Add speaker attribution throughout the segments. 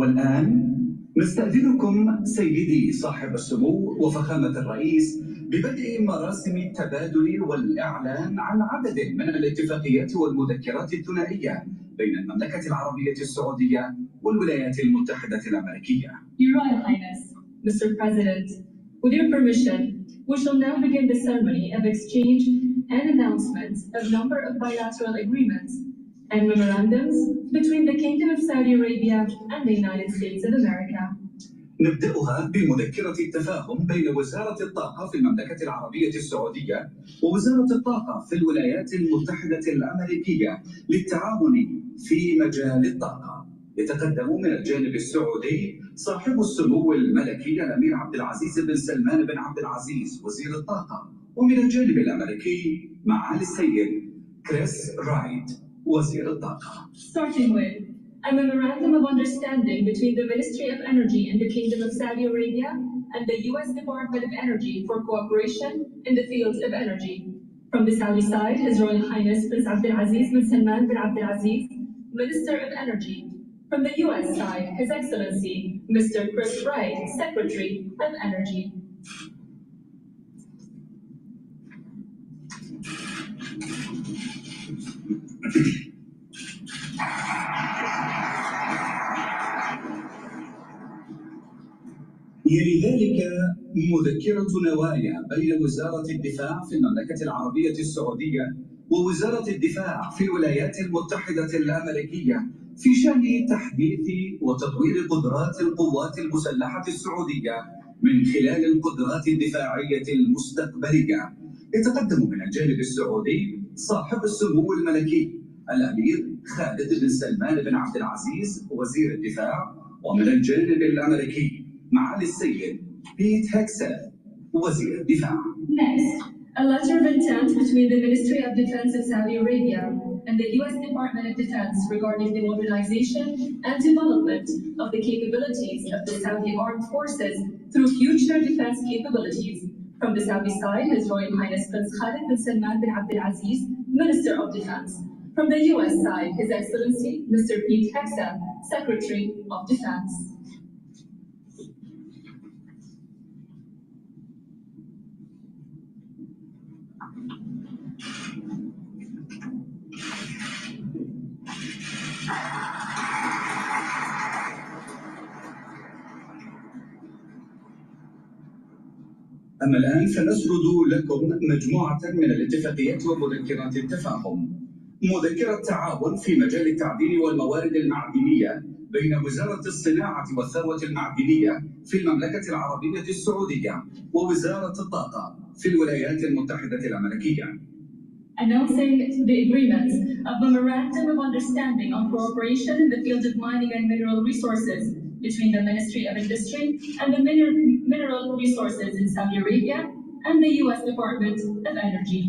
Speaker 1: والآن نستأذنكم سيدي صاحب السمو وفخامة الرئيس ببدء مراسم التبادل والإعلان عن عدد من الاتفاقيات والمذكرات الثنائية بين المملكة العربية السعودية والولايات المتحدة الأمريكية.
Speaker 2: Your Royal Highness, Mr. President, with your permission, we shall now begin the ceremony of exchange and announcement of a number of bilateral agreements and memorandums between the Kingdom of Saudi Arabia and the United States of America.
Speaker 1: نبدأها بمذكرة التفاهم بين وزارة الطاقة في المملكة العربية السعودية ووزارة الطاقة في الولايات المتحدة الأمريكية للتعاون في مجال الطاقة. يتقدم من الجانب السعودي صاحب السمو الملكي الأمير عبد العزيز بن سلمان بن عبد العزيز وزير الطاقة، ومن الجانب الأمريكي معالي السيد كريس رايد وزير الطاقة.
Speaker 2: Starting with a memorandum of understanding between the Ministry of Energy in the Kingdom of Saudi Arabia and the U.S. Department of Energy for cooperation in the field of energy. From the Saudi side, His Royal Highness Prince Abdul Aziz bin Salman bin Abdul Aziz, Minister of Energy. From the U.S. side, His Excellency Mr. Chris Wright, Secretary of Energy.
Speaker 1: يلي ذلك مذكرة نوايا بين وزارة الدفاع في المملكة العربية السعودية ووزارة الدفاع في الولايات المتحدة الأمريكية في شأن تحديث وتطوير قدرات القوات المسلحة السعودية من خلال القدرات الدفاعية المستقبلية. يتقدم من الجانب السعودي صاحب السمو الملكي الأمير خالد بن سلمان بن عبد العزيز وزير الدفاع، ومن الجانب الأمريكي معالي السيد بيت وزير الدفاع.
Speaker 2: Next, a letter of intent between the Ministry of Defense of Saudi Arabia and the U.S. Department of Defense regarding the modernization and development of the capabilities of the Saudi Armed Forces through future defense capabilities. From the Saudi side, His Royal Highness Prince Khalid bin Salman bin Abdul Aziz, Minister of Defense. From the U.S. side, His Excellency Mr. Pete Hegseth, Secretary of Defense.
Speaker 1: أما الآن فنسرد لكم مجموعة من الاتفاقيات ومذكرات التفاهم. مذكرة تعاون في مجال التعدين والموارد المعدنية بين وزارة الصناعة والثروة المعدنية في المملكة العربية السعودية ووزارة الطاقة في الولايات المتحدة الأمريكية.
Speaker 2: Announcing the agreement of Memorandum of Understanding on Cooperation in the field of mining and mineral resources between the Ministry of Industry and the Mineral Resources in Saudi Arabia and the U.S. Department of Energy.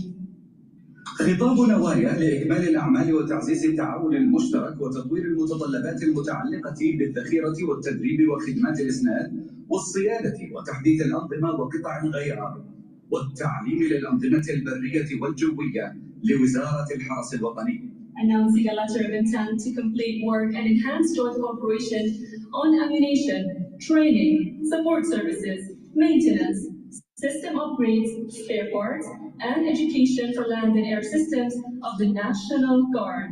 Speaker 1: خطاب نوايا لإكمال الأعمال وتعزيز التعاون المشترك وتطوير المتطلبات المتعلقة بالذخيرة والتدريب وخدمات الإسناد والصيانة وتحديث الأنظمة وقطع الغيار والتعليم للأنظمة البرية والجوية لوزارة الحرس الوطني.
Speaker 2: Announcing a letter of intent to complete work and enhance joint cooperation on ammunition, training, support services, maintenance, system upgrades, spare parts, and education for land and air systems of the National Guard.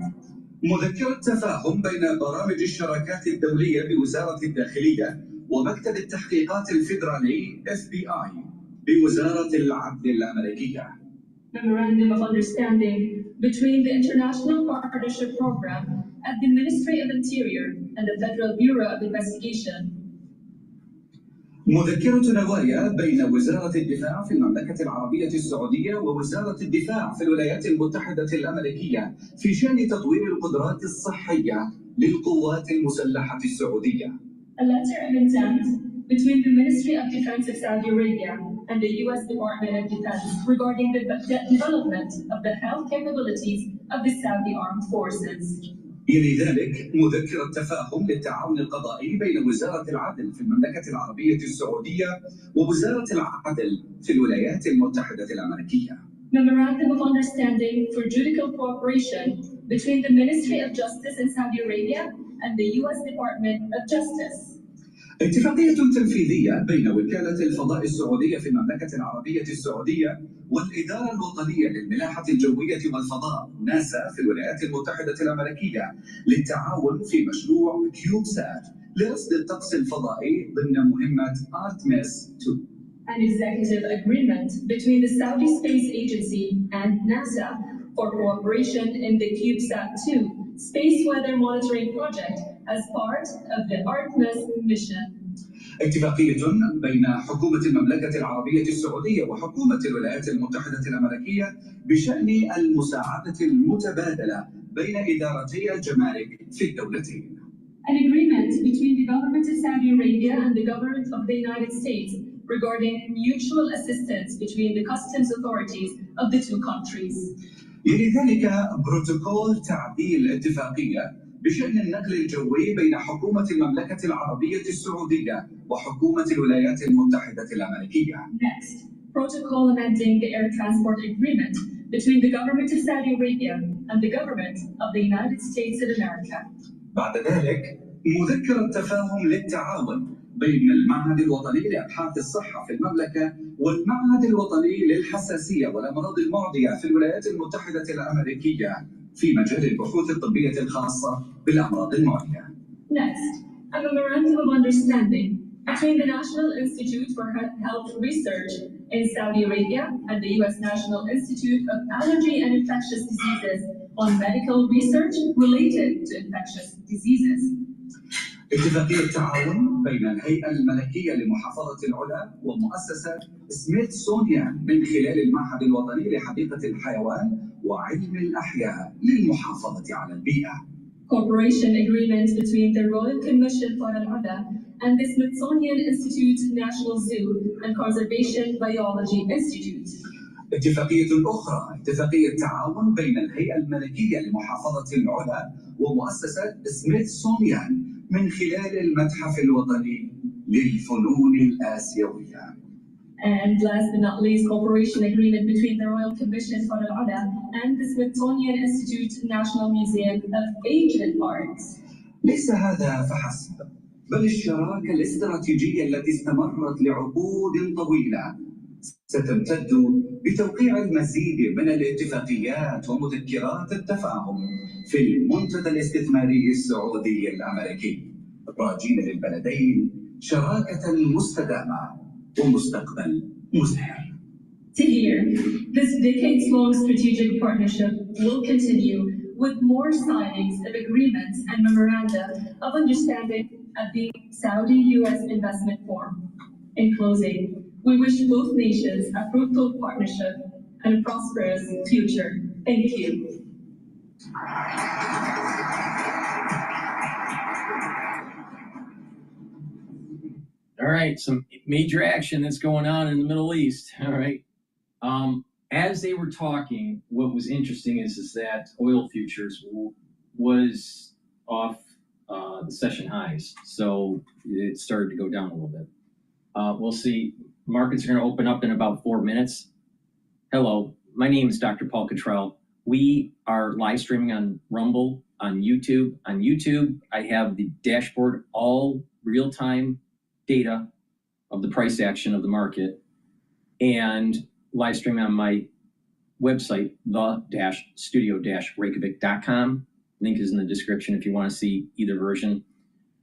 Speaker 1: مذكرة تفاهم بين برامج الشراكات الدولية بوزارة الداخلية ومكتب التحقيقات الفيدرالي FBI بوزارة العدل الأمريكية.
Speaker 2: Memorandum of Understanding between the International Partnership Program at the Ministry of Interior and the Federal Bureau of Investigation.
Speaker 1: مذكرة نوايا بين وزارة الدفاع في المملكة العربية السعودية ووزارة الدفاع في الولايات المتحدة الأمريكية في شأن تطوير القدرات الصحية للقوات المسلحة السعودية.
Speaker 2: A letter of intent between the Ministry of Defense of Saudi Arabia and the U.S. Department of Defense regarding the development of the health capabilities of the Saudi Armed Forces.
Speaker 1: يلي ذلك مذكرة تفاهم للتعاون القضائي بين وزارة العدل في المملكة العربية السعودية ووزارة العدل في الولايات المتحدة الأمريكية.
Speaker 2: Memorandum of Understanding for Judicial Cooperation between the Ministry of Justice in Saudi Arabia and the U.S. Department of Justice.
Speaker 1: اتفاقية تنفيذية بين وكالة الفضاء السعودية في المملكة العربية السعودية والإدارة الوطنية للملاحة الجوية والفضاء ناسا في الولايات المتحدة الأمريكية للتعاون في مشروع كيوبسات لرصد الطقس الفضائي ضمن مهمة أرتميس 2.
Speaker 2: An executive agreement between the Saudi Space Agency and NASA for cooperation in the CubeSat-2 space weather monitoring project as part of the Artemis mission.
Speaker 1: اتفاقية بين حكومة المملكة العربية السعودية وحكومة الولايات المتحدة الأمريكية بشأن المساعدة المتبادلة بين إدارتي الجمارك في الدولتين.
Speaker 2: An agreement between the government of Saudi Arabia and the government of the United States regarding mutual assistance between the customs authorities of the two countries.
Speaker 1: يلي ذلك بروتوكول تعديل اتفاقية بشأن النقل الجوي بين حكومة المملكة العربية السعودية وحكومة الولايات المتحدة الأمريكية.
Speaker 2: Next, protocol amending the air transport agreement between the government of Saudi Arabia and the government of the United States of America.
Speaker 1: بعد ذلك مذكرة تفاهم للتعاون بين المعهد الوطني لأبحاث الصحة في المملكة والمعهد الوطني للحساسية والأمراض المعدية في الولايات المتحدة الأمريكية في مجال البحوث الطبية الخاصة بالأمراض المعدية.
Speaker 2: Next, a memorandum of understanding between the National Institute for Health Research in Saudi Arabia and the U.S. National Institute of Allergy and Infectious Diseases on medical research related to infectious diseases.
Speaker 1: اتفاقية تعاون بين الهيئة الملكية لمحافظة العلا ومؤسسة سميثسونيان من خلال المعهد الوطني لحديقة الحيوان وعلم الأحياء للمحافظة على البيئة.
Speaker 2: Cooperation agreement between the Royal Commission for Al-Ada and the Smithsonian Institute National Zoo and Conservation Biology Institute.
Speaker 1: اتفاقية أخرى اتفاقية تعاون بين الهيئة الملكية لمحافظة العلا ومؤسسة سميثسونيان من خلال المتحف الوطني للفنون الآسيوية.
Speaker 2: And last but not least, cooperation agreement between the Royal Commission for Al-Ada and the Smithsonian Institute National Museum of Asian Arts.
Speaker 1: ليس هذا فحسب، بل الشراكة الاستراتيجية التي استمرت لعقود طويلة ستمتد بتوقيع المزيد من الاتفاقيات ومذكرات التفاهم في المنتدى الاستثماري السعودي الأمريكي، راجين للبلدين شراكة مستدامة ومستقبل مزدهر.
Speaker 2: To hear, this decades-long strategic partnership will continue with more signings of agreements and memoranda of understanding at the Saudi-US Investment Forum. In closing, we wish both nations a fruitful partnership and a prosperous future. Thank you.
Speaker 3: All right, some major action that's going on in the Middle East. All right. As they were talking, what was interesting is that oil futures was off the session highs, so it started to go down a little bit. We'll see. Markets are going to open up in about 4 minutes. Hello, my name is DrPaulCottrell. We are live streaming on Rumble, on YouTube. On YouTube, I have the dashboard, all real-time data of the price action of the market, and live streaming on my website, the-studio-reykjavik.com. Link is in the description if you want to see either version,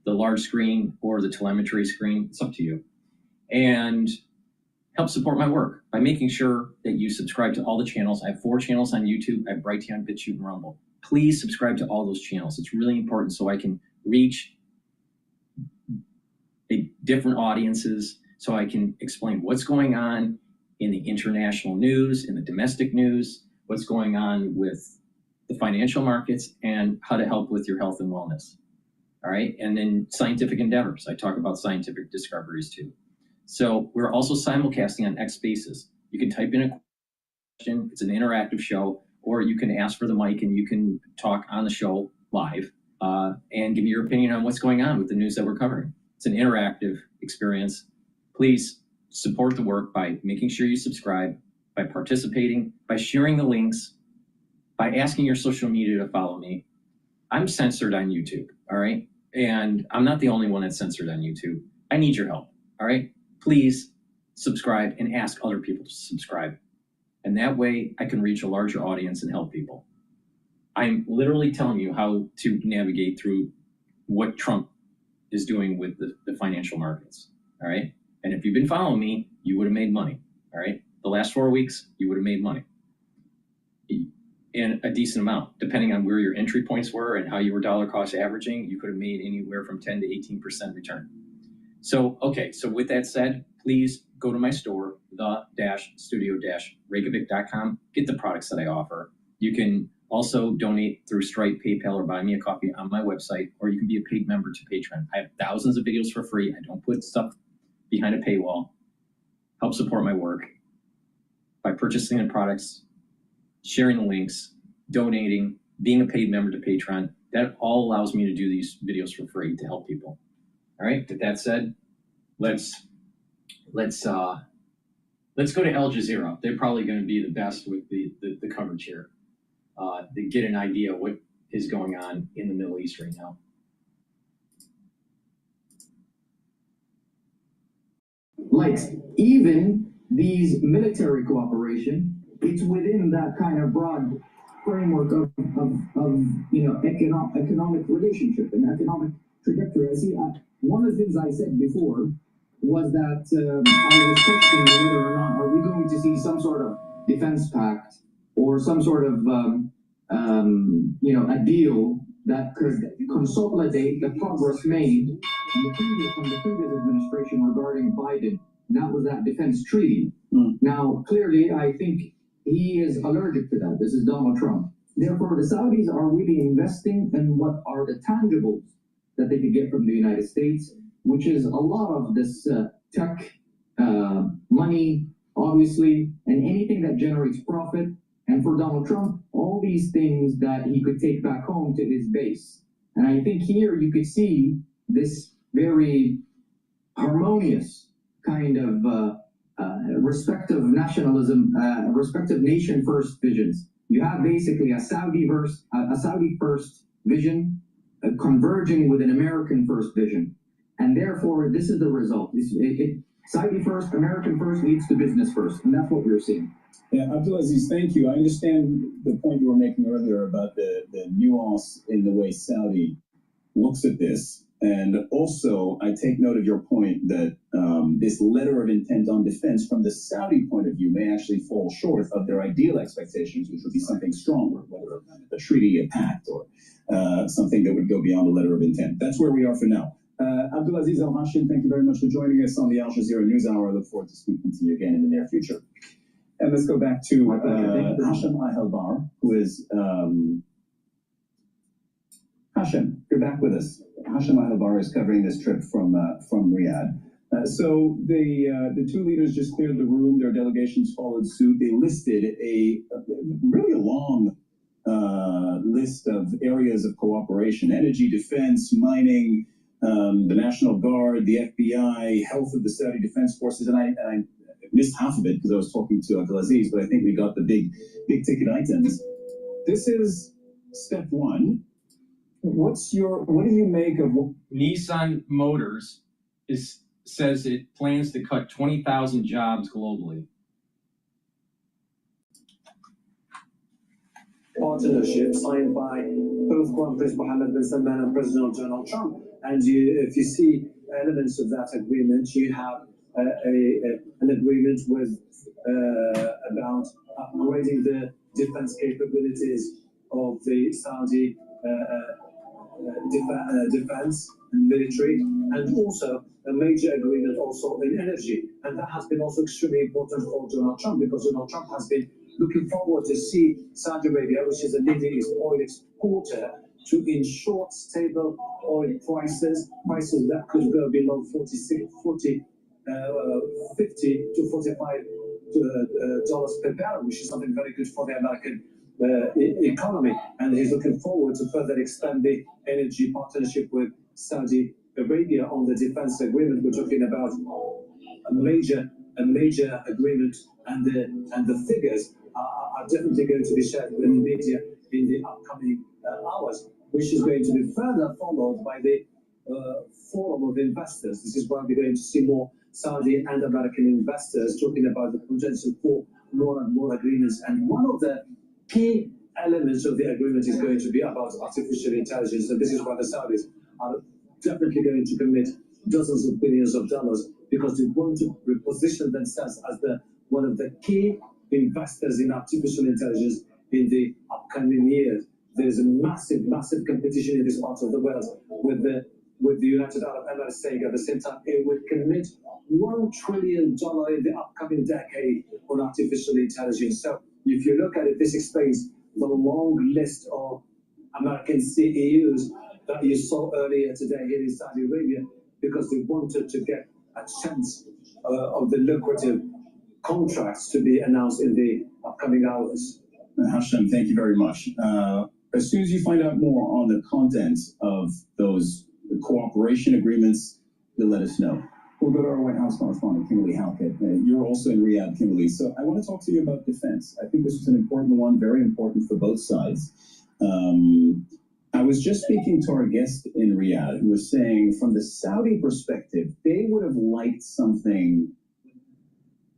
Speaker 3: the large screen or the telemetry screen. It's up to you. And help support my work by making sure that you subscribe to all the channels. I have 4 channels on YouTube. I have Brighteon, Bitchute, and Rumble. Please subscribe to all those channels. It's really important so I can reach different audiences, so I can explain what's going on in the international news, in the domestic news, what's going on with the financial markets, and how to help with your health and wellness. All right. And then scientific endeavors. I talk about scientific discoveries too. So we're also simulcasting on X Spaces. You can type in a question. It's an interactive show, or you can ask for the mic and you can talk on the show live and give me your opinion on what's going on with the news that we're covering. It's an interactive experience. Please support the work by making sure you subscribe, by participating, by sharing the links, by asking your social media to follow me. I'm censored on YouTube, all right? And I'm not the only one that's censored on YouTube. I need your help, all right? Please subscribe and ask other people to subscribe. And that way I can reach a larger audience and help people. I'm literally telling you how to navigate through what Trump is doing with the financial markets, all right? And if you've been following me, you would have made money, all right? The last 4 weeks, you would have made money. And a decent amount, depending on where your entry points were and how you were dollar cost averaging, you could have made anywhere from 10 to 18% return. So, okay, so with that said, please go to my store, the-studio-reykjavik.com, get the products that I offer. You can also donate through Stripe, PayPal, or buy me a coffee on my website, or you can be a paid member to Patreon. I have thousands of videos for free. I don't put stuff behind a paywall. Help support my work by purchasing the products, sharing the links, donating, being a paid member to Patreon. That all allows me to do these videos for free to help people. All right, with that said, let's go to Al Jazeera. They're probably going to be the best with the coverage here to get an idea of what is going on in the Middle East right now.
Speaker 4: Like even these military cooperation, it's within that kind of broad framework of economic relationship and economic trajectory. I see. One of the things I said before was that I was questioning whether or not are we going to see some sort of defense pact or some sort of a deal that could consolidate the progress made from the previous administration regarding Biden. That was that defense treaty. Now, clearly, I think he is allergic to that. This is Donald Trump. Therefore, the Saudis are really investing in what are the tangibles that they could get from the United States, which is a lot of this tech, money, obviously, and anything that generates profit. And for Donald Trump, all these things that he could take back home to his base. And I think here you could see this very harmonious kind of respective nationalism, respective nation first visions. You have basically a Saudi first vision converging with an American first vision. And therefore, this is the result. Saudi first, American first leads to business first. And that's what we're seeing.
Speaker 1: Yeah, Abdulaziz, thank you. I understand the point you were making earlier about the nuance in the way Saudi looks at this. And also, I take note of your point that this letter of intent on defense from the Saudi point of view may actually fall short of their ideal expectations, which would be something stronger, whether a treaty, a pact, or something that would go beyond a letter of intent. That's where we are for now. Abdulaziz Al-Hashim, thank you very much for joining us on the Al Jazeera News Hour. I look forward to speaking to you again in the near future. And let's go back to Hashem Ahelbar, who is... Hashem, you're back with us. Hashem Ahelbar is covering this trip from Riyadh. So the two leaders just cleared the room. Their delegations followed suit. They listed a really long list of areas of cooperation: energy, defense, mining, the National Guard, the FBI, health of the Saudi Defense Forces. And I missed half of it because I was talking to Abdulaziz, but I think we got the big ticket items. This is step one. What do you make of
Speaker 3: Nissan Motors says it plans to cut 20,000 jobs globally?
Speaker 5: Partnership signed by both Crown Prince Mohammed bin Salman and President Donald Trump. And if you see elements of that agreement, you have an agreement with about upgrading the defense capabilities of the Saudi defense and military, and also a major agreement also in energy. And that has been also extremely important for Donald Trump, because Donald Trump has been looking forward to see Saudi Arabia, which is a leading oil exporter, to ensure stable oil prices that could go below 50 to 45 dollars per barrel, which is something very good for the American economy. And he's looking forward to further expand the energy partnership with Saudi Arabia on the defense agreement. We're talking about a major agreement, and the figures are definitely going to be shared with the media in the upcoming hours. which is going to be further followed by the forum of investors. This is why we're going to see more Saudi and American investors talking about the potential for more and more agreements. And one of the key elements of the agreement is going to be about artificial intelligence. And this is why the Saudis are definitely going to commit dozens of billions of dollars, because they want to reposition themselves as one of the key investors in artificial intelligence in the upcoming years. There is a massive, massive competition in this part of the world with the United Arab Emirates saying at the same time it would commit $1 trillion in the upcoming decade on artificial intelligence. So if you look at it, this explains the long list of American CEOs that you saw earlier today here in Saudi Arabia, because they wanted to get a chance of the lucrative contracts to be announced in the upcoming hours.
Speaker 1: Hashem, thank you very much. As soon as you find out more on the content of those cooperation agreements, you'll let us know. We'll go to our White House correspondent, Kimberly Halkett. You're also in Riyadh, Kimberly. So I want to talk to you about defense. I think this is an important one, very important for both sides. I was just speaking to our guest in Riyadh who was saying, from the Saudi perspective, they would have liked something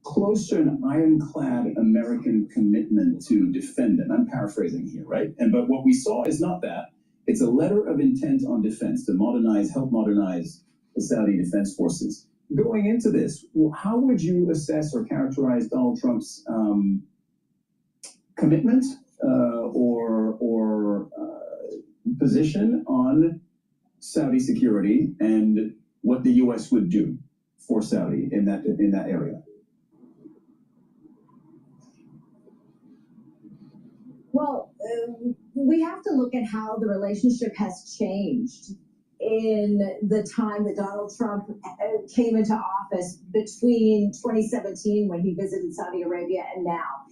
Speaker 1: close to an ironclad American commitment to defend them. I'm paraphrasing here, right? But what we saw is not that. It's a letter of intent on defense to modernize, help modernize the Saudi defense forces. Going into this, how would you assess or characterize Donald Trump's commitment or position on Saudi security and what the U.S. would do for Saudi in that area?
Speaker 6: Well, we have to look at how the relationship has changed in the time that Donald Trump came into office between 2017 when he visited Saudi Arabia and now,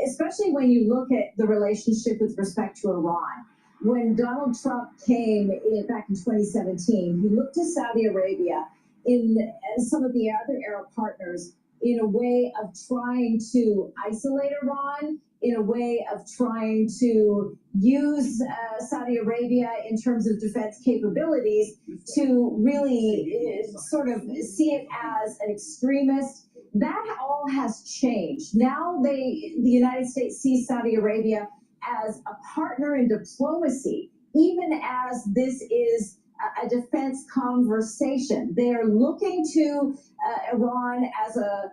Speaker 6: especially when you look at the relationship with respect to Iran. When Donald Trump came back in 2017, he looked to Saudi Arabia and some of the other Arab partners in a way of trying to isolate Iran, in a way of trying to use Saudi Arabia in terms of defense capabilities to really sort of see it as an extremist. That all has changed. Now the United States sees Saudi Arabia as a partner in diplomacy, even as this is a defense conversation. They are looking to Iran as a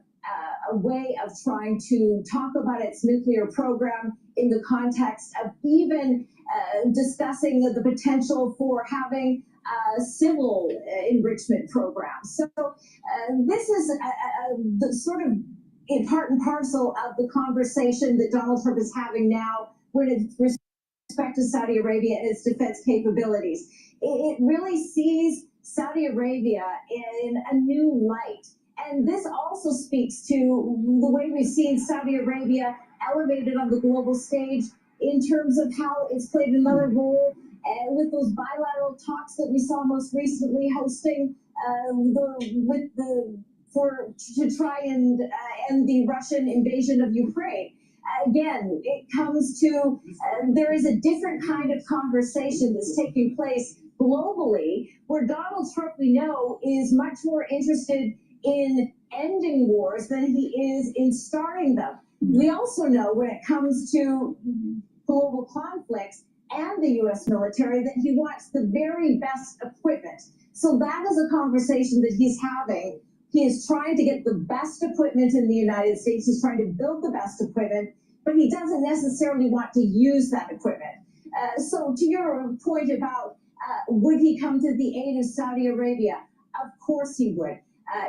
Speaker 6: way of trying to talk about its nuclear program in the context of even discussing the potential for having a civil enrichment program. So this is the sort of part and parcel of the conversation that Donald Trump is having now with respect to Saudi Arabia and its defense capabilities. It really sees Saudi Arabia in a new light. And this also speaks to the way we've seen Saudi Arabia elevated on the global stage in terms of how it's played another role with those bilateral talks that we saw most recently hosting to try and end the Russian invasion of Ukraine. Again, it comes to there is a different kind of conversation that's taking place globally, where Donald Trump, we know, is much more interested in ending wars than he is in starting them. We also know when it comes to global conflicts and the U.S. military that he wants the very best equipment. So that is a conversation that he's having. He is trying to get the best equipment in the United States. He's trying to build the best equipment, but he doesn't necessarily want to use that equipment. So to your point about would he come to the aid of Saudi Arabia? Of course he would.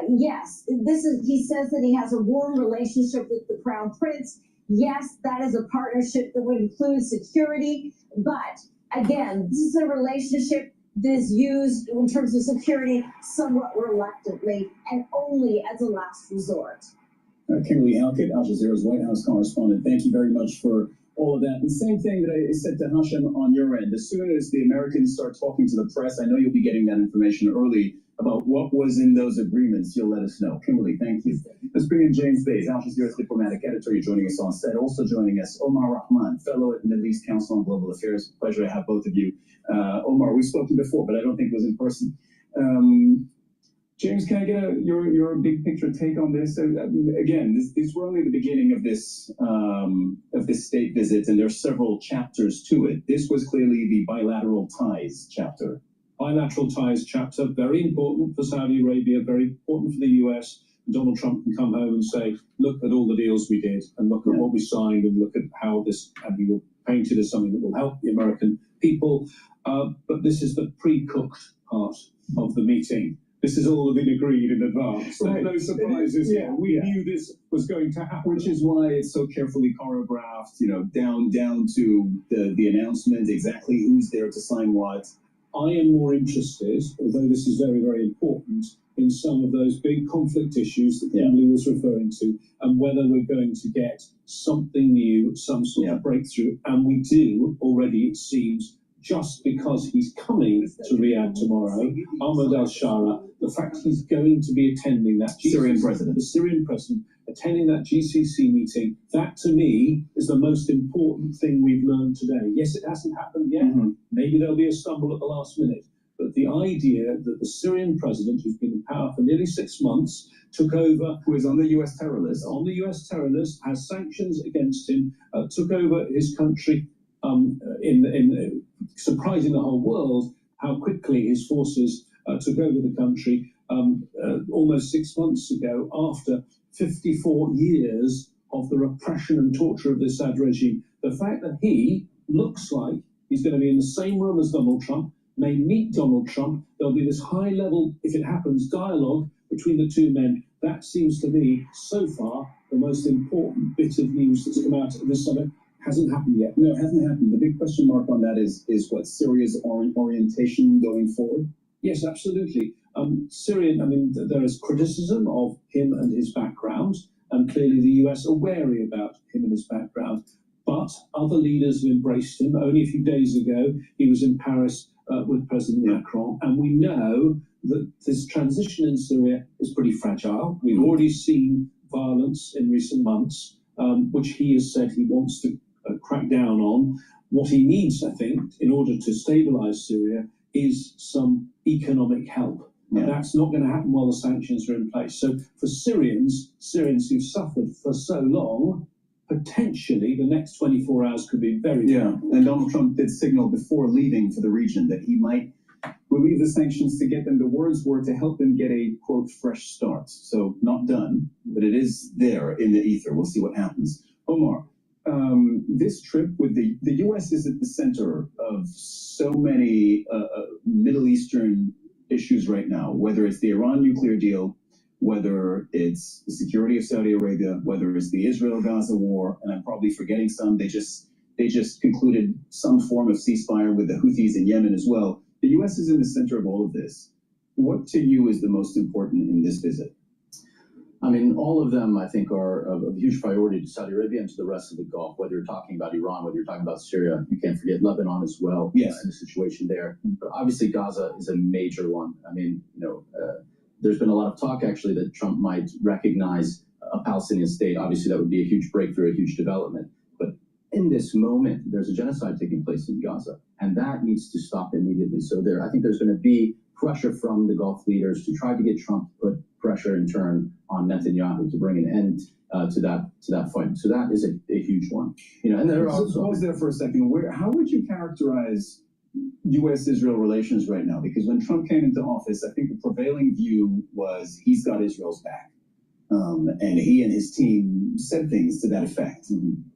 Speaker 6: Yes, he says that he has a warm relationship with the Crown Prince. Yes, that is a partnership that would include security. But again, this is a relationship that is used in terms of security somewhat reluctantly and only as a last resort.
Speaker 1: Kimberly Halkett, Al Jazeera's White House correspondent, thank you very much for all of that. And same thing that I said to Hashem on your end. As soon as the Americans start talking to the press, I know you'll be getting that information early about what was in those agreements, you'll let us know. Kimberly, thank you. Let's bring in James Bays, Al Jazeera's diplomatic editor. You're joining us on set. Also joining us, Omar Rahman, fellow at the Middle East Council on Global Affairs. Pleasure to have both of you. Omar, we've spoken before, but I don't think it was in person. James, can I get your big picture take on this? Again, this we're only at the beginning of this state visit, and there's several chapters to it. This was clearly the bilateral ties chapter.
Speaker 5: Bilateral ties chapter, very important for Saudi Arabia, very important for the US. Donald Trump can come home and say, look at all the deals we did, and look at what we signed, and look at how this, and we will paint it as something that will help the American people. But this is the pre-cooked part of the meeting. This has all been agreed in advance. Right. No surprises. We knew this was going to happen.
Speaker 1: Which is why it's so carefully choreographed, down to the announcement, exactly who's there to sign what.
Speaker 5: I am more interested, although this is very, very important, in some of those big conflict issues that Emily was referring to, and whether we're going to get something new, some sort of breakthrough. And we do already, it seems, just because he's coming to Riyadh tomorrow, Ahmed al-Shara, the fact he's going to be attending that
Speaker 1: the Syrian president,
Speaker 5: attending that GCC meeting, that to me is the most important thing we've learned today. Yes, it hasn't happened yet. Maybe there'll be a stumble at the last minute. But the idea that the Syrian president, who's been in power for nearly 6 months, took over,
Speaker 1: who is on the US terror list,
Speaker 5: has sanctions against him, took over his country, in surprising the whole world how quickly his forces took over the country almost 6 months ago, after 54 years of the repression and torture of the Assad regime. The fact that he looks like he's going to be in the same room as Donald Trump, may meet Donald Trump, there'll be this high-level, if it happens, dialogue between the two men. That seems to me, so far, the most important bit of news that's come out of this summit. Hasn't happened yet.
Speaker 1: No, it hasn't happened. The big question mark on that is what Syria's orientation going forward?
Speaker 5: Yes, absolutely. Syrian, there is criticism of him and his background, and clearly the US are wary about him and his background. But other leaders have embraced him. Only a few days ago, he was in Paris with President Macron, and we know that this transition in Syria is pretty fragile. We've already seen violence in recent months, which he has said he wants to crack down on. What he needs, I think, in order to stabilize Syria is some economic help. And that's not going to happen while the sanctions are in place. So for Syrians who've suffered for so long, potentially the next 24 hours could be very difficult.
Speaker 1: And Donald Trump did signal before leaving for the region that he might relieve the sanctions to get them, the words were to help them get a, quote, fresh start. So not done, but it is there in the ether. We'll see what happens. Omar, this trip with the U.S. is at the center of so many Middle Eastern issues right now, whether it's the Iran nuclear deal, whether it's the security of Saudi Arabia, whether it's the Israel-Gaza war, and I'm probably forgetting some. They just concluded some form of ceasefire with the Houthis in Yemen as well. The U.S. is in the center of all of this. What to you is the most important in this visit?
Speaker 7: All of them, I think, are of huge priority to Saudi Arabia and to the rest of the Gulf. Whether you're talking about Iran, whether you're talking about Syria, you can't forget Lebanon as well.
Speaker 1: Yes.
Speaker 7: And the situation there. But obviously, Gaza is a major one. There's been a lot of talk, actually, that Trump might recognize a Palestinian state. Obviously, that would be a huge breakthrough, a huge development. But in this moment, there's a genocide taking place in Gaza, and that needs to stop immediately. So I think there's going to be pressure from the Gulf leaders to try to get Trump to put pressure in turn on Netanyahu to bring an end to that fight. So that is a huge one. And there are also.
Speaker 1: Pause there for a second. How would you characterize U.S.-Israel relations right now? Because when Trump came into office, I think the prevailing view was he's got Israel's back. And he and his team said things to that effect.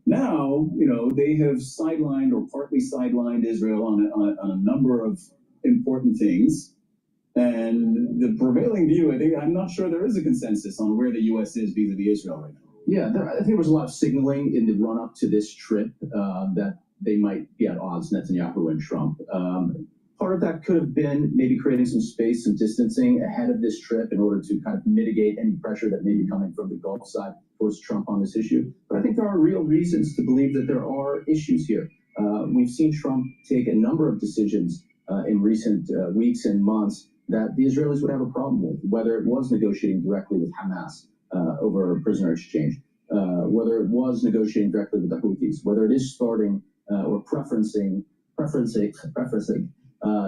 Speaker 1: Now, they have sidelined or partly sidelined Israel on a number of important things. And the prevailing view, I'm not sure there is a consensus on where the U.S. is vis-a-vis Israel right now.
Speaker 7: Yeah, I think there was a lot of signaling in the run-up to this trip that they might be at odds, Netanyahu and Trump. Part of that could have been maybe creating some space, some distancing ahead of this trip in order to kind of mitigate any pressure that may be coming from the Gulf side towards Trump on this issue. But I think there are real reasons to believe that there are issues here. We've seen Trump take a number of decisions in recent weeks and months that the Israelis would have a problem with, whether it was negotiating directly with Hamas over a prisoner exchange, whether it was negotiating directly with the Houthis, whether it is starting or preferencing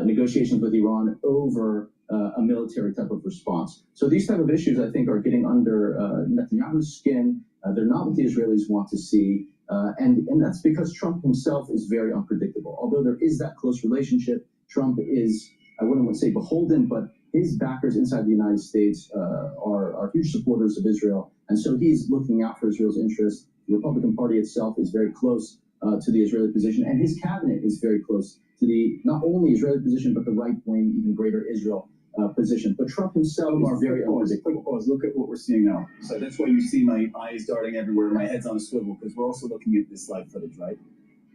Speaker 7: negotiations with Iran over a military type of response. So these type of issues, I think, are getting under Netanyahu's skin. They're not what the Israelis want to see. And that's because Trump himself is very unpredictable. Although there is that close relationship, Trump is, I wouldn't want to say beholden, but his backers inside the United States are huge supporters of Israel. And so he's looking out for Israel's interests. The Republican Party itself is very close to the Israeli position, and his cabinet is very close to the not only Israeli position, but the right-wing, even greater Israel position. But Trump himself is very unpredictable.
Speaker 8: Quick pause. Look at what we're seeing now. So that's why you see my eyes darting everywhere, my head's on a swivel, because we're also looking at this live footage, right?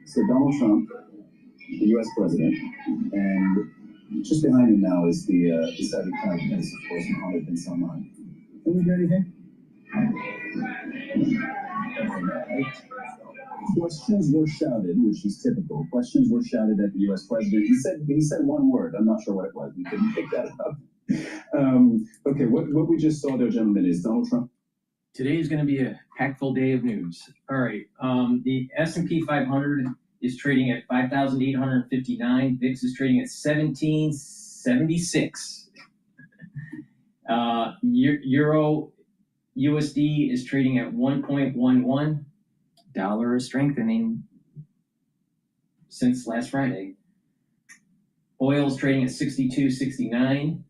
Speaker 8: So Donald Trump, the U.S. president, and just behind him now is the Saudi Crown Prince, of course, Mohammed bin Salman. Can we hear anything? Questions were shouted, which is typical. Questions were shouted at the U.S. president. He said one word. I'm not sure what it was. We couldn't pick that up. Okay, what we just saw there, gentlemen, is Donald Trump.
Speaker 3: Today is going to be a packful day of news. All right, the S&P 500 is trading at 5,859. VIX is trading at 1776. Euro USD is trading at 1.11. Dollar is strengthening since last Friday. Oil is trading at 62.69.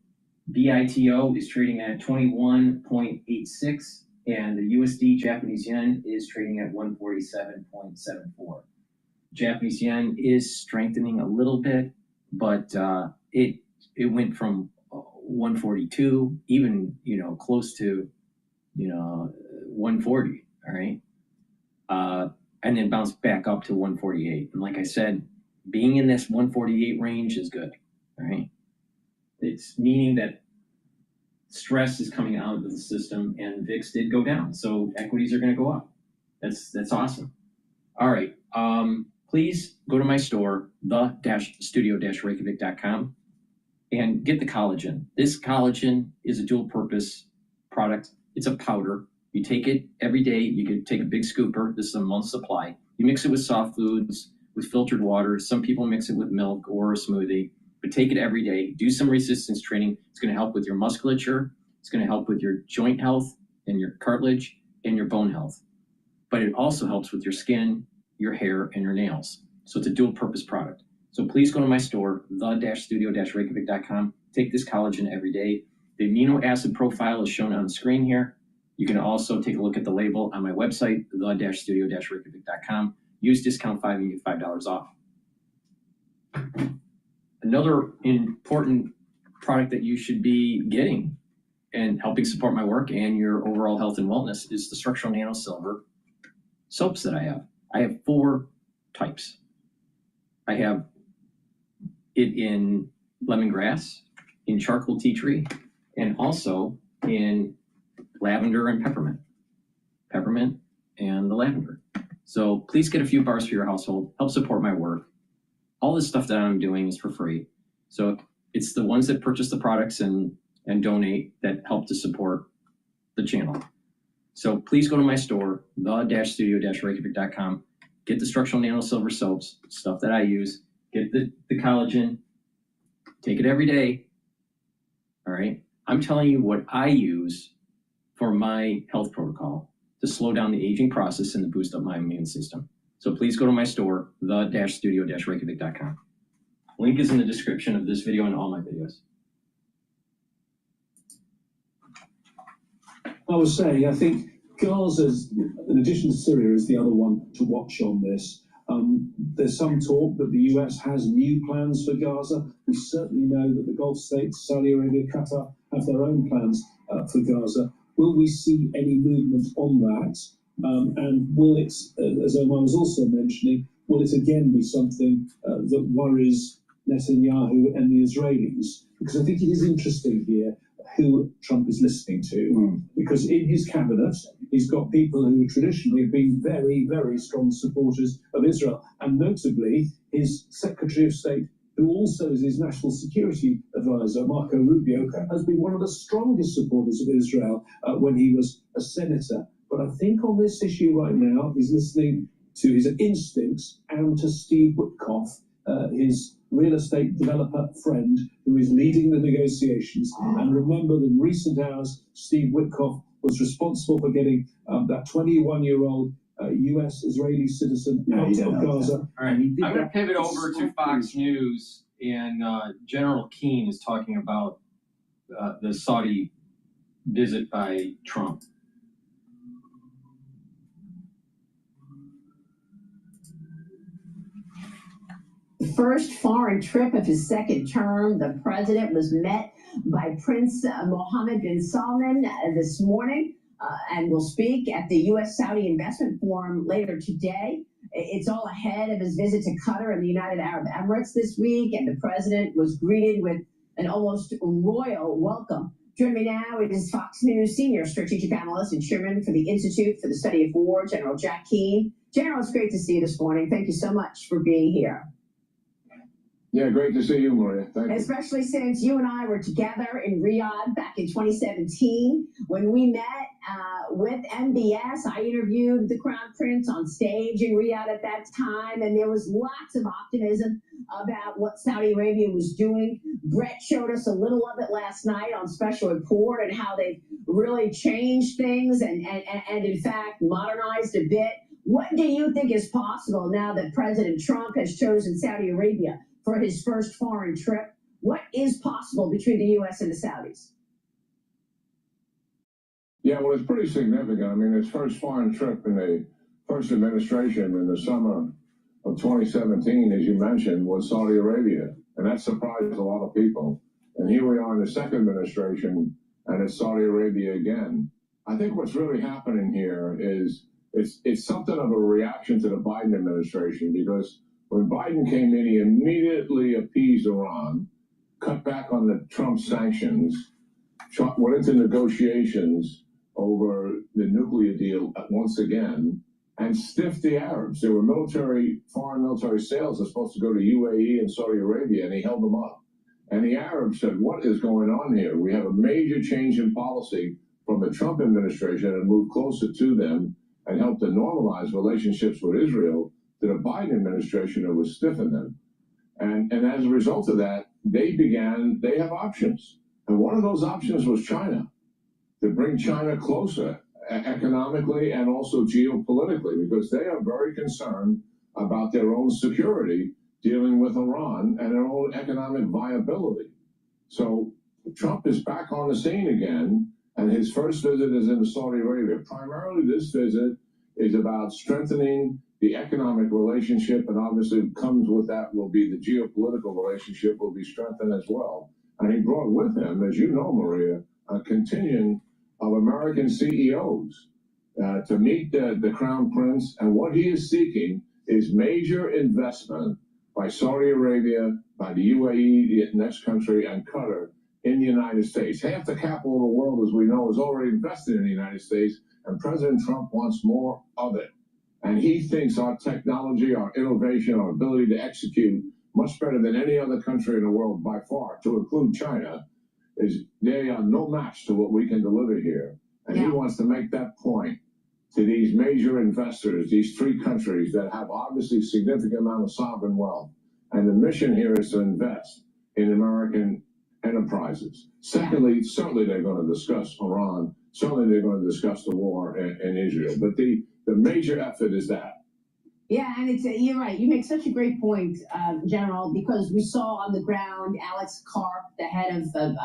Speaker 3: BITO is trading at 21.86. And the USD Japanese yen is trading at 147.74. Japanese yen is strengthening a little bit, but it went from 142, even close to 140. All right, and then bounced back up to 148. And like I said, being in this 148 range is good. All right, it's meaning that stress is coming out of the system, and VIX did go down, so equities are going to go up. That's awesome. All right. Please go to my store, the-studio-reykjavik.com, and get the collagen. This collagen is a dual-purpose product. It's a powder. You take it every day. You can take a big scooper. This is a month's supply. You mix it with soft foods, with filtered water. Some people mix it with milk or a smoothie, but take it every day. Do some resistance training. It's going to help with your musculature. It's going to help with your joint health and your cartilage and your bone health. But it also helps with your skin, your hair, and your nails. So it's a dual purpose product. So please go to my store, the-studio-reykjavik.com. Take this collagen every day. The amino acid profile is shown on the screen here. You can also take a look at the label on my website, the-studio-reykjavik.com. Use discount 5 and get $5 off. Another important product that you should be getting and helping support my work and your overall health and wellness is the structural nano silver soaps that I have. I have 4 types. I have it in lemongrass, in charcoal tea tree, and also in lavender and peppermint. Peppermint and the lavender. So please get a few bars for your household. Help support my work. All this stuff that I'm doing is for free. So it's the ones that purchase the products and donate that help to support the channel. So please go to my store, the-studio-reykjavik.com. Get the structural nano silver soaps, stuff that I use. Get the collagen. Take it every day. All right. I'm telling you what I use for my health protocol to slow down the aging process and to boost up my immune system. So please go to my store, the-studio-reykjavik.com. Link is in the description of this video and all my videos.
Speaker 5: I was saying, I think Gaza's, in addition to Syria, is the other one to watch on this. There's some talk that the US has new plans for Gaza. We certainly know that the Gulf states, Saudi Arabia, Qatar, have their own plans for Gaza. Will we see any movement on that? And will it, as Omar was also mentioning, will it again be something that worries Netanyahu and the Israelis? Because I think it is interesting here who Trump is listening to, because in his cabinet, he's got people who traditionally have been very, very strong supporters of Israel, and notably his Secretary of State, who also is his national security advisor, advisor, Marco Rubio, has been one of the strongest supporters of Israel when he was a senator. But I think on this issue right now, he's listening to his instincts and to Steve Witkoff, his real estate developer friend, who is leading the negotiations. And remember that in recent hours, Steve Witkoff was responsible for getting that 21-year-old U.S.-Israeli citizen out of Gaza.
Speaker 3: All right, I'm going to pivot over to Fox News, and General Keane is talking about the Saudi visit by Trump.
Speaker 6: First foreign trip of his second term, the president was met by Prince Mohammed bin Salman this morning and will speak at the U.S.-Saudi Investment Forum later today. It's all ahead of his visit to Qatar and the United Arab Emirates this week, and the president was greeted with an almost royal welcome. Joining me now is Fox News senior strategic analyst and chairman for the Institute for the Study of War, General Jack Keane. General, it's great to see you this morning. Thank you so much for being here.
Speaker 9: Yeah, great to see you, Maria. Thank you.
Speaker 6: Especially since you and I were together in Riyadh back in 2017 when we met with MBS. I interviewed the Crown Prince on stage in Riyadh at that time, and there was lots of optimism about what Saudi Arabia was doing. Brett showed us a little of it last night on Special Report and how they've really changed things and in fact modernized a bit. What do you think is possible now that President Trump has chosen Saudi Arabia for his first foreign trip? What is possible between the U.S. and the Saudis?
Speaker 9: Yeah, well, it's pretty significant. I mean, his first foreign trip in the first administration in the summer of 2017, as you mentioned, was Saudi Arabia. And that surprised a lot of people. And here we are in the second administration, and it's Saudi Arabia again. I think what's really happening here is it's something of a reaction to the Biden administration, because when Biden came in, he immediately appeased Iran, cut back on the Trump sanctions, went into negotiations over the nuclear deal once again, and stiffed the Arabs. There were foreign military sales that were supposed to go to UAE and Saudi Arabia, and he held them up. And the Arabs said, what is going on here? We have a major change in policy from the Trump administration and moved closer to them and helped to normalize relationships with Israel, to the Biden administration that was stiffing them. And as a result of that, they have options. And one of those options was China, to bring China closer economically and also geopolitically, because they are very concerned about their own security dealing with Iran and their own economic viability. So Trump is back on the scene again, and his first visit is in Saudi Arabia. Primarily, this visit is about strengthening the economic relationship, and obviously comes with that will be the geopolitical relationship will be strengthened as well. And he brought with him, as you know, Maria, a contingent of American CEOs to meet the Crown Prince. And what he is seeking is major investment by Saudi Arabia, by the UAE, the next country, and Qatar in the United States. Half the capital of the world, as we know, is already invested in the United States, and President Trump wants more of it. And he thinks our technology, our innovation, our ability to execute much better than any other country in the world by far, to include China, they are no match to what we can deliver here. And he wants to make that point to these major investors, these three countries that have obviously significant amount of sovereign wealth. And the mission here is to invest in American enterprises. Secondly, certainly they're going to discuss Iran. Certainly they're going to discuss the war in Israel. But the major effort is that.
Speaker 6: Yeah, and you're right. You make such a great point, General, because we saw on the ground Alex Karp, the head of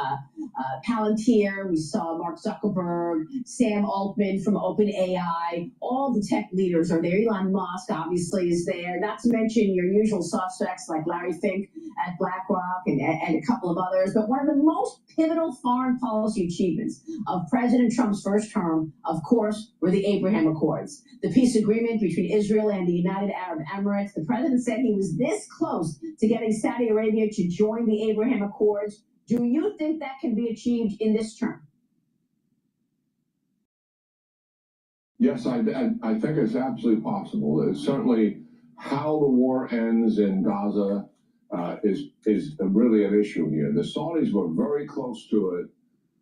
Speaker 6: Palantir. We saw Mark Zuckerberg, Sam Altman from OpenAI. All the tech leaders are there. Elon Musk, obviously, is there. Not to mention your usual suspects like Larry Fink at BlackRock and a couple of others. But one of the most pivotal foreign policy achievements of President Trump's first term, of course, were the Abraham Accords, the peace agreement between Israel and the United Arab Emirates. The president said he was this close to getting Saudi Arabia to join the Abraham Accords. Do you think that can be achieved in this term?
Speaker 9: Yes, I think it's absolutely possible. It's certainly how the war ends in Gaza is really an issue here. The Saudis were very close to it,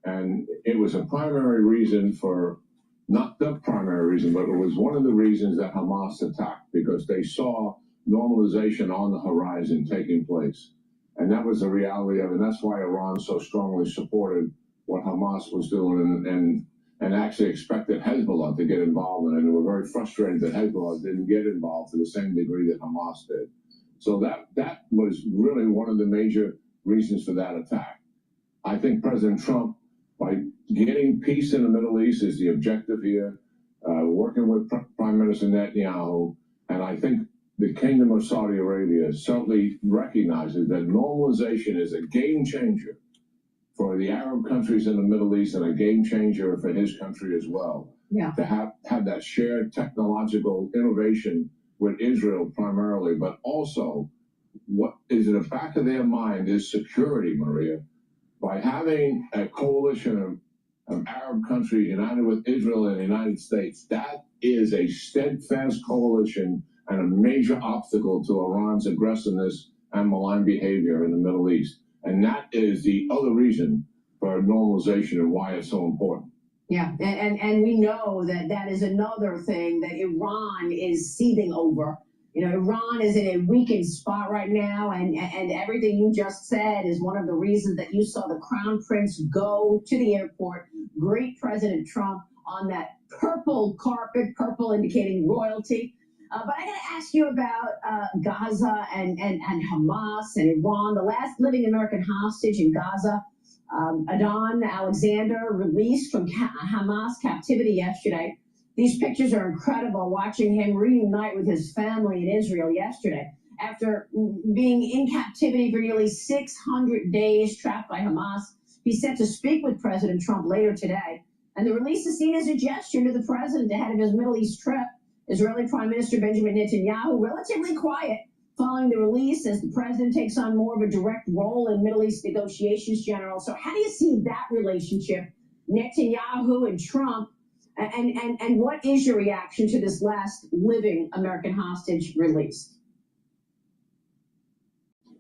Speaker 9: and it was a primary reason for, not the primary reason, but it was one of the reasons that Hamas attacked, because they saw normalization on the horizon taking place. And that was the reality of it. And that's why Iran so strongly supported what Hamas was doing and actually expected Hezbollah to get involved in it. And they were very frustrated that Hezbollah didn't get involved to the same degree that Hamas did. So that was really one of the major reasons for that attack. I think President Trump, by getting peace in the Middle East, is the objective here, working with Prime Minister Netanyahu, and I think the Kingdom of Saudi Arabia certainly recognizes that normalization is a game changer for the Arab countries in the Middle East and a game changer for his country as well.
Speaker 6: Yeah.
Speaker 9: To have that shared technological innovation with Israel primarily, but also what is in the back of their mind is security, Maria. By having a coalition of Arab countries united with Israel and the United States, that is a steadfast coalition and a major obstacle to Iran's aggressiveness and malign behavior in the Middle East. And that is the other reason for normalization and why it's so important.
Speaker 10: Yeah, and we know that is another thing that Iran is seething over. You know, Iran is in a weakened spot right now, and everything you just said is one of the reasons that you saw the Crown Prince go to the airport, greet President Trump on that purple carpet, purple indicating royalty. But I got to ask you about Gaza and Hamas and Iran. The last living American hostage in Gaza, Adnan Alexander, released from Hamas captivity yesterday. These pictures are incredible, watching him reunite with his family in Israel yesterday. After being in captivity for nearly 600 days, trapped by Hamas, he's set to speak with President Trump later today. And the release is seen as a gesture to the president ahead of his Middle East trip. Israeli Prime Minister Benjamin Netanyahu, relatively quiet following the release as the president takes on more of a direct role in Middle East negotiations, General. So how do you see that relationship, Netanyahu and Trump? And what is your reaction to this last living American hostage released?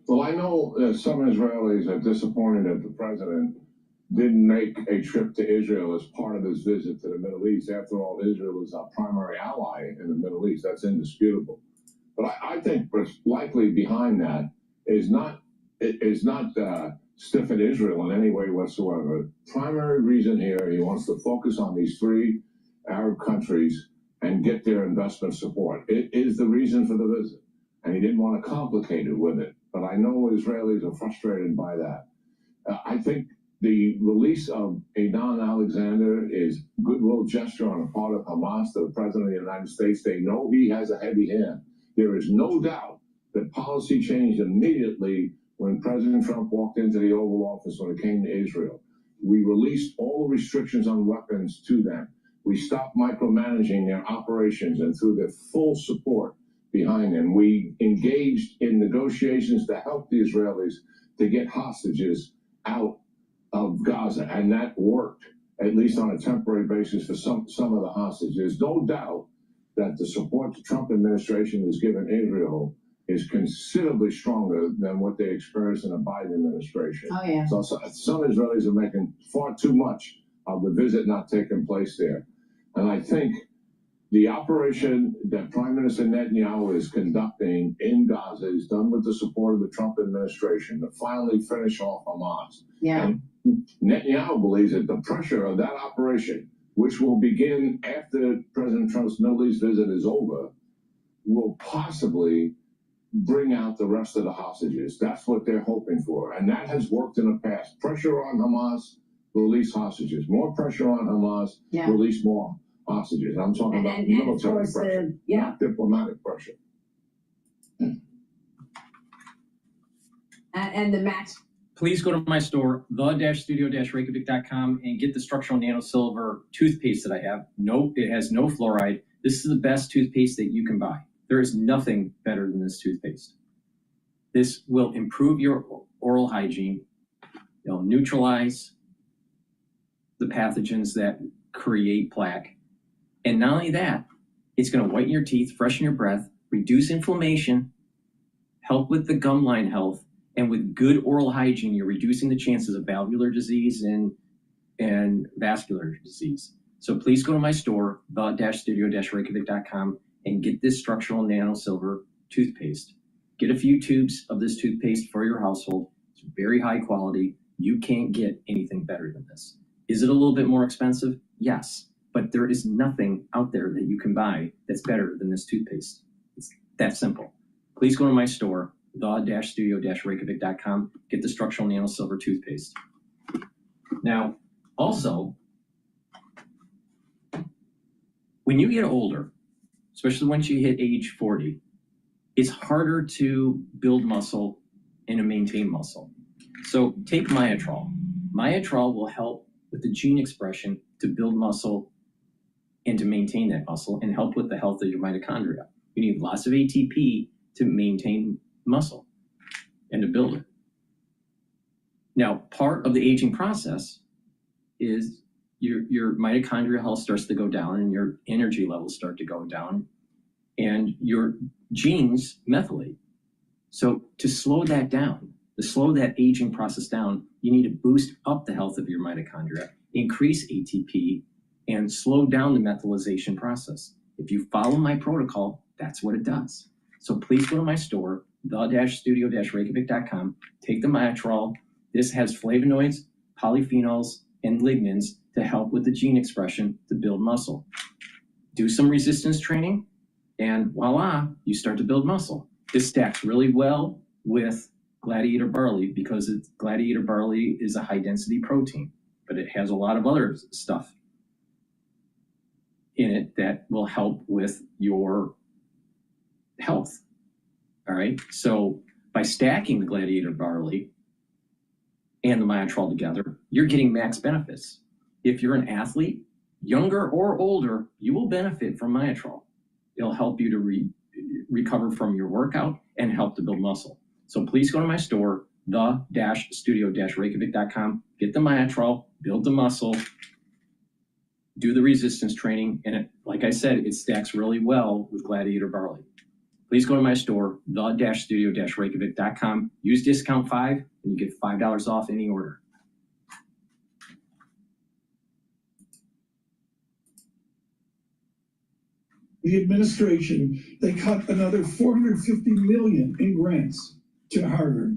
Speaker 9: Well, I know some Israelis are disappointed that the president didn't make a trip to Israel as part of his visit to the Middle East. After all, Israel is our primary ally in the Middle East. That's indisputable. But I think what's likely behind that is not stiffing Israel in any way whatsoever. Primary reason here, he wants to focus on these three Arab countries and get their investment support. It is the reason for the visit. And he didn't want to complicate it with it. But I know Israelis are frustrated by that. I think the release of Adnan Alexander is goodwill gesture on the part of Hamas to the President of the United States. They know he has a heavy hand. There is no doubt that policy changed immediately when President Trump walked into the Oval Office when it came to Israel. We released all the restrictions on weapons to them. We stopped micromanaging their operations, and through their full support behind them, we engaged in negotiations to help the Israelis to get hostages out of Gaza, and that worked, at least on a temporary basis, for some of the hostages. There's no doubt that the support the Trump administration has given Israel is considerably stronger than what they experienced in the Biden administration.
Speaker 10: Oh, yeah.
Speaker 9: So some Israelis are making far too much of the visit not taking place there. And I think the operation that Prime Minister Netanyahu is conducting in Gaza is done with the support of the Trump administration to finally finish off Hamas.
Speaker 10: Yeah.
Speaker 9: And Netanyahu believes that the pressure of that operation, which will begin after President Trump's Middle East visit is over, will possibly bring out the rest of the hostages. That's what they're hoping for. And that has worked in the past. Pressure on Hamas, release hostages. More pressure on Hamas, release more hostages. I'm talking about military pressure, not diplomatic pressure.
Speaker 10: And the max.
Speaker 3: Please go to my store, the-studio-reykjavik.com, and get the structural nano silver toothpaste that I have. No, it has no fluoride. This is the best toothpaste that you can buy. There is nothing better than this toothpaste. This will improve your oral hygiene. It'll neutralize the pathogens that create plaque. And not only that, it's going to whiten your teeth, freshen your breath, reduce inflammation, help with the gum line health, and with good oral hygiene, you're reducing the chances of valvular disease and vascular disease. So please go to my store, the-studio-reykjavik.com, and get this structural nano silver toothpaste. Get a few tubes of this toothpaste for your household. It's very high quality. You can't get anything better than this. Is it a little bit more expensive? Yes, but there is nothing out there that you can buy that's better than this toothpaste. It's that simple. Please go to my store, the-studio-reykjavik.com, get the structural nano silver toothpaste. Now, also, when you get older, especially once you hit age 40, it's harder to build muscle and to maintain muscle. So take Myotrol. Myotrol will help with the gene expression to build muscle and to maintain that muscle and help with the health of your mitochondria. You need lots of ATP to maintain muscle and to build it. Now, part of the aging process is your mitochondrial health starts to go down and your energy levels start to go down and your genes methylate. So to slow that down, to slow that aging process down, you need to boost up the health of your mitochondria, increase ATP, and slow down the methylation process. If you follow my protocol, that's what it does. So please go to my store, the-studio-reykjavik.com, take the Myotrol. This has flavonoids, polyphenols, and lignans to help with the gene expression to build muscle. Do some resistance training, and voila, you start to build muscle. This stacks really well with gladiator barley because gladiator barley is a high-density protein, but it has a lot of other stuff in it that will help with your health. All right, so by stacking the gladiator barley and the Myotrol together, you're getting max benefits. If you're an athlete, younger or older, you will benefit from Myotrol. It'll help you to recover from your workout and help to build muscle. So please go to my store, the-studio-reykjavik.com, get the Myotrol, build the muscle, do the resistance training, and like I said, it stacks really well with gladiator barley. Please go to my store, the-studio-reykjavik.com, use discount 5, and you get $5 off any order.
Speaker 1: The administration, they cut another $450 million in grants to Harvard.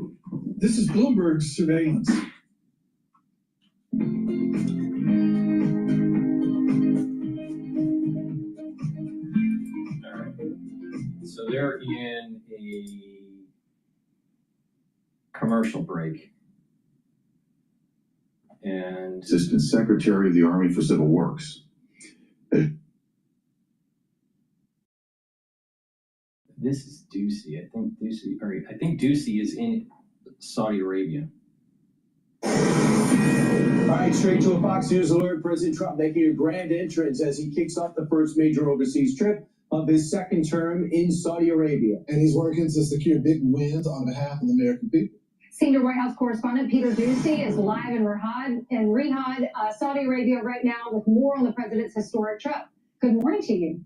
Speaker 1: This is Bloomberg's surveillance.
Speaker 3: All right. So they're in a commercial break. And
Speaker 11: Assistant Secretary of the Army for Civil Works.
Speaker 3: This is Ducey. I think Ducey is in Saudi Arabia.
Speaker 5: All right, straight to a Fox News alert. President Trump making a grand entrance as he kicks off the first major overseas trip of his second term in Saudi Arabia.
Speaker 1: And he's working to secure big wins on behalf of the American people.
Speaker 2: Senior White House correspondent Peter Ducey is live in Riyadh, Saudi Arabia right now with more on the president's historic trip. Good morning to you.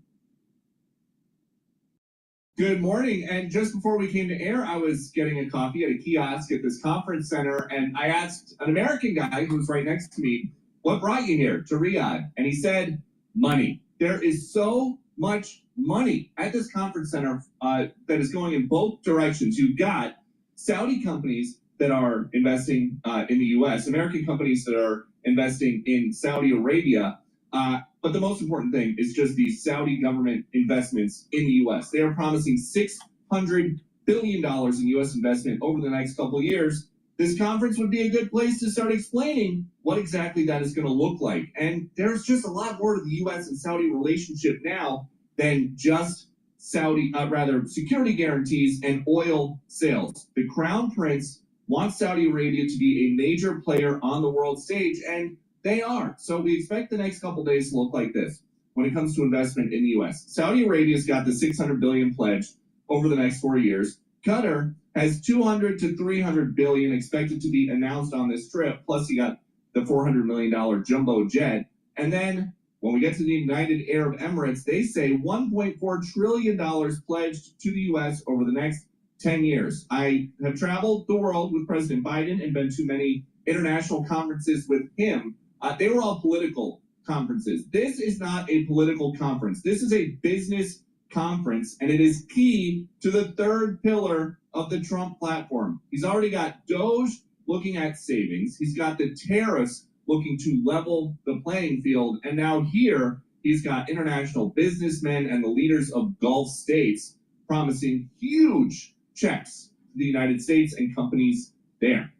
Speaker 12: Good morning. And just before we came to air, I was getting a coffee at a kiosk at this conference center, and I asked an American guy who's right next to me, what brought you here to Riyadh? And he said, money. There is so much money at this conference center that is going in both directions. You've got Saudi companies that are investing in the U.S., American companies that are investing in Saudi Arabia. But the most important thing is just the Saudi government investments in the U.S. They are promising $600 billion in U.S. investment over the next couple of years. This conference would be a good place to start explaining what exactly that is going to look like. And there's just a lot more to the U.S. and Saudi relationship now than just security guarantees and oil sales. The Crown Prince wants Saudi Arabia to be a major player on the world stage, and they are. So we expect the next couple days to look like this when it comes to investment in the U.S. Saudi Arabia's got the $600 billion pledge over the next 4 years. Qatar has $200 to $300 billion expected to be announced on this trip. Plus, you got the $400 million jumbo jet. And then when we get to the United Arab Emirates, they say $1.4 trillion pledged to the U.S. over the next 10 years. I have traveled the world with President Biden and been to many international conferences with him. They were all political conferences. This is not a political conference. This is a business conference, and it is key to the third pillar of the Trump platform. He's already got Doge looking at savings. He's got the tariffs looking to level the playing field. And now here, he's got international businessmen and the leaders of Gulf states promising huge checks to the United States and companies there.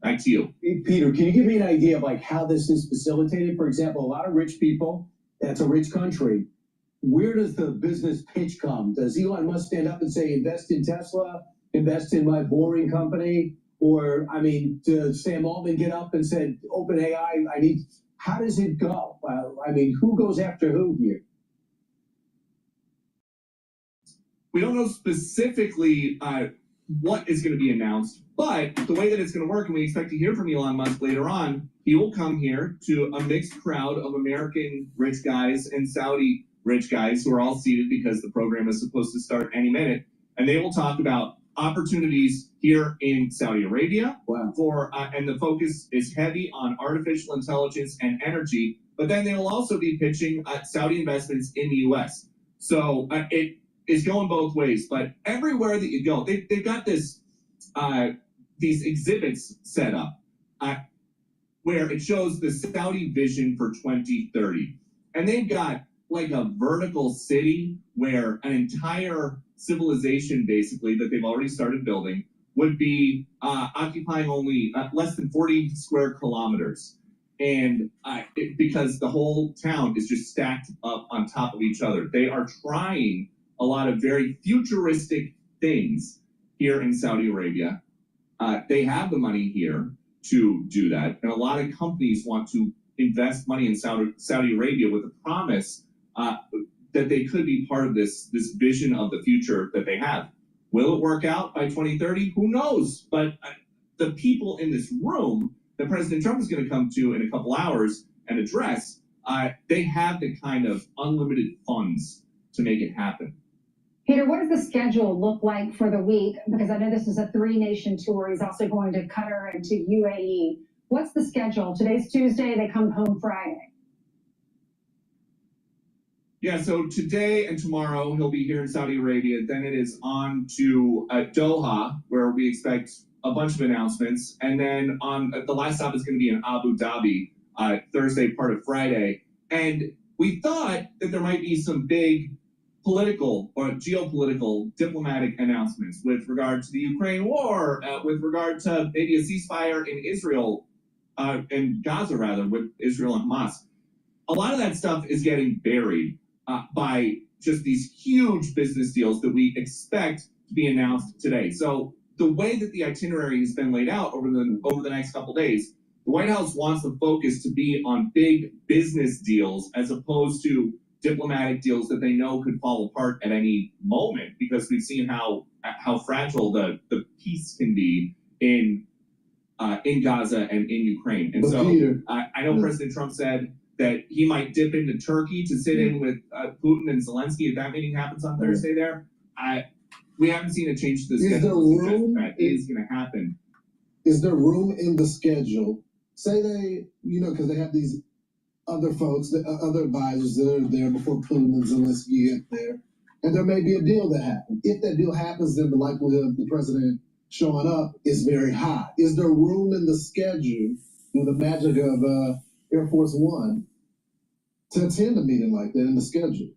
Speaker 12: Back to you.
Speaker 13: Hey, Peter, can you give me an idea of like how this is facilitated? For example, a lot of rich people, that's a rich country. Where does the business pitch come? Does Elon Musk stand up and say, invest in Tesla, invest in my boring company? Or, I mean, does Sam Altman get up and said, OpenAI, how does it go? I mean, who goes after who here?
Speaker 12: We don't know specifically what is going to be announced, but the way that it's going to work, and we expect to hear from Elon Musk later on, he will come here to a mixed crowd of American rich guys and Saudi rich guys who are all seated because the program is supposed to start any minute, and they will talk about opportunities here in Saudi Arabia.
Speaker 13: Wow.
Speaker 12: And the focus is heavy on artificial intelligence and energy, but then they will also be pitching Saudi investments in the U.S. So it is going both ways, but everywhere that you go, they've got this these exhibits set up where it shows the Saudi vision for 2030. And they've got like a vertical city where an entire civilization, basically, that they've already started building would be occupying only less than 40 square kilometers. And because the whole town is just stacked up on top of each other. They are trying a lot of very futuristic things here in Saudi Arabia. They have the money here to do that. And a lot of companies want to invest money in Saudi Arabia with the promise that they could be part of this vision of the future that they have. Will it work out by 2030? Who knows? But the people in this room that President Trump is going to come to in a couple hours and address, they have the kind of unlimited funds to make it happen.
Speaker 14: Peter, what does the schedule look like for the week? Because I know this is a 3-nation tour. He's also going to Qatar and to UAE. What's the schedule? Today's Tuesday. They come home Friday.
Speaker 12: Yeah, so today and tomorrow he'll be here in Saudi Arabia. Then it is on to Doha, where we expect a bunch of announcements. And then on the last stop is going to be in Abu Dhabi, Thursday, part of Friday. And we thought that there might be some big political or geopolitical diplomatic announcements with regard to the Ukraine war, with regard to maybe a ceasefire in Israel, in Gaza rather, with Israel and Hamas. A lot of that stuff is getting buried by just these huge business deals that we expect to be announced today. So the way that the itinerary has been laid out over the next couple days, the White House wants the focus to be on big business deals as opposed to diplomatic deals that they know could fall apart at any moment, because we've seen how fragile the peace can be in Gaza and in Ukraine. And so I know President Trump said that he might dip into Turkey to sit in with Putin and Zelensky if that meeting happens on Thursday there. We haven't seen a change to the schedule. That is going to happen.
Speaker 15: Is there room in the schedule? Say they, because they have these other folks, other advisors that are there before Putin and Zelensky get there, and there may be a deal that happens. If that deal happens, then the likelihood of the president showing up is very high. Is there room in the schedule, the magic of Air Force One, to attend a meeting like that in the schedule?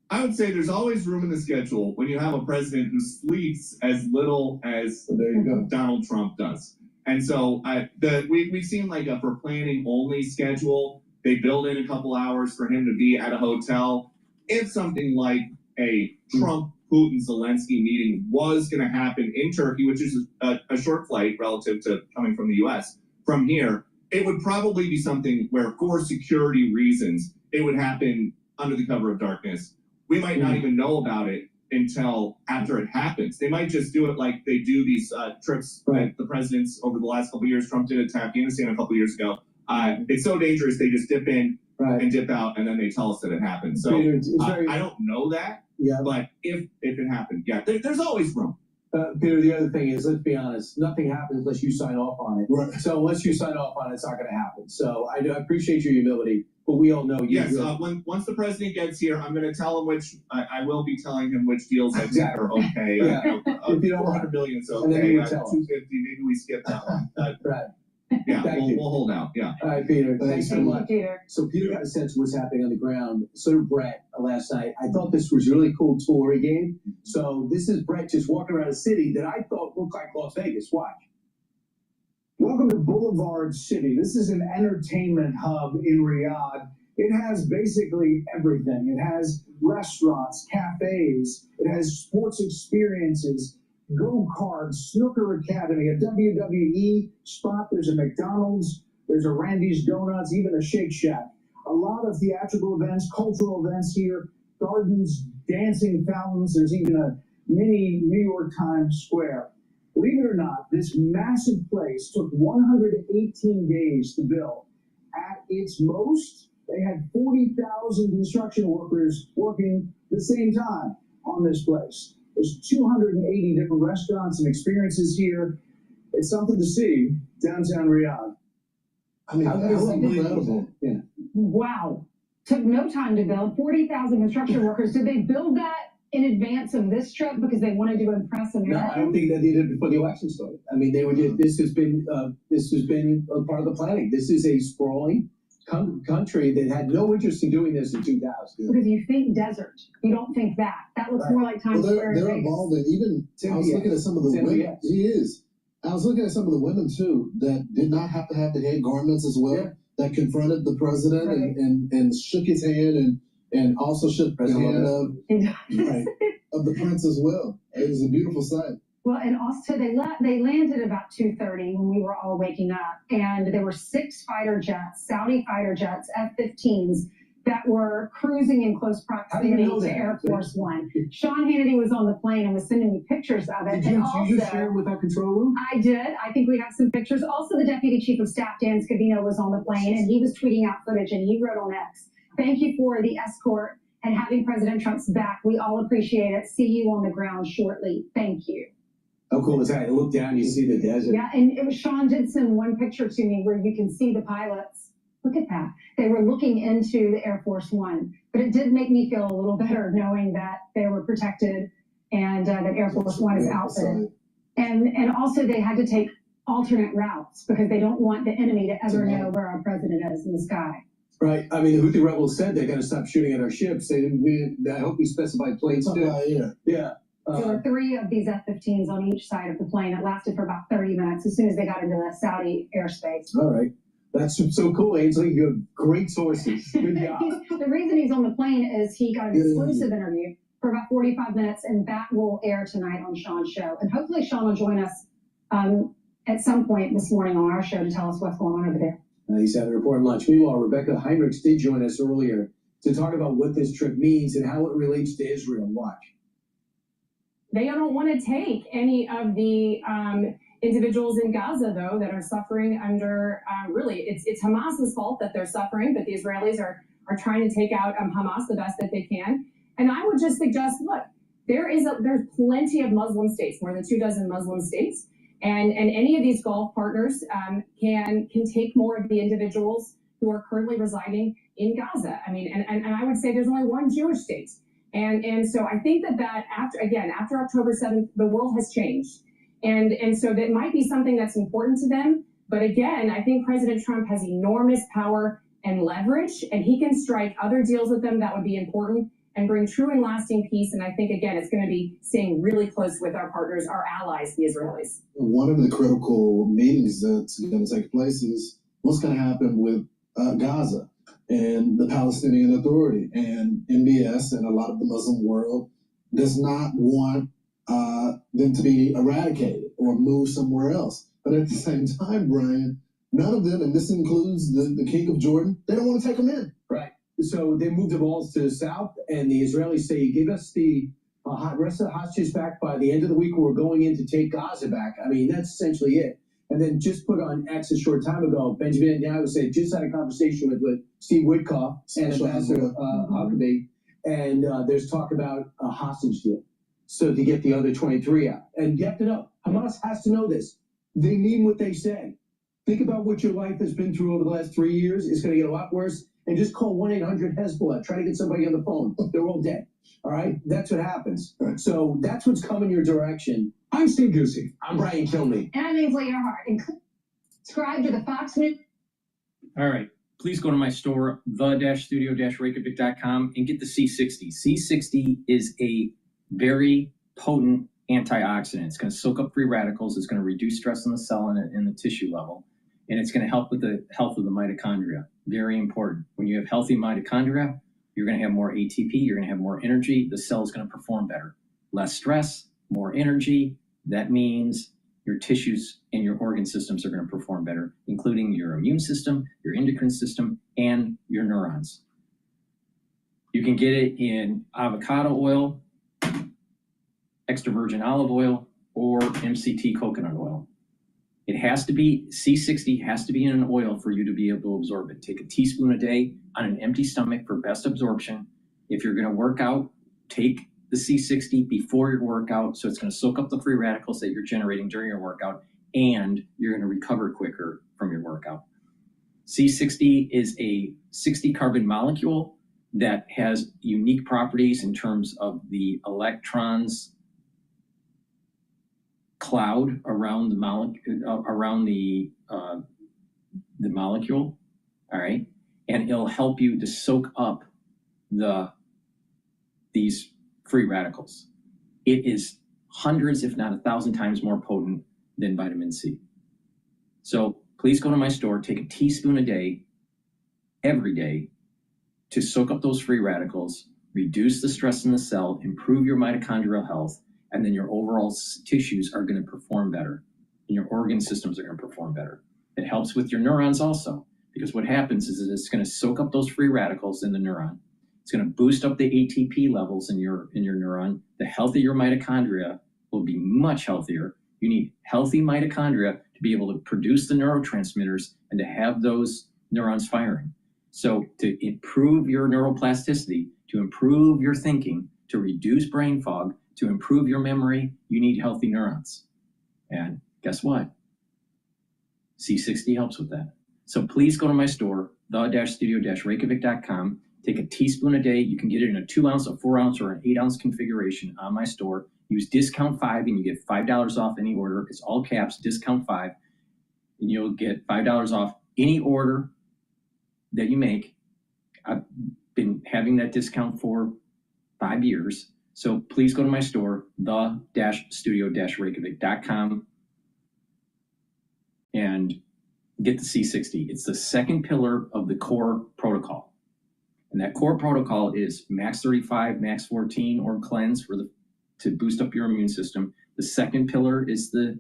Speaker 12: I would say there's always room in the schedule when you have a president who sleeps as little as Donald Trump does. And so we've seen like a for planning only schedule. They build in a couple hours for him to be at a hotel. If something like a Trump, Putin, Zelensky meeting was going to happen in Turkey, which is a short flight relative to coming from the U.S. from here, it would probably be something where, for security reasons, it would happen under the cover of darkness. We might not even know about it until after it happens. They might just do it like they do these trips that the presidents over the last couple of years. Trump did it to Afghanistan a couple of years ago. It's so dangerous, they just dip in and dip out, and then they tell us that it happened. So I don't know that,
Speaker 13: Yeah.
Speaker 12: But if it happened, yeah, there's always room.
Speaker 13: Peter, the other thing is, let's be honest, nothing happens unless you sign off on it.
Speaker 15: Right.
Speaker 13: So unless you sign off on it, it's not going to happen. So I appreciate your humility, but we all know you.
Speaker 12: Yes, once the president gets here, I'm going to tell him I will be telling him which deals I think are okay.
Speaker 13: Yeah.
Speaker 12: If you don't 400 million, so
Speaker 13: And then
Speaker 12: okay.
Speaker 13: you tell him.
Speaker 12: 250, maybe we skip that one.
Speaker 13: Right.
Speaker 12: Yeah,
Speaker 13: Thank you.
Speaker 12: we'll hold out. Yeah.
Speaker 13: All right, Peter. Thanks so
Speaker 14: Thank you,
Speaker 13: much.
Speaker 14: Peter.
Speaker 13: So Peter got a sense of what's happening on the ground. So did Brett last night. I thought this was a really cool tour he gave. So this is Brett just walking around a city that I thought looked like Las Vegas. Watch.
Speaker 16: Welcome to Boulevard City. This is an entertainment hub in Riyadh. It has basically everything. It has restaurants, cafes, it has sports experiences, go-karts, snooker academy, a WWE spot, there's a McDonald's, there's a Randy's Donuts, even a Shake Shack. A lot of theatrical events, cultural events here, gardens, dancing fountains, there's even a mini New York Times Square. Believe it or not, this massive place took 118 days to build. At its most, they had 40,000 construction workers working the same time on this place. There's 280 different restaurants and experiences here. It's something to see downtown Riyadh.
Speaker 15: I mean, that's incredible.
Speaker 13: Yeah.
Speaker 14: Wow. Took no time to build. 40,000 construction workers. Did they build that in advance of this trip because they wanted to impress
Speaker 13: No,
Speaker 14: Americans?
Speaker 13: I don't think that they did before the election started. I mean, they were just, this has been a part of the planning. This is a sprawling country that had no interest in doing this in 2000.
Speaker 14: Because you think desert. You don't think that. That looks
Speaker 13: Right.
Speaker 14: more like Times
Speaker 15: Well,
Speaker 14: Square.
Speaker 15: they're
Speaker 14: in Vegas.
Speaker 15: evolving. Even I was looking at some of the
Speaker 13: Tim
Speaker 15: women.
Speaker 13: Diaz.
Speaker 15: He is. I was looking at some of the women too that did not have to have the head garments as well.
Speaker 13: Yeah.
Speaker 15: That confronted the president
Speaker 14: Right.
Speaker 15: and shook his hand and also shook the hand of the prince as well. It was a beautiful sight.
Speaker 14: Well, and also they landed about 2:30 when we were all waking up, and there were 6 fighter jets, Saudi fighter jets, F-15s, that were cruising in close proximity
Speaker 13: know
Speaker 14: to
Speaker 13: that?
Speaker 14: Air Force One. Sean Hannity was on the plane and was sending me pictures of it.
Speaker 13: Did
Speaker 14: and
Speaker 13: you share it with our control room?
Speaker 14: I did. I think we got some pictures. Also, the Deputy Chief of Staff, Dan Scavino, was on the plane, and he was tweeting out footage, and he wrote on X, "Thank you for the escort and having President Trump's back. We all appreciate it. See you on the ground shortly. Thank you."
Speaker 13: How cool is that? You look down, you see the desert.
Speaker 14: Yeah, and it was Sean did send one picture to me where you can see the pilots. Look at that. They were looking into the Air Force One. But it did make me feel a little better knowing that they were protected and that Air Force One is outfitted. And also they had to take alternate routes because they don't want the enemy to ever know where our president is in the sky.
Speaker 13: Right. I mean, the Houthi rebels said they're going to stop shooting at our ships. They didn't. I hope we specified planes too. Yeah.
Speaker 14: There were 3 of these F-15s on each side of the plane. It lasted for about 30 minutes as soon as they got into the Saudi airspace.
Speaker 13: All right. That's so cool, Ainsley. You have great sources. Good job.
Speaker 14: The reason he's on the plane is he got an exclusive interview for about 45 minutes, and that will air tonight on Sean's show. And hopefully Sean will join us at some point this morning on our show to tell us what's going on over there.
Speaker 13: He's having a important lunch. Meanwhile, Rebecca Heinrichs did join us earlier to talk about what this trip means and how it relates to Israel. Watch.
Speaker 17: They don't want to take any of the individuals in Gaza, though, that are suffering under, really, it's Hamas's fault that they're suffering, but the Israelis are trying to take out Hamas the best that they can. And I would just suggest, look, there's plenty of Muslim states, more than 24 Muslim states, and any of these Gulf partners can take more of the individuals who are currently residing in Gaza. I mean, and I would say there's only one Jewish state. And so I think that after October 7th, the world has changed. And so that might be something that's important to them. But again, I think President Trump has enormous power and leverage, and he can strike other deals with them that would be important and bring true and lasting peace. And I think, again, it's going to be staying really close with our partners, our allies, the Israelis.
Speaker 15: One of the critical meetings that's going to take place is what's going to happen with Gaza and the Palestinian Authority. And MBS and a lot of the Muslim world does not want them to be eradicated or move somewhere else. But at the same time, Brian, none of them, and this includes the King of Jordan, they don't want to take them in.
Speaker 13: Right. So they moved the balls to the south, and the Israelis say, give us the rest of the hostages back by the end of the week. We're going in to take Gaza back. I mean, that's essentially it. And then just put on X a short time ago, Benjamin Netanyahu said, just had a conversation with Steve Witkoff and Ambassador Huckabee, And there's talk about a hostage deal. So to get the other 23 out. And you have to know, Hamas has to know this. They mean what they say. Think about what your life has been through over the last 3 years. It's going to get a lot worse. And just call 1-800-HEZBOLLAH. Try to get somebody on the phone. They're all dead. All right? That's what happens. So that's what's coming your direction. I'm Steve Ducey. I'm Brian Kilmeade.
Speaker 14: And I'm Ainsley Earhart. And subscribe to the Fox News.
Speaker 3: All right. Please go to my store, the-studio-reykjavik.com, and get the C60. C60 is a very potent antioxidant. It's going to soak up free radicals. It's going to reduce stress in the cell and in the tissue level. And it's going to help with the health of the mitochondria. Very important. When you have healthy mitochondria, you're going to have more ATP. You're going to have more energy. The cell is going to perform better. Less stress, more energy. That means your tissues and your organ systems are going to perform better, including your immune system, your endocrine system, and your neurons. You can get it in avocado oil, extra virgin olive oil, or MCT coconut oil. It has to be, C60 has to be in an oil for you to be able to absorb it. Take a teaspoon a day on an empty stomach for best absorption. If you're going to work out, take the C60 before your workout, so it's going to soak up the free radicals that you're generating during your workout, and you're going to recover quicker from your workout. C60 is a 60 carbon molecule that has unique properties in terms of the electrons cloud around the molecule, all right, and it'll help you to soak up these free radicals. It is hundreds, if not 1,000 times more potent than vitamin C. So please go to my store, take a teaspoon a day, every day, to soak up those free radicals, reduce the stress in the cell, improve your mitochondrial health, and then your overall tissues are going to perform better, and your organ systems are going to perform better. It helps with your neurons also, because what happens is that it's going to soak up those free radicals in the neuron. It's going to boost up the ATP levels in your neuron. The health of your mitochondria will be much healthier. You need healthy mitochondria to be able to produce the neurotransmitters and to have those neurons firing. So to improve your neuroplasticity, to improve your thinking, to reduce brain fog, to improve your memory, you need healthy neurons. And guess what? C60 helps with that. So please go to my store, the-studio-reykjavik.com. Take a teaspoon a day. You can get it in a 2 ounce, a 4 ounce, or an 8 ounce configuration on my store. Use discount 5 and you get $5 off any order. It's all caps, discount 5, and you'll get $5 off any order that you make. I've been having that discount for 5 years. So please go to my store, the-studio-reykjavik.com, and get the C60. It's the second pillar of the core protocol. And that core protocol is max 35, max 14, or cleanse to boost up your immune system. The second pillar is the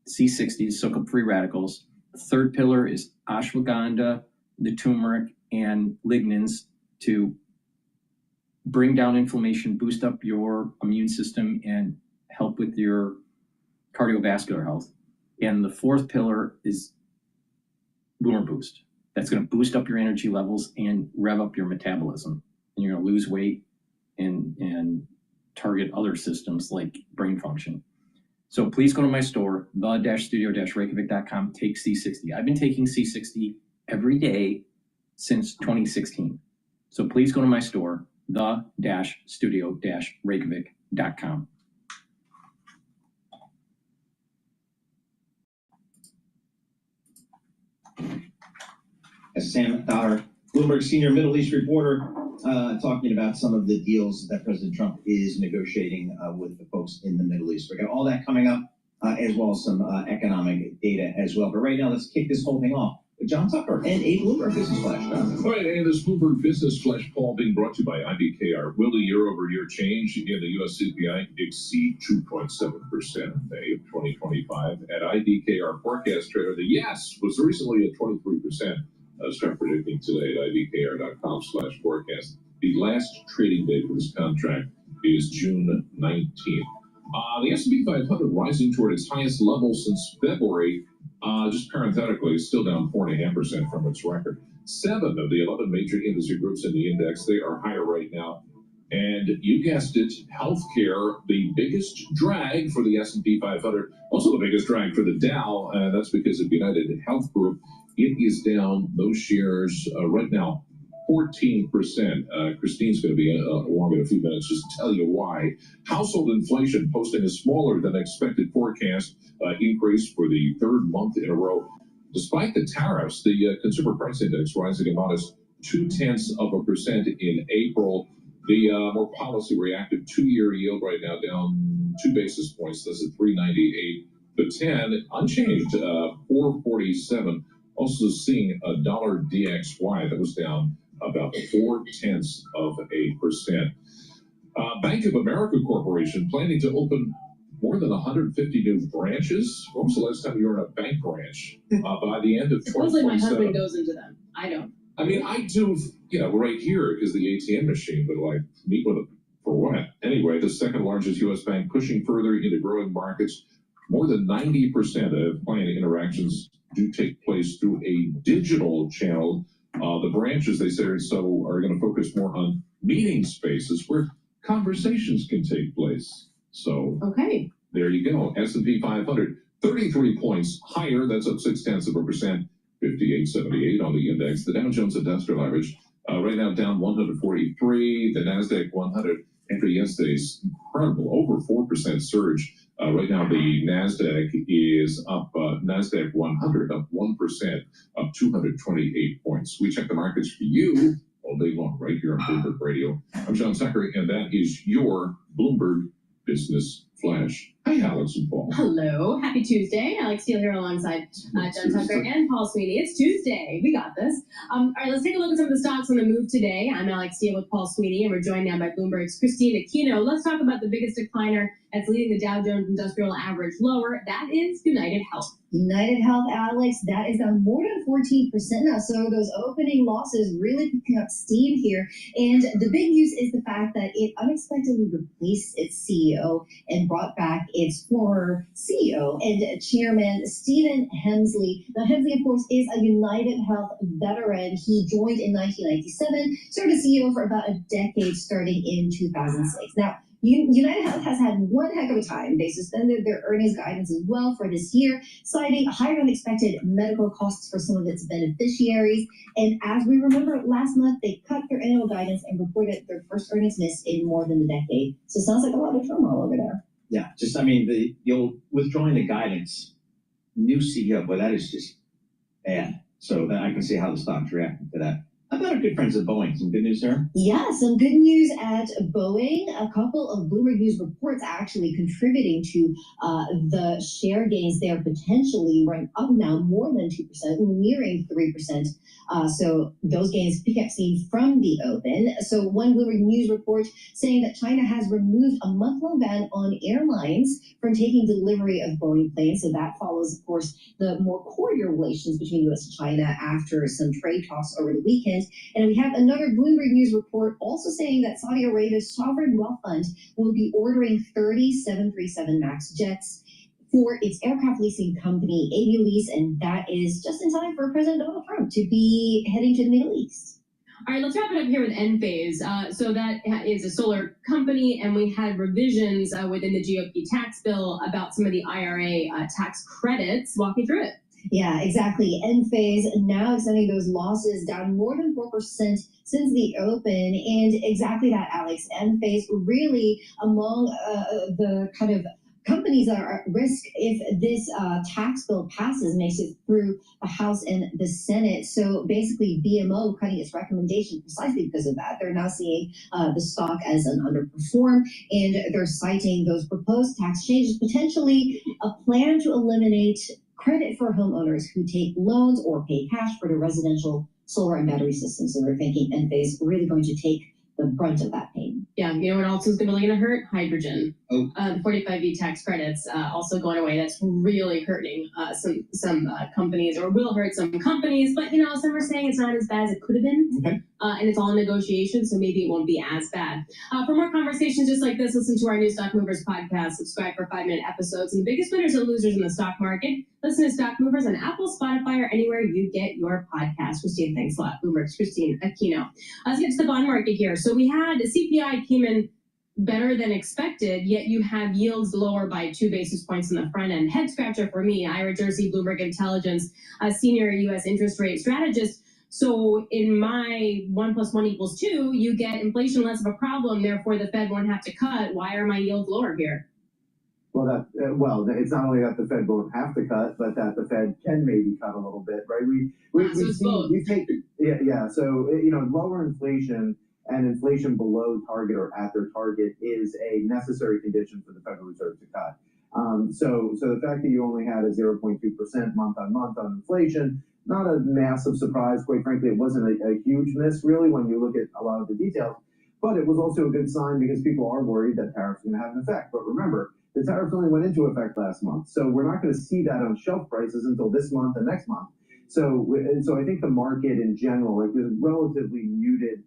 Speaker 3: C60 to soak up free radicals. The third pillar is ashwagandha, the turmeric, and lignans to bring down inflammation, boost up your immune system, and help with your cardiovascular health. And the fourth pillar is Boomer Boost. That's going to boost up your energy levels and rev up your metabolism. And you're going to lose weight and target other systems like brain function. So please go to my store, the-studio-reykjavik.com, take C60. I've been taking C60 every day since 2016. So please go to my store, the-studio-reykjavik.com.
Speaker 18: Sam Dodder, Bloomberg senior Middle East reporter, talking about some of the deals that President Trump is negotiating with the folks in the Middle East. We got all that coming up, as well as some economic data as well. But right now, let's kick this whole thing off with John Tucker and a Bloomberg Business Flash.
Speaker 19: All right, and this Bloomberg Business Flash poll being brought to you by IBKR. Will the year-over-year change in the U.S. CPI exceed 2.7% in May of 2025? At IBKR Forecast Trader, the yes was recently at 23%. Start predicting today at ibkr.com/forecast. The last trading day for this contract is June 19th. The S&P 500 rising toward its highest level since February. Just parenthetically, it's still down 4.5% from its record. 7 of the 11 major industry groups in the index, they are higher right now. And you guessed it, healthcare, the biggest drag for the S&P 500, also the biggest drag for the Dow. That's because of United Health Group. It is down those shares right now 14%. Christine's going to be along in a few minutes just to tell you why. Household inflation posting a smaller than expected forecast increase for the third month in a row. Despite the tariffs, the consumer price index rising a modest 0.2% in April. The more policy reactive 2-year yield right now down 2 basis points. That's at 3.98. The 10 unchanged, 4.47. Also seeing a dollar DXY that was down about 0.4%. Bank of America Corporation planning to open more than 150 new branches. When was the last time you were in a bank branch? By the end of 2027.
Speaker 17: Supposedly my husband goes into them. I don't.
Speaker 19: I mean, I do, right here is the ATM machine, but like, meet with them for what? Anyway, the second largest U.S. bank pushing further into growing markets. More than 90% of client interactions do take place through a digital channel. The branches, they say, are going to focus more on meeting spaces where conversations can take place. So,
Speaker 17: okay,
Speaker 19: there you go. S&P 500, 33 points higher. That's up 0.6%. 58.78 on the index. The Dow Jones Industrial Average right now down 143. The Nasdaq 100 after yesterday's incredible over 4% surge. Right now the Nasdaq is up. Nasdaq 100 up 1%, up 228 points. We check the markets for you all day long right here on Bloomberg Radio. I'm John Tucker, and that is your Bloomberg Business Flash. Hi, Alex and Paul.
Speaker 17: Hello. Happy Tuesday. Alex Steele here alongside John Tucker and Paul Sweeney. It's Tuesday. We got this. All right, let's take a look at some of the stocks on the move today. I'm Alex Steele with Paul Sweeney, and we're joined now by Bloomberg's Christine Aquino. Let's talk about the biggest decliner that's leading the Dow Jones Industrial Average lower. That is United Health.
Speaker 20: United Health, Alex, that is down more than 14% now. So those opening losses really picking up steam here. And the big news is the fact that it unexpectedly replaced its CEO and brought back its former CEO and chairman, Stephen Hemsley. Now, Hemsley, of course, is a United Health veteran. He joined in 1997, served as CEO for about a decade starting in 2006. Now, United Health has had one heck of a time. They suspended their earnings guidance as well for this year, citing higher than expected medical costs for some of its beneficiaries. And as we remember, last month, they cut their annual guidance and reported their first earnings miss in more than a decade. So it sounds like a lot of turmoil over there.
Speaker 18: Yeah, the old withdrawing the guidance, new CEO, but that is just bad. So then I can see how the stock's reacting to that. How about our good friends at Boeing? Some good news there?
Speaker 20: Yeah, some good news at Boeing. A couple of Bloomberg News reports actually contributing to the share gains there, potentially run up now more than 2%, nearing 3%. So those gains pick up steam from the open. So one Bloomberg News report saying that China has removed a month-long ban on airlines from taking delivery of Boeing planes. So that follows, of course, the more cordial relations between U.S. and China after some trade talks over the weekend. And we have another Bloomberg News report also saying that Saudi Arabia's sovereign wealth fund will be ordering 30 737 MAX jets for its aircraft leasing company, Avialease, and that is just in time for President Donald Trump to be heading to the Middle East.
Speaker 17: All right, let's wrap it up here with Enphase. So that is a solar company, and we had revisions within the GOP tax bill about some of the IRA tax credits. Walk me through it.
Speaker 20: Yeah, exactly. Enphase now extending those losses down more than 4% since the open. And exactly that, Alex. Enphase really among the kind of companies that are at risk if this tax bill passes, makes it through the House and the Senate. So basically BMO cutting its recommendation precisely because of that. They're now seeing the stock as an underperform, and they're citing those proposed tax changes, potentially a plan to eliminate credit for homeowners who take loans or pay cash for their residential solar and battery systems. So we're thinking Enphase really going to take the brunt of that pain.
Speaker 17: Yeah, you know what else is really going to hurt? Hydrogen.
Speaker 18: Oh.
Speaker 17: The 45V tax credits also going away. That's really hurting some companies, or will hurt some companies. But, some are saying it's not as bad as it could have been.
Speaker 18: Okay.
Speaker 17: And it's all in negotiation, so maybe it won't be as bad. For more conversations just like this, listen to our new Stock Movers podcast. Subscribe for 5-minute episodes. And the biggest winners and losers in the stock market,
Speaker 21: Listen to Stock Movers on Apple, Spotify, or anywhere you get your podcast. Christine, thanks a lot. Bloomberg's Christine Aquino. Let's get to the bond market here. So we had CPI came in better than expected, yet you have yields lower by 2 basis points in the front end. Head scratcher for me, Ira Jersey, Bloomberg Intelligence, a senior U.S. interest rate strategist. So in my 1 + 1 = 2, you get inflation less of a problem, therefore the Fed won't have to cut. Why are my yields lower here?
Speaker 22: Well, it's not only that the Fed won't have to cut, but that the Fed can maybe cut a little bit, right? We take So lower inflation and inflation below target or at their target is a necessary condition for the Federal Reserve to cut. So the fact that you only had a 0.2% month on month on inflation, not a massive surprise. Quite frankly, it wasn't a huge miss really when you look at a lot of the details. But it was also a good sign because people are worried that tariffs are going to have an effect. But remember, the tariffs only went into effect last month, so we're not going to see that on shelf prices until this month and next month. So I think the market in general, like this relatively muted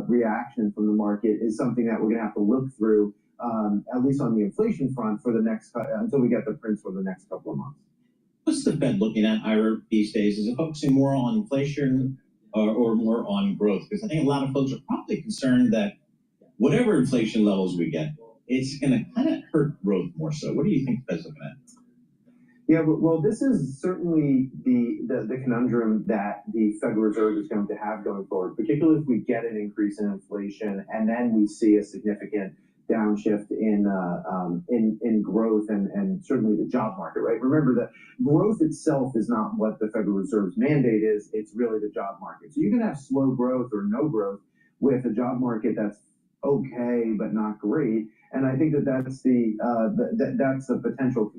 Speaker 22: reaction from the market, is something that we're going to have to look through, at least on the inflation front, for the next until we get the prints for the next couple of months.
Speaker 18: What's the Fed looking at, Ira, these days? Is it focusing more on inflation or more on growth? Because I think a lot of folks are probably concerned that whatever inflation levels we get, it's going to kind of hurt growth more so. What do you think the Fed's looking at?
Speaker 22: Yeah, well, this is certainly the conundrum that the Federal Reserve is going to have going forward, particularly if we get an increase in inflation and then we see a significant downshift in growth and certainly the job market, right? Remember that growth itself is not what the Federal Reserve's mandate is. It's really the job market. So you can have slow growth or no growth with a job market that's okay but not great. And I think that's the potential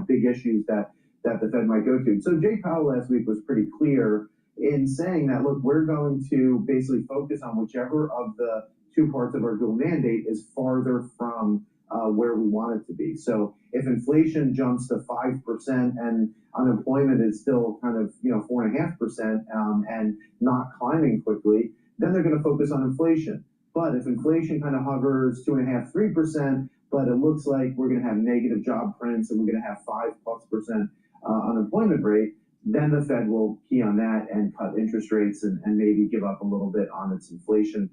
Speaker 22: big issues that the Fed might go to. So Jay Powell last week was pretty clear in saying that, look, we're going to basically focus on whichever of the two parts of our dual mandate is farther from where we want it to be. So if inflation jumps to 5% and unemployment is still kind of 4.5% and not climbing quickly, then they're going to focus on inflation. But if inflation kind of hovers 2.5%, 3%, but it looks like we're going to have negative job prints and we're going to have 5+% unemployment rate, then the Fed will key on that and cut interest rates and maybe give up a little bit on its inflation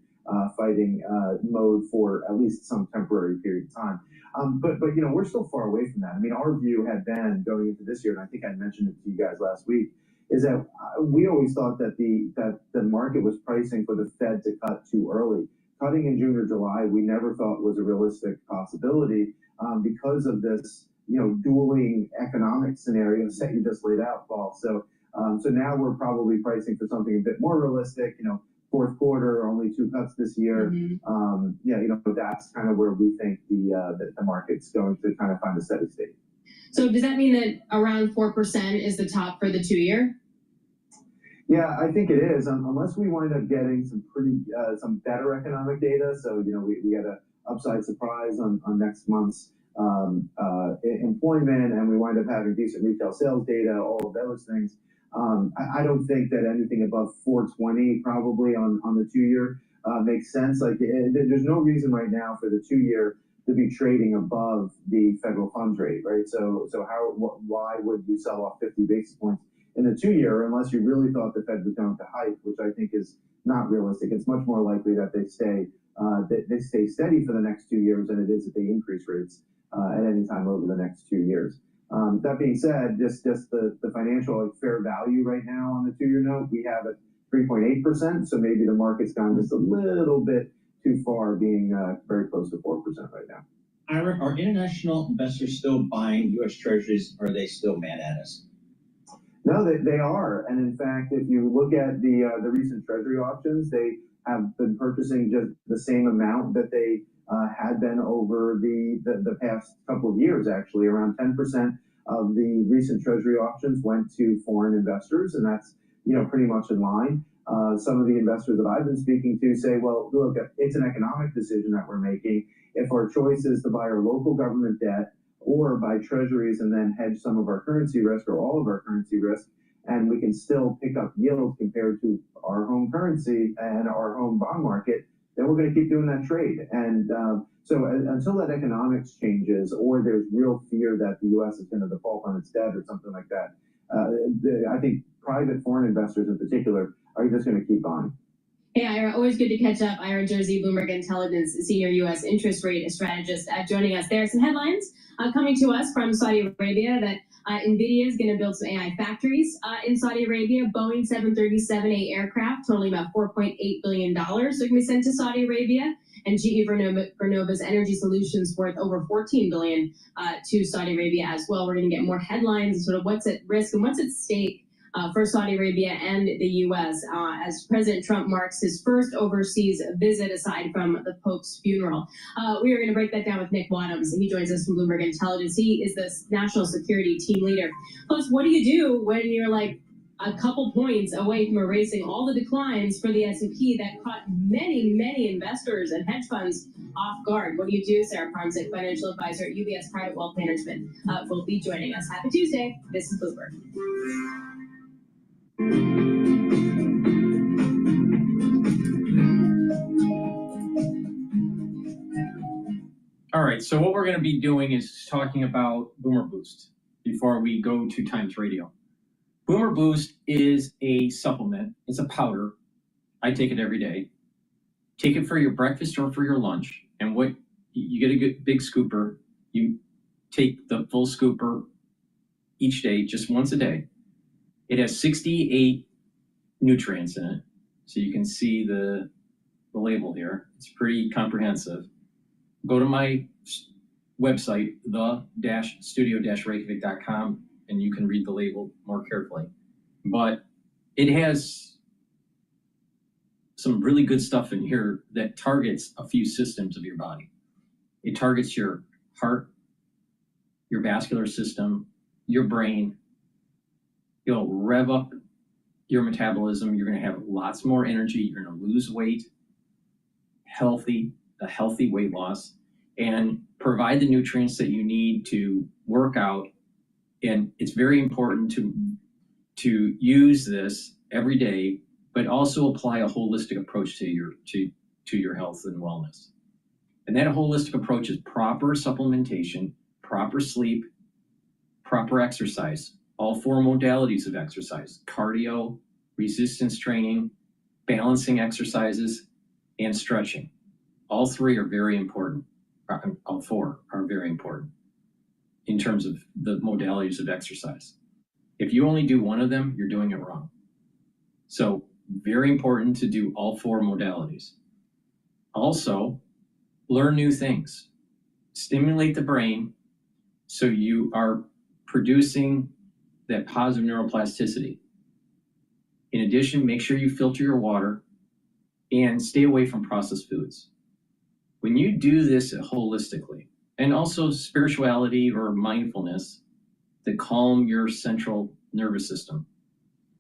Speaker 22: fighting mode for at least some temporary period of time. But we're still far away from that. I mean, our view had been going into this year, and I think I mentioned it to you guys last week, is that we always thought that the market was pricing for the Fed to cut too early. Cutting in June or July, we never thought was a realistic possibility because of this, dueling economic scenarios that you just laid out, Paul. So now we're probably pricing for something a bit more realistic. Fourth quarter, only 2 cuts this year. That's kind of where we think the market's going to kind of find a steady state.
Speaker 21: So does that mean that around 4% is the top for the 2-year?
Speaker 22: Yeah, I think it is, unless we wind up getting some better economic data. So, we get an upside surprise on next month's employment, and we wind up having decent retail sales data, all of those things. I don't think that anything above 420 probably on the 2-year makes sense. Like, there's no reason right now for the 2-year to be trading above the federal funds rate, right? So why would you sell off 50 basis points in the 2-year unless you really thought the Fed was going to hike, which I think is not realistic. It's much more likely that they stay steady for the next 2 years than it is that they increase rates at any time over the next 2 years. That being said, just the financial fair value right now on the 2-year note, we have at 3.8%. So maybe the market's gone just a little bit too far, being very close to 4% right now.
Speaker 18: Ira, are international investors still buying U.S. Treasuries? Or are they still mad at us?
Speaker 22: No, they are. And in fact, if you look at the recent Treasury auctions, they have been purchasing just the same amount that they had been over the past couple of years, actually. Around 10% of the recent Treasury auctions went to foreign investors, and that's pretty much in line. Some of the investors that I've been speaking to say, well, look, it's an economic decision that we're making. If our choice is to buy our local government debt or buy treasuries and then hedge some of our currency risk or all of our currency risk, and we can still pick up yield compared to our home currency and our home bond market, then we're going to keep doing that trade. And so until that economics changes, or there's real fear that the U.S. is going to default on its debt or something like that, I think private foreign investors in particular are just going to keep buying.
Speaker 21: Hey, Ira, always good to catch up. Ira Jersey, Bloomberg Intelligence Senior U.S. Interest Rate Strategist, joining us. There are some headlines coming to us from Saudi Arabia that NVIDIA is going to build some AI factories in Saudi Arabia. Boeing 737A aircraft totaling about $4.8 billion are going to be sent to Saudi Arabia. And GE Vernova's energy solutions worth over $14 billion to Saudi Arabia as well. We're going to get more headlines and sort of what's at risk and what's at stake for Saudi Arabia and the U.S. As President Trump marks his first overseas visit aside from the Pope's funeral. We are going to break that down with Nick Wadhams. He joins us from Bloomberg Intelligence. He is the national security team leader. Plus, what do you do when you're like a couple points away from erasing all the declines for the S&P that caught many, many investors and hedge funds off guard? What do you do? Sarah Parmzik, financial advisor at UBS Private Wealth Management, will be joining us. Happy Tuesday. This is Bloomberg.
Speaker 3: All right, so what we're going to be doing is talking about Boomer Boost before we go to Times Radio. Boomer Boost is a supplement. It's a powder. I take it every day. Take it for your breakfast or for your lunch. And what you get a good big scooper. You take the full scooper each day, just once a day. It has 68 nutrients in it. So you can see the label here. It's pretty comprehensive. Go to my website, the-studio-reykjavik.com, and you can read the label more carefully. But it has some really good stuff in here that targets a few systems of your body. It targets your heart, your vascular system, your brain. It'll rev up your metabolism. You're going to have lots more energy. You're going to lose weight, a healthy weight loss, and provide the nutrients that you need to work out. And it's very important to use this every day, but also apply a holistic approach to your health and wellness. And that holistic approach is proper supplementation, proper sleep, proper exercise, all four modalities of exercise: cardio, resistance training, balancing exercises, and stretching. All three are very important. All four are very important in terms of the modalities of exercise. If you only do one of them, you're doing it wrong. So very important to do all four modalities. Also, learn new things. Stimulate the brain so you are producing that positive neuroplasticity. In addition, make sure you filter your water and stay away from processed foods. When you do this holistically, and also spirituality or mindfulness to calm your central nervous system,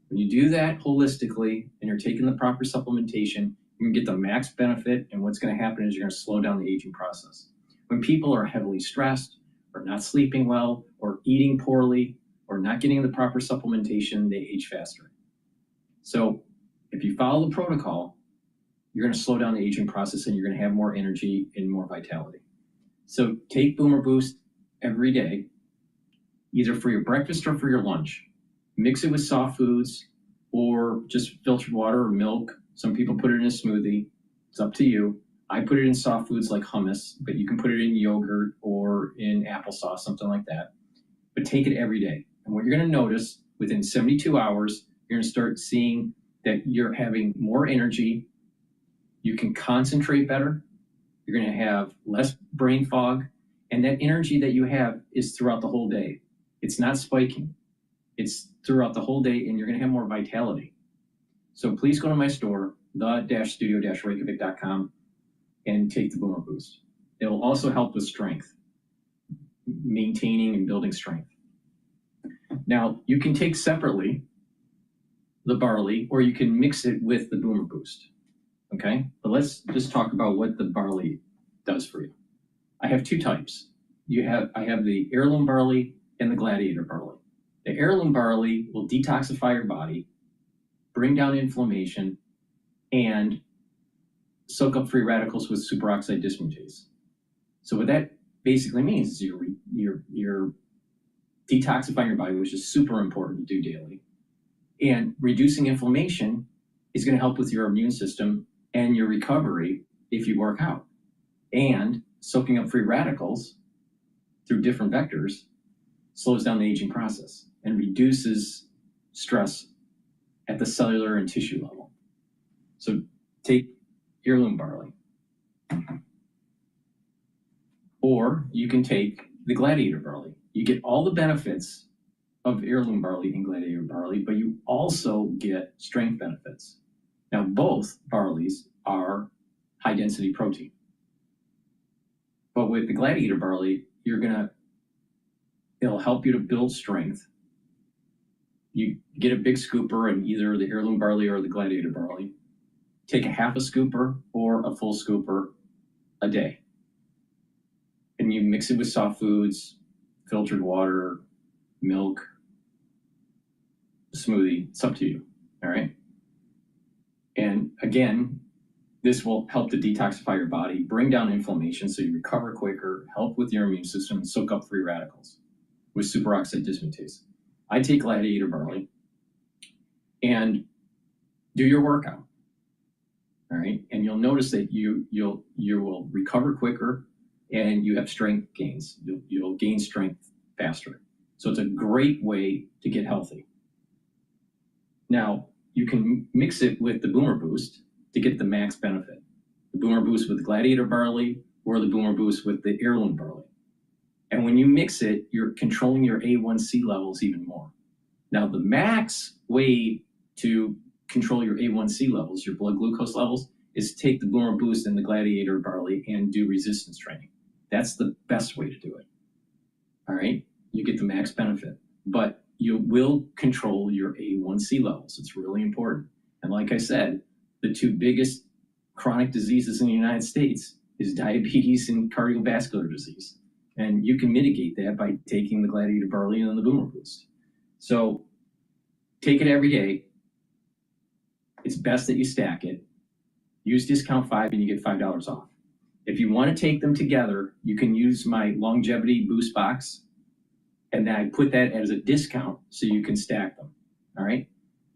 Speaker 3: when you do that holistically and you're taking the proper supplementation, you can get the max benefit, and what's going to happen is you're going to slow down the aging process. When people are heavily stressed or not sleeping well or eating poorly or not getting the proper supplementation, they age faster. So if you follow the protocol, you're going to slow down the aging process and you're going to have more energy and more vitality. So take Boomer Boost every day, either for your breakfast or for your lunch. Mix it with soft foods or just filtered water or milk. Some people put it in a smoothie. It's up to you. I put it in soft foods like hummus, but you can put it in yogurt or in applesauce, something like that. But take it every day. And what you're going to notice within 72 hours, you're going to start seeing that you're having more energy. You can concentrate better. You're going to have less brain fog. And that energy that you have is throughout the whole day. It's not spiking. It's throughout the whole day, and you're going to have more vitality. So please go to my store, the-studio-reykjavik.com, and take the Boomer Boost. It will also help with strength, maintaining and building strength. Now, you can take separately the barley, or you can mix it with the Boomer Boost. Okay, but let's just talk about what the barley does for you. I have two types. I have the heirloom barley and the gladiator barley. The heirloom barley will detoxify your body, bring down inflammation, and soak up free radicals with superoxide dismutase. So what that basically means is you're detoxifying your body, which is super important to do daily, and reducing inflammation is going to help with your immune system and your recovery if you work out. And soaking up free radicals through different vectors slows down the aging process and reduces stress at the cellular and tissue level. So take heirloom barley. Or you can take the gladiator barley. You get all the benefits of heirloom barley and gladiator barley, but you also get strength benefits. Now, both barleys are high density protein. But with the gladiator barley, it'll help you to build strength. You get a big scooper in either the heirloom barley or the gladiator barley. Take a half a scooper or a full scooper a day. And you mix it with soft foods, filtered water, milk, smoothie. It's up to you, all right? And again, this will help to detoxify your body, bring down inflammation so you recover quicker, help with your immune system, and soak up free radicals with superoxide dismutase. I take gladiator barley and do your workout, all right? And you'll notice that you will recover quicker and you have strength gains. You'll gain strength faster. So it's a great way to get healthy. Now, you can mix it with the Boomer Boost to get the max benefit. The Boomer Boost with the gladiator barley or the Boomer Boost with the heirloom barley. And when you mix it, you're controlling your A1C levels even more. Now, the max way to control your A1C levels, your blood glucose levels, is take the Boomer Boost and the gladiator barley and do resistance training. That's the best way to do it. All right? You get the max benefit, but you will control your A1C levels. It's really important. And like I said, the two biggest chronic diseases in the United States is diabetes and cardiovascular disease. And you can mitigate that by taking the gladiator barley and the Boomer Boost. So take it every day. It's best that you stack it. Use discount 5 and you get $5 off. If you want to take them together, you can use my longevity boost box, and then I put that as a discount so you can stack them. All right.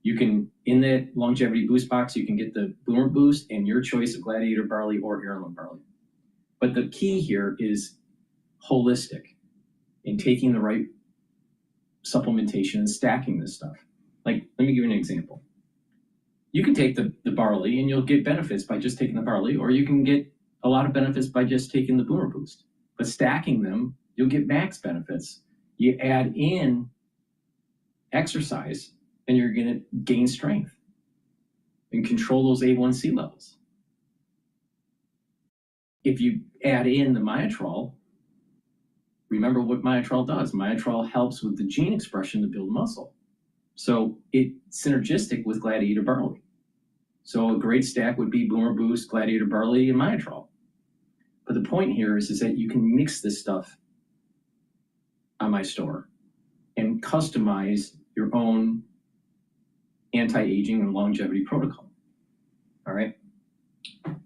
Speaker 3: You can, in that longevity boost box, you can get the Boomer Boost and your choice of gladiator barley or heirloom barley. But the key here is holistic in taking the right supplementation and stacking this stuff. Like, let me give you an example. You can take the barley and you'll get benefits by just taking the barley, or you can get a lot of benefits by just taking the Boomer Boost. But stacking them, you'll get max benefits. You add in exercise and you're going to gain strength and control those A1C levels. If you add in the Myotrol, remember what Myotrol does. Myotrol helps with the gene expression to build muscle. So it's synergistic with gladiator barley. So a great stack would be Boomer Boost, gladiator barley, and Myotrol. But the point here is that you can mix this stuff on my store and customize your own anti-aging and longevity protocol. All right.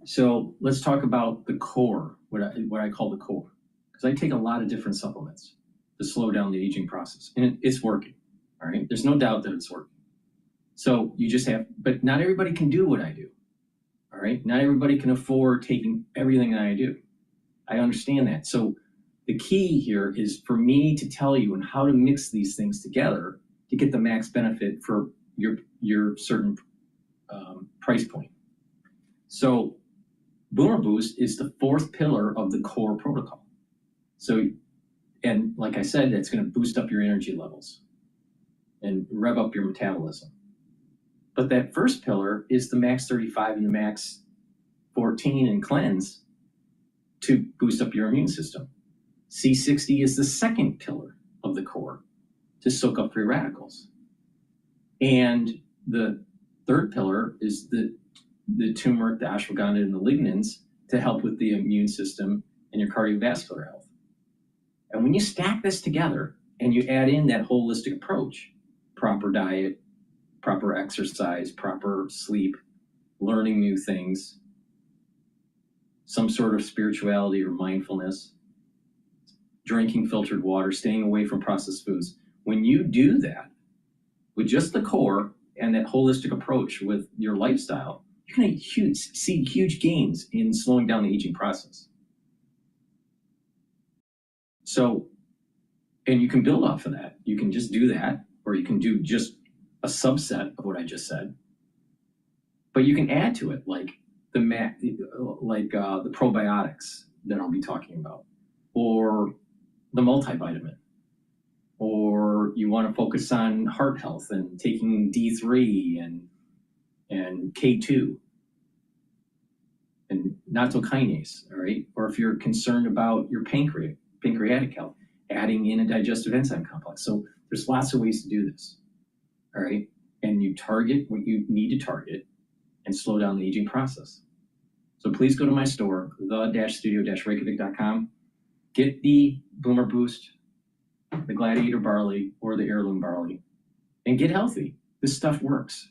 Speaker 3: So let's talk about the core, what I call the core, because I take a lot of different supplements to slow down the aging process, and it's working. All right. There's no doubt that it's working. So you just have, but not everybody can do what I do. All right. Not everybody can afford taking everything that I do. I understand that. So the key here is for me to tell you and how to mix these things together to get the max benefit for your certain price point. So Boomer Boost is the fourth pillar of the core protocol. So, and like I said, that's going to boost up your energy levels and rev up your metabolism. But that first pillar is the max 35 and the max 14 and cleanse to boost up your immune system. C60 is the second pillar of the core to soak up free radicals. And the third pillar is the turmeric, the ashwagandha, and the lignans to help with the immune system and your cardiovascular health. And when you stack this together and you add in that holistic approach, proper diet, proper exercise, proper sleep, learning new things, some sort of spirituality or mindfulness, drinking filtered water, staying away from processed foods. When you do that with just the core and that holistic approach with your lifestyle, you're going to see huge gains in slowing down the aging process. So, and you can build off of that. You can just do that, or you can do just a subset of what I just said. But you can add to it, like the probiotics that I'll be talking about, or the multivitamin, or you want to focus on heart health and taking D3 and K2 and nattokinase, all right? Or if you're concerned about your pancreatic health, adding in a digestive enzyme complex. So there's lots of ways to do this, all right? And you target what you need to target and slow down the aging process. So please go to my store, the-studio-reykjavik.com, get the Boomer Boost, the Gladiator Barley, or the Heirloom Barley, and get healthy. This stuff works,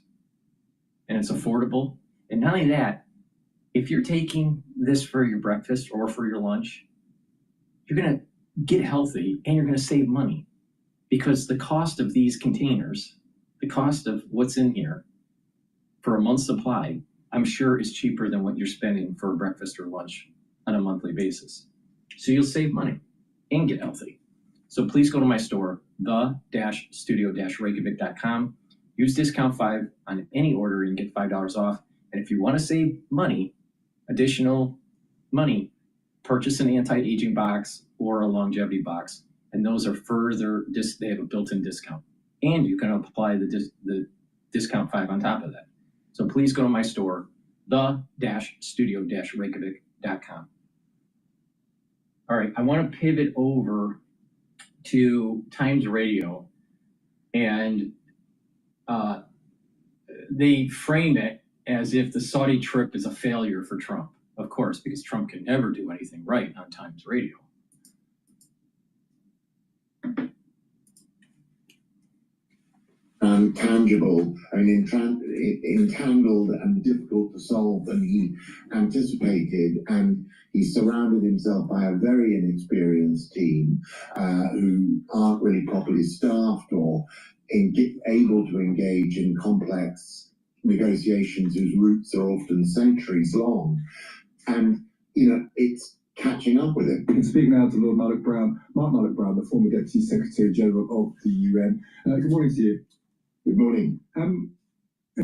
Speaker 3: and it's affordable. And not only that, if you're taking this for your breakfast or for your lunch, you're going to get healthy and you're going to save money, because the cost of these containers, the cost of what's in here for a month's supply, I'm sure is cheaper than what you're spending for breakfast or lunch on a monthly basis. So you'll save money and get healthy. So please go to my store, the-studio-reykjavik.com. Use discount 5 on any order and get $5 off. And if you want to save money, additional money, purchase an anti-aging box or a longevity box. And those are further, they have a built-in discount. And you can apply the discount 5 on top of that. So please go to my store, the-studio-reykjavik.com. All right, I want to pivot over to Times Radio, and they frame it as if the Saudi trip is a failure for Trump, of course, because Trump can never do anything right on Times Radio.
Speaker 11: Tangible, I mean, entangled and difficult to solve than he anticipated, and he surrounded himself by a very inexperienced team who aren't really properly staffed or able to engage in complex negotiations whose roots are often centuries long. And, you know, it's catching up with it.
Speaker 4: We can speak now to Lord Mark Brown, the former Deputy Secretary General of the UN. Good morning to you.
Speaker 11: Good morning.
Speaker 4: A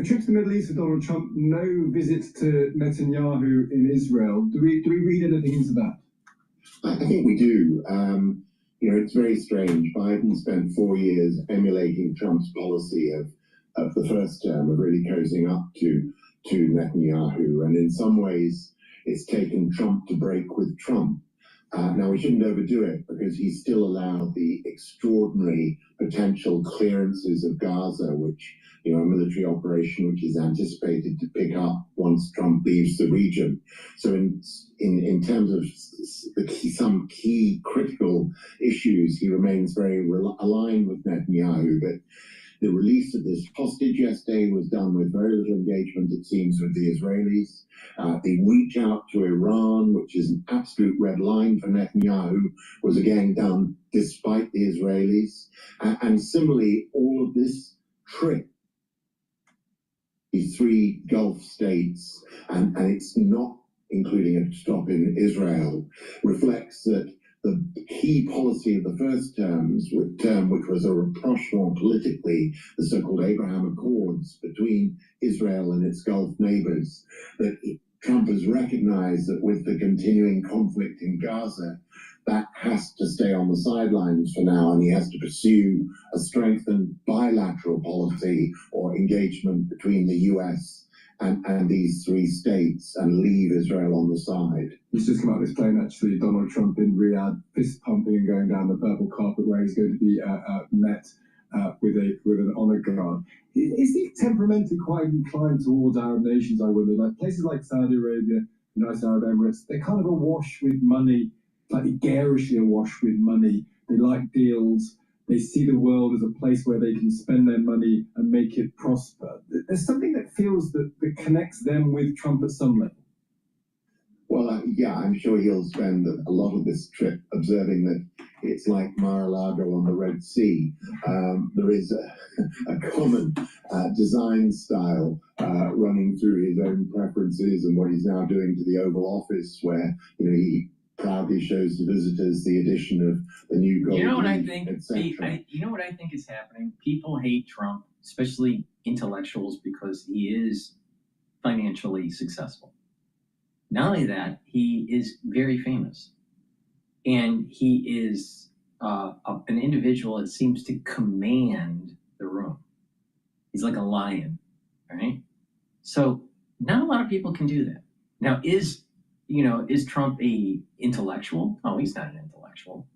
Speaker 4: trip to the Middle East for Donald Trump, no visits to Netanyahu in Israel. Do we read anything into that?
Speaker 11: I think we do. You know, it's very strange. Biden spent 4 years emulating Trump's policy of the first term, of really cozying up to Netanyahu. And in some ways, it's taken Trump to break with Trump. Now, we shouldn't overdo it, because he still allowed the extraordinary potential clearances of Gaza, which, you know, a military operation which is anticipated to pick up once Trump leaves the region. So in terms of some key critical issues, he remains very aligned with Netanyahu. But the release of this hostage yesterday was done with very little engagement, it seems, with the Israelis. The reach out to Iran, which is an absolute red line for Netanyahu, was again done despite the Israelis. And similarly, all of this trip, these 3 Gulf states, and it's not including a stop in Israel, reflects that the key policy of the first term, which was a rapprochement politically, the so-called Abraham Accords between Israel and its Gulf neighbors, that Trump has recognized that with the continuing conflict in Gaza, that has to stay on the sidelines for now, and he has to pursue a strengthened bilateral policy or engagement between the US and these 3 states, and leave Israel on the side.
Speaker 4: He's just come out of this plane, actually, Donald Trump in Riyadh, fist pumping and going down the purple carpet, where he's going to be met with an honor guard. Is he temperamentally quite inclined towards Arab nations, I wonder? Like places like Saudi Arabia, United Arab Emirates, they're kind of awash with money, slightly garishly awash with money. They like deals. They see the world as a place where they can spend their money and make it prosper. There's something that feels that connects them with Trump at some level.
Speaker 11: Well, yeah, I'm sure he'll spend a lot of this trip observing that it's like Mar-a-Lago on the Red Sea. There is a common design style running through his own preferences and what he's now doing to the Oval Office, where he proudly shows to visitors the addition of the new gold.
Speaker 3: You know what I think?
Speaker 11: You
Speaker 3: know what I think is happening? People hate Trump, especially intellectuals, because he is financially successful. Not only that, he is very famous, and he is an individual that seems to command the room. He's like a lion, right? So not a lot of people can do that. Now, is Trump a intellectual? No, he's not an intellectual.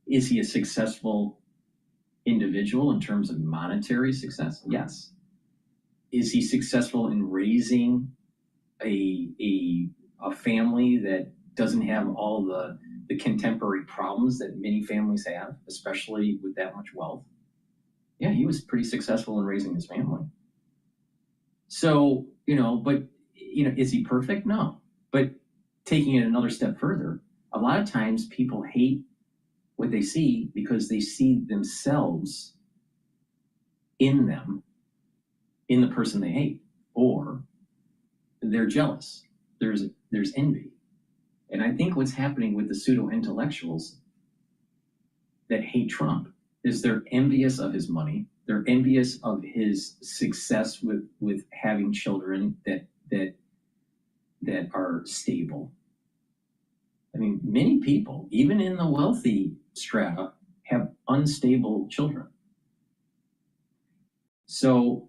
Speaker 3: Is he a successful individual in terms of monetary success? Yes. Is he successful in raising a family that doesn't have all the contemporary problems that many families have, especially with that much wealth? Yeah, he was pretty successful in raising his family. So, but is he perfect? No. But taking it another step further, a lot of times people hate what they see because they see themselves in them, in the person they hate, or they're jealous. There's envy. And I think what's happening with the pseudo-intellectuals that hate Trump is they're envious of his money. They're envious of his success with having children that are stable. I mean, many people, even in the wealthy strata, have unstable children. So,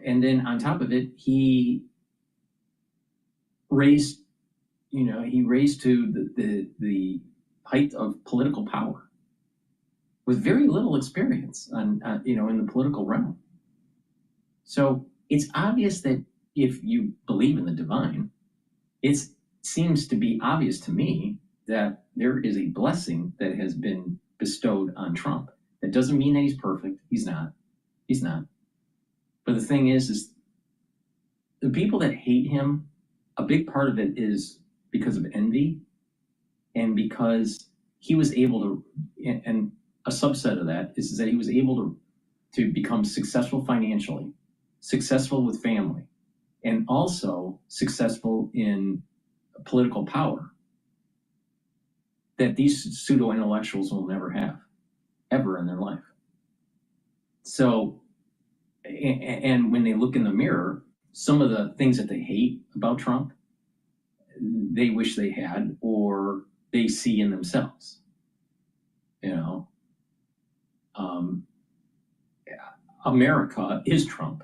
Speaker 3: and then on top of it, he raised to the height of political power with very little experience in the political realm. So it's obvious that if you believe in the divine, it seems to be obvious to me that there is a blessing that has been bestowed on Trump. That doesn't mean that he's perfect. He's not. But the thing is the people that hate him, a big part of it is because of envy, and because he was able to, and a subset of that is that he was able to become successful financially, successful with family, and also successful in political power that these pseudo-intellectuals will never have, ever in their life. So, and when they look in the mirror, some of the things that they hate about Trump, they wish they had, or they see in themselves. America is Trump.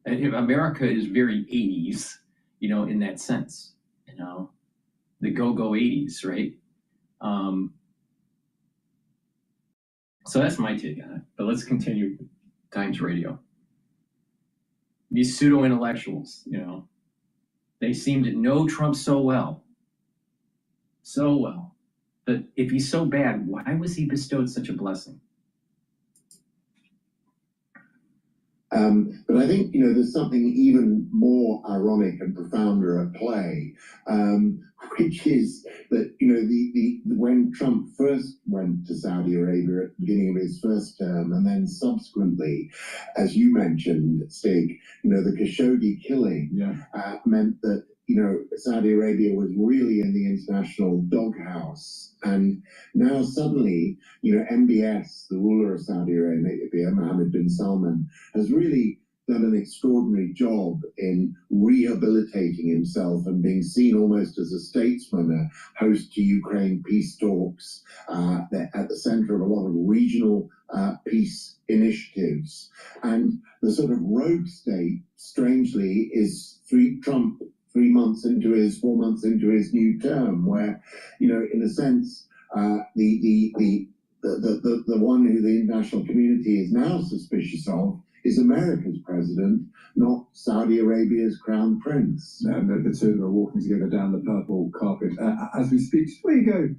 Speaker 3: America is very 80s, in that sense, the go-go 80s, right? So that's my take on it. But let's continue Times Radio. These pseudo-intellectuals, they seem to know Trump so well. But if he's so bad, why was he bestowed such a blessing?
Speaker 11: But I think, there's something even more ironic and profounder at play, which is that, when Trump first went to Saudi Arabia at the beginning of his first term, and then subsequently, as you mentioned, Stig, the Khashoggi killing meant that, Saudi Arabia was really in the international doghouse. And now suddenly, MBS, the ruler of Saudi Arabia, Mohammed bin Salman, has really done an extraordinary job in rehabilitating himself and being seen almost as a statesman, a host to Ukraine peace talks, at the center of a lot of regional peace initiatives. And the sort of rogue state, strangely, is Trump 4 months into his new term, where, in a sense, the one who the international community is now suspicious of is America's president, not Saudi Arabia's crown prince.
Speaker 4: And the two are walking together down the purple carpet. As we speak, just before you go,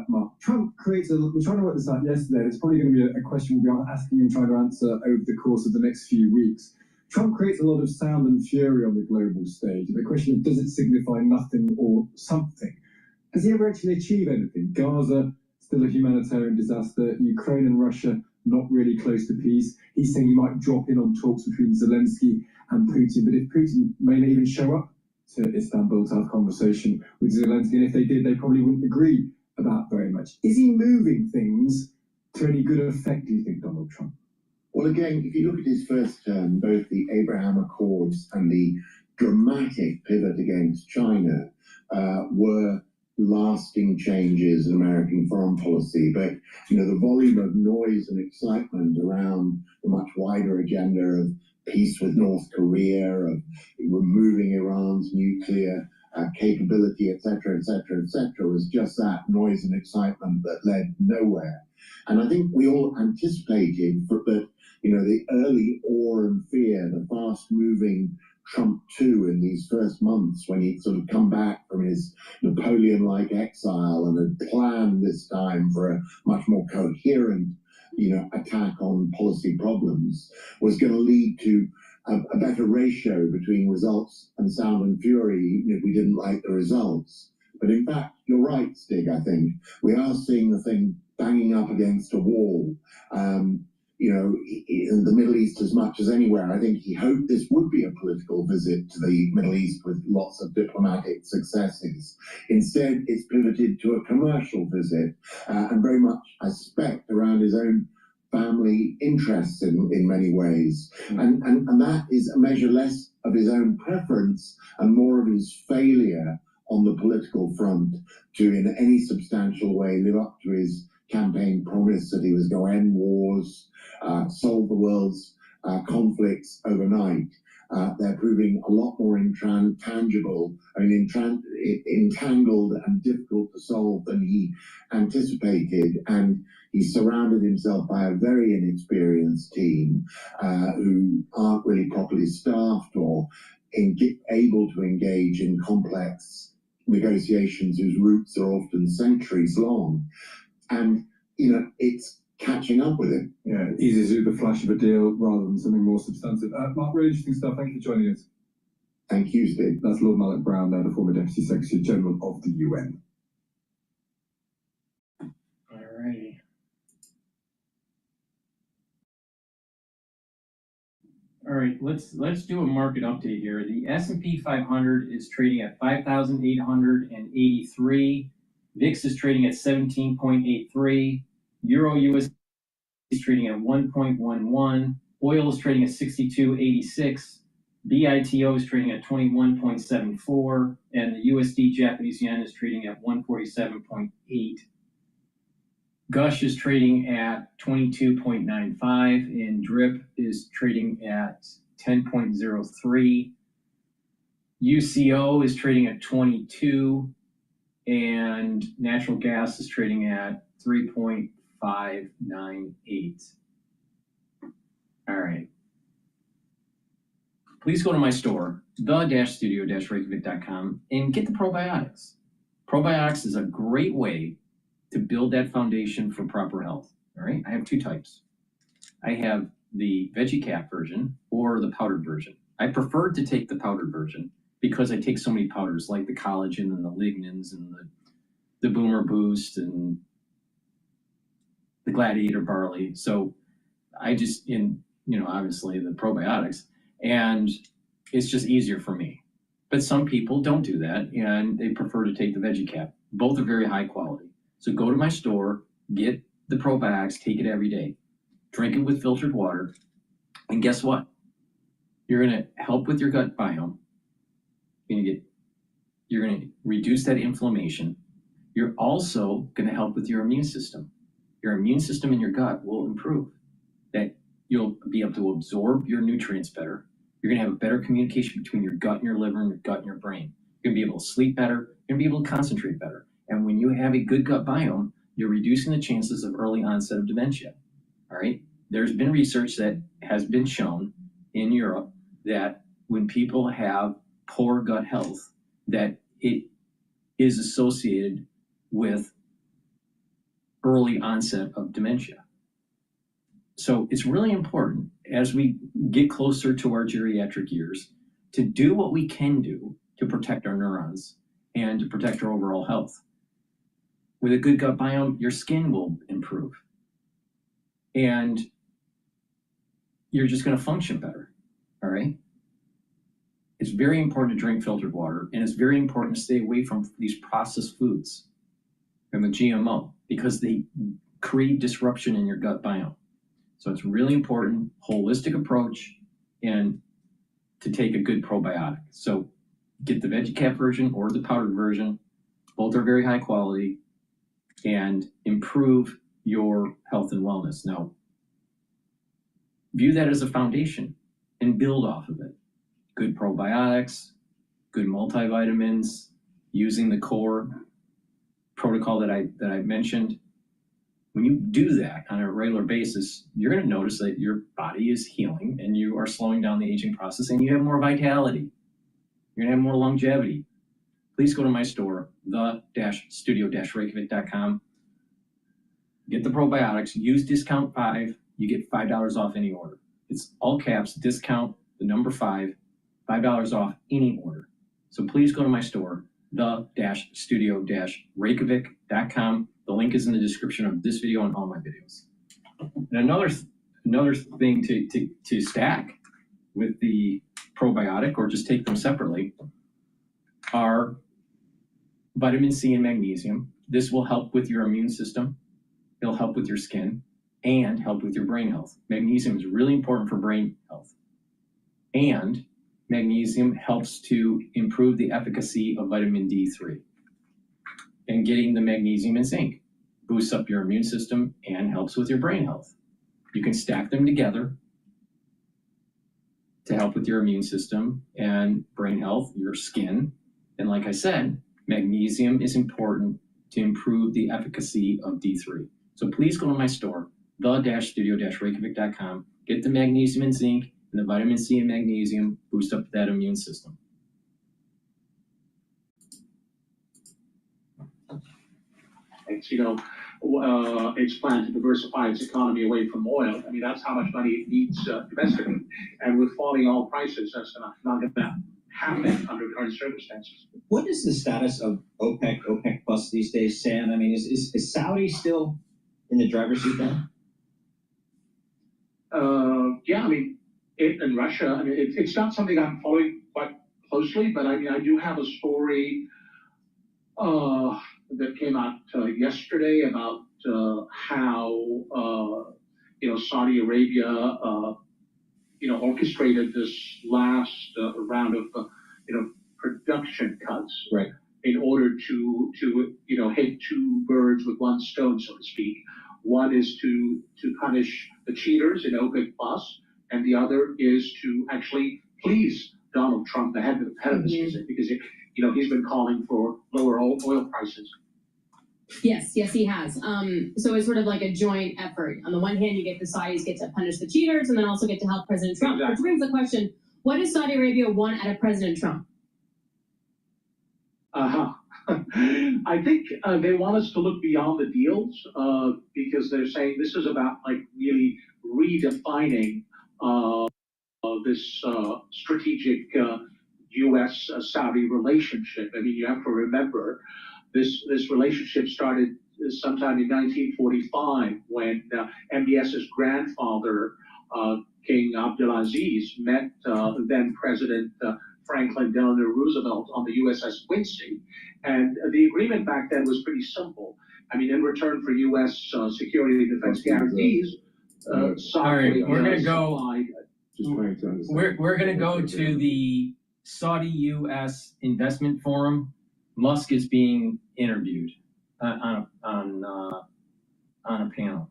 Speaker 4: Mark, Trump creates we're trying to work this out yesterday. It's probably going to be a question we'll be asking and trying to answer over the course of the next few weeks. Trump creates a lot of sound and fury on the global stage. The question of does it signify nothing or something? Has he ever actually achieved anything? Gaza, still a humanitarian disaster. Ukraine and Russia, not really close to peace. He's saying he might drop in on talks between Zelensky and Putin, but if Putin may not even show up to Istanbul to have a conversation with Zelensky, and if they did, they probably wouldn't agree about very much. Is he moving things to any good effect, do you think, Donald Trump?
Speaker 11: Well, again, if you look at his first term, both the Abraham Accords and the dramatic pivot against China were lasting changes in American foreign policy. But, the volume of noise and excitement around the much wider agenda of peace with North Korea, of removing Iran's nuclear capability, etc., was just that noise and excitement that led nowhere. And I think we all anticipated that, the early awe and fear, the fast-moving Trump 2 in these first months when he'd sort of come back from his Napoleon-like exile and had planned this time for a much more coherent, attack on policy problems, was going to lead to a better ratio between results and sound and fury, even if we didn't like the results. But in fact, you're right, Stig, I think. We are seeing the thing banging up against a wall. In the Middle East as much as anywhere. I think he hoped this would be a political visit to the Middle East with lots of diplomatic successes. Instead, it's pivoted to a commercial visit, and very much, I suspect, around his own family interests in many ways. And that is a measure less of his own preference and more of his failure on the political front to, in any substantial way, live up to his campaign promise that he was going to end wars, solve the world's conflicts overnight. They're proving a lot more intangible, entangled and difficult to solve than he anticipated. And he surrounded himself by a very inexperienced team who aren't really properly staffed or able to engage in complex negotiations whose roots are often centuries long. And, it's catching up with it.
Speaker 4: Yeah, easy to do the flash of a deal rather than something more substantive. Mark, really interesting stuff. Thank you for joining us.
Speaker 11: Thank you, Steve.
Speaker 4: That's Lord Malloch Brown there, the former Deputy Secretary General of the UN.
Speaker 3: All righty. All right, let's do a market update here. The S&P 500 is trading at 5,883. VIX is trading at 17.83. Euro USD is trading at 1.11. Oil is trading at 62.86. BITO is trading at 21.74. And the USD Japanese yen is trading at 147.8. Gush is trading at 22.95. And DRIP is trading at 10.03. UCO is trading at 22. And natural gas is trading at 3.598. All right. Please go to my store, the-studio-reykjavik.com, and get the probiotics. Probiotics is a great way to build that foundation for proper health. All right. I have two types. I have the veggie cap version or the powdered version. I prefer to take the powdered version because I take so many powders like the collagen and the lignans and the boomer boost and the gladiator barley. So I just, obviously the probiotics, and it's just easier for me. But some people don't do that and they prefer to take the veggie cap. Both are very high quality. So go to my store, get the probiotics, take it every day, drink it with filtered water. And guess what? You're going to help with your gut biome. You're going to reduce that inflammation. You're also going to help with your immune system. Your immune system in your gut will improve. That you'll be able to absorb your nutrients better. You're going to have a better communication between your gut and your liver and your gut and your brain. You're going to be able to sleep better. You're going to be able to concentrate better. And when you have a good gut biome, you're reducing the chances of early onset of dementia. All right? There's been research that has been shown in Europe that when people have poor gut health, that it is associated with early onset of dementia. So it's really important as we get closer to our geriatric years to do what we can do to protect our neurons and to protect our overall health. With a good gut biome, your skin will improve. And you're just going to function better, all right? It's very important to drink filtered water, and it's very important to stay away from these processed foods and the GMO because they create disruption in your gut biome. So it's really important, holistic approach, and to take a good probiotic. So get the VeggieCap version or the powdered version. Both are very high quality and improve your health and wellness. Now, view that as a foundation and build off of it. Good probiotics, good multivitamins, using the core protocol that I mentioned. When you do that on a regular basis, you're going to notice that your body is healing and you are slowing down the aging process and you have more vitality. You're going to have more longevity. Please go to my store, the-studio-reykjavik.com. Get the probiotics, use discount 5, you get $5 off any order. It's all caps, discount, the number 5, $5 off any order. So please go to my store, the-studio-reykjavik.com. The link is in the description of this video and all my videos. And another thing to stack with the probiotic, or just take them separately, are vitamin C and magnesium. This will help with your immune system. It'll help with your skin and help with your brain health. Magnesium is really important for brain health. And magnesium helps to improve the efficacy of vitamin D3. And getting the magnesium and zinc boosts up your immune system and helps with your brain health. You can stack them together to help with your immune system and brain health, your skin. And like I said, magnesium is important to improve the efficacy of D3. So please go to my store, the-studio-reykjavik.com, get the magnesium and zinc and the vitamin C and magnesium, boost up that immune system.
Speaker 7: It's, its plan to diversify its economy away from oil. I mean, that's how much money it needs domestically. And with falling oil prices, that's not going to happen under current circumstances.
Speaker 18: What is the status of OPEC Plus these days, Sam? I mean, is Saudi still in the driver's seat there?
Speaker 7: Yeah, I mean, in Russia, I mean, it's not something I'm following quite closely, but I mean, I do have a story that came out yesterday about how Saudi Arabia orchestrated this last round of production cuts,
Speaker 18: right,
Speaker 7: in order to hit two birds with one stone, so to speak. One is to punish the cheaters in OPEC Plus, and the other is to actually please Donald Trump, the head of this visit, because he's been calling for lower oil prices.
Speaker 21: Yes, he has. So it's sort of like a joint effort. On the one hand, you get the Saudis get to punish the cheaters, and then also get to help President Trump.
Speaker 7: Exactly.
Speaker 21: Which brings the question: what does Saudi Arabia want out of President Trump?
Speaker 7: I think they want us to look beyond the deals because they're saying this is about really redefining this strategic U.S.-Saudi relationship. I mean, you have to remember this relationship started sometime in 1945 when MBS's grandfather, King Abdulaziz, met then President Franklin Delano Roosevelt on the USS Quincy. And the agreement back then was pretty simple. I mean, in return for U.S. security and defense guarantees,
Speaker 3: all right, we're going to go. We're going to go to the Saudi-U.S. Investment Forum. Musk is being interviewed on a panel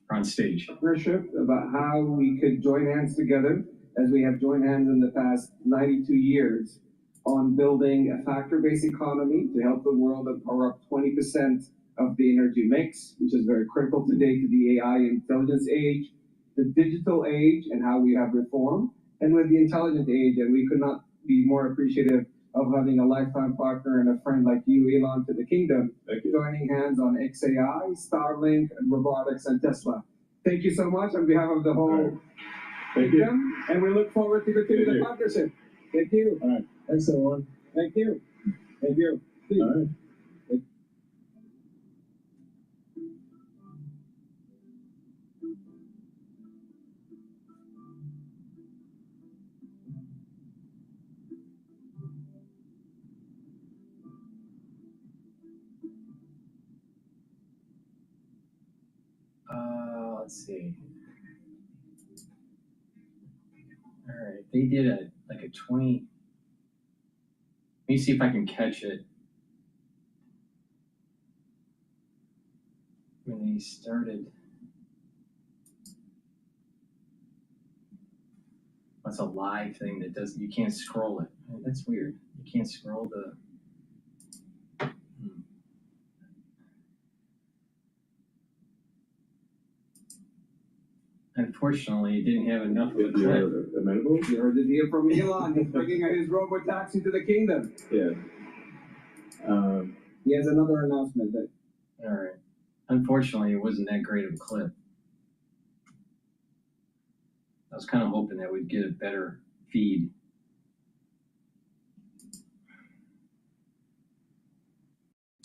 Speaker 3: on stage.
Speaker 8: Partnership about how we could join hands together, as we have joined hands in the past 92 years, on building a factor-based economy to help the world and power up 20% of the energy mix, which is very critical today to the AI intelligence age, the digital age, and how we have reformed, and with the intelligent age. And we could not be more appreciative of having a lifetime partner and a friend like you, Elon, to the kingdom, joining hands on XAI, Starlink, and robotics, and Tesla. Thank you so much on behalf of the whole
Speaker 4: Thank you.
Speaker 8: kingdom, and we look forward to continuing
Speaker 4: Thank
Speaker 8: the
Speaker 4: you.
Speaker 8: partnership. Thank you.
Speaker 4: All right. Thanks, everyone.
Speaker 8: Thank you. Thank you.
Speaker 4: All right.
Speaker 3: Let's see. All right, they did a 20. Let me see if I can catch it. When they started. That's a live thing that doesn't, you can't scroll it. That's weird. You can't scroll the. Unfortunately, it didn't have enough of a clip.
Speaker 4: Amenable?
Speaker 8: You heard the deal from Elon. He's bringing his robo-taxi to the kingdom.
Speaker 4: Yeah.
Speaker 8: He has another announcement.
Speaker 3: All right. Unfortunately, it wasn't that great of a clip. I was kind of hoping that we'd get a better feed.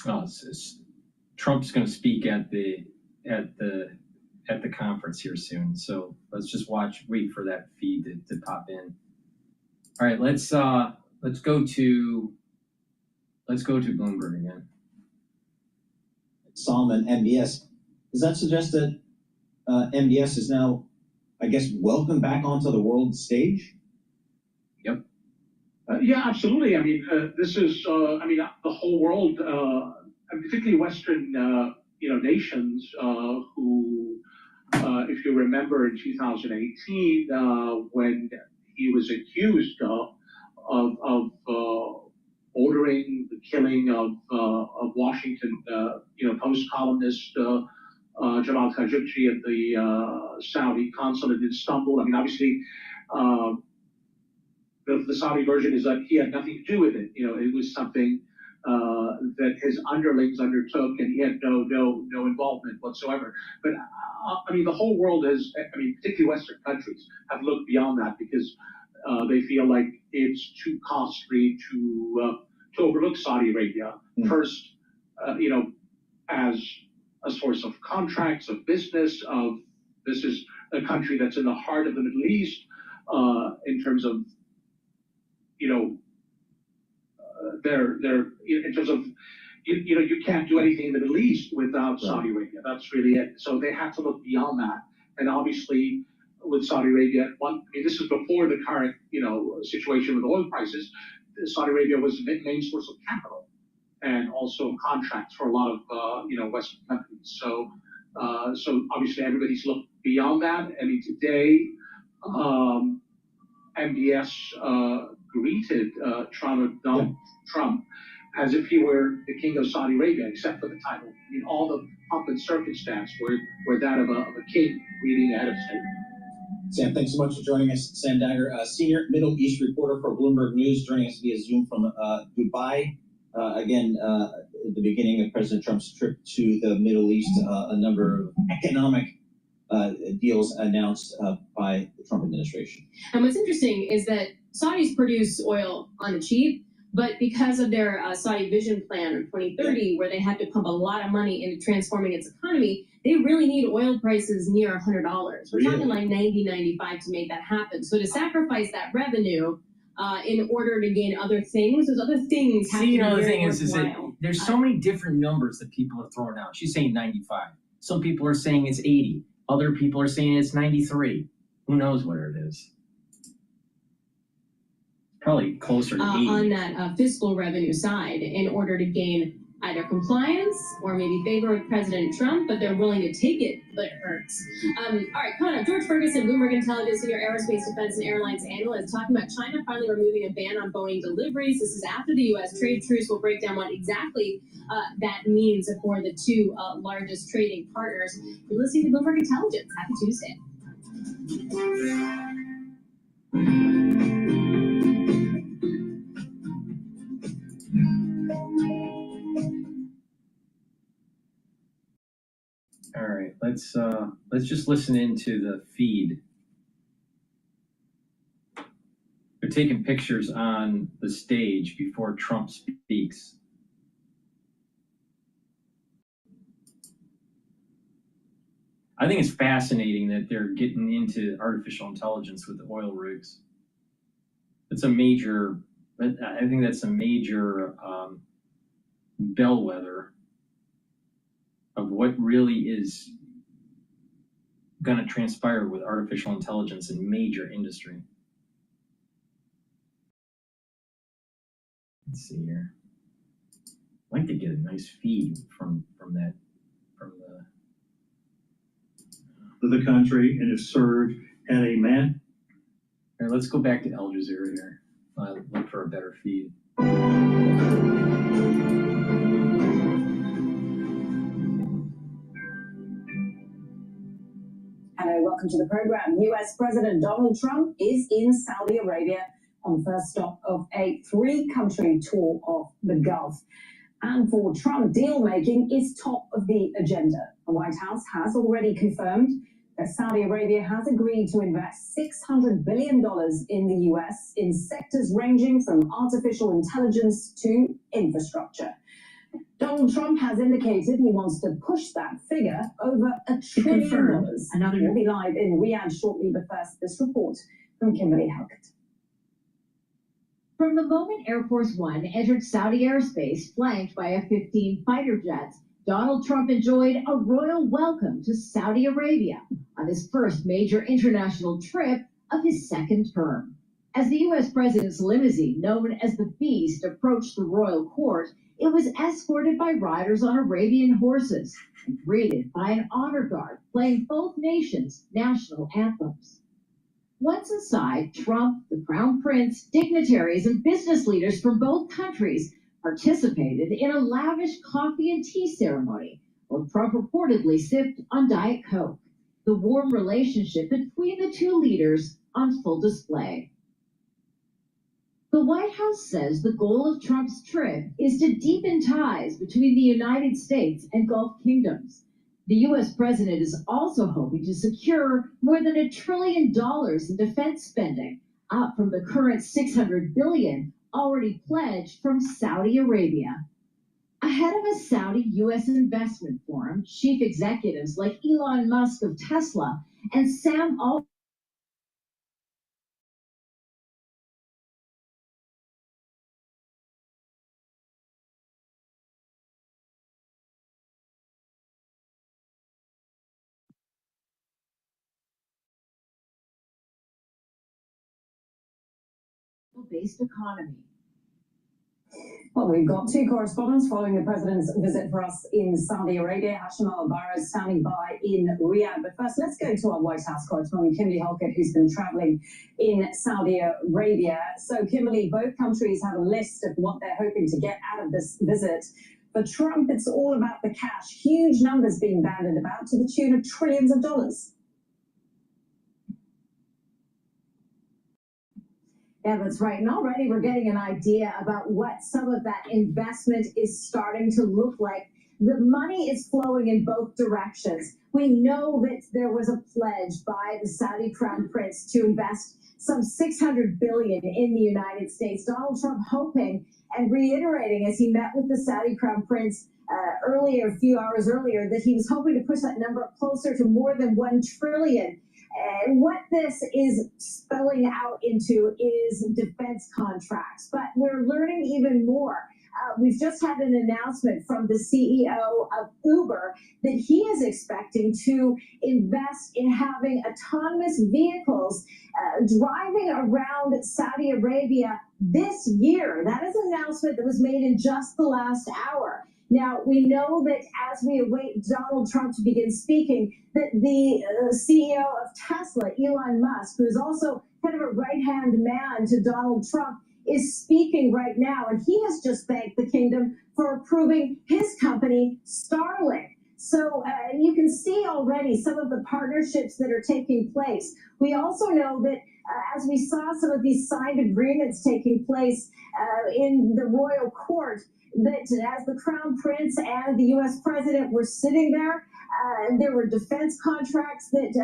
Speaker 3: Oh, Trump's going to speak at the conference here soon. So let's just wait for that feed to pop in. All right, let's go to Bloomberg again.
Speaker 18: Solomon, MBS. Does that suggest that MBS is now, I guess, welcome back onto the world stage?
Speaker 3: Yep.
Speaker 7: Yeah, absolutely. I mean, this is, the whole world, particularly Western, nations who, if you remember in 2018, when he was accused of ordering the killing of Washington, Post columnist Jamal Khashoggi at the Saudi consulate in Istanbul. I mean, obviously, the Saudi version is that he had nothing to do with it. It was something that his underlings undertook, and he had no involvement whatsoever. But the whole world has, particularly Western countries, have looked beyond that because they feel like it's too costly to overlook Saudi Arabia. First, as a source of contracts, of business, this is a country that's in the heart of the Middle East in terms of, in terms of, you can't do anything in the Middle East without Saudi Arabia. That's really it. So they have to look beyond that. And obviously, with Saudi Arabia, this is before the current, situation with oil prices. Saudi Arabia was the main source of capital and also contracts for a lot of, Western countries. So obviously everybody's looked beyond that. I mean, today, MBS greeted Donald Trump as if he were the king of Saudi Arabia, except for the title. I mean, all the pomp and circumstance were that of a king greeting the head of state.
Speaker 18: Sam, thanks so much for joining us. Sam Dagger, Senior Middle East reporter for Bloomberg News, joining us via Zoom from Dubai. Again, at the beginning of President Trump's trip to the Middle East, a number of economic deals announced by the Trump administration.
Speaker 21: And what's interesting is that Saudis produce oil on the cheap, but because of their Saudi Vision Plan in 2030, where they had to pump a lot of money into transforming its economy, they really need oil prices near $100. We're talking like 90, 95 to make that happen. So to sacrifice that revenue in order to gain other things, those other things have to be
Speaker 3: the thing
Speaker 21: very
Speaker 3: is that
Speaker 21: worthwhile.
Speaker 3: there's so many different numbers that people are throwing out. She's saying 95. Some people are saying it's 80. Other people are saying it's 93. Who knows where it is? Probably closer to 80.
Speaker 21: On that fiscal revenue side in order to gain either compliance or maybe favor with President Trump, but they're willing to take it, but it hurts. All right, coming up, George Ferguson, Bloomberg Intelligence Senior Aerospace Defense and Airlines Analyst, talking about China finally removing a ban on Boeing deliveries. This is after the U.S. trade truce. We'll break down what exactly that means for the two largest trading partners. You're listening to Bloomberg Intelligence. Happy Tuesday.
Speaker 3: All right, let's just listen into the feed. They're taking pictures on the stage before Trump speaks. I think it's fascinating that they're getting into artificial intelligence with the oil rigs. It's a major, I think that's a major bellwether of what really is going to transpire with artificial intelligence in major industry. Let's see here. I'd like to get a nice feed from
Speaker 6: the country and has served at a man.
Speaker 3: All right, let's go back to Al Jazeera here. Look for a better feed.
Speaker 10: Hello, welcome to the program. U.S. President Donald Trump is in Saudi Arabia on the first stop of a three-country tour of the Gulf. And for Trump, deal-making is top of the agenda. The White House has already confirmed that Saudi Arabia has agreed to invest $600 billion in the U.S. in sectors ranging from artificial intelligence to infrastructure. Donald Trump has indicated he wants to push that figure over $1 trillion. We'll be live in Riyadh shortly, but first, this report from Kimberly Halkett.
Speaker 9: From the moment Air Force One entered Saudi airspace flanked by F-15 fighter jets, Donald Trump enjoyed a royal welcome to Saudi Arabia on his first major international trip of his second term. As the U.S. president's limousine, known as the Beast, approached the royal court, it was escorted by riders on Arabian horses and greeted by an honor guard playing both nations' national anthems. Once inside, Trump, the Crown Prince, dignitaries, and business leaders from both countries participated in a lavish coffee and tea ceremony, while Trump reportedly sipped on Diet Coke, the warm relationship between the two leaders on full display. The White House says the goal of Trump's trip is to deepen ties between the United States and Gulf kingdoms. The U.S. president is also hoping to secure more than $1 trillion in defense spending, up from the current $600 billion already pledged from Saudi Arabia. Ahead of a Saudi-U.S. investment forum, chief executives like Elon Musk of Tesla and Sam Altman based economy.
Speaker 10: Well, we've got two correspondents following the president's visit for us in Saudi Arabia. Hashim Al-Barra is standing by in Riyadh. But first, let's go to our White House correspondent, Kimberly Halkett, who's been traveling in Saudi Arabia. So, Kimberly, both countries have a list of what they're hoping to get out of this visit. For Trump, it's all about the cash. Huge numbers being bandied about to the tune of trillions of dollars.
Speaker 9: Yeah, that's right. And already we're getting an idea about what some of that investment is starting to look like. The money is flowing in both directions. We know that there was a pledge by the Saudi Crown Prince to invest some $600 billion in the United States. Donald Trump hoping and reiterating as he met with the Saudi Crown Prince earlier, a few hours earlier, that he was hoping to push that number up closer to more than $1 trillion. And what this is spelling out into is defense contracts. But we're learning even more. We've just had an announcement from the CEO of Uber that he is expecting to invest in having autonomous vehicles driving around Saudi Arabia this year. That is an announcement that was made in just the last hour. Now, we know that as we await Donald Trump to begin speaking, that the CEO of Tesla, Elon Musk, who is also kind of a right-hand man to Donald Trump, is speaking right now. And he has just thanked the kingdom for approving his company, Starlink. So you can see already some of the partnerships that are taking place. We also know that
Speaker 10: as we saw some of these signed agreements taking place in the royal court, that as the Crown Prince and the U.S. President were sitting there, there were defense contracts that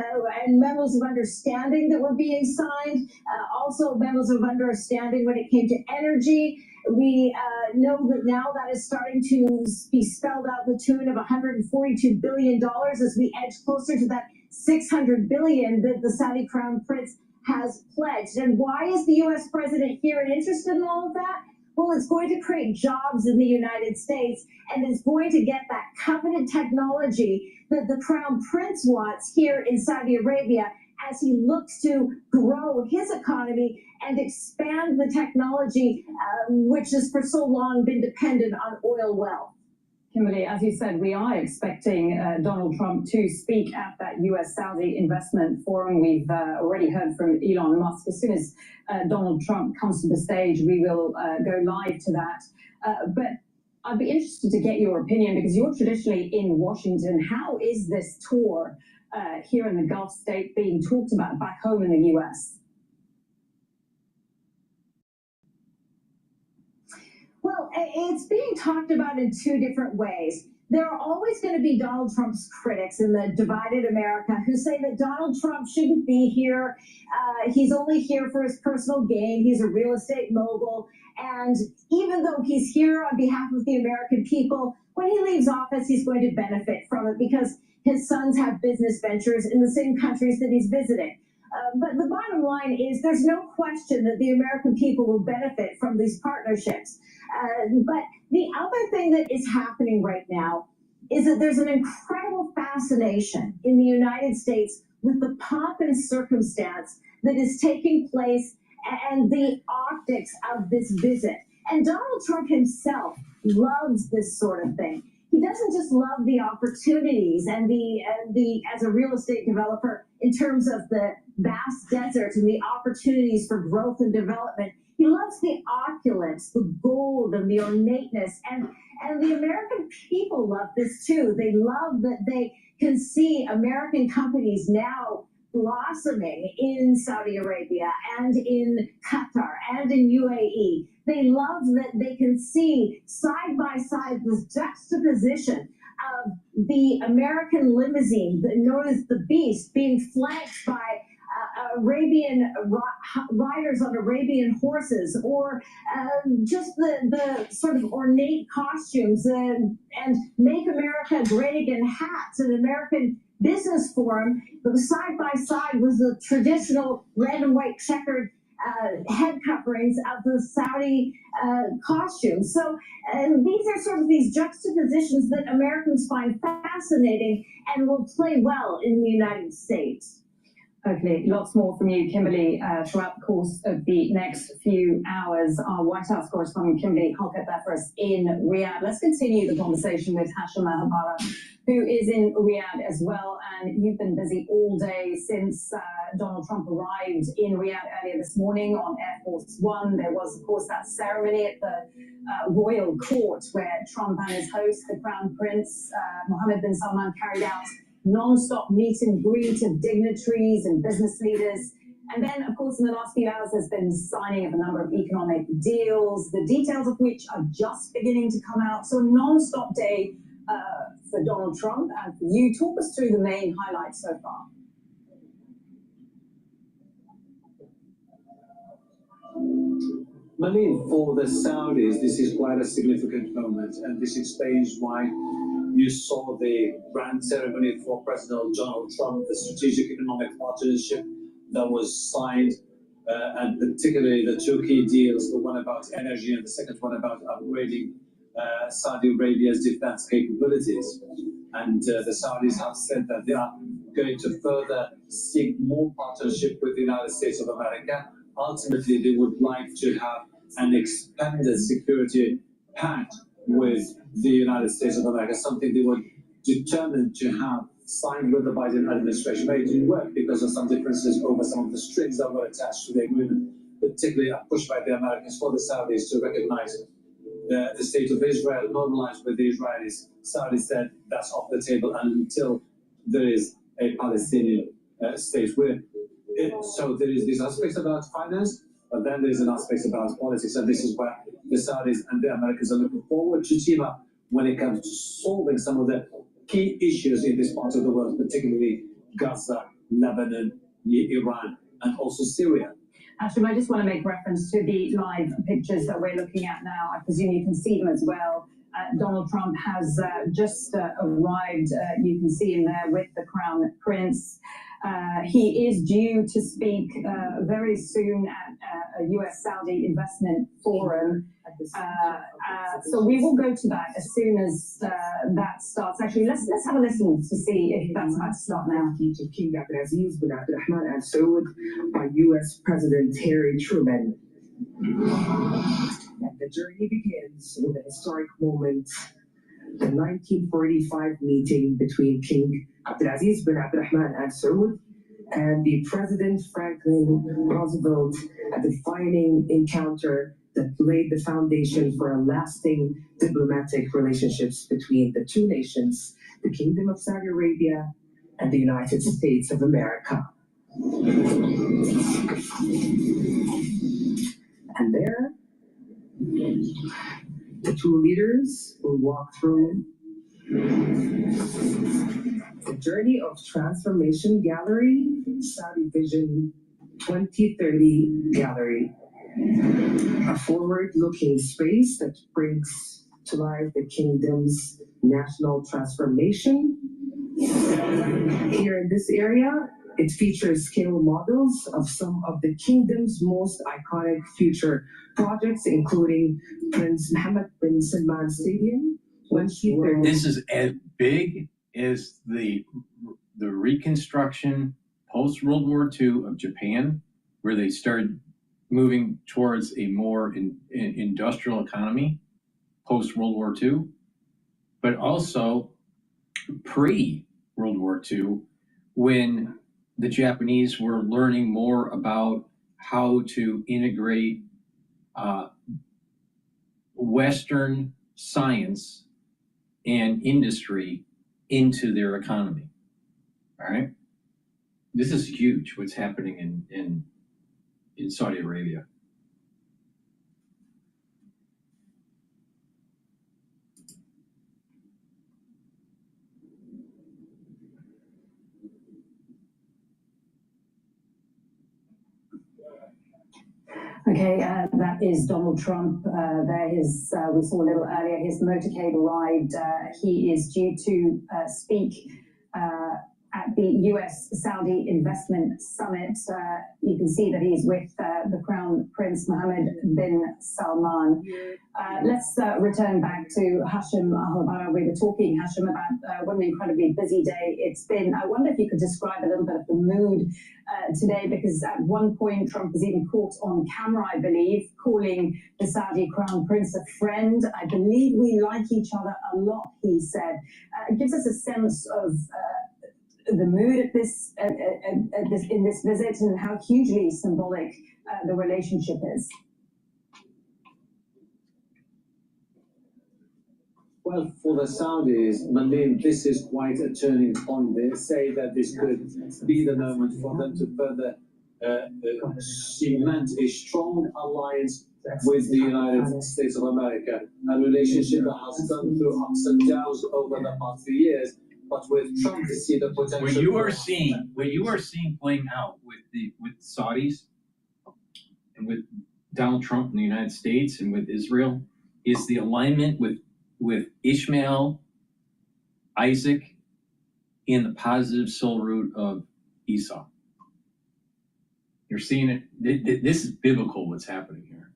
Speaker 10: and memos of understanding that were being signed, also memos of understanding when it came to energy. We know that now that is starting to be spelled out the tune of $142 billion as we edge closer to that $600 billion that the Saudi Crown Prince has pledged. And why is the U.S. President here and interested in all of that? Well, it's going to create jobs in the United States, and it's going to get that coveted technology that the Crown Prince wants here in Saudi Arabia as he looks to grow his economy and expand the technology, which has for so long been dependent on oil wealth.
Speaker 17: Kimberly, as you said, we are expecting Donald Trump to speak at that US-Saudi investment forum. We've already heard from Elon Musk. As soon as Donald Trump comes to the stage, we will go live to that. But I'd be interested to get your opinion, because you're traditionally in Washington. How is this tour here in the Gulf state being talked about back home in the US?
Speaker 10: Well, it's being talked about in two different ways. There are always going to be Donald Trump's critics in the divided America who say that Donald Trump shouldn't be here. He's only here for his personal gain. He's a real estate mogul. And even though he's here on behalf of the American people, when he leaves office, he's going to benefit from it because his sons have business ventures in the same countries that he's visiting. But the bottom line is there's no question that the American people will benefit from these partnerships. But the other thing that is happening right now is that there's an incredible fascination in the United States with the pomp and circumstance that is taking place and the optics of this visit. And Donald Trump himself loves this sort of thing. He doesn't just love the opportunities and the as a real estate developer in terms of the vast deserts and the opportunities for growth and development. He loves the opulence, the gold, and the ornateness, and the American people love this too. They love that they can see American companies now blossoming in Saudi Arabia and in Qatar and in UAE. They love that they can see side by side this juxtaposition of the American limousine, known as the Beast, being flanked by Arabian riders on Arabian horses, or just the sort of ornate costumes and Make America Great Again hats and American Business Forum. But side by side was the traditional red and white checkered head coverings of the Saudi costumes. So these are sort of these juxtapositions that Americans find fascinating and will play well in the United States.
Speaker 17: Okay, lots more from you, Kimberly, throughout the course of the next few hours. Our White House correspondent, Kimberly, will get that for us in Riyadh. Let's continue the conversation with Hashim Mahabara, who is in Riyadh as well. And you've been busy all day since Donald Trump arrived in Riyadh earlier this morning on Air Force One. There was, of course, that ceremony at the royal court where Trump and his host, the Crown Prince, Mohammed bin Salman, carried out non-stop meet and greet of dignitaries and business leaders. And then, of course, in the last few hours, there's been signing of a number of economic deals, the details of which are just beginning to come out. So a non-stop day for Donald Trump and for you. Talk us through the main highlights so far.
Speaker 1: Malin, for the Saudis, this is quite a significant moment, and this explains why you saw the grand ceremony for President Donald Trump, the strategic economic partnership that was signed, and particularly the two key deals, the one about energy and the second one about upgrading Saudi Arabia's defense capabilities. And the Saudis have said that they are going to further seek more partnership with the United States of America. Ultimately, they would like to have an expanded security pact with the United States of America, something they were determined to have signed with the Biden administration. But it didn't work because of some differences over some of the strings that were attached to the agreement, particularly a push by the Americans for the Saudis to recognize the state of Israel, normalized with the Israelis. Saudis said that's off the table until there is a Palestinian state. We're So there is this aspect about finance, but then there is an aspect about politics, and this is where the Saudis and the Americans are looking forward to team up when it comes to solving some of the key issues in this part of the world, particularly Gaza, Lebanon, Iran, and also Syria.
Speaker 2: Ashim, I just want to make reference to the live pictures that we're looking at now. I presume you can see them as well. Donald Trump has just arrived. You can see him there with the Crown Prince. He is due to speak very soon at a US-Saudi investment forum. So we will go to that as soon as that starts. Actually, let's have a listen to see if that's about to start now.
Speaker 5: Of King Abdulaziz bin Abdulrahman Al Saud by U.S. President Harry Truman. And the journey begins with a historic moment, the 1945 meeting between King Abdulaziz bin Abdulrahman Al Saud and the President Franklin Roosevelt, a defining encounter that laid the foundation for a lasting diplomatic relationships between the two nations, the Kingdom of Saudi Arabia and the United States of America. And there, the two leaders will walk through the Journey of Transformation Gallery, Saudi Vision 2030 Gallery, a forward-looking space that brings to life the kingdom's national transformation. Here in this area, it features scale models of some of the kingdom's most iconic future projects, including Prince Mohammed bin Salman Stadium.
Speaker 3: This is as big as the reconstruction post-World War II of Japan, where they started moving towards a more industrial economy post-World War II, but also pre-World War II, when the Japanese were learning more about how to integrate Western science and industry into their economy. All right? This is huge, what's happening in Saudi Arabia.
Speaker 2: Okay, that is Donald Trump. There is, we saw a little earlier, his motorcade arrived. He is due to speak at the US-Saudi Investment Summit. You can see that he's with the Crown Prince Mohammed bin Salman. Let's return back to Hashim Al-Habara. We were talking, Hashim, about what an incredibly busy day it's been. I wonder if you could describe a little bit of the mood today, because at one point Trump was even caught on camera, I believe, calling the Saudi Crown Prince a friend. I believe we like each other a lot, he said. It gives us a sense of the mood at this in this visit and how hugely symbolic the relationship is.
Speaker 1: Well, for the Saudis, Malim, this is quite a turning point. They say that this could be the moment for them to further cement a strong alliance with the United States of America, a relationship that has gone through ups and downs over the past few years. But with Trump, to see the potential.
Speaker 3: What you are seeing playing out with Saudis and with Donald Trump in the United States and with Israel is the alignment with Ishmael, Isaac, and the positive soul root of Esau. You're seeing it. This is biblical. What's happening here?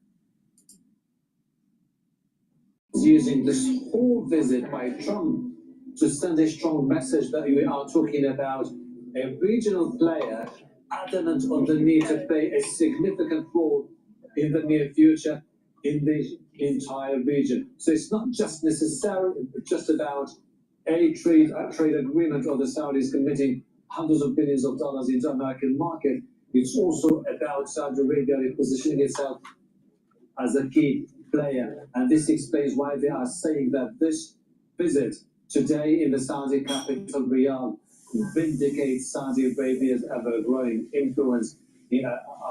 Speaker 1: Using this whole visit by Trump to send a strong message that we are talking about a regional player adamant on the need to play a significant role in the near future in the entire region. So it's not just necessarily just about a trade agreement or the Saudis committing hundreds of billions of dollars into the American market. It's also about Saudi Arabia positioning itself as a key player. And this explains why they are saying that this visit today in the Saudi capital, Riyadh, vindicates Saudi Arabia's ever-growing influence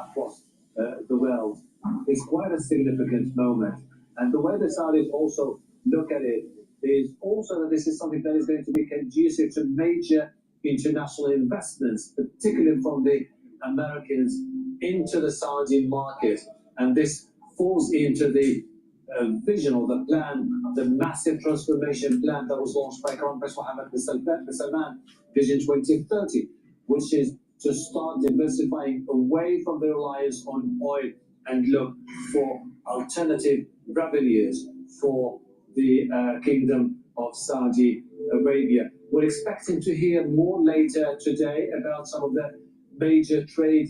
Speaker 1: across the world. It's quite a significant moment. And the way the Saudis also look at it is also that this is something that is going to be conducive to major international investments, particularly from the Americans into the Saudi market. And this falls into the vision or the plan, the massive transformation plan that was launched by Crown Prince Mohammed bin Salman, Vision 2030, which is to start diversifying away from the reliance on oil and look for alternative revenues for the Kingdom of Saudi Arabia. We're expecting to hear more later today about some of the major trade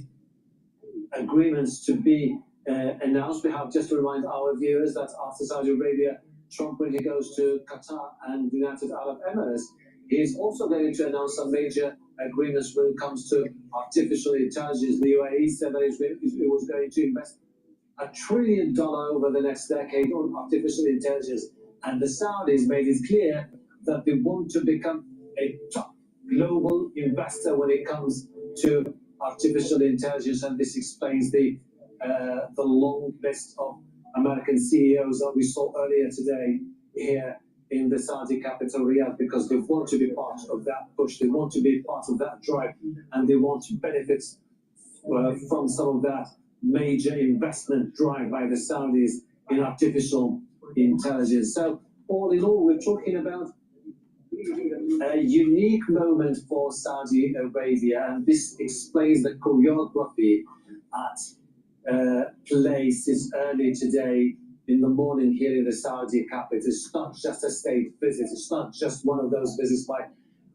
Speaker 1: agreements to be announced. We have just to remind our viewers that after Saudi Arabia, Trump, when he goes to Qatar and the United Arab Emirates, he is also going to announce some major agreements when it comes to artificial intelligence. The UAE said that it was going to invest $1 trillion over the next decade on artificial intelligence. And the Saudis made it clear that they want to become a top global investor when it comes to artificial intelligence. And this explains the long list of American CEOs that we saw earlier today here in the Saudi capital, Riyadh, because they want to be part of that push. They want to be part of that drive, and they want to benefit from some of that major investment drive by the Saudis in artificial intelligence. So all in all, we're talking about a unique moment for Saudi Arabia, and this explains the choreography at places early today in the morning here in the Saudi capital. It's not just a state visit. It's not just one of those visits by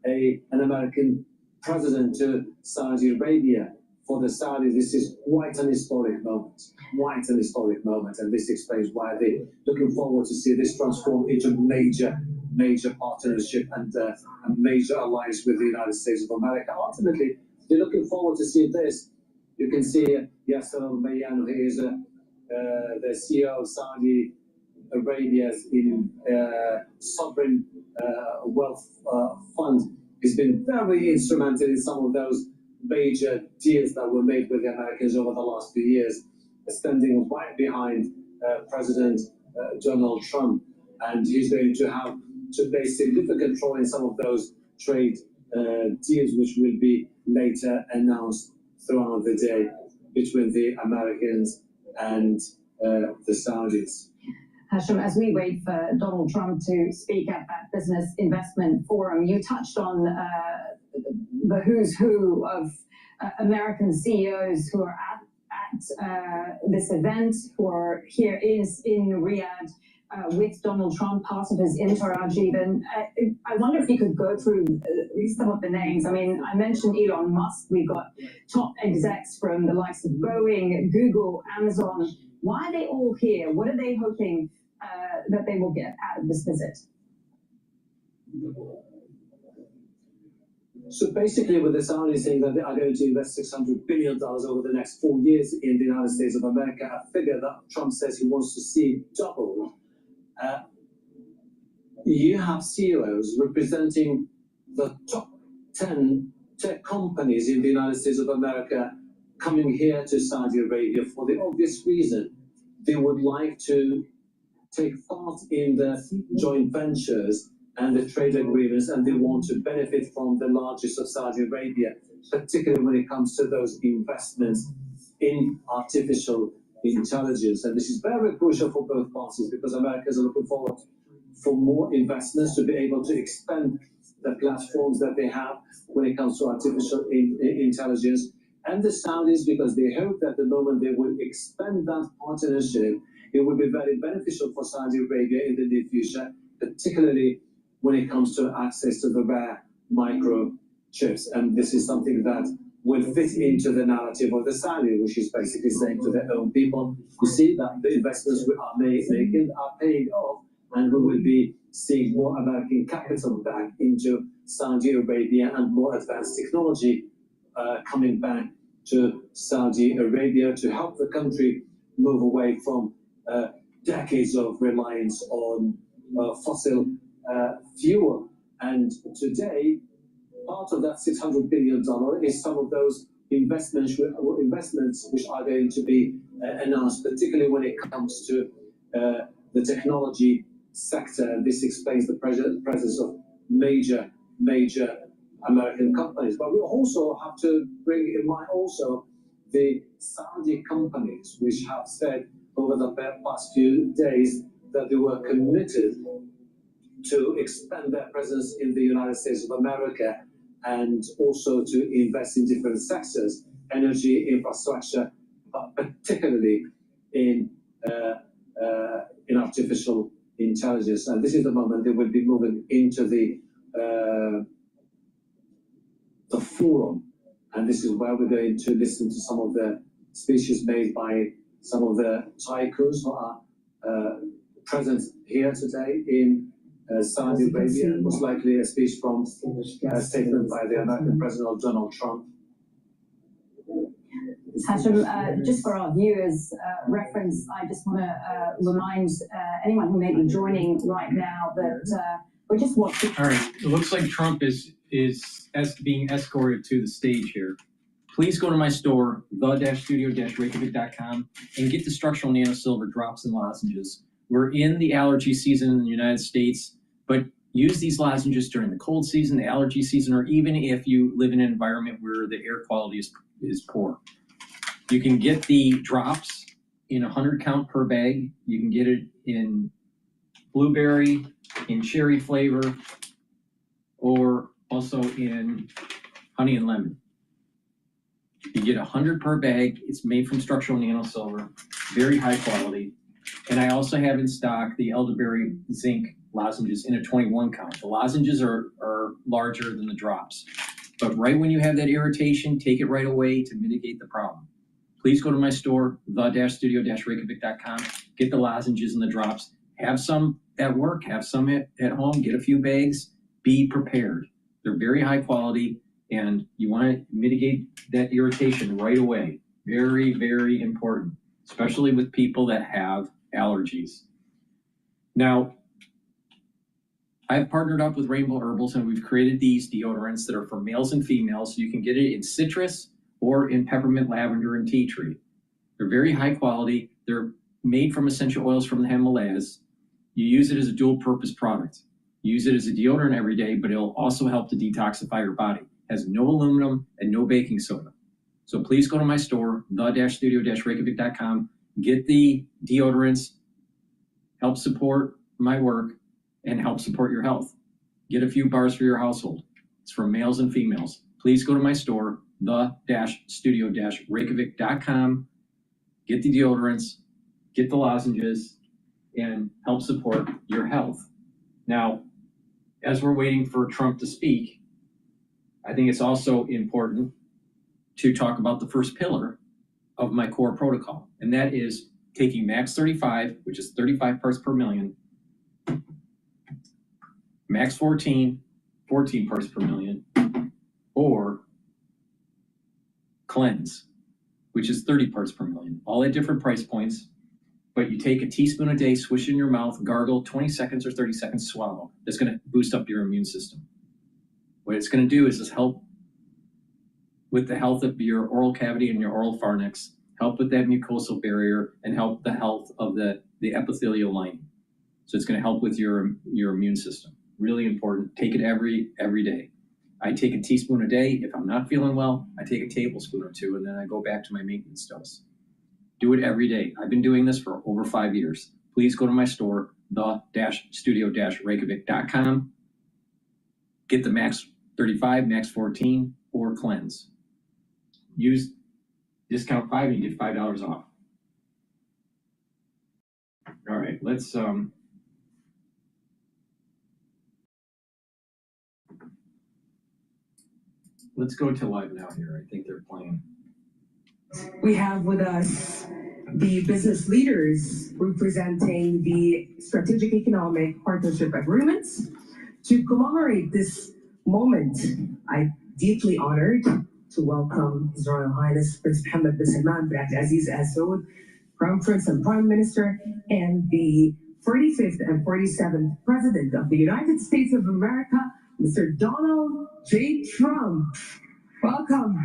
Speaker 1: an American president to Saudi Arabia. For the Saudis, this is quite an historic moment. Quite an historic moment. And this explains why they're looking forward to see this transform into major partnership and a major alliance with the United States of America. Ultimately, they're looking forward to see this. You can see Yasser al-Mayyan, who is the CEO of Saudi Arabia's sovereign wealth fund. He's been very instrumental in some of those major deals that were made with the Americans over the last few years, standing right behind President Donald Trump. And he's going to have to play a significant role in some of those trade deals, which will be later announced throughout the day between the Americans and the Saudis.
Speaker 2: Hashim, as we wait for Donald Trump to speak at that Business Investment Forum, you touched on the who's who of American CEOs who are at this event, who are here in Riyadh with Donald Trump, part of his entourage even. I wonder if you could go through some of the names. I mean, I mentioned Elon Musk. We've got top execs from the likes of Boeing, Google, Amazon. Why are they all here? What are they hoping that they will get out of this visit?
Speaker 1: So basically, with the Saudis saying that they are going to invest $600 billion over the next 4 years in the United States of America, a figure that Trump says he wants to see double. You have CEOs representing the top 10 tech companies in the United States of America coming here to Saudi Arabia for the obvious reason. They would like to take part in the joint ventures and the trade agreements, and they want to benefit from the largest of Saudi Arabia, particularly when it comes to those investments in artificial intelligence. And this is very crucial for both parties, because Americans are looking forward for more investments to be able to expand the platforms that they have when it comes to artificial intelligence. And the Saudis, because they hope that the moment they will expand that partnership, it will be very beneficial for Saudi Arabia in the near future, particularly when it comes to access to the rare microchips. And this is something that will fit into the narrative of the Saudi, which is basically saying to their own people, you see that the investments we are making are paying off, and we will be seeing more American capital back into Saudi Arabia and more advanced technology coming back to Saudi Arabia to help the country move away from decades of reliance on fossil fuel. And today, part of that $600 billion is some of those investments which are going to be announced, particularly when it comes to the technology sector. This explains the presence of major American companies. But we also have to bring in mind also the Saudi companies, which have said over the past few days that they were committed to expand their presence in the United States of America and also to invest in different sectors, energy, infrastructure, but particularly in artificial intelligence. And this is the moment they will be moving into the forum. And this is where we're going to listen to some of the speeches made by some of the tycoons who are present here today in Saudi Arabia, most likely a speech from a statement by the American President Donald Trump.
Speaker 2: Hashim, just for our viewers' reference, I just want to remind anyone who may be joining right now that we're just watching.
Speaker 3: All right, it looks like Trump is being escorted to the stage here. Please go to my store, the-studio-reykjavik.com, and get the structural nanosilver drops and lozenges. We're in the allergy season in the United States, but use these lozenges during the cold season, the allergy season, or even if you live in an environment where the air quality is poor. You can get the drops in 100 count per bag. You can get it in blueberry, in cherry flavor, or also in honey and lemon. You get 100 per bag. It's made from structural nanosilver, very high quality. And I also have in stock the elderberry zinc lozenges in a 21 count. The lozenges are larger than the drops. But right when you have that irritation, take it right away to mitigate the problem. Please go to my store, the-studio-reykjavik.com, get the lozenges and the drops. Have some at work, have some at home, get a few bags, be prepared. They're very high quality, and you want to mitigate that irritation right away. Very, very important, especially with people that have allergies. Now, I've partnered up with Rainbow Herbals, and we've created these deodorants that are for males and females, so you can get it in citrus or in peppermint, lavender, and tea tree. They're very high quality. They're made from essential oils from the Himalayas. You use it as a dual purpose product. You use it as a deodorant every day, but it'll also help to detoxify your body. It has no aluminum and no baking soda. So please go to my store, the-studio-reykjavik.com, get the deodorants, help support my work, and help support your health. Get a few bars for your household. It's for males and females. Please go to my store, the-studio-reykjavik.com, get the deodorants, get the lozenges, and help support your health. Now, as we're waiting for Trump to speak, I think it's also important to talk about the first pillar of my core protocol, and that is taking Max 35, which is 35 parts per million, Max 14, 14 parts per million, or Cleanse, which is 30 parts per million, all at different price points. But you take a teaspoon a day, swish in your mouth, gargle, 20 seconds or 30 seconds, swallow. That's going to boost up your immune system. What it's going to do is just help with the health of your oral cavity and your oral pharynx, help with that mucosal barrier, and help the health of the epithelial lining. So it's going to help with your immune system. Really important. Take it every day. I take a teaspoon a day. If I'm not feeling well, I take a tablespoon or two, and then I go back to my maintenance dose. Do it every day. I've been doing this for over 5 years. Please go to my store, the-studio-reykjavik.com. Get the Max 35, Max 14, or Cleanse. Use discount 5 and you get $5 off. All right, let's go to live now here. I think they're playing.
Speaker 5: We have with us the business leaders representing the Strategic Economic Partnership Agreements. To commemorate this moment, I'm deeply honored to welcome His Royal Highness Prince Mohammed bin Salman bin Abdulaziz Al Saud, Crown Prince and Prime Minister, and the 45th and 47th President of the United States of America. Mr. Donald J. Trump. Welcome.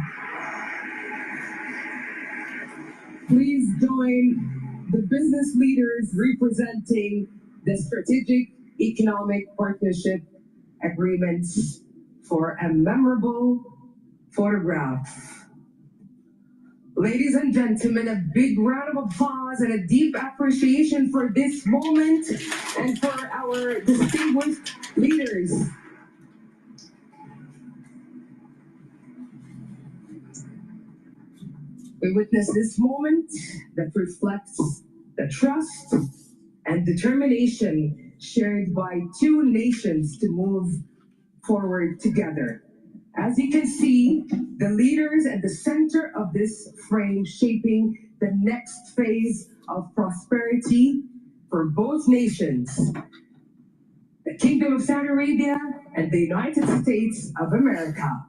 Speaker 5: Please join the business leaders representing the Strategic Economic Partnership Agreements for a memorable photograph. Ladies and gentlemen, a big round of applause and a deep appreciation for this moment and for our distinguished leaders. We witness this moment that reflects the trust and determination shared by two nations to move forward together. As you can see, the leaders at the center of this frame shaping the next phase of prosperity for both nations, the Kingdom of Saudi Arabia and the United States of America.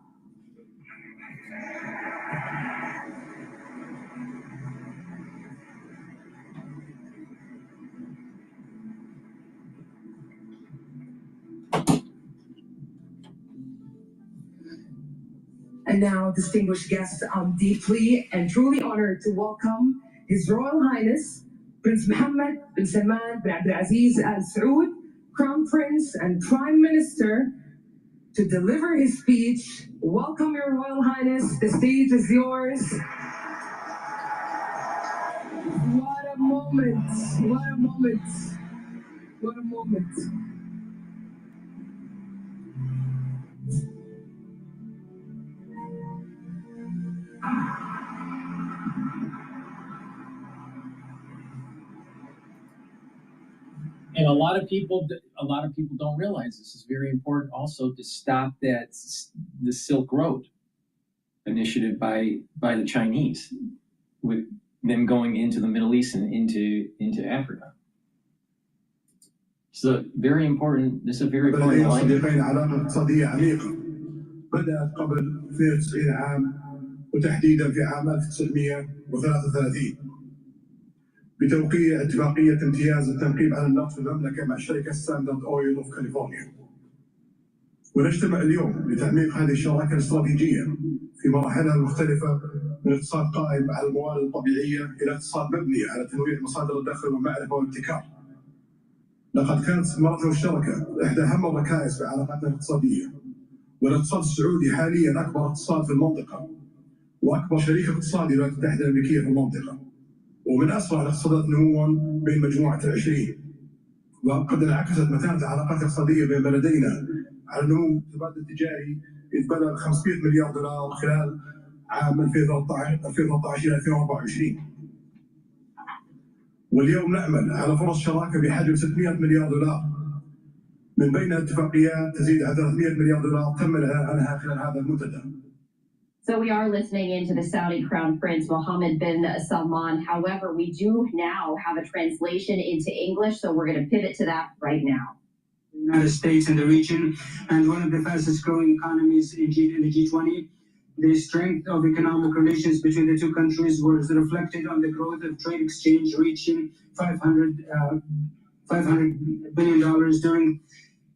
Speaker 5: And now, distinguished guests, I'm deeply and truly honored to welcome His Royal Highness, Prince Mohammed bin Salman bin Abdulaziz Al Saud, Crown Prince and Prime Minister, to deliver his speech. Welcome, Your Royal Highness. The stage is yours. What a moment. What a moment. What a moment.
Speaker 3: And a lot of people don't realize this is very important also to stop the Silk Road initiative by the Chinese, with them going into the Middle East and into Africa. So very important. This is a very important line.
Speaker 15: علاقة اقتصادية عميقة بدأت قبل 92 عام وتحديدا في عام 1933 بتوقيع اتفاقية امتياز التنقيب عن النفط في المملكة مع شركة ستاندرد أويل أوف كاليفورنيا. ونجتمع اليوم لتعميق هذه الشراكة الاستراتيجية في مراحلها المختلفة من اقتصاد قائم على الموارد الطبيعية إلى اقتصاد مبني على تنويع مصادر الدخل والمعرفة والابتكار. لقد كانت استثمارات الشركة إحدى أهم الركائز في علاقاتنا الاقتصادية، والاقتصاد السعودي حاليا أكبر اقتصاد في المنطقة وأكبر شريك اقتصادي للولايات المتحدة الأمريكية في المنطقة، ومن أسرع الاقتصادات نمواً بين مجموعة ال20. وقد انعكست متانة العلاقات الاقتصادية بين بلدينا على نمو التبادل التجاري إذ بلغ 500 مليار دولار خلال عام 2013 إلى 2024. واليوم نعمل على فرص شراكة بحجم 600 مليار دولار، من بينها اتفاقيات تزيد على 300 مليار دولار تم الإعلان عنها خلال هذا المنتدى.
Speaker 12: So we are listening into the Saudi Crown Prince Mohammed bin Salman. However, we do now have a translation into English, so we're going to pivot to that right now.
Speaker 16: The United States and the region, and one of the fastest growing economies in the G20. The strength of economic relations between the two countries was reflected on the growth of trade exchange, reaching $500 billion during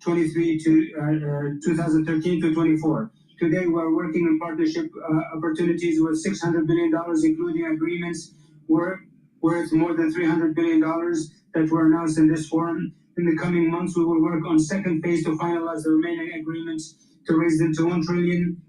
Speaker 16: 2013 to 24. Today, we're working on partnership opportunities with $600 billion, including agreements worth more than $300 billion that were announced in this forum. In the coming months, we will work on second phase to finalize the remaining agreements to raise them to $1 trillion.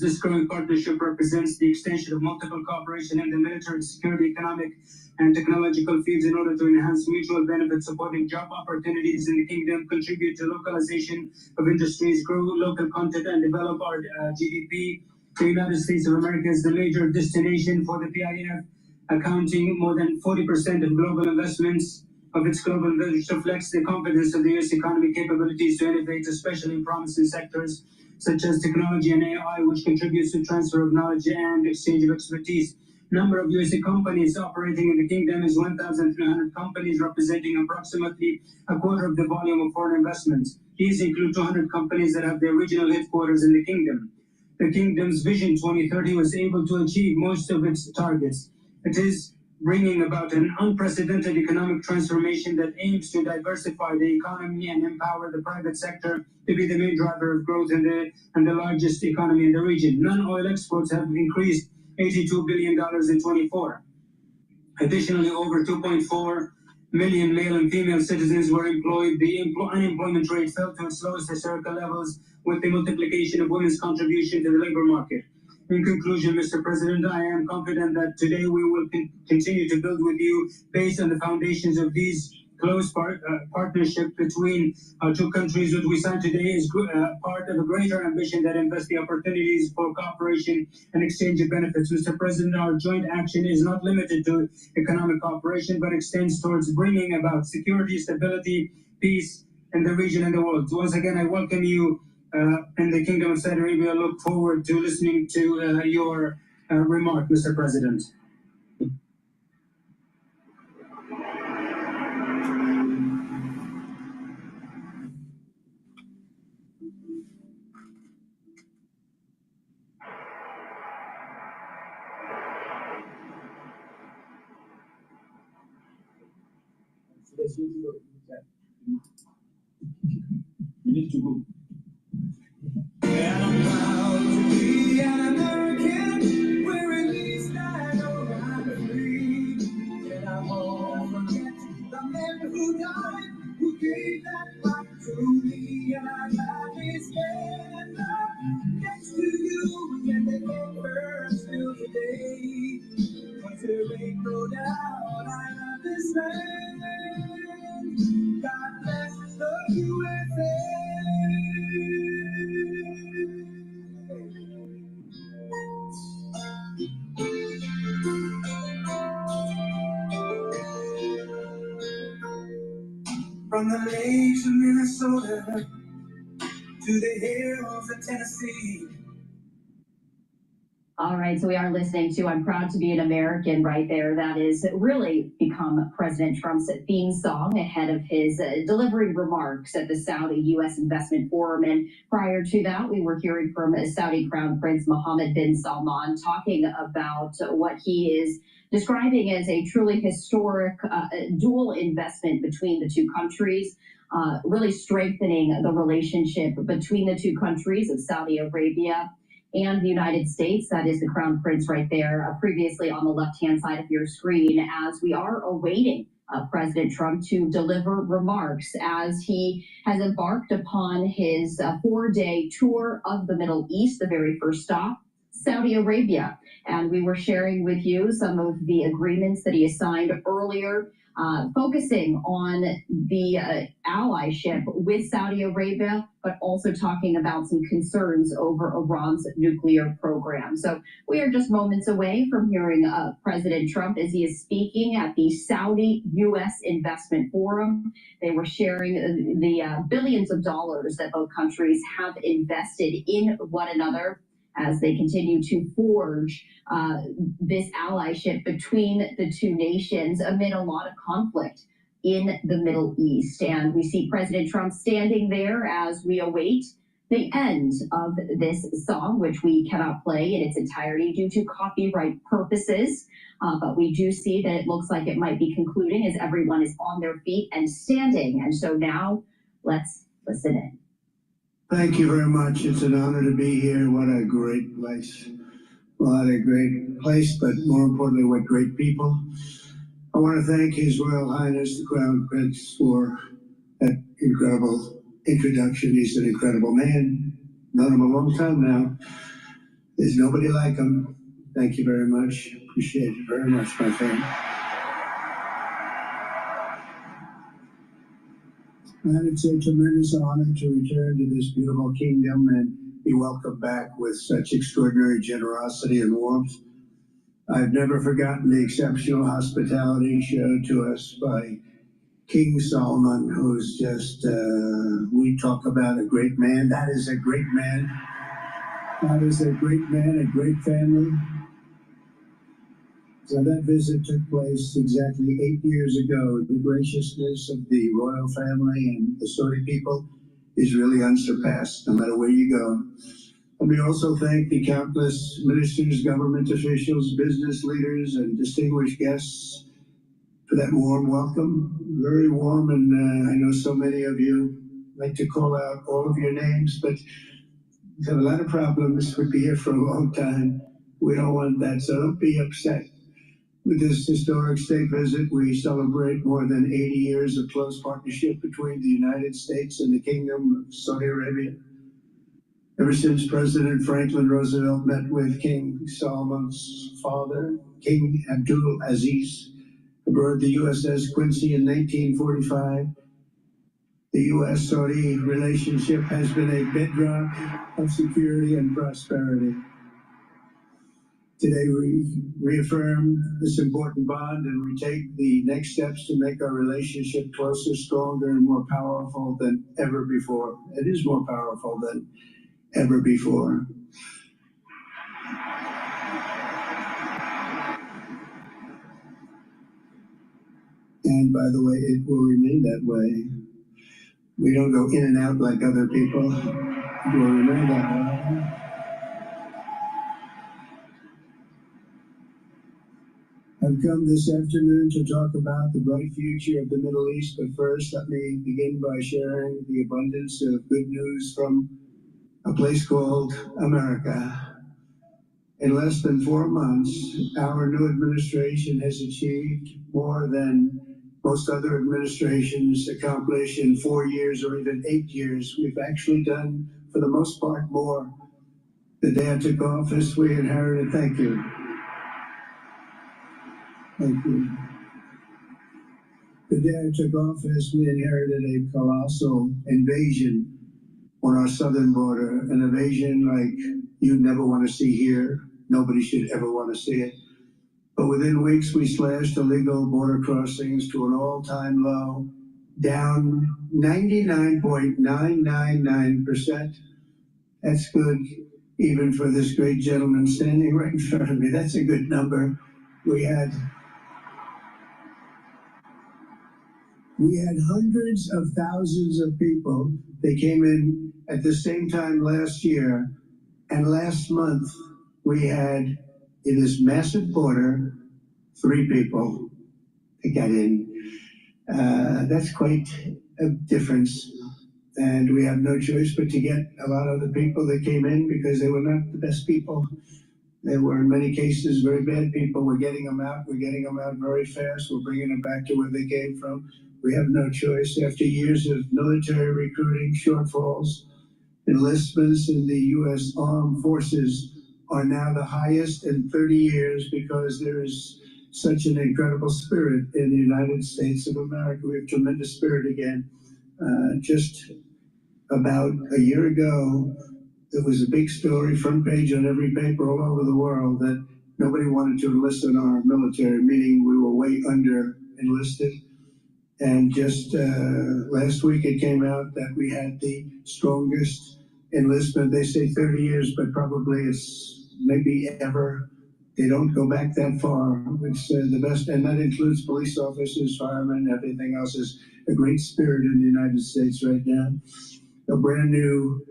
Speaker 16: This growing partnership represents the extension of multiple cooperation in the military, security, economic, and technological fields in order to enhance mutual benefits, supporting job opportunities in the kingdom, contribute to localization of industries, grow local content, and develop our GDP. The United States of America is the major destination for the PIF, accounting more than 40% of global investments. Its global investment reflects the confidence of the U.S. economy capabilities to innovate, especially in promising sectors such as technology and AI, which contributes to transfer of knowledge and exchange of expertise. Number of U.S. companies operating in the kingdom is 1,300 companies, representing approximately a quarter of the volume of foreign investments. These include 200 companies that have their regional headquarters in the kingdom. The kingdom's Vision 2030 was able to achieve most of its targets. It is bringing about an unprecedented economic transformation that aims to diversify the economy and empower the private sector to be the main driver of growth in the largest economy in the region. Non-oil exports have increased $82 billion in 24. Additionally, over 2.4 million male and female citizens were employed. The unemployment rate fell to its lowest historical levels with the multiplication of women's contribution to the labor market. In conclusion, Mr. President, I am confident that today we will continue to build with you based on the foundations of these close partnership between our two countries. What we signed today is part of a greater ambition that invests the opportunities for cooperation and exchange of benefits. Mr. President, our joint action is not limited to economic cooperation, but extends towards bringing about security, stability, peace in the region and the world. Once again, I welcome you in the Kingdom of Saudi Arabia. I look forward to listening to your remark, Mr. President.
Speaker 1: You need to go. And I'm proud to be an American, where at least I know I'm free. And I won't forget the men who died, who gave that right to me. And I gladly stand up next to you, and they can burn still today. 'Cause there ain't no doubt I love this land. God bless the USA. From the lakes of Minnesota to the hills of Tennessee.
Speaker 12: All right, so we are listening to I'm Proud to Be an American right there. That is really become President Trump's theme song ahead of his delivering remarks at the Saudi U.S. Investment Forum. And prior to that, we were hearing from Saudi Crown Prince Mohammed bin Salman talking about what he is describing as a truly historic dual investment between the two countries. Really strengthening the relationship between the two countries of Saudi Arabia and the United States. That is the Crown Prince right there, previously on the left-hand side of your screen, as we are awaiting President Trump to deliver remarks as he has embarked upon his 4-day tour of the Middle East, the very first stop, Saudi Arabia. And we were sharing with you some of the agreements that he has signed earlier, focusing on the allyship with Saudi Arabia, but also talking about some concerns over Iran's nuclear program. So we are just moments away from hearing President Trump as he is speaking at the Saudi U.S. Investment Forum. They were sharing the billions of dollars that both countries have invested in one another as they continue to forge this allyship between the two nations amid a lot of conflict in the Middle East. And we see President Trump standing there as we await the end of this song, which we cannot play in its entirety due to copyright purposes. But we do see that it looks like it might be concluding as everyone is on their feet and standing. And so now let's listen in.
Speaker 13: Thank you very much. It's an honor to be here. What a great place. What a great place, but more importantly, what great people. I want to thank His Royal Highness, the Crown Prince, for that incredible introduction. He's an incredible man. Known him a long time now. There's nobody like him. Thank you very much. Appreciate it very much, my friend. And it's a tremendous honor to return to this beautiful kingdom and be welcomed back with such extraordinary generosity and warmth. I've never forgotten the exceptional hospitality showed to us by King Salman, who's just, we talk about a great man. That is a great man. That is a great man, a great family. So that visit took place exactly 8 years ago. The graciousness of the royal family and the Saudi people is really unsurpassed, no matter where you go. Let me also thank the countless ministers, government officials, business leaders, and distinguished guests for that warm welcome. Very warm, and I know so many of you like to call out all of your names, but we've had a lot of problems. We'll be here for a long time. We don't want that, so don't be upset. With this historic state visit, we celebrate more than 80 years of close partnership between the United States and the Kingdom of Saudi Arabia. Ever since President Franklin Roosevelt met with King Solomon's father, King Abdul Aziz, aboard the USS Quincy in 1945, the U.S.-Saudi relationship has been a bedrock of security and prosperity. Today we reaffirm this important bond and we take the next steps to make our relationship closer, stronger, and more powerful than ever before. It is more powerful than ever before. And by the way, it will remain that way. We don't go in and out like other people. It will remain that way. I've come this afternoon to talk about the bright future of the Middle East, but first let me begin by sharing the abundance of good news from a place called America. In less than 4 months, our new administration has achieved more than most other administrations accomplish in 4 years or even 8 years. We've actually done, for the most part, more. The day I took office, we inherited, thank you. Thank you. The day I took office, we inherited a colossal invasion on our southern border, an invasion like you'd never want to see here. Nobody should ever want to see it. But within weeks, we slashed illegal border crossings to an all-time low, down 99.999%. That's good, even for this great gentleman standing right in front of me. That's a good number. We had hundreds of thousands of people. They came in at the same time last year, and last month we had, in this massive border, 3 people that got in. That's quite a difference, and we have no choice but to get a lot of the people that came in because they were not the best people. They were, in many cases, very bad people. We're getting them out. We're getting them out very fast. We're bringing them back to where they came from. We have no choice. After years of military recruiting shortfalls, enlistments in the U.S. Armed Forces are now the highest in 30 years because there is such an incredible spirit in the United States of America. We have tremendous spirit again. Just about a year ago, there was a big story, front page on every paper all over the world, that nobody wanted to enlist in our military, meaning we were way under enlisted. And just last week it came out that we had the strongest enlistment. They say 30 years, but probably it's maybe ever. They don't go back that far. It's the best, and that includes police officers, firemen, everything else. Is a great spirit in the United States right now. A brand new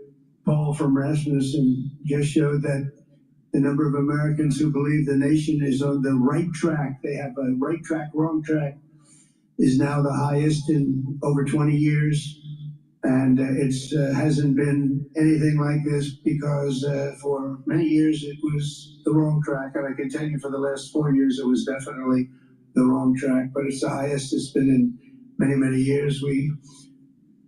Speaker 13: poll from Rasmussen just showed that the number of Americans who believe the nation is on the right track, they have a right track, wrong track, is now the highest in over 20 years. And it hasn't been anything like this because for many years it was the wrong track. And I can tell you for the last 4 years it was definitely the wrong track, but it's the highest it's been in many, many years. We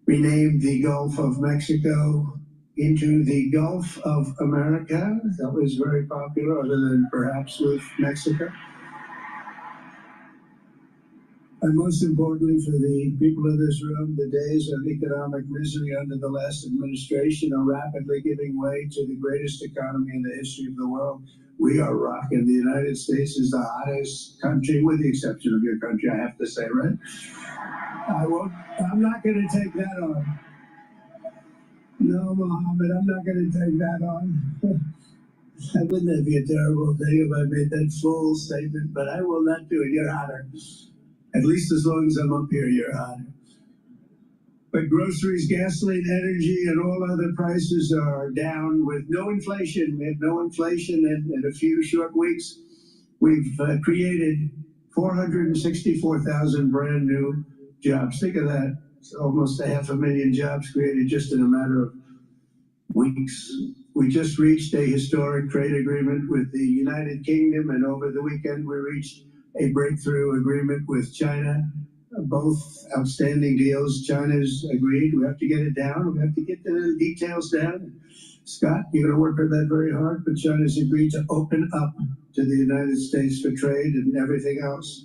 Speaker 13: renamed the Gulf of Mexico into the Gulf of America. That was very popular, other than perhaps with Mexico. And most importantly for the people of this room, the days of economic misery under the last administration are rapidly giving way to the greatest economy in the history of the world. We are rocking. The United States is the hottest country, with the exception of your country, I have to say, right? I'm not going to take that on. No, Mohammed, I'm not going to take that on. Wouldn't that be a terrible thing if I made that full statement? But I will not do it, Your Honor. At least as long as I'm up here, Your Honor. But groceries, gasoline, energy, and all other prices are down with no inflation. We have no inflation in a few short weeks. We've created 464,000 brand new jobs. Think of that. It's almost 500,000 jobs created just in a matter of weeks. We just reached a historic trade agreement with the United Kingdom, and over the weekend we reached a breakthrough agreement with China. Both outstanding deals. China's agreed. We have to get it down. We have to get the details down. Scott, you're going to work on that very hard, but China's agreed to open up to the United States for trade and everything else.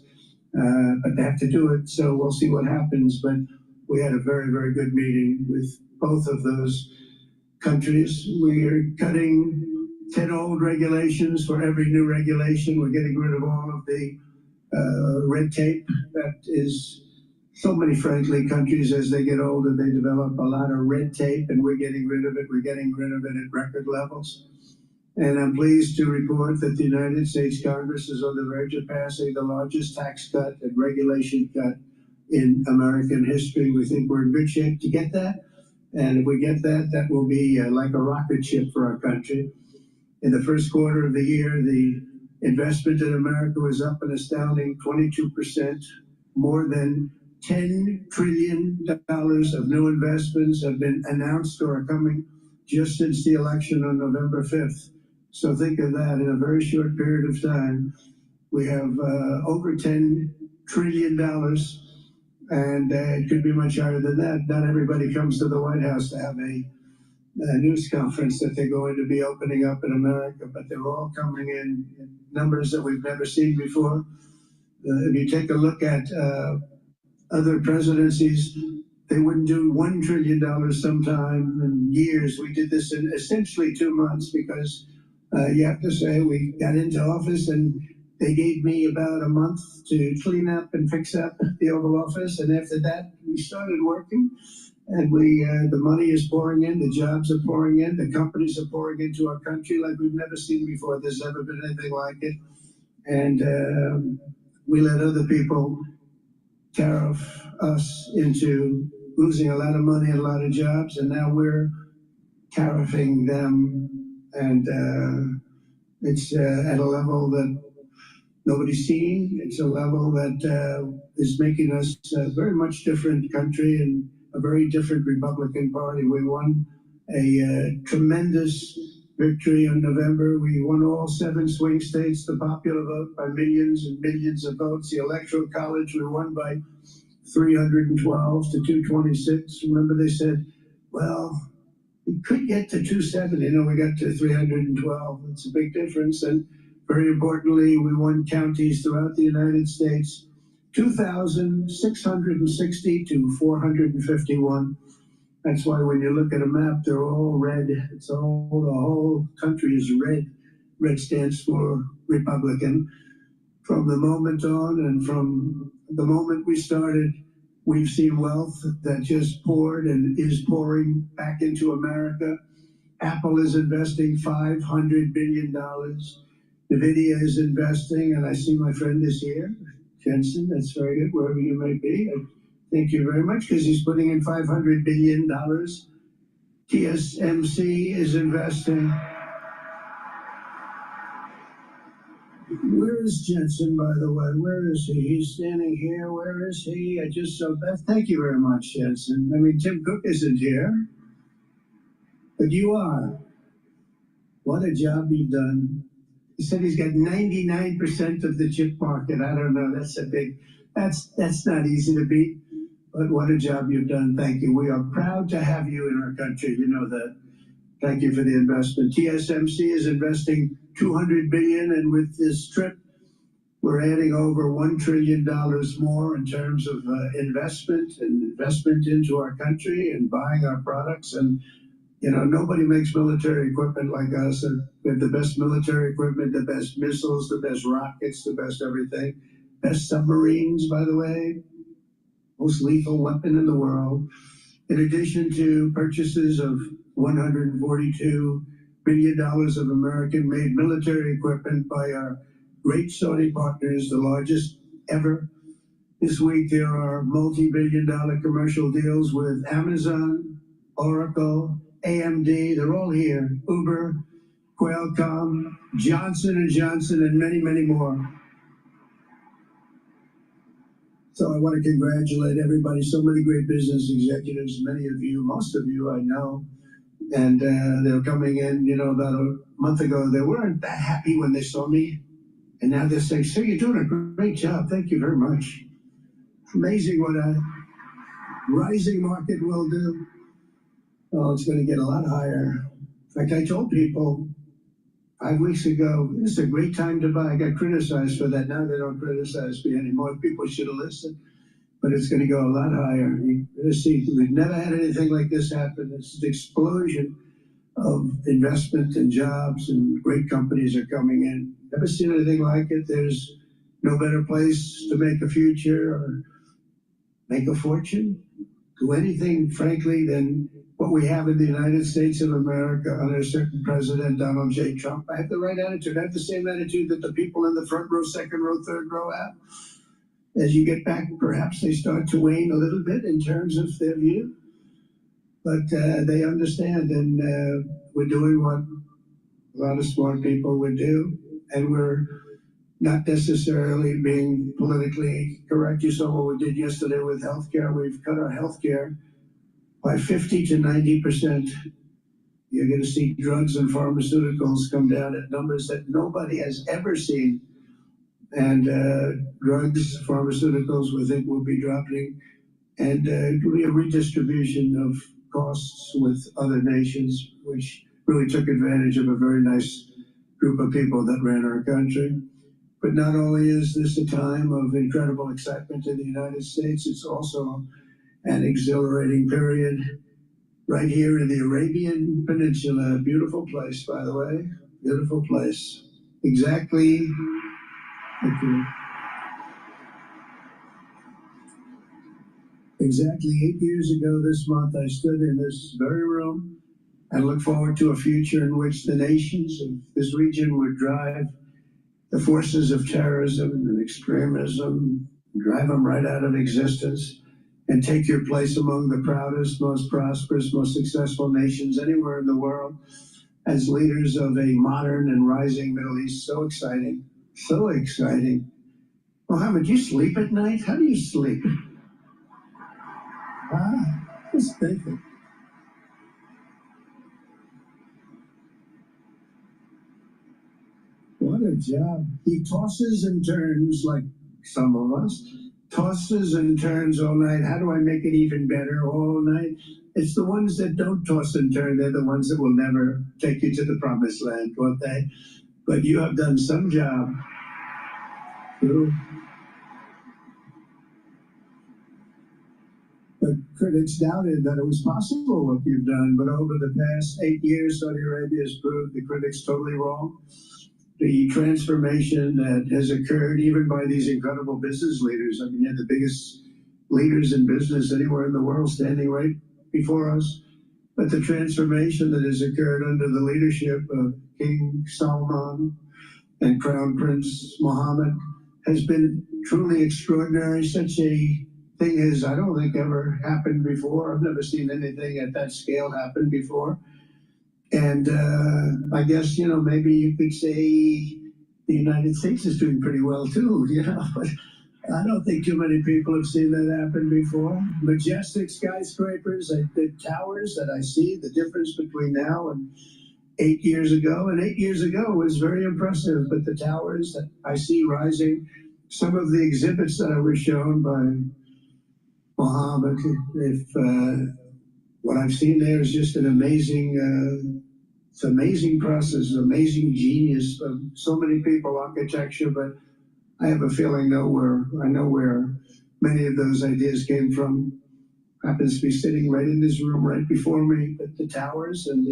Speaker 13: But they have to do it, so we'll see what happens. But we had a very, very good meeting with both of those countries. We are cutting 10 old regulations for every new regulation. We're getting rid of all of the red tape that is so many friendly countries. As they get older, they develop a lot of red tape, and we're getting rid of it. We're getting rid of it at record levels. And I'm pleased to report that the United States Congress is on the verge of passing the largest tax cut and regulation cut in American history. We think we're in good shape to get that. And if we get that, that will be like a rocket ship for our country. In the first quarter of the year, the investment in America was up an astounding 22%. More than $10 trillion of new investments have been announced or are coming just since the election on November 5th. So think of that. In a very short period of time, we have over $10 trillion, and it could be much higher than that. Not everybody comes to the White House to have a news conference that they're going to be opening up in America, but they're all coming in numbers that we've never seen before. If you take a look at other presidencies, they wouldn't do $1 trillion sometime in years. We did this in essentially 2 months because you have to say we got into office and they gave me about a month to clean up and fix up the Oval Office. And after that, we started working. And the money is pouring in, the jobs are pouring in, the companies are pouring into our country like we've never seen before. There's never been anything like it. And we let other people tariff us into losing a lot of money and a lot of jobs, and now we're tariffing them. And it's at a level that nobody's seen. It's a level that is making us a very much different country and a very different Republican Party. We won a tremendous victory in November. We won all 7 swing states, the popular vote by millions and millions of votes. The Electoral College, we won by 312 to 226. Remember, they said, well, we could get to 270. No, we got to 312. It's a big difference. And very importantly, we won counties throughout the United States, 2,660 to 451. That's why when you look at a map, they're all red. It's all, the whole country is red. Red stands for Republican. From the moment on and from the moment we started, we've seen wealth that just poured and is pouring back into America. Apple is investing $500 billion. NVIDIA is investing, and I see my friend is here. Jensen, that's very good, wherever you may be. Thank you very much, because he's putting in $500 billion. TSMC is investing. Where is Jensen, by the way? Where is he? He's standing here. Where is he? I just saw Beth. Thank you very much, Jensen. I mean, Tim Cook isn't here, but you are. What a job you've done. He said he's got 99% of the chip market. I don't know. That's a big, that's not easy to beat, but what a job you've done. Thank you. We are proud to have you in our country. You know that. Thank you for the investment. TSMC is investing $200 billion, and with this trip, we're adding over $1 trillion more in terms of investment into our country and buying our products. And you know, nobody makes military equipment like us. And we have the best military equipment, the best missiles, the best rockets, the best everything. Best submarines, by the way. Most lethal weapon in the world. In addition to purchases of $142 billion of American-made military equipment by our great Saudi partners, the largest ever. This week there are multi-billion-dollar commercial deals with Amazon, Oracle, AMD. They're all here. Uber, Qualcomm, Johnson & Johnson, and many, many more. So I want to congratulate everybody. So many great business executives, many of you, most of you I know. And they're coming in, you know, about a month ago. They weren't that happy when they saw me. And now they're saying, "Sir, you're doing a great job. Thank you very much." Amazing what a rising market will do. Oh, it's going to get a lot higher. In fact, I told people 5 weeks ago, this is a great time to buy. I got criticized for that. Now they don't criticize me anymore. People should have listened. But it's going to go a lot higher. You're going to see, we've never had anything like this happen. It's an explosion of investment and jobs, and great companies are coming in. Never seen anything like it. There's no better place to make a future or make a fortune, do anything, frankly, than what we have in the United States of America under a certain President, Donald J. Trump. I have the right attitude. I have the same attitude that the people in the front row, second row, third row have. As you get back, perhaps they start to wane a little bit in terms of their view. But they understand, and we're doing what a lot of smart people would do. And we're not necessarily being politically correct. You saw what we did yesterday with healthcare. We've cut our healthcare by 50 to 90%. You're going to see drugs and pharmaceuticals come down at numbers that nobody has ever seen. And drugs, pharmaceuticals, we think will be dropping. And it will be a redistribution of costs with other nations, which really took advantage of a very nice group of people that ran our country. But not only is this a time of incredible excitement in the United States, it's also an exhilarating period right here in the Arabian Peninsula. Beautiful place, by the way. Beautiful place. Exactly. Exactly 8 years ago this month, I stood in this very room and looked forward to a future in which the nations of this region would drive the forces of terrorism and extremism, drive them right out of existence, and take your place among the proudest, most prosperous, most successful nations anywhere in the world as leaders of a modern and rising Middle East. So exciting. So exciting. Mohammed, you sleep at night? How do you sleep? Just thinking. What a job. He tosses and turns like some of us. Tosses and turns all night. How do I make it even better all night? It's the ones that don't toss and turn. They're the ones that will never take you to the promised land, won't they? But you have done some job. But critics doubted that it was possible what you've done. But over the past 8 years, Saudi Arabia has proved the critics totally wrong. The transformation that has occurred even by these incredible business leaders. I mean, you have the biggest leaders in business anywhere in the world standing right before us. But the transformation that has occurred under the leadership of King Salman and Crown Prince Mohammed has been truly extraordinary. Such a thing as I don't think ever happened before. I've never seen anything at that scale happen before. And I guess, you know, maybe you could say the United States is doing pretty well too, you know, but I don't think too many people have seen that happen before. Majestic skyscrapers, the towers that I see, the difference between now and 8 years ago. And 8 years ago was very impressive, but the towers that I see rising, some of the exhibits that I was shown by Mohammed, what I've seen there is just an amazing, it's an amazing process, amazing genius of so many people, architecture, but I have a feeling I know where many of those ideas came from. Happens to be sitting right in this room right before me, but the towers and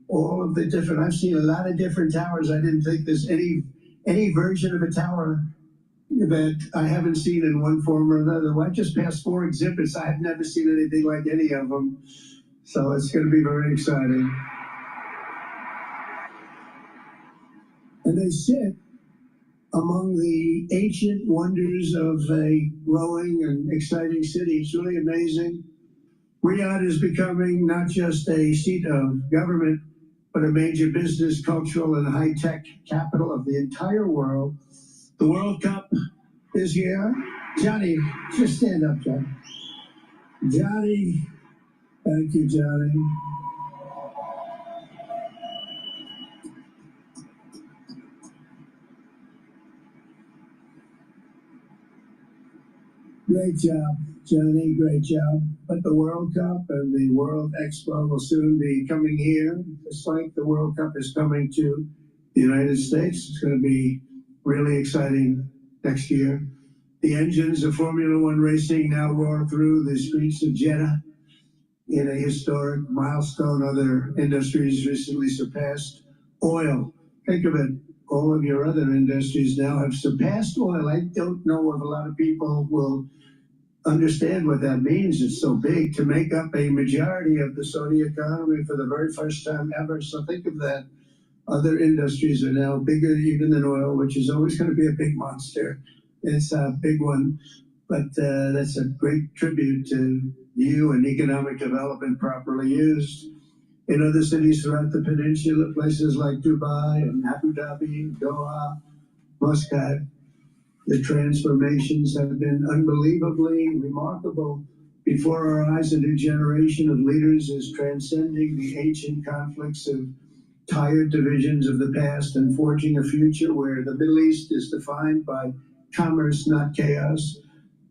Speaker 13: all of the different, I've seen a lot of different towers. I didn't think there's any version of a tower that I haven't seen in one form or another. Well, I just passed 4 exhibits. I have never seen anything like any of them. So it's going to be very exciting. And they sit among the ancient wonders of a growing and exciting city. It's really amazing. Riyadh is becoming not just a seat of government, but a major business, cultural, and high-tech capital of the entire world. The World Cup is here. Johnny, just stand up, Johnny. Johnny, thank you, Johnny. Great job, Johnny, great job. But the World Cup and the World Expo will soon be coming here, just like the World Cup is coming to the United States. It's going to be really exciting next year. The engines of Formula One racing now roar through the streets of Jeddah in a historic milestone. Other industries recently surpassed oil. Think of it. All of your other industries now have surpassed oil. I don't know if a lot of people will understand what that means. It's so big to make up a majority of the Saudi economy for the very first time ever. So think of that. Other industries are now bigger even than oil, which is always going to be a big monster. It's a big one, but that's a great tribute to you and economic development properly used. In other cities throughout the peninsula, places like Dubai and Abu Dhabi, Doha, Muscat, the transformations have been unbelievably remarkable. Before our eyes, a new generation of leaders is transcending the ancient conflicts of tired divisions of the past and forging a future where the Middle East is defined by commerce, not chaos,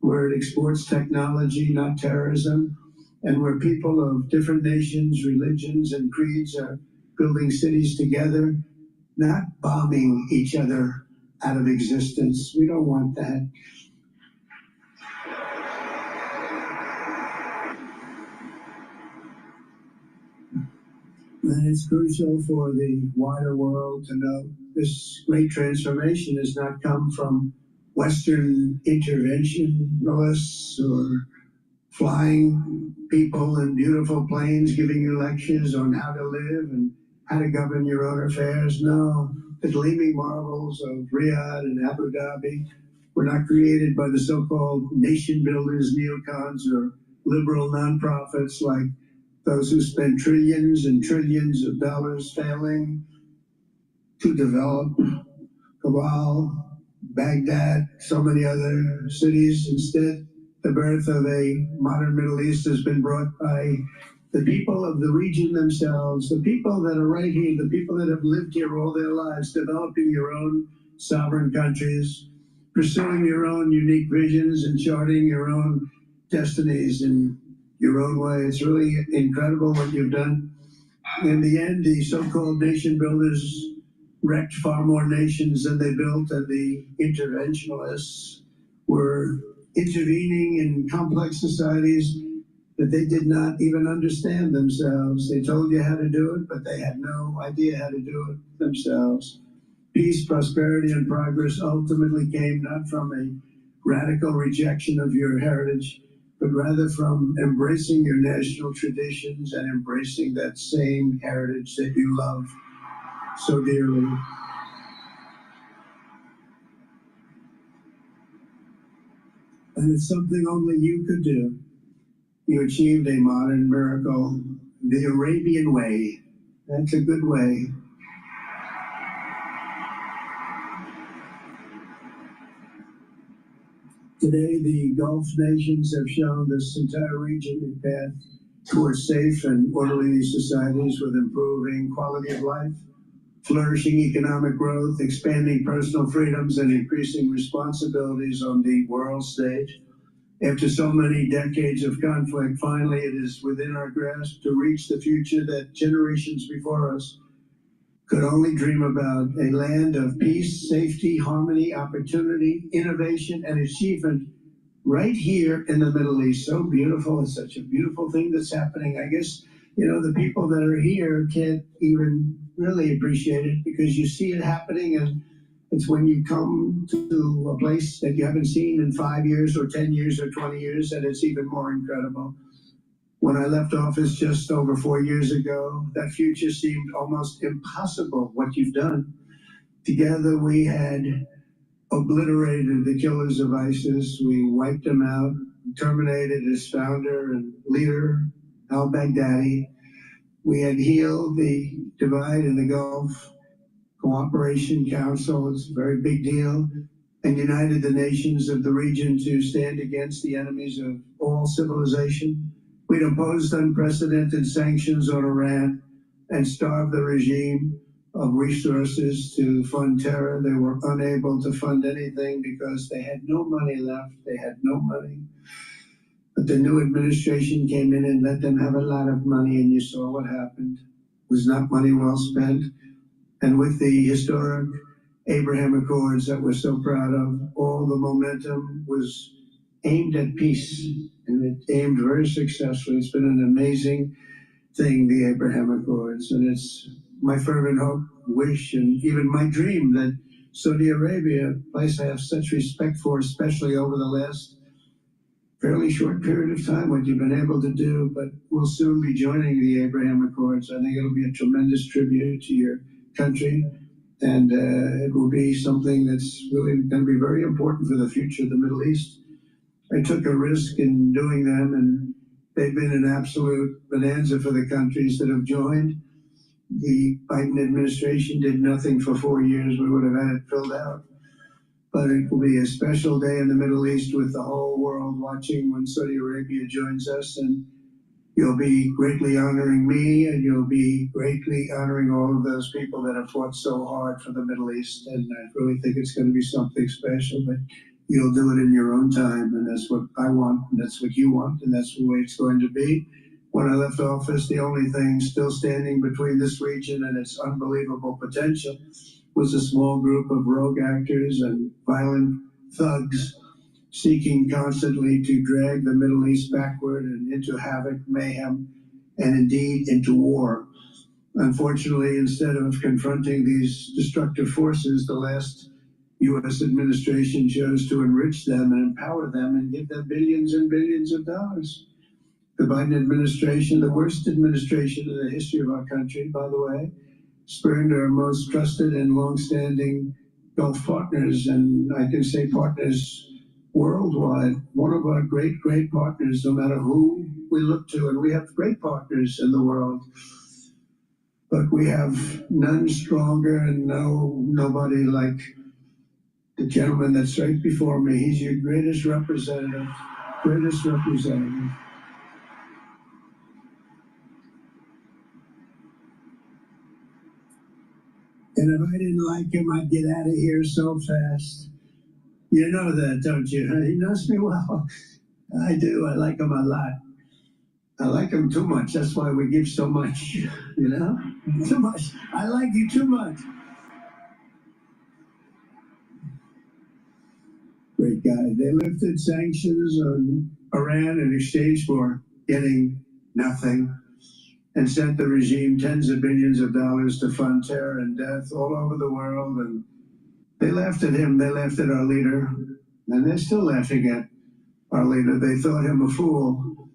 Speaker 13: where it exports technology, not terrorism, and where people of different nations, religions, and creeds are building cities together, not bombing each other out of existence. We don't want that. And it's crucial for the wider world to know this great transformation has not come from Western interventionists or flying people in beautiful planes giving you lectures on how to live and how to govern your own affairs. No, the gleaming marvels of Riyadh and Abu Dhabi were not created by the so-called nation builders, neocons, or liberal nonprofits like those who spend trillions and trillions of dollars failing to develop Kabul, Baghdad, so many other cities. Instead, the birth of a modern Middle East has been brought by the people of the region themselves, the people that are right here, the people that have lived here all their lives, developing your own sovereign countries, pursuing your own unique visions and charting your own destinies in your own way. It's really incredible what you've done. In the end, the so-called nation builders wrecked far more nations than they built, and the interventionists were intervening in complex societies that they did not even understand themselves. They told you how to do it, but they had no idea how to do it themselves. Peace, prosperity, and progress ultimately came not from a radical rejection of your heritage, but rather from embracing your national traditions and embracing that same heritage that you love so dearly. And it's something only you could do. You achieved a modern miracle, the Arabian way. That's a good way. Today, the Gulf nations have shown this entire region a path towards safe and orderly societies with improving quality of life, flourishing economic growth, expanding personal freedoms, and increasing responsibilities on the world stage. After so many decades of conflict, finally it is within our grasp to reach the future that generations before us could only dream about, a land of peace, safety, harmony, opportunity, innovation, and achievement right here in the Middle East. So beautiful. It's such a beautiful thing that's happening. I guess, the people that are here can't even really appreciate it because you see it happening, and it's when you come to a place that you haven't seen in 5 years or 10 years or 20 years that it's even more incredible. When I left office just over 4 years ago, that future seemed almost impossible, what you've done. Together we had obliterated the killers of ISIS. We wiped them out, terminated its founder and leader, al-Baghdadi. We had healed the divide in the Gulf Cooperation Council. It's a very big deal, and united the nations of the region to stand against the enemies of all civilization. We'd imposed unprecedented sanctions on Iran and starved the regime of resources to fund terror. They were unable to fund anything because they had no money left. They had no money. But the new administration came in and let them have a lot of money, and you saw what happened. It was not money well spent. And with the historic Abraham Accords that we're so proud of, all the momentum was aimed at peace, and it aimed very successfully. It's been an amazing thing, the Abraham Accords, and it's my fervent hope, wish, and even my dream that Saudi Arabia, a place I have such respect for, especially over the last fairly short period of time, what you've been able to do, but we'll soon be joining the Abraham Accords. I think it'll be a tremendous tribute to your country, and it will be something that's really going to be very important for the future of the Middle East. I took a risk in doing them, and they've been an absolute bonanza for the countries that have joined. The Biden administration did nothing for 4 years. We would have had it filled out. But it will be a special day in the Middle East with the whole world watching when Saudi Arabia joins us, and you'll be greatly honoring me, and you'll be greatly honoring all of those people that have fought so hard for the Middle East. And I really think it's going to be something special, but you'll do it in your own time, and that's what I want, and that's what you want, and that's the way it's going to be. When I left office, the only thing still standing between this region and its unbelievable potential was a small group of rogue actors and violent thugs seeking constantly to drag the Middle East backward and into havoc, mayhem, and indeed into war. Unfortunately, instead of confronting these destructive forces, the last U.S. administration chose to enrich them and empower them and give them billions and billions of dollars. The Biden administration, the worst administration in the history of our country, by the way, spurned our most trusted and longstanding Gulf partners, and I can say partners worldwide. One of our great, great partners, no matter who we look to, and we have great partners in the world, but we have none stronger and nobody like the gentleman that's right before me. He's your greatest representative, greatest representative. And if I didn't like him, I'd get out of here so fast. You know that, don't you? He knows me well. I do. I like him a lot. I like him too much. That's why we give so much, you know? Too much. I like you too much. Great guy. They lifted sanctions on Iran in exchange for getting nothing, and sent the regime tens of billions of dollars to fund terror and death all over the world. And they laughed at him. They laughed at our leader. And they're still laughing at our leader. They thought him a fool.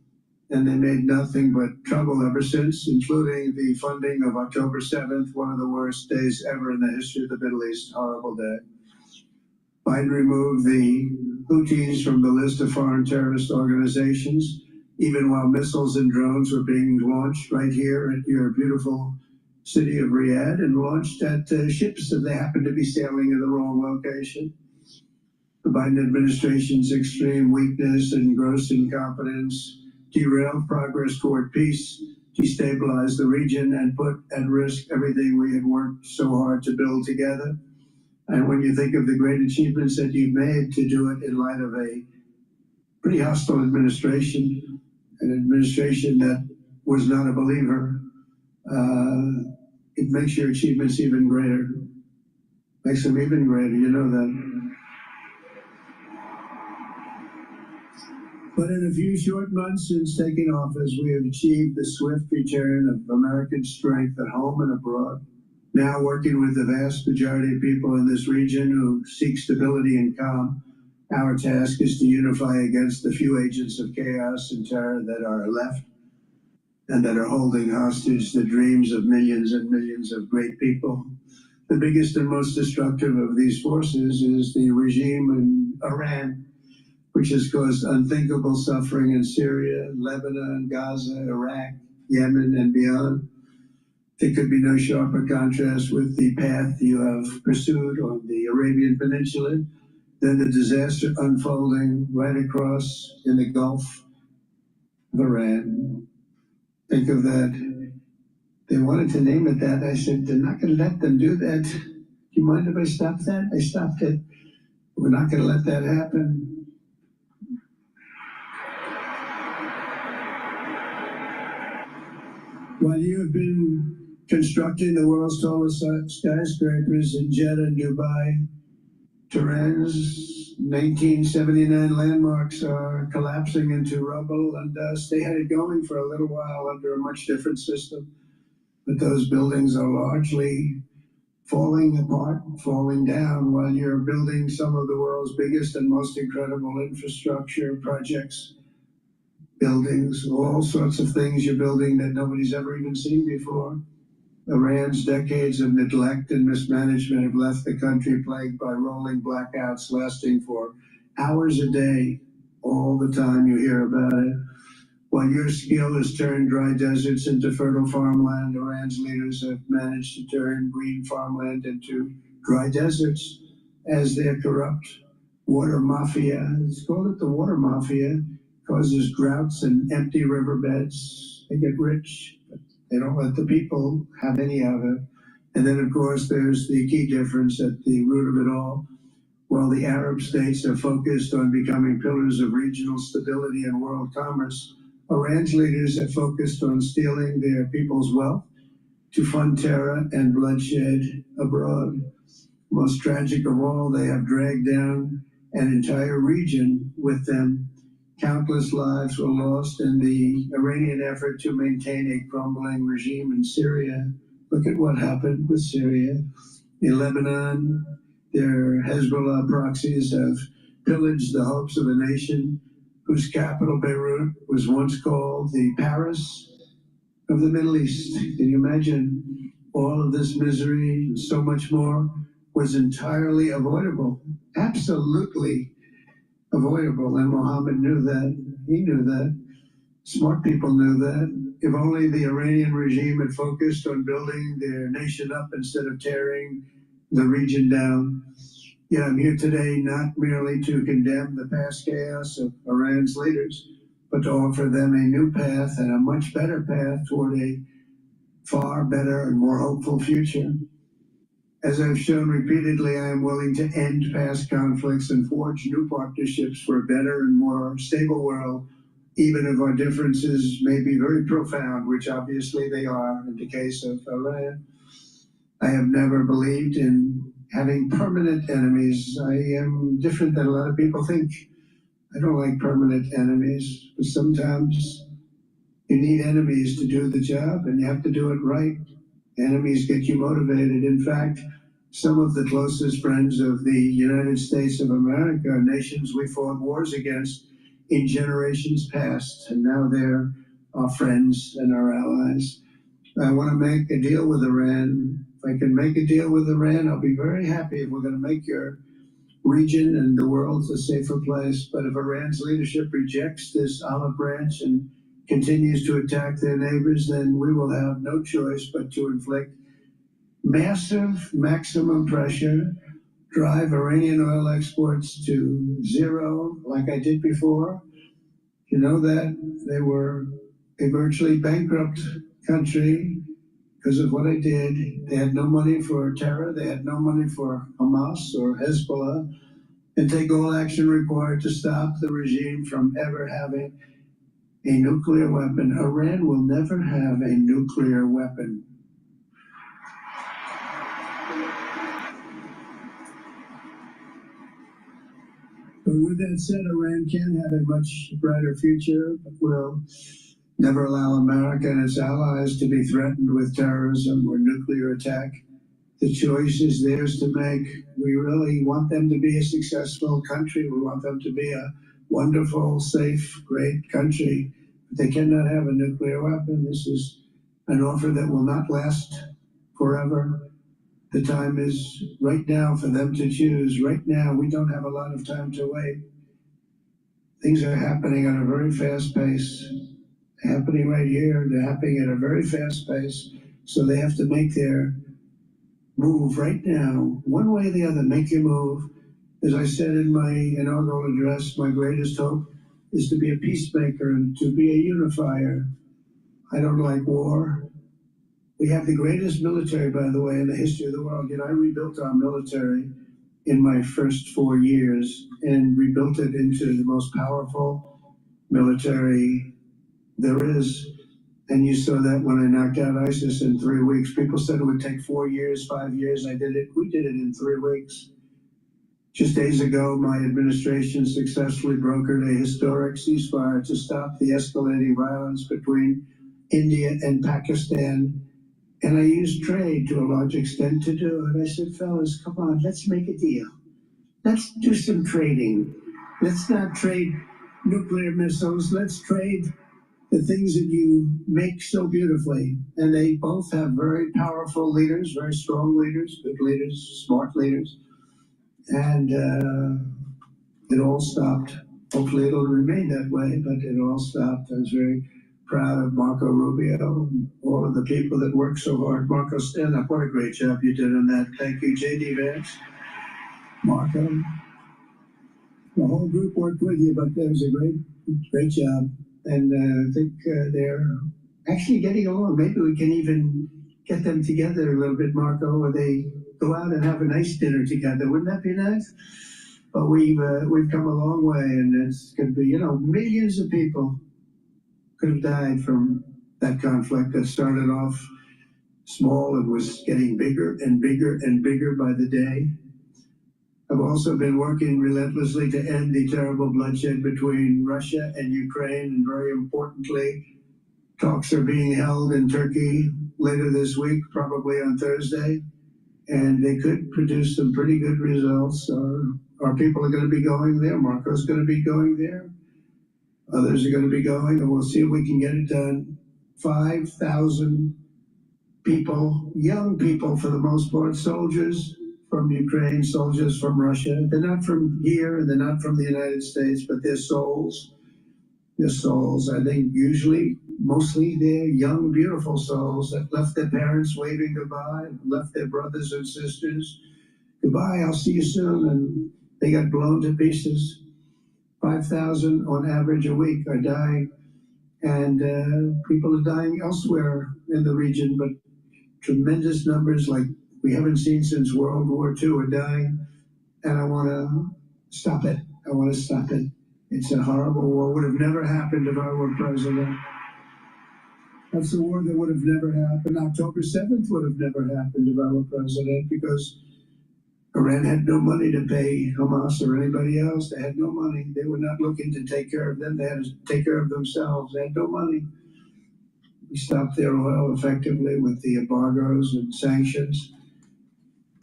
Speaker 13: And they made nothing but trouble ever since, including the funding of October 7th, one of the worst days ever in the history of the Middle East. Horrible day. Biden removed the Houthis from the list of foreign terrorist organizations, even while missiles and drones were being launched right here at your beautiful city of Riyadh, and launched at ships that they happened to be sailing in the wrong location. The Biden administration's extreme weakness and gross incompetence derailed progress toward peace, destabilized the region, and put at risk everything we had worked so hard to build together. And when you think of the great achievements that you've made, to do it in light of a pretty hostile administration, an administration that was not a believer, it makes your achievements even greater. Makes them even greater, you know that. But in a few short months since taking office, we have achieved the swift return of American strength at home and abroad. Now working with the vast majority of people in this region who seek stability and calm, our task is to unify against the few agents of chaos and terror that are left and that are holding hostage the dreams of millions and millions of great people The biggest and most destructive of these forces is the regime in Iran, which has caused unthinkable suffering in Syria, Lebanon, Gaza, Iraq, Yemen, and beyond. There could be no sharper contrast with the path you have pursued on the Arabian Peninsula than the disaster unfolding right across in the Gulf of Iran. Think of that. They wanted to name it that. I said, they're not going to let them do that. Do you mind if I stop that? I stopped it. We're not going to let that happen. While you have been constructing the world's tallest skyscrapers in Jeddah and Dubai, Tehran's 1979 landmarks are collapsing into rubble and dust. They had it going for a little while under a much different system, but those buildings are largely falling apart, falling down, while you're building some of the world's biggest and most incredible infrastructure projects. Buildings, all sorts of things you're building that nobody's ever even seen before. Iran's decades of neglect and mismanagement have left the country plagued by rolling blackouts lasting for hours a day. All the time you hear about it. While your skill has turned dry deserts into fertile farmland, Iran's leaders have managed to turn green farmland into dry deserts as their corrupt water mafia, let's call it the water mafia, causes droughts and empty riverbeds. They get rich, but they don't let the people have any of it. And then, of course, there's the key difference at the root of it all. While the Arab states are focused on becoming pillars of regional stability and world commerce, Iran's leaders have focused on stealing their people's wealth to fund terror and bloodshed abroad. Most tragic of all, they have dragged down an entire region with them. Countless lives were lost in the Iranian effort to maintain a crumbling regime in Syria. Look at what happened with Syria. In Lebanon, their Hezbollah proxies have pillaged the hopes of a nation whose capital, Beirut, was once called the Paris of the Middle East. Can you imagine all of this misery and so much more was entirely avoidable, absolutely avoidable. And Mohammed knew that. He knew that. Smart people knew that. If only the Iranian regime had focused on building their nation up instead of tearing the region down. Yet I'm here today not merely to condemn the past chaos of Iran's leaders, but to offer them a new path and a much better path toward a far better and more hopeful future. As I've shown repeatedly, I am willing to end past conflicts and forge new partnerships for a better and more stable world, even if our differences may be very profound, which obviously they are in the case of Iran. I have never believed in having permanent enemies. I am different than a lot of people think. I don't like permanent enemies, but sometimes you need enemies to do the job, and you have to do it right. Enemies get you motivated. In fact, some of the closest friends of the United States of America are nations we fought wars against in generations past, and now they're our friends and our allies. I want to make a deal with Iran. If I can make a deal with Iran, I'll be very happy if we're going to make your region and the world a safer place. But if Iran's leadership rejects this olive branch and continues to attack their neighbors, then we will have no choice but to inflict massive maximum pressure, drive Iranian oil exports to zero like I did before. You know that they were a virtually bankrupt country because of what I did. They had no money for terror. They had no money for Hamas or Hezbollah, and take all action required to stop the regime from ever having a nuclear weapon. Iran will never have a nuclear weapon. But with that said, Iran can have a much brighter future, but will never allow America and its allies to be threatened with terrorism or nuclear attack. The choice is theirs to make. We really want them to be a successful country. We want them to be a wonderful, safe, great country. But they cannot have a nuclear weapon. This is an offer that will not last forever. The time is right now for them to choose. Right now, we don't have a lot of time to wait. Things are happening at a very fast pace. Happening right here, they're happening at a very fast pace. So they have to make their move right now, one way or the other, make your move. As I said in my inaugural address, my greatest hope is to be a peacemaker and to be a unifier. I don't like war. We have the greatest military, by the way, in the history of the world. You know, I rebuilt our military in my first 4 years and rebuilt it into the most powerful military there is. And you saw that when I knocked out ISIS in 3 weeks. People said it would take 4 years, 5 years. I did it. We did it in 3 weeks. Just days ago, my administration successfully brokered a historic ceasefire to stop the escalating violence between India and Pakistan. And I used trade to a large extent to do it. I said, fellas, come on, let's make a deal. Let's do some trading. Let's not trade nuclear missiles. Let's trade the things that you make so beautifully. And they both have very powerful leaders, very strong leaders, good leaders, smart leaders. And it all stopped. Hopefully it'll remain that way, but it all stopped. I was very proud of Marco Rubio and all of the people that worked so hard. Marco, stand up. What a great job you did on that. Thank you, J.D. Vance. Marco. The whole group worked with you, but that was a great job. And I think they're actually getting along. Maybe we can even get them together a little bit, Marco, where they go out and have a nice dinner together. Wouldn't that be nice? But we've come a long way, and it's going to be, you know, millions of people could have died from that conflict that started off small and was getting bigger and bigger and bigger by the day. I've also been working relentlessly to end the terrible bloodshed between Russia and Ukraine, and very importantly, talks are being held in Turkey later this week, probably on Thursday, and they could produce some pretty good results. Our people are going to be going there. Marco's going to be going there. Others are going to be going, and we'll see if we can get it done. 5,000 people, young people for the most part, soldiers from Ukraine, soldiers from Russia. They're not from here, and they're not from the United States, but they're souls. They're souls. I think usually, mostly they're young, beautiful souls that left their parents waving goodbye, left their brothers and sisters. Goodbye, I'll see you soon. And they got blown to pieces. 5,000 on average a week are dying, and people are dying elsewhere in the region, but tremendous numbers like we haven't seen since World War II are dying, and I want to stop it. I want to stop it. It's a horrible war. Would have never happened if I were president. That's a war that would have never happened. October 7th would have never happened if I were president, because Iran had no money to pay Hamas or anybody else. They had no money. They were not looking to take care of them. They had to take care of themselves. They had no money. We stopped their oil effectively with the embargoes and sanctions.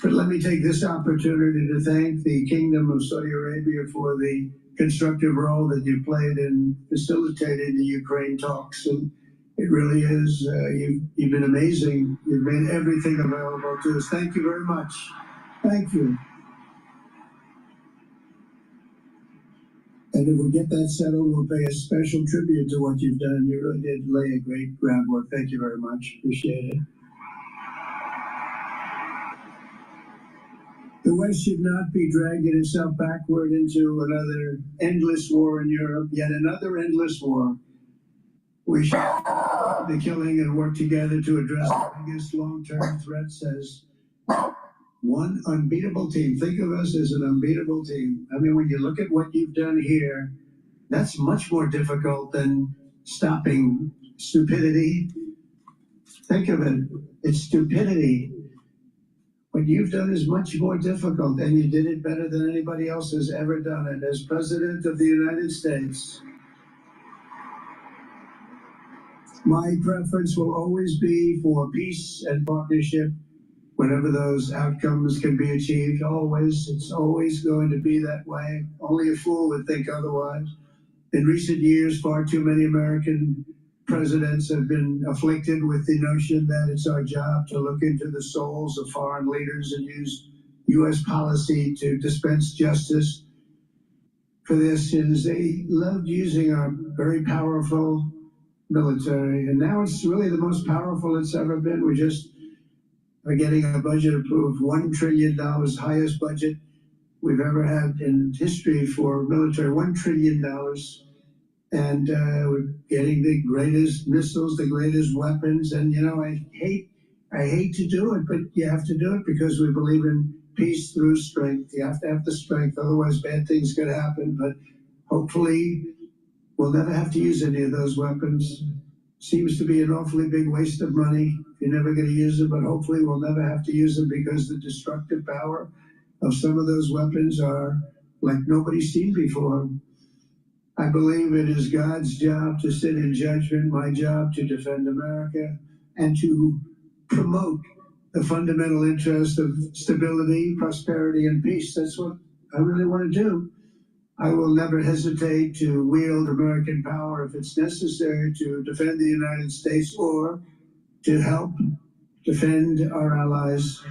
Speaker 13: But let me take this opportunity to thank the Kingdom of Saudi Arabia for the constructive role that you played in facilitating the Ukraine talks. And it really is, you've been amazing. You've made everything available to us. Thank you very much. Thank you. And if we get that settled, we'll pay a special tribute to what you've done. You really did lay a great groundwork. Thank you very much. Appreciate it. The West should not be dragging itself backward into another endless war in Europe, yet another endless war. We should stop the killing and work together to address the biggest long-term threats as one unbeatable team. Think of us as an unbeatable team. I mean, when you look at what you've done here, that's much more difficult than stopping stupidity. Think of it. It's stupidity. What you've done is much more difficult, and you did it better than anybody else has ever done it. As President of the United States, my preference will always be for peace and partnership whenever those outcomes can be achieved. Always, it's always going to be that way. Only a fool would think otherwise. In recent years, far too many American presidents have been afflicted with the notion that it's our job to look into the souls of foreign leaders and use U.S. policy to dispense justice for their sins. They loved using our very powerful military, and now it's really the most powerful it's ever been. We just are getting a budget approved, $1 trillion, highest budget we've ever had in history for military, $1 trillion. And we're getting the greatest missiles, the greatest weapons. And, you know, I hate to do it, but you have to do it because we believe in peace through strength. You have to have the strength, otherwise bad things could happen. But hopefully we'll never have to use any of those weapons. Seems to be an awfully big waste of money. You're never going to use them, but hopefully we'll never have to use them because the destructive power of some of those weapons are like nobody's seen before. I believe it is God's job to sit in judgment, my job to defend America and to promote the fundamental interest of stability, prosperity, and peace. That's what I really want to do. I will never hesitate to wield American power if it's necessary to defend the United States or to help defend our allies.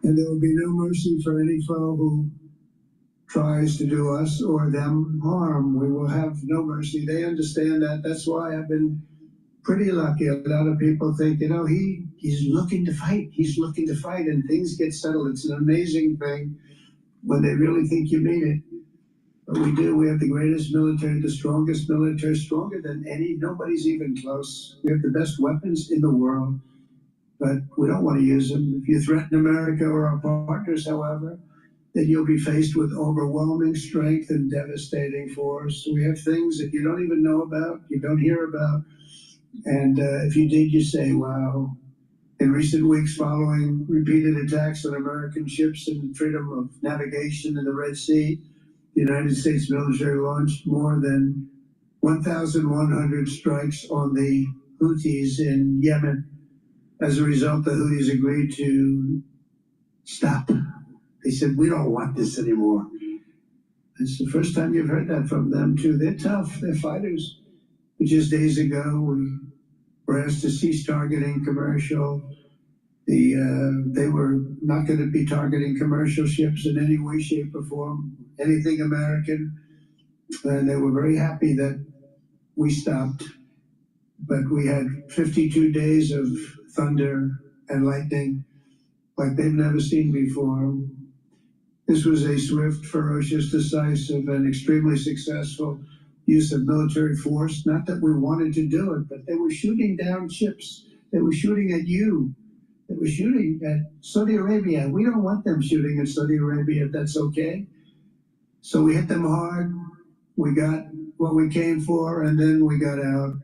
Speaker 13: And there will be no mercy for any foe who tries to do us or them harm. We will have no mercy. They understand that. That's why I've been pretty lucky. A lot of people think, you know, he's looking to fight. He's looking to fight, and things get settled. It's an amazing thing when they really think you mean it. But we do. We have the greatest military, the strongest military, stronger than any. Nobody's even close. We have the best weapons in the world, but we don't want to use them. If you threaten America or our partners, however, then you'll be faced with overwhelming strength and devastating force. We have things that you don't even know about, you don't hear about. And if you did, you say, wow. In recent weeks, following repeated attacks on American ships and freedom of navigation in the Red Sea, the United States military launched more than 1,100 strikes on the Houthis in Yemen. As a result, the Houthis agreed to stop. They said, we don't want this anymore. It's the first time you've heard that from them, too. They're tough. They're fighters. Just days ago, we were asked to cease targeting commercial. They were not going to be targeting commercial ships in any way, shape, or form, anything American. And they were very happy that we stopped. But we had 52 days of thunder and lightning like they've never seen before. This was a swift, ferocious, decisive, and extremely successful use of military force. Not that we wanted to do it, but they were shooting down ships. They were shooting at you. They were shooting at Saudi Arabia. We don't want them shooting at Saudi Arabia if that's okay. So we hit them hard. We got what we came for, and then we got out.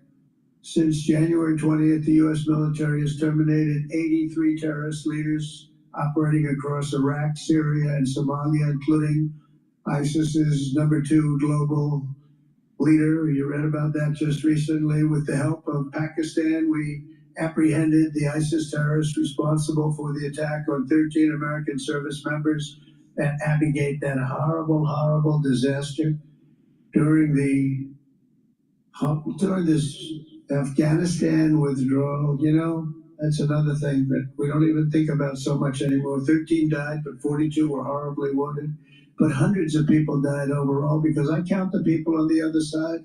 Speaker 13: Since January 20th, the U.S. military has terminated 83 terrorist leaders operating across Iraq, Syria, and Somalia, including ISIS's #2 global leader. You read about that just recently. With the help of Pakistan, we apprehended the ISIS terrorists responsible for the attack on 13 American service members at Abbeygate, that horrible, horrible disaster during this Afghanistan withdrawal. You know, that's another thing that we don't even think about so much anymore. 13 died, but 42 were horribly wounded. But hundreds of people died overall, because I count the people on the other side.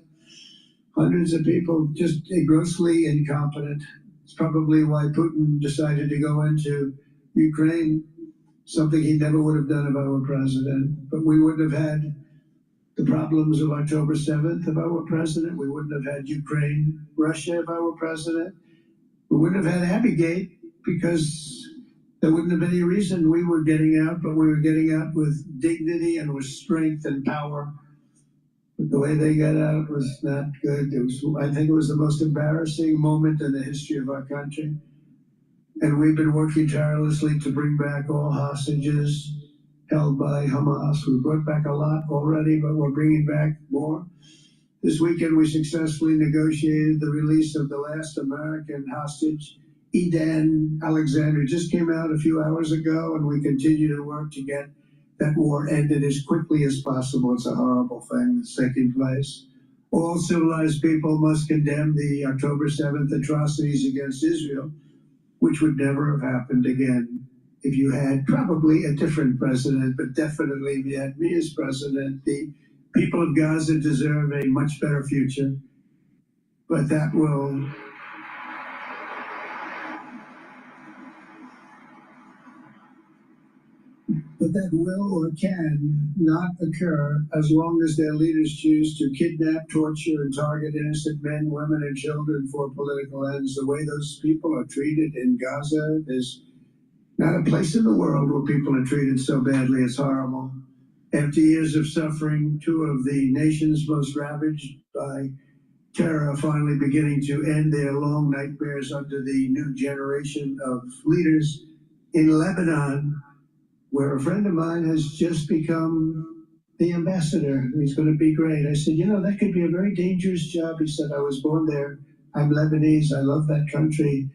Speaker 13: Hundreds of people just grossly incompetent. It's probably why Putin decided to go into Ukraine, something he never would have done if I were president. But we wouldn't have had the problems of October 7th if I were president. We wouldn't have had Ukraine, Russia if I were president. We wouldn't have had Abbeygate, because there wouldn't have been any reason we were getting out, but we were getting out with dignity and with strength and power. But the way they got out was not good. I think it was the most embarrassing moment in the history of our country. And we've been working tirelessly to bring back all hostages held by Hamas. We brought back a lot already, but we're bringing back more. This weekend, we successfully negotiated the release of the last American hostage, Edan Alexander. Just came out a few hours ago, and we continue to work to get that war ended as quickly as possible. It's a horrible thing that's taking place. All civilized people must condemn the October 7th atrocities against Israel, which would never have happened again if you had probably a different president, but definitely if you had me as president. The people of Gaza deserve a much better future, but that will or can not occur as long as their leaders choose to kidnap, torture, and target innocent men, women, and children for political ends. The way those people are treated in Gaza, there's not a place in the world where people are treated so badly. It's horrible. After years of suffering, two of the nations most ravaged by terror are finally beginning to end their long nightmares under the new generation of leaders. In Lebanon, where a friend of mine has just become the ambassador. He's going to be great. I said, you know, that could be a very dangerous job. He said, I was born there. I'm Lebanese. I love that country.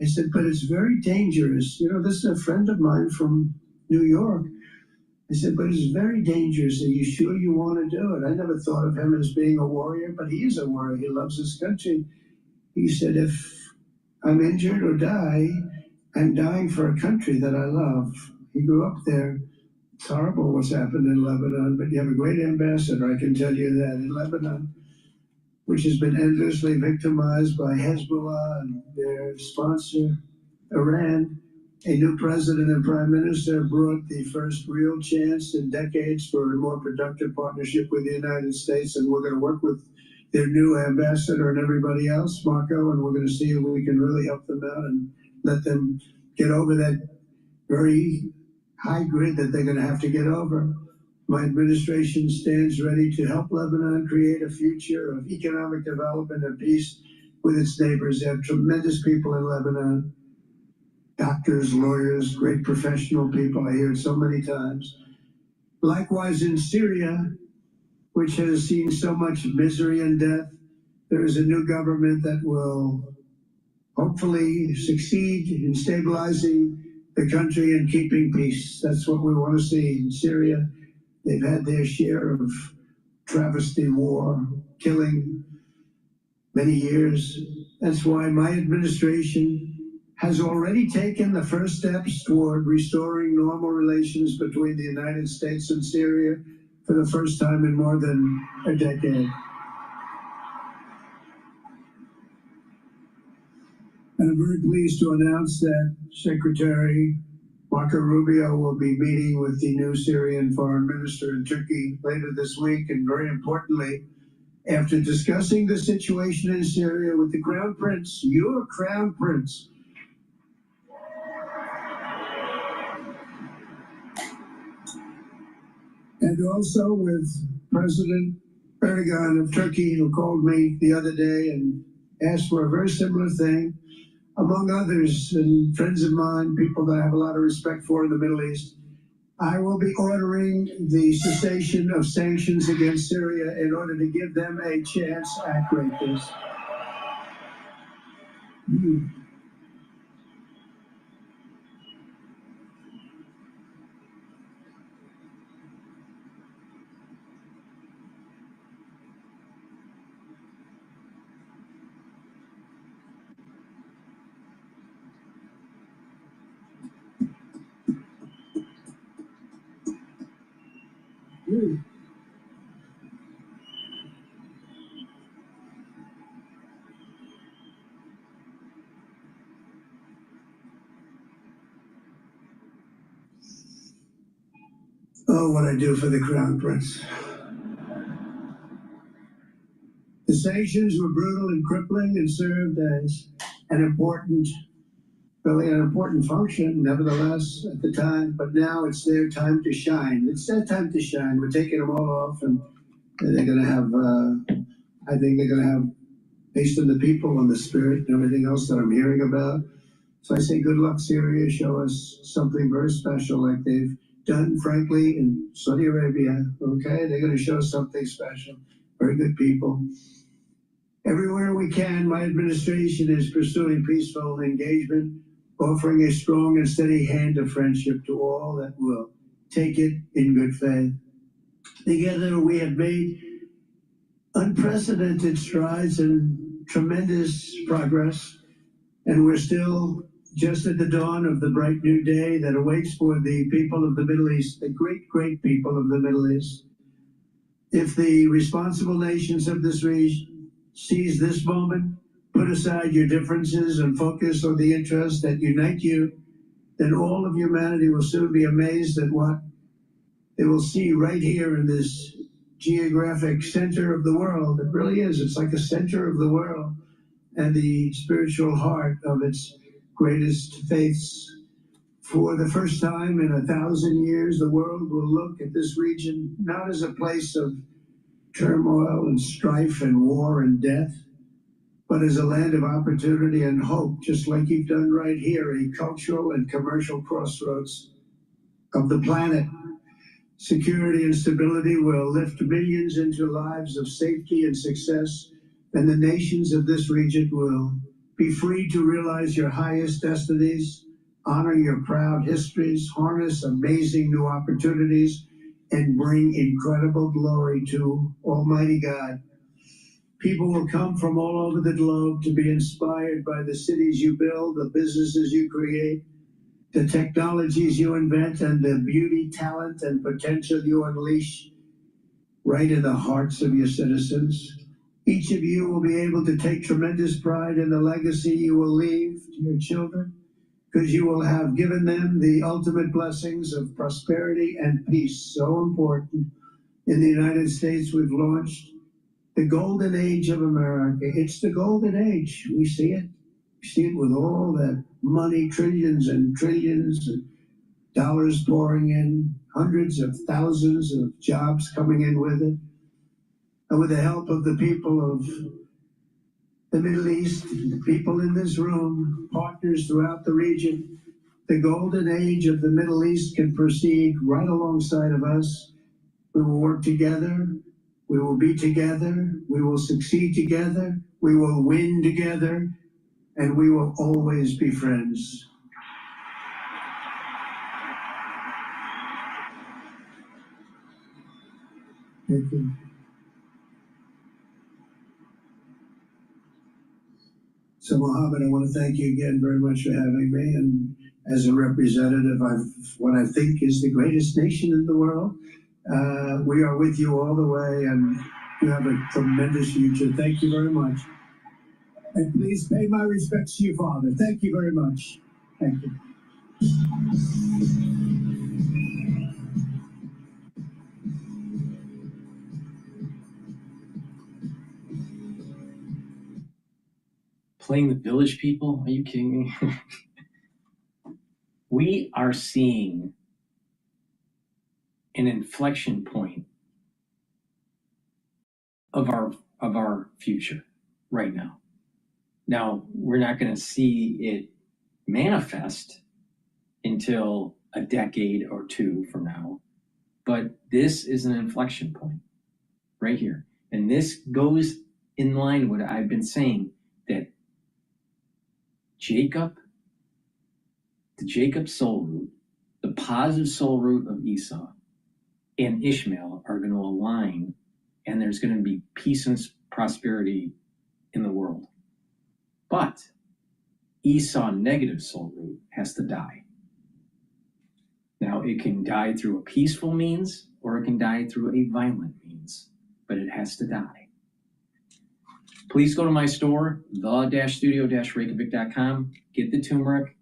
Speaker 13: I said, but it's very dangerous. You know, this is a friend of mine from New York. I said, but it's very dangerous. Are you sure you want to do it? I never thought of him as being a warrior, but he is a warrior. He loves his country. He said, if I'm injured or die, I'm dying for a country that I love. He grew up there. It's horrible what's happened in Lebanon, but you have a great ambassador, I can tell you that, in Lebanon, which has been endlessly victimized by Hezbollah and their sponsor, Iran. A new president and prime minister brought the first real chance in decades for a more productive partnership with the United States, and we're going to work with their new ambassador and everybody else, Marco, and we're going to see if we can really help them out and let them get over that very high grid that they're going to have to get over. My administration stands ready to help Lebanon create a future of economic development and peace with its neighbors. They have tremendous people in Lebanon, doctors, lawyers, great professional people. I hear it so many times. Likewise in Syria, which has seen so much misery and death, there is a new government that will hopefully succeed in stabilizing the country and keeping peace. That's what we want to see in Syria. They've had their share of travesty, war, killing, many years. That's why my administration has already taken the first steps toward restoring normal relations between the United States and Syria for the first time in more than a decade. And I'm very pleased to announce that Secretary Marco Rubio will be meeting with the new Syrian foreign minister in Turkey later this week. And very importantly, after discussing the situation in Syria with the Crown Prince, your Crown Prince, and also with President Erdogan of Turkey, who called me the other day and asked for a very similar thing, among others, and friends of mine, people that I have a lot of respect for in the Middle East. I will be ordering the cessation of sanctions against Syria in order to give them a chance at greatness. Oh, what I do for the Crown Prince. The sanctions were brutal and crippling and served as an important function, nevertheless, at the time. But now it's their time to shine. It's their time to shine. We're taking them all off, and they're going to have, I think they're going to have, based on the people and the spirit and everything else that I'm hearing about. So I say, good luck, Syria. Show us something very special like they've done, frankly, in Saudi Arabia. Okay, they're going to show us something special. Very good people. Everywhere we can, my administration is pursuing peaceful engagement, offering a strong and steady hand of friendship to all that will take it in good faith. Together we have made unprecedented strides and tremendous progress, and we're still just at the dawn of the bright new day that awaits for the people of the Middle East, the great, great people of the Middle East. If the responsible nations of this region seize this moment, put aside your differences and focus on the interests that unite you, then all of humanity will soon be amazed at what they will see right here in this geographic center of the world. It really is. It's like a center of the world and the spiritual heart of its greatest faiths. For the first time in 1,000 years, the world will look at this region not as a place of turmoil and strife and war and death, but as a land of opportunity and hope, just like you've done right here, a cultural and commercial crossroads of the planet. Security and stability will lift millions into lives of safety and success, and the nations of this region will be free to realize your highest destinies, honor your proud histories, harness amazing new opportunities, and bring incredible glory to Almighty God. People will come from all over the globe to be inspired by the cities you build, the businesses you create, the technologies you invent, and the beauty, talent, and potential you unleash right in the hearts of your citizens. Each of you will be able to take tremendous pride in the legacy you will leave to your children, because you will have given them the ultimate blessings of prosperity and peace. So important. In the United States, we've launched the golden age of America. It's the golden age. We see it. We see it with all that money, trillions and trillions of dollars pouring in, hundreds of thousands of jobs coming in with it. And with the help of the people of the Middle East, the people in this room, partners throughout the region, the golden age of the Middle East can proceed right alongside of us. We will work together. We will be together. We will succeed together. We will win together. And we will always be friends. Thank you. So, Mohammed, I want to thank you again very much for having me. And as a representative of what I think is the greatest nation in the world, we are with you all the way, and you have a tremendous future. Thank you very much. And please pay my respects to your father. Thank you very much. Thank you.
Speaker 3: Playing the village people? Are you kidding me? We are seeing an inflection point of our future right now. Now, we're not going to see it manifest until a decade or two from now, but this is an inflection point right here. And this goes in line with what I've been saying, that the Jacob soul root, the positive soul root of Esau and Ishmael are going to align, and there's going to be peace and prosperity in the world. But Esau negative soul root has to die. Now, it can die through a peaceful means, or it can die through a violent means, but it has to die. Please go to my store, the-studio-reykjavik.com, get the turmeric.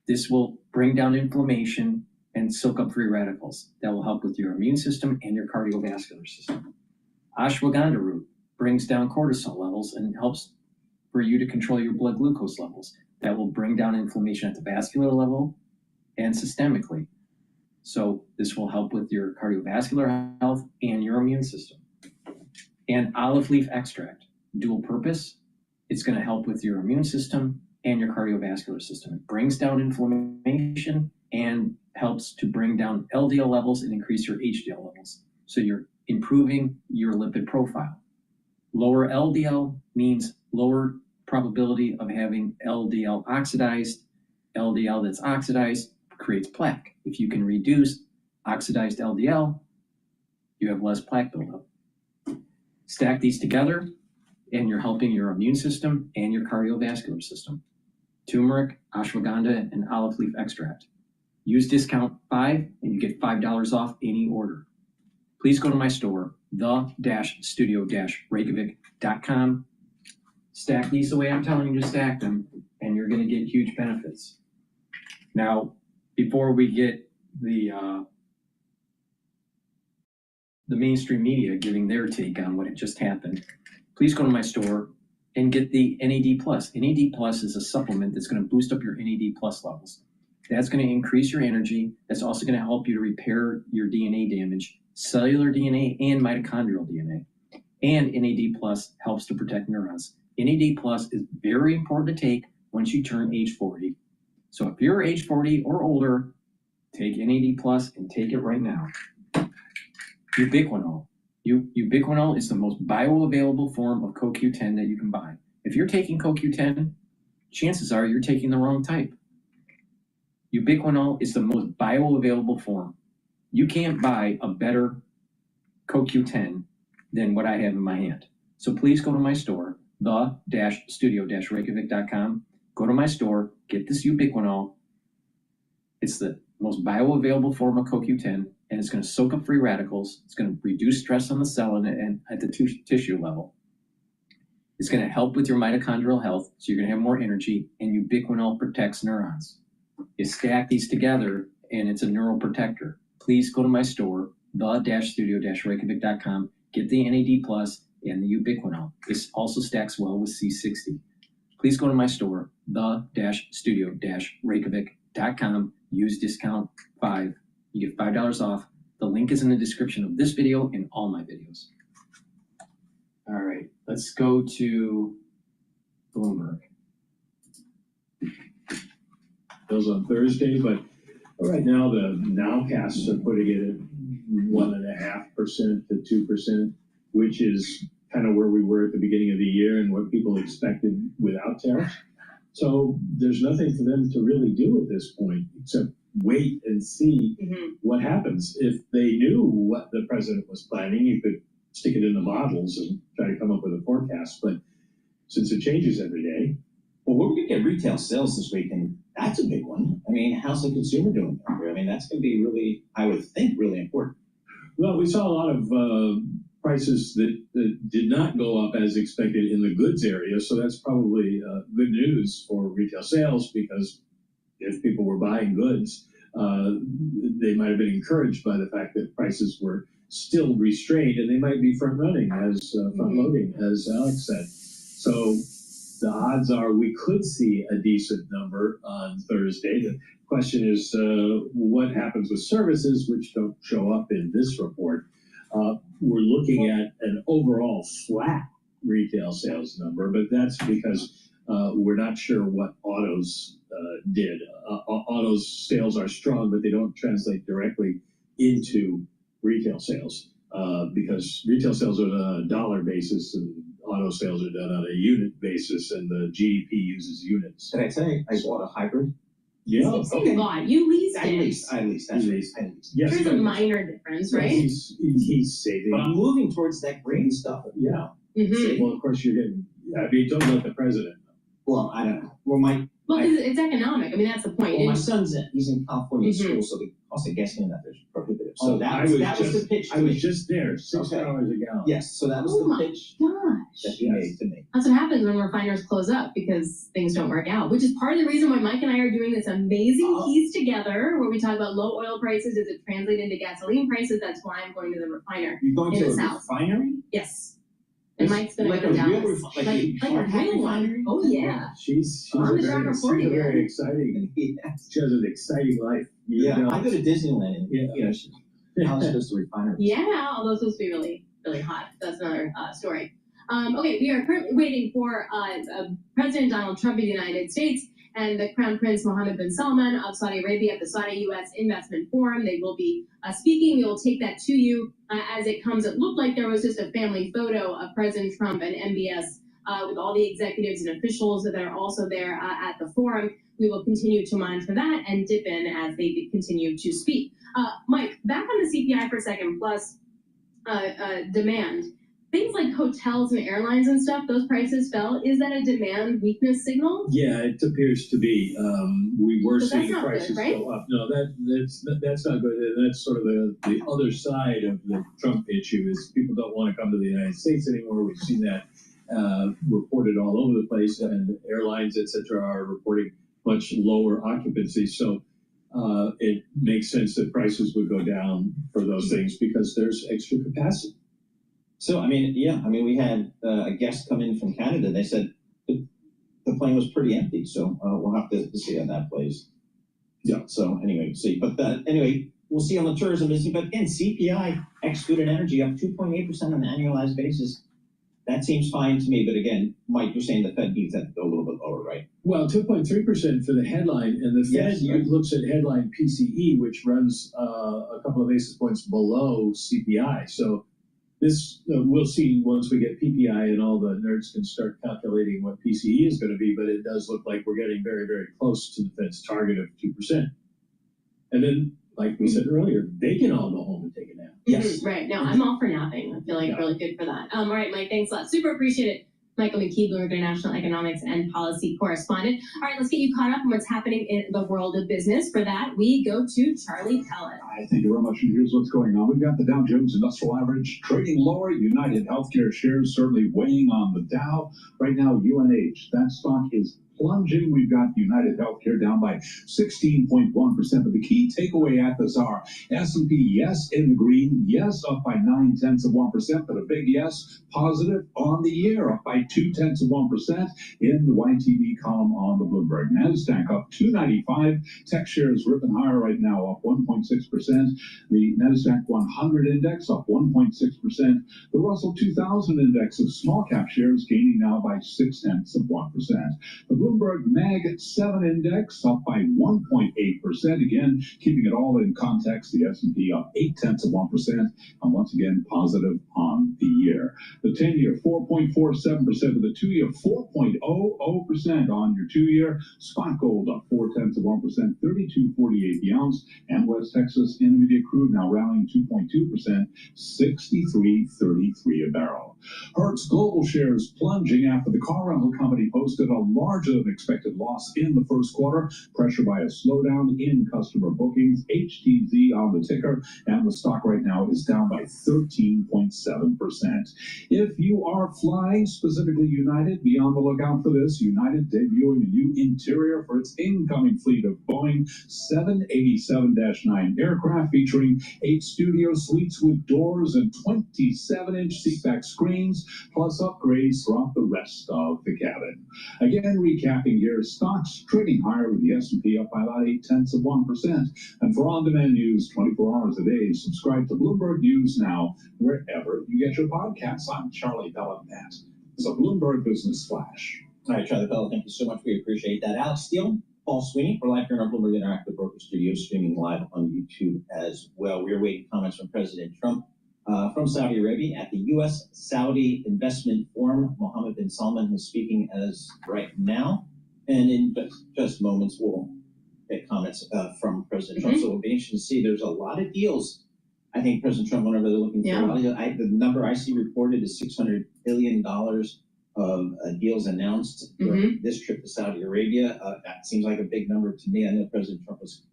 Speaker 3: This will bring down inflammation and soak up free radicals. That will help with your immune system and your cardiovascular system. Ashwagandha root brings down cortisol levels and helps for you to control your blood glucose levels. That will bring down inflammation at the vascular level and systemically. So this will help with your cardiovascular health and your immune system. And olive leaf extract, dual purpose. It's going to help with your immune system and your cardiovascular system. It brings down inflammation and helps to bring down LDL levels and increase your HDL levels. So you're improving your lipid profile. Lower LDL means lower probability of having LDL oxidized. LDL that's oxidized creates plaque. If you can reduce oxidized LDL, you have less plaque buildup. Stack these together, and you're helping your immune system and your cardiovascular system. Turmeric, ashwagandha, and olive leaf extract. Use discount 5 and you get $5 off any order. Please go to my store, the-studio-reykjavik.com. Stack these the way I'm telling you to stack them, and you're going to get huge benefits. Now, before we get the mainstream media giving their take on what had just happened, please go to my store and get the NAD+. NAD+ is a supplement that's going to boost up your NAD+ levels. That's going to increase your energy. That's also going to help you to repair your DNA damage, cellular DNA and mitochondrial DNA. And NAD+ helps to protect neurons. NAD+ is very important to take once you turn age 40. So if you're age 40 or older, take NAD+ and take it right now. Ubiquinol. Ubiquinol is the most bioavailable form of CoQ10 that you can buy. If you're taking CoQ10, chances are you're taking the wrong type. Ubiquinol is the most bioavailable form. You can't buy a better CoQ10 than what I have in my hand. So please go to my store, the-studio-reykjavik.com. Go to my store, get this Ubiquinol. It's the most bioavailable form of CoQ10, and it's going to soak up free radicals. It's going to reduce stress on the cell and at the tissue level. It's going to help with your mitochondrial health, so you're going to have more energy, and Ubiquinol protects neurons. You stack these together, and it's a neural protector. Please go to my store, the-studio-reykjavik.com. Get the NAD+ and the Ubiquinol. This also stacks well with C60. Please go to my store, the-studio-reykjavik.com. Use discount 5. You get $5 off. The link is in the description of this video and all my videos. All right, let's go to Bloomberg.
Speaker 6: Those on Thursday, but right now the nowcasts are putting it at 1.5% to 2%, which is kind of where we were at the beginning of the year and what people expected without tariffs. So there's nothing for them to really do at this point except wait and see what happens. If they knew what the president was planning, you could stick it in the models and try to come up with a forecast. But since it changes every day.
Speaker 18: Well, we're going to get retail sales this week, and that's a big one. I mean, how's the consumer doing? I mean, that's going to be really, I would think, really important.
Speaker 6: Well, we saw a lot of prices that did not go up as expected in the goods area, so that's probably good news for retail sales, because if people were buying goods, they might have been encouraged by the fact that prices were still restrained, and they might be front-loading, as Alex said. So the odds are we could see a decent number on Thursday. The question is what happens with services, which don't show up in this report. We're looking at an overall flat retail sales number, but that's because we're not sure what autos did. Autos sales are strong, but they don't translate directly into retail sales because retail sales are on a dollar basis and auto sales are done on a unit basis, and the GDP uses units.
Speaker 18: Did I say I bought a hybrid?
Speaker 6: Yeah.
Speaker 21: Okay. God, you leased it.
Speaker 18: I leased. That's right.
Speaker 6: Yes.
Speaker 21: There's a minor difference, right?
Speaker 6: He's saving.
Speaker 18: But I'm moving towards that green stuff.
Speaker 6: Yeah.
Speaker 21: Mm-hmm.
Speaker 6: Well, of course you're getting. I mean, don't let the president know.
Speaker 18: Well, I don't know. Well,
Speaker 21: it's economic. I mean, that's the point.
Speaker 18: Well, my son's he's in California school, so the cost of gasoline out there is prohibitive. So that was the pitch.
Speaker 6: I was just there, $6 a gallon.
Speaker 18: Yes, so that was the pitch that he made to me.
Speaker 21: That's what happens when refiners close up, because things don't work out, which is part of the reason why Mike and I are doing this amazing piece together where we talk about low oil prices. Does it translate into gasoline prices? That's why I'm going to the refiner.
Speaker 18: You're going to a refinery?
Speaker 21: Yes. And Mike's going to go down. Like a real one. Oh, yeah.
Speaker 6: She's
Speaker 21: on the
Speaker 6: very exciting. She has an exciting life.
Speaker 18: I go to Disneyland and, how it's supposed to refinery.
Speaker 21: Yeah, although it's supposed to be really, really hot. That's another story. Okay, we are currently waiting for President Donald Trump of the United States and the Crown Prince Mohammed bin Salman of Saudi Arabia at the Saudi-U.S. Investment Forum. They will be speaking. We will take that to you as it comes. It looked like there was just a family photo of President Trump and MBS with all the executives and officials that are also there at the forum. We will continue to monitor that and dip in as they continue to speak. Mike, back on the CPI for a second, plus demand. Things like hotels and airlines and stuff, those prices fell. Is that a demand weakness signal?
Speaker 6: Yeah, it appears to be. We were
Speaker 21: But
Speaker 6: seeing
Speaker 21: that's not
Speaker 6: prices
Speaker 21: good, right?
Speaker 6: go up. No, that's not good. And that's sort of the other side of the Trump issue is people don't want to come to the United States anymore. We've seen that reported all over the place, and airlines, et cetera, are reporting much lower occupancy. So it makes sense that prices would go down for those things because there's extra capacity.
Speaker 18: So, we had a guest come in from Canada. They said the plane was pretty empty. So we'll have to see how that plays. Yeah. So anyway, we'll see. But anyway, we'll see on the tourism business. But again, CPI, ex food and energy, up 2.8% on an annualized basis. That seems fine to me. But again, Mike, you're saying the Fed needs that to go a little bit lower, right?
Speaker 6: Well, 2.3% for the headline, and the Fed looks at headline PCE, which runs a couple of basis points below CPI. So this we'll see once we get PPI and all the nerds can start calculating what PCE is going to be, but it does look like we're getting very, very close to the Fed's target of 2%. And then, like we said earlier, they can all go home and take a nap.
Speaker 18: Yes.
Speaker 21: Right. No, I'm all for napping. I feel like really good for that. All right, Mike, thanks a lot. Super appreciate it. Michael McKee, Bloomberg International Economics and Policy Correspondent. All right, let's get you caught up on what's happening in the world of business. For that, we go to Charlie Pellet.
Speaker 14: Thank you very much. And here's what's going on. We've got the Dow Jones Industrial Average trading lower. United Healthcare shares certainly weighing on the Dow. Right now, UNH, that stock is plunging. We've got United Healthcare down by 16.1%. But the key takeaway at this are S&P, yes, in the green, yes, up by 0.9%, but a big yes, positive on the year, up by 0.2% in the YTD column on the Bloomberg. NASDAQ up 295. Tech shares ripping higher right now, up 1.6%. The NASDAQ 100 index up 1.6%. The Russell 2000 index of small cap shares gaining now by 0.6%. The Bloomberg Mag 7 index up by 1.8%. Again, keeping it all in context, the S&P up 0.8%, and once again positive on the year. The 10-year 4.47%, of the 2-year 4.00% on your 2-year. Spot gold up 0.4%, 32.48 the ounce, and West Texas Intermediate crude now rallying 2.2%, 63.33 a barrel. Hertz Global shares plunging after the car rental company posted a larger than expected loss in the first quarter, pressured by a slowdown in customer bookings. HTZ on the ticker, and the stock right now is down by 13.7%. If you are flying, specifically United, be on the lookout for this. United debuting a new interior for its incoming fleet of Boeing 787-9 aircraft, featuring 8 studio suites with doors and 27-inch seatback screens, plus upgrades throughout the rest of the cabin. Again, recapping here, stocks trading higher with the S&P up by about 0.8%. And for on-demand news 24 hours a day, subscribe to Bloomberg News Now wherever you get your podcasts. I'm Charlie Pellet. That is a Bloomberg Business Flash.
Speaker 18: All right, Charlie Pellet, thank you so much. We appreciate that. Alex Steele, Paul Sweeney, we're live here in our Bloomberg Interactive Broker Studio, streaming live on YouTube as well. We're waiting comments from President Trump from Saudi Arabia at the U.S.-Saudi Investment Forum. Mohammed bin Salman is speaking as right now, and in just moments we'll get comments from President Trump. So it'll be interesting to see. There's a lot of deals. I think President Trump, whenever they're looking for the number I see reported is $600 billion of deals announced during this trip to Saudi Arabia. That seems like a big number to me. I know President Trump was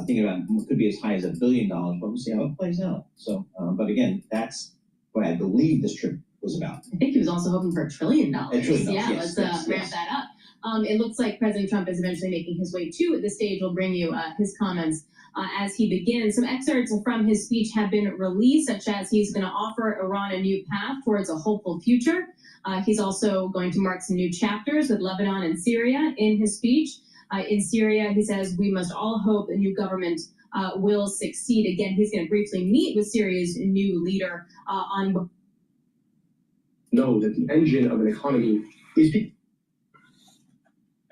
Speaker 18: thinking about it could be as high as $1 billion, but we'll see how it plays out. So, but again, that's what I believe this trip was about.
Speaker 21: I think he was also hoping for $1 trillion.
Speaker 18: $1 trillion,
Speaker 21: yeah,
Speaker 18: yes,
Speaker 21: let's ramp that up. It looks like President Trump is eventually making his way to the stage. We'll bring you his comments as he begins. Some excerpts from his speech have been released, such as he's going to offer Iran a new path towards a hopeful future. He's also going to mark some new chapters with Lebanon and Syria in his speech. In Syria, he says, we must all hope a new government will succeed. Again, he's going to briefly meet with Syria's new leader on...
Speaker 19: Know that the engine of an economy is people.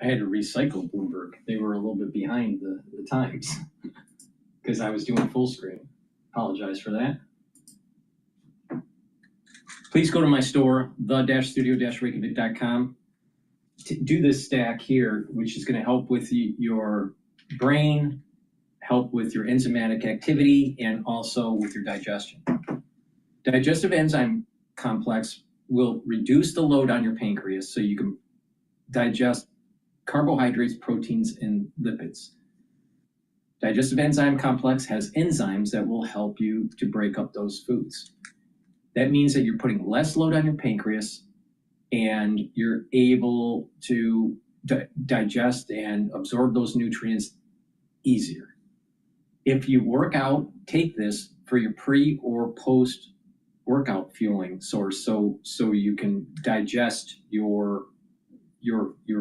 Speaker 3: I had to recycle Bloomberg. They were a little bit behind the times because I was doing full screen. Apologize for that. Please go to my store, the-studio-reykjavik.com. Do this stack here, which is going to help with your brain, help with your enzymatic activity, and also with your digestion. Digestive enzyme complex will reduce the load on your pancreas so you can digest carbohydrates, proteins, and lipids. Digestive enzyme complex has enzymes that will help you to break up those foods. That means that you're putting less load on your pancreas and you're able to digest and absorb those nutrients easier. If you work out, take this for your pre or post workout fueling source so you can digest your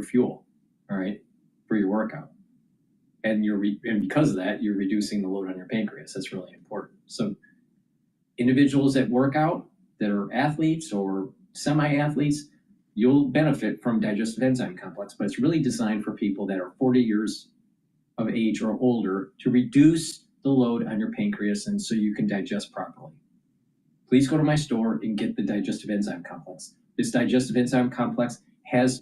Speaker 3: fuel, all right, for your workout. And because of that, you're reducing the load on your pancreas. That's really important. So individuals that work out, that are athletes or semi-athletes, you'll benefit from digestive enzyme complex, but it's really designed for people that are 40 years of age or older to reduce the load on your pancreas and so you can digest properly. Please go to my store and get the digestive enzyme complex. This digestive enzyme complex has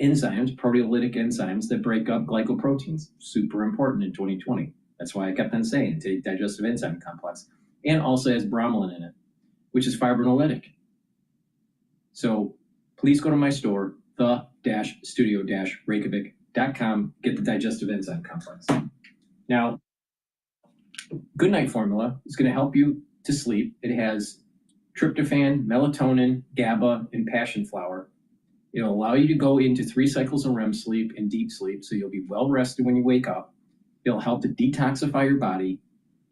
Speaker 3: enzymes, proteolytic enzymes that break up glycoproteins. Super important in 2020. That's why I kept on saying take digestive enzyme complex. And also has bromelain in it, which is fibrinolytic. So please go to my store, the-studio-reykjavik.com, get the digestive enzyme complex. Now, Good Night Formula is going to help you to sleep. It has tryptophan, melatonin, GABA, and passion flower. It'll allow you to go into 3 cycles of REM sleep and deep sleep, so you'll be well rested when you wake up. It'll help to detoxify your body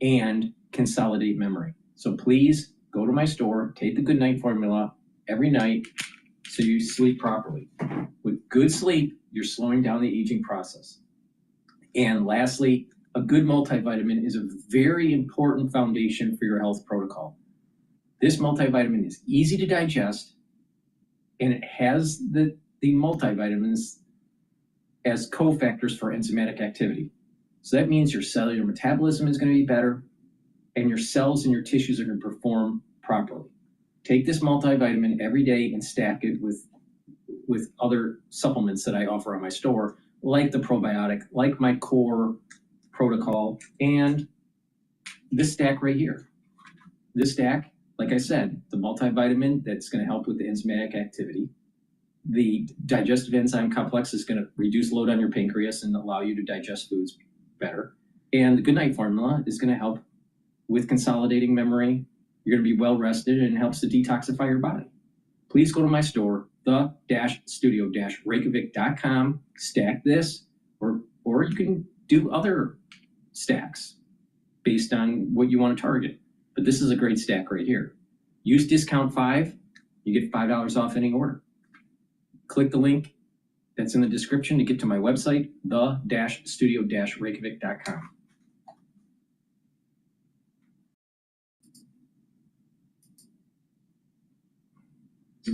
Speaker 3: and consolidate memory. So please go to my store, take the Good Night Formula every night so you sleep properly. With good sleep, you're slowing down the aging process. And lastly, a good multivitamin is a very important foundation for your health protocol. This multivitamin is easy to digest, and it has the multivitamins as cofactors for enzymatic activity. So that means your cellular metabolism is going to be better, and your cells and your tissues are going to perform properly. Take this multivitamin every day and stack it with other supplements that I offer on my store, like the probiotic, like my core protocol, and this stack right here. This stack, like I said, the multivitamin that's going to help with the enzymatic activity. The digestive enzyme complex is going to reduce load on your pancreas and allow you to digest foods better. And the Good Night Formula is going to help with consolidating memory. You're going to be well rested, and it helps to detoxify your body. Please go to my store, the-studio-reykjavik.com, stack this, or you can do other stacks based on what you want to target. But this is a great stack right here. Use discount 5, you get $5 off any order. Click the link that's in the description to get to my website, the-studio-reykjavik.com.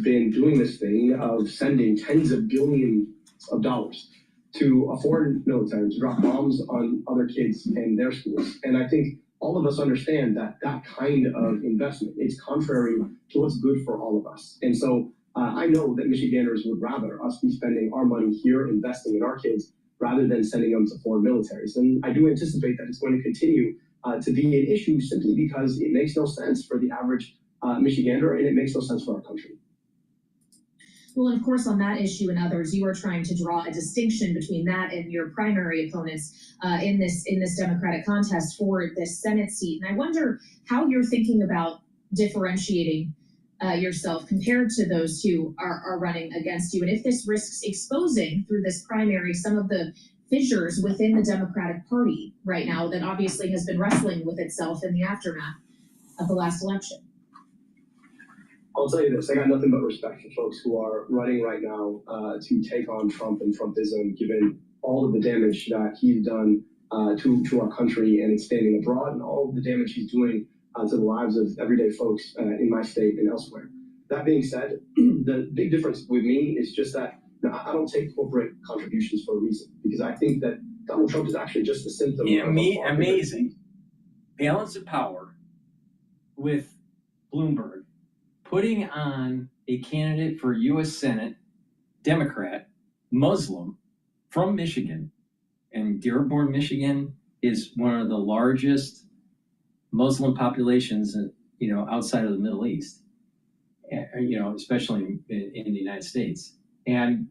Speaker 19: Been doing this thing of sending tens of billions of dollars to a foreign military to drop bombs on other kids and their schools. And I think all of us understand that that kind of investment is contrary to what's good for all of us. And so I know that Michiganders would rather us be spending our money here investing in our kids rather than sending them to foreign militaries. And I do anticipate that it's going to continue to be an issue simply because it makes no sense for the average Michigander, and it makes no sense for our country.
Speaker 20: Well, and of course, on that issue and others, you are trying to draw a distinction between that and your primary opponents in this Democratic contest for this Senate seat. And I wonder how you're thinking about differentiating yourself compared to those who are running against you, and if this risks exposing through this primary some of the fissures within the Democratic Party right now that obviously has been wrestling with itself in the aftermath of the last election.
Speaker 19: I'll tell you this, I got nothing but respect for folks who are running right now to take on Trump and Trumpism, given all of the damage that he's done to our country and its standing abroad, and all of the damage he's doing to the lives of everyday folks in my state and elsewhere. That being said, the big difference with me is just that I don't take corporate contributions for a reason, because I think that Donald Trump is actually just a symptom of
Speaker 3: amazing balance of power with Bloomberg putting on a candidate for U.S. Senate, Democrat, Muslim, from Michigan. And Dearborn, Michigan is one of the largest Muslim populations, outside of the Middle East, especially in the United States. And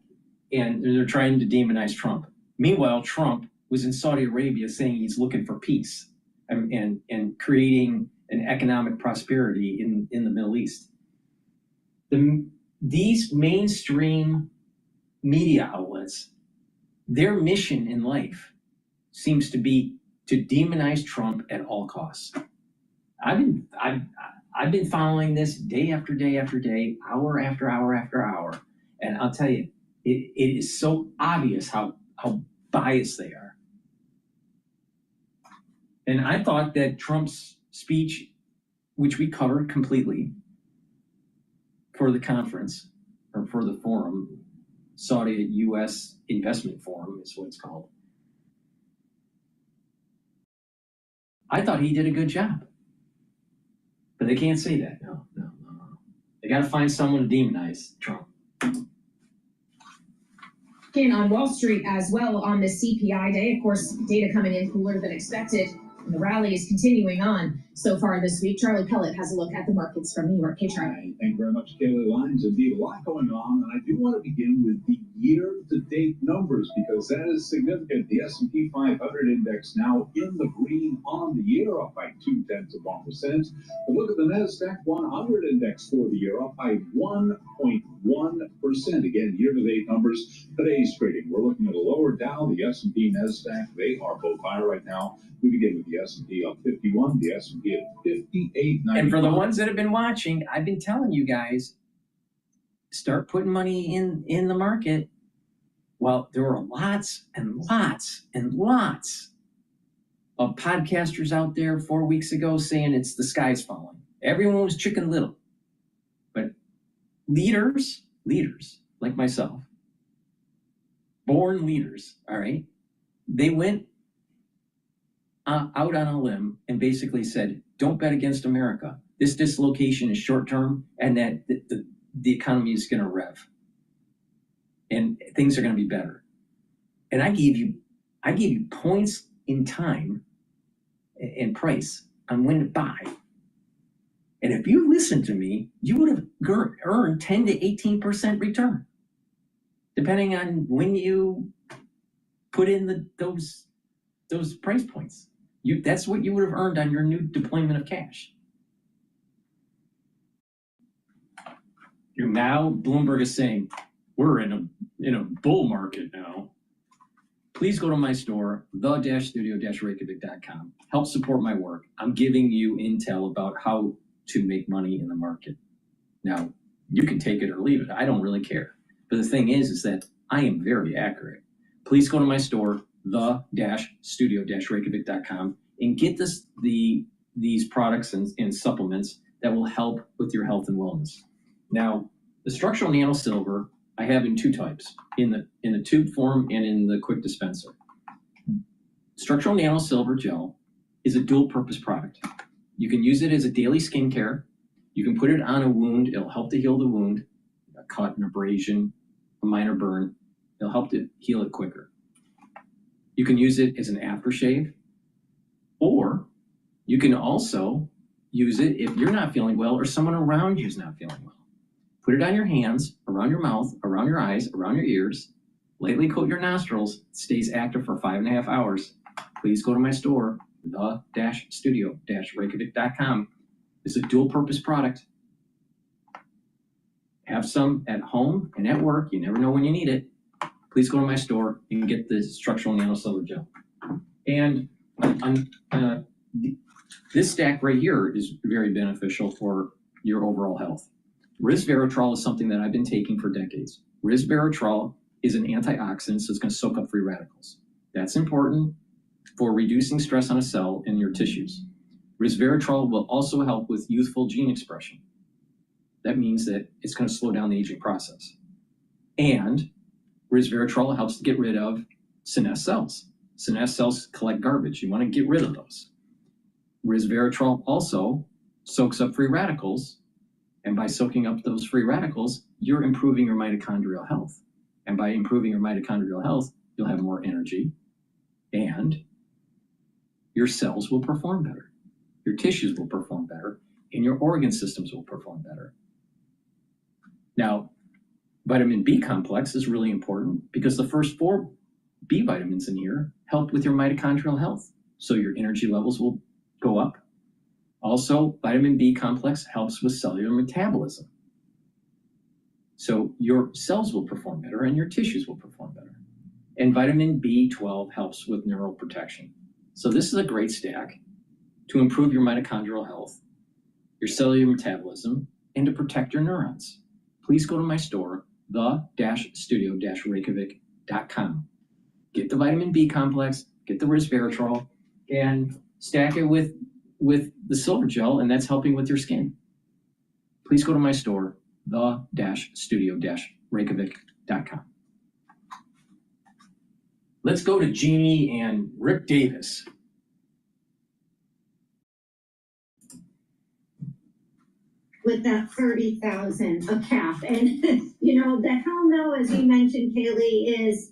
Speaker 3: they're trying to demonize Trump. Meanwhile, Trump was in Saudi Arabia saying he's looking for peace and creating an economic prosperity in the Middle East. These mainstream media outlets, their mission in life seems to be to demonize Trump at all costs. I've been following this day after day after day, hour after hour after hour, and I'll tell you, it is so obvious how biased they are. And I thought that Trump's speech, which we covered completely for the conference, or for the forum, Saudi U.S. Investment Forum is what it's called, I thought he did a good job. But they can't say that. No. They got to find someone to demonize Trump.
Speaker 20: And on Wall Street as well on the CPI day, of course, data coming in cooler than expected. And the rally is continuing on so far this week. Charlie Pellet has a look at the markets from New York. Hey, Charlie.
Speaker 14: Thank you very much, Kaylee Lyons. Indeed, a lot going on. And I do want to begin with the year-to-date numbers because that is significant. The S&P 500 index now in the green on the year, up by 0.2%. But look at the NASDAQ 100 index for the year, up by 1.1%. Again, year-to-date numbers. Today's trading, we're looking at a lower Dow, the S&P, NASDAQ. They are both higher right now. We begin with the S&P up 51, the S&P at 58.95.
Speaker 3: And for the ones that have been watching, I've been telling you guys, start putting money in the market. Well, there were lots and lots and lots of podcasters out there 4 weeks ago saying it's the sky's falling. Everyone was Chicken Little. But leaders like myself, born leaders, all right, they went out on a limb and basically said, don't bet against America. This dislocation is short term and that the economy is going to rev and things are going to be better. And I gave you points in time and price on when to buy. And if you listened to me, you would have earned 10 to 18% return, depending on when you put in those price points. That's what you would have earned on your new deployment of cash. Now Bloomberg is saying we're in a bull market now. Please go to my store, the-studio-reykjavik.com. Help support my work. I'm giving you intel about how to make money in the market. Now, you can take it or leave it. I don't really care. But the thing is that I am very accurate. Please go to my store, the-studio-reykjavik.com, and get these products and supplements that will help with your health and wellness. Now, the structural nano silver I have in two types, in the tube form and in the quick dispenser. Structural nano silver gel is a dual purpose product. You can use it as a daily skincare. You can put it on a wound. It'll help to heal the wound, a cut, an abrasion, a minor burn. It'll help to heal it quicker. You can use it as an aftershave, or you can also use it if you're not feeling well or someone around you is not feeling well. Put it on your hands, around your mouth, around your eyes, around your ears. Lightly coat your nostrils. It stays active for 5.5 hours. Please go to my store, the-studio-reykjavik.com. It's a dual-purpose product. Have some at home and at work. You never know when you need it. Please go to my store and get the structural nano silver gel. And this stack right here is very beneficial for your overall health. Resveratrol is something that I've been taking for decades. Resveratrol is an antioxidant, so it's going to soak up free radicals. That's important for reducing stress on a cell in your tissues. Resveratrol will also help with youthful gene expression. That means that it's going to slow down the aging process. And resveratrol helps to get rid of senesced cells. Senesced cells collect garbage. You want to get rid of those. Resveratrol also soaks up free radicals And by soaking up those free radicals, you're improving your mitochondrial health. And by improving your mitochondrial health, you'll have more energy and your cells will perform better. Your tissues will perform better and your organ systems will perform better. Now, vitamin B complex is really important because the first 4 B vitamins in here help with your mitochondrial health. So your energy levels will go up. Also, vitamin B complex helps with cellular metabolism. So your cells will perform better and your tissues will perform better. And vitamin B12 helps with neural protection. So this is a great stack to improve your mitochondrial health, your cellular metabolism, and to protect your neurons. Please go to my store, the-studio-reykjavik.com. Get the vitamin B complex, get the resveratrol, and stack it with the silver gel, and that's helping with your skin. Please go to my store, the-studio-reykjavik.com. Let's go to Jeannie and Rick Davis.
Speaker 11: With that 30,000 a cap. And, the hell no, as you mentioned, Kaylee, is,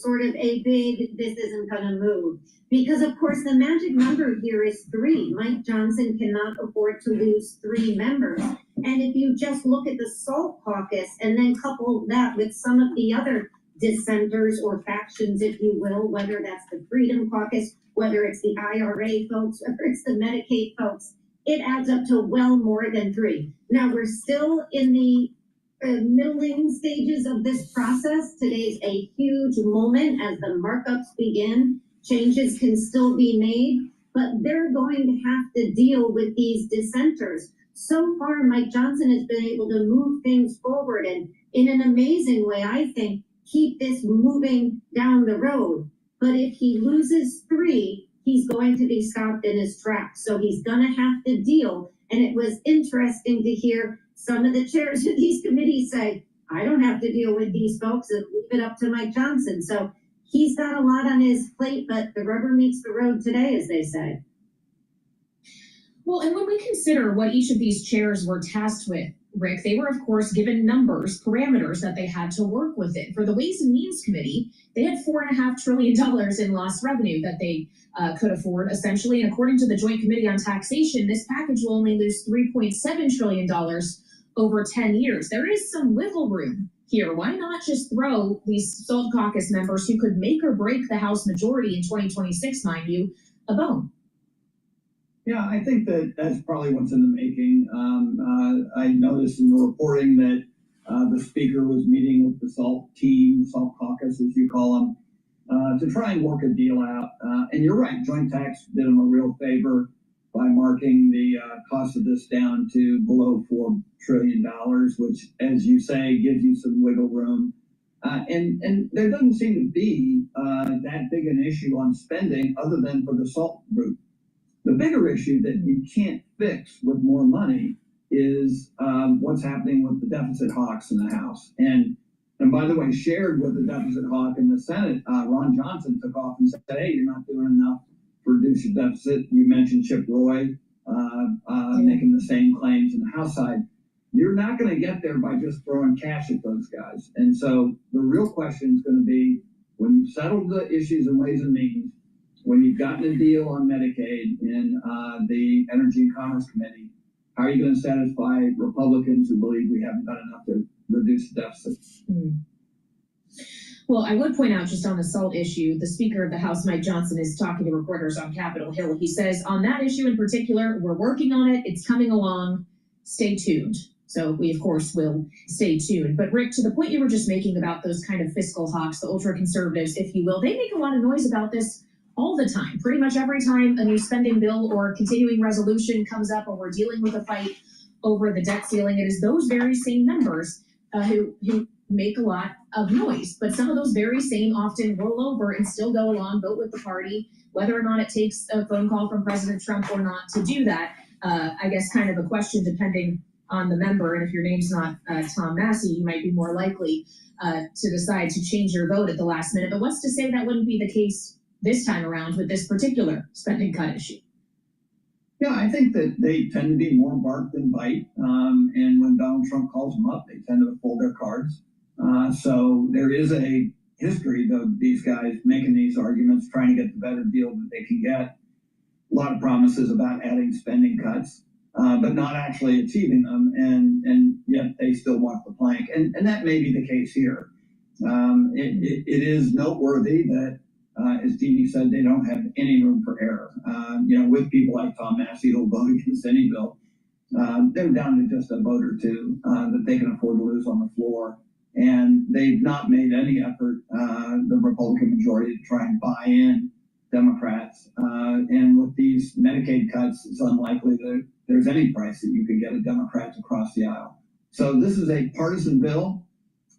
Speaker 11: sort of a big, this isn't going to move. Because, of course, the magic number here is 3. Mike Johnson cannot afford to lose 3 members. And if you just look at the SALT caucus and then couple that with some of the other dissenters or factions, if you will, whether that's the Freedom Caucus, whether it's the IRA folks, whether it's the Medicaid folks, it adds up to well more than 3. Now, we're still in the middling stages of this process. Today's a huge moment as the markups begin. Changes can still be made, but they're going to have to deal with these dissenters. So far, Mike Johnson has been able to move things forward and in an amazing way, I think, keep this moving down the road. But if he loses 3, he's going to be stopped in his tracks. So he's going to have to deal. And it was interesting to hear some of the chairs of these committees say, I don't have to deal with these folks and leave it up to Mike Johnson. So he's got a lot on his plate, but the rubber meets the road today, as they say.
Speaker 20: Well, and when we consider what each of these chairs were tasked with, Rick, they were, of course, given numbers, parameters that they had to work within. For the Ways and Means Committee, they had $4.5 trillion in lost revenue that they could afford, essentially. And according to the Joint Committee on Taxation, this package will only lose $3.7 trillion over 10 years. There is some wiggle room here. Why not just throw these SALT caucus members who could make or break the House majority in 2026, mind you, a bone?
Speaker 22: Yeah, I think that's probably what's in the making. I noticed in the reporting that the speaker was meeting with the SALT team, SALT caucus, as you call them, to try and work a deal out. And you're right, Joint Tax did them a real favor by marking the cost of this down to below $4 trillion, which, as you say, gives you some wiggle room. And there doesn't seem to be that big an issue on spending other than for the SALT group. The bigger issue that you can't fix with more money is what's happening with the deficit hawks in the House. And by the way, shared with the deficit hawk in the Senate, Ron Johnson took off and said, hey, you're not doing enough to reduce your deficit. You mentioned Chip Roy making the same claims in the House side. You're not going to get there by just throwing cash at those guys. And so the real question is going to be, when you've settled the issues in Ways and Means, when you've gotten a deal on Medicaid in the Energy and Commerce Committee, how are you going to satisfy Republicans who believe we haven't done enough to reduce the deficit?
Speaker 20: Well, I would point out just on the SALT issue, the Speaker of the House, Mike Johnson, is talking to reporters on Capitol Hill. He says, on that issue in particular, we're working on it. It's coming along. Stay tuned. So we, of course, will stay tuned. But Rick, to the point you were just making about those kind of fiscal hawks, the ultra-conservatives, if you will, they make a lot of noise about this all the time. Pretty much every time a new spending bill or continuing resolution comes up or we're dealing with a fight over the debt ceiling, it is those very same members who make a lot of noise. But some of those very same often roll over and still go along, vote with the party, whether or not it takes a phone call from President Trump or not to do that. I guess kind of a question depending on the member. And if your name's not Tom Massey, you might be more likely to decide to change your vote at the last minute. But what's to say that wouldn't be the case this time around with this particular spending cut issue?
Speaker 22: Yeah, I think that they tend to be more bark than bite. And when Donald Trump calls them up, they tend to fold their cards. So there is a history of these guys making these arguments, trying to get the better deal that they can get. A lot of promises about adding spending cuts, but not actually achieving them, and yet they still walk the plank. And that may be the case here. It is noteworthy that, as Jeannie said, they don't have any room for error. With people like Tom Massey who'll vote against any bill, they're down to just a vote or two that they can afford to lose on the floor. And they've not made any effort, the Republican majority, to try and buy in Democrats. And with these Medicaid cuts, it's unlikely that there's any price that you could get a Democrat to cross the aisle. So this is a partisan bill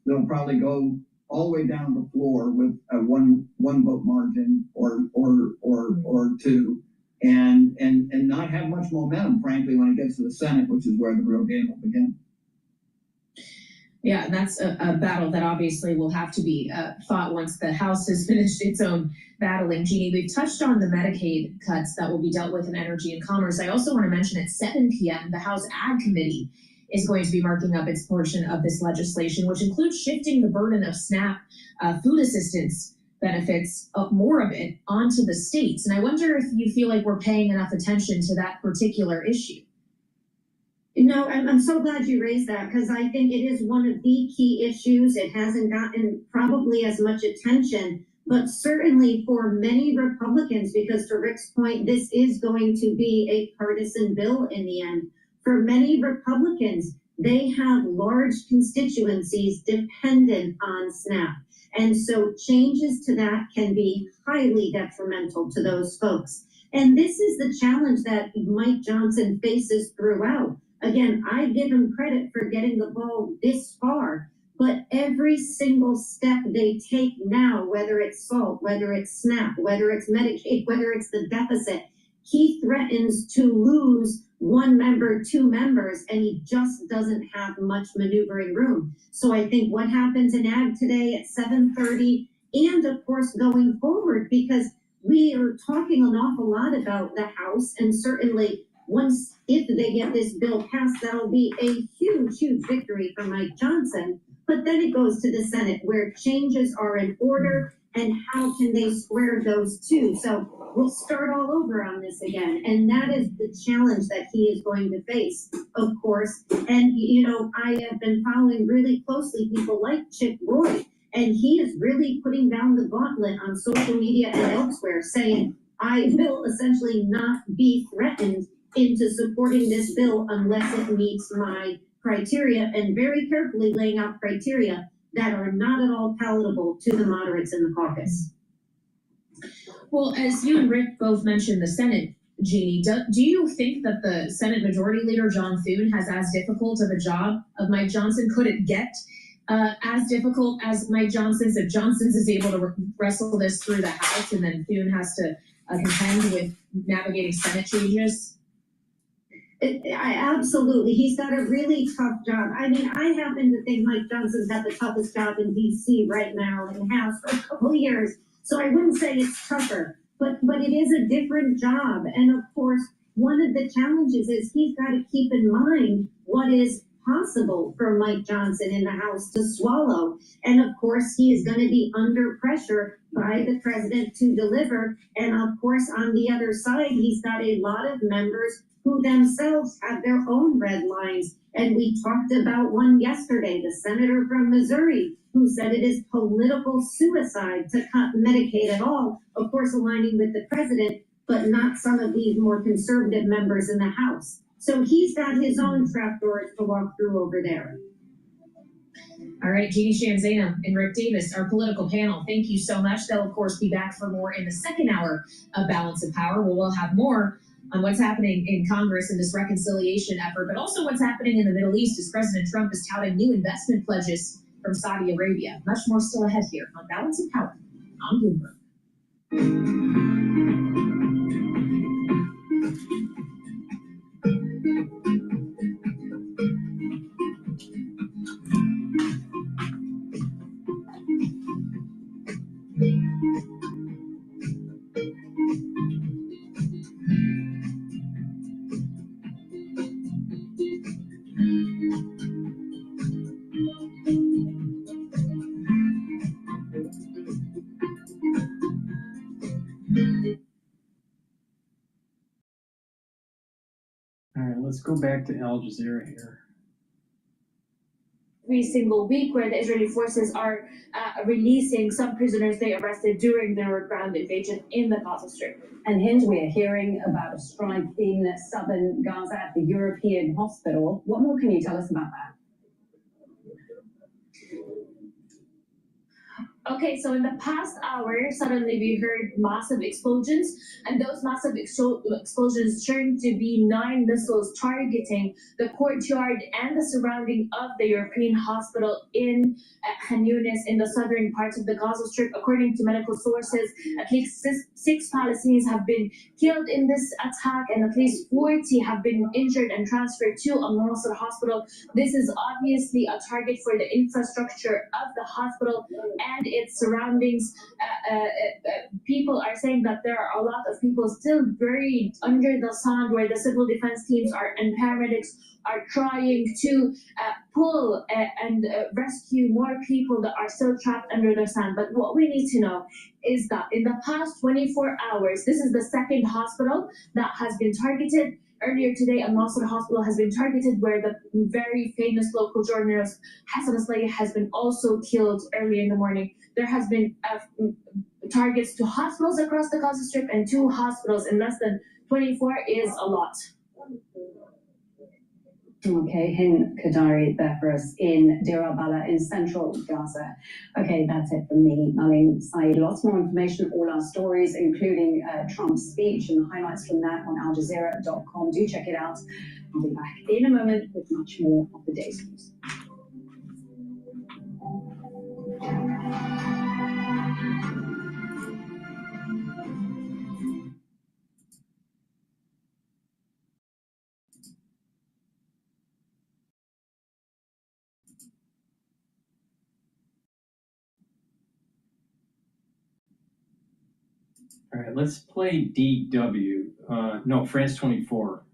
Speaker 22: that'll probably go all the way down the floor with a one vote margin or two, and not have much momentum, frankly, when it gets to the Senate, which is where the real game will begin.
Speaker 20: Yeah, that's a battle that obviously will have to be fought once the House has finished its own battling. Jeannie, we've touched on the Medicaid cuts that will be dealt with in Energy and Commerce. I also want to mention at 7 p.m., the House Ag Committee is going to be marking up its portion of this legislation, which includes shifting the burden of SNAP food assistance benefits, more of it, onto the states. And I wonder if you feel like we're paying enough attention to that particular issue.
Speaker 11: No, I'm so glad you raised that, because I think it is one of the key issues. It hasn't gotten probably as much attention, but certainly for many Republicans, because to Rick's point, this is going to be a partisan bill in the end. For many Republicans, they have large constituencies dependent on SNAP. And so changes to that can be highly detrimental to those folks. And this is the challenge that Mike Johnson faces throughout. Again, I give him credit for getting the ball this far, but every single step they take now, whether it's SALT, whether it's SNAP, whether it's Medicaid, whether it's the deficit, he threatens to lose one member, two members, and he just doesn't have much maneuvering room. So I think what happens in Ag today at 7:30, and of course going forward, because we are talking an awful lot about the House, and certainly if they get this bill passed, that'll be a huge, huge victory for Mike Johnson. But then it goes to the Senate, where changes are in order, and how can they square those two? So we'll start all over on this again. And that is the challenge that he is going to face, of course. And, I have been following really closely people like Chip Roy, and he is really putting down the gauntlet on social media and elsewhere, saying, I will essentially not be threatened into supporting this bill unless it meets my criteria, and very carefully laying out criteria that are not at all palatable to the moderates in the caucus.
Speaker 20: Well, as you and Rick both mentioned the Senate, Jeannie, do you think that the Senate Majority Leader, John Thune, has as difficult of a job of Mike Johnson? Could it get as difficult as Mike Johnson's if Johnson's is able to wrestle this through the House and then Thune has to contend with navigating Senate changes?
Speaker 11: Absolutely. He's got a really tough job. I mean, I happen to think Mike Johnson's got the toughest job in D.C. right now and has for a couple of years. So I wouldn't say it's tougher, but it is a different job. And of course, one of the challenges is he's got to keep in mind what is possible for Mike Johnson in the House to swallow. And of course, he is going to be under pressure by the president to deliver. And of course, on the other side, he's got a lot of members who themselves have their own red lines. And we talked about one yesterday, the senator from Missouri, who said it is political suicide to cut Medicaid at all, of course aligning with the president, but not some of these more conservative members in the House. So he's got his own trapdoors to walk through over there.
Speaker 20: All right, Jeannie Shanzana and Rick Davis, our political panel, thank you so much. They'll, of course, be back for more in the second hour of Balance of Power, where we'll have more on what's happening in Congress in this reconciliation effort, but also what's happening in the Middle East as President Trump is touting new investment pledges from Saudi Arabia. Much more still ahead here on Balance of Power on Bloomberg.
Speaker 3: let's go back to Al Jazeera here.
Speaker 4: Every single week where the Israeli forces are releasing some prisoners they arrested during their ground invasion in the Gaza Strip.
Speaker 2: And Hind, we are hearing about a strike in southern Gaza at the European hospital. What more can you tell us about that?
Speaker 4: Okay, so in the past hour, suddenly we heard massive explosions, and those massive explosions turned to be 9 missiles targeting the courtyard and the surrounding of the European hospital in Khan Yunis in the southern parts of the Gaza Strip. According to medical sources, at least 6 Palestinians have been killed in this attack, and at least 40 have been injured and transferred to Al-Nasser hospital. This is obviously a target for the infrastructure of the hospital and its surroundings. People are saying that there are a lot of people still buried under the sand, where the civil defense teams and paramedics are trying to pull and rescue more people that are still trapped under the sand. But what we need to know is that in the past 24 hours, this is the second hospital that has been targeted. Earlier today, Al-Nasser Hospital has been targeted, where the very famous local journalist Hassan Aslay has been also killed early in the morning. There has been targets to hospitals across the Gaza Strip, and 2 hospitals in less than 24 is a lot.
Speaker 2: Okay, Hind Kadari there for us in Deir al-Balah in central Gaza. Okay, that's it from me, Malin Saeed. Lots more information, all our stories, including Trump's speech and highlights from that on aljazeera.com. Do check it out. I'll be back in a moment with much more of the day's news.
Speaker 3: All right, let's play DW. No, France 24.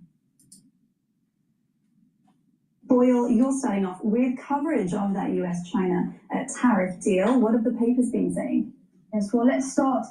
Speaker 8: Boyle, you're starting off with coverage of that US-China tariff deal. What have the papers been saying?
Speaker 23: Yes, well, let's start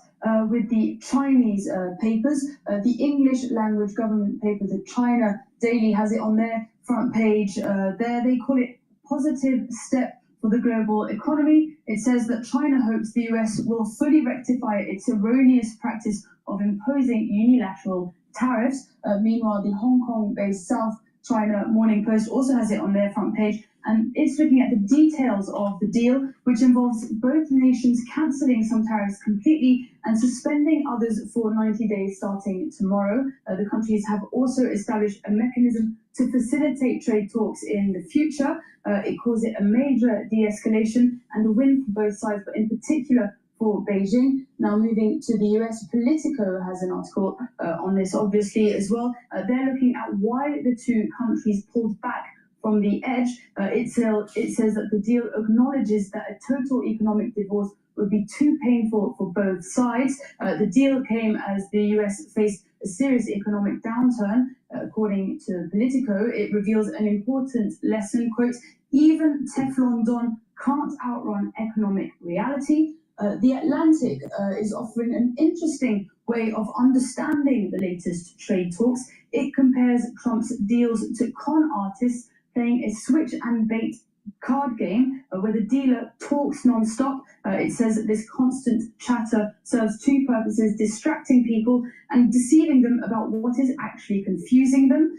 Speaker 23: with the Chinese papers. The English language government paper, the China Daily, has it on their front page. There they call it positive step for the global economy. It says that China hopes the US will fully rectify its erroneous practice of imposing unilateral tariffs. Meanwhile, the Hong Kong-based South China Morning Post also has it on their front page, and it's looking at the details of the deal, which involves both nations cancelling some tariffs completely and suspending others for 90 days starting tomorrow. The countries have also established a mechanism to facilitate trade talks in the future. It calls it a major de-escalation and a win for both sides, but in particular for Beijing. Now moving to the US, Politico has an article on this obviously as well. They're looking at why the two countries pulled back from the edge. It says that the deal acknowledges that a total economic divorce would be too painful for both sides. The deal came as the US faced a serious economic downturn. According to Politico, it reveals an important lesson, quote, even Teflon Don can't outrun economic reality. The Atlantic is offering an interesting way of understanding the latest trade talks. It compares Trump's deals to con artists playing a switch and bait card game where the dealer talks non-stop. It says that this constant chatter serves 2 purposes: distracting people and deceiving them about what is actually confusing them.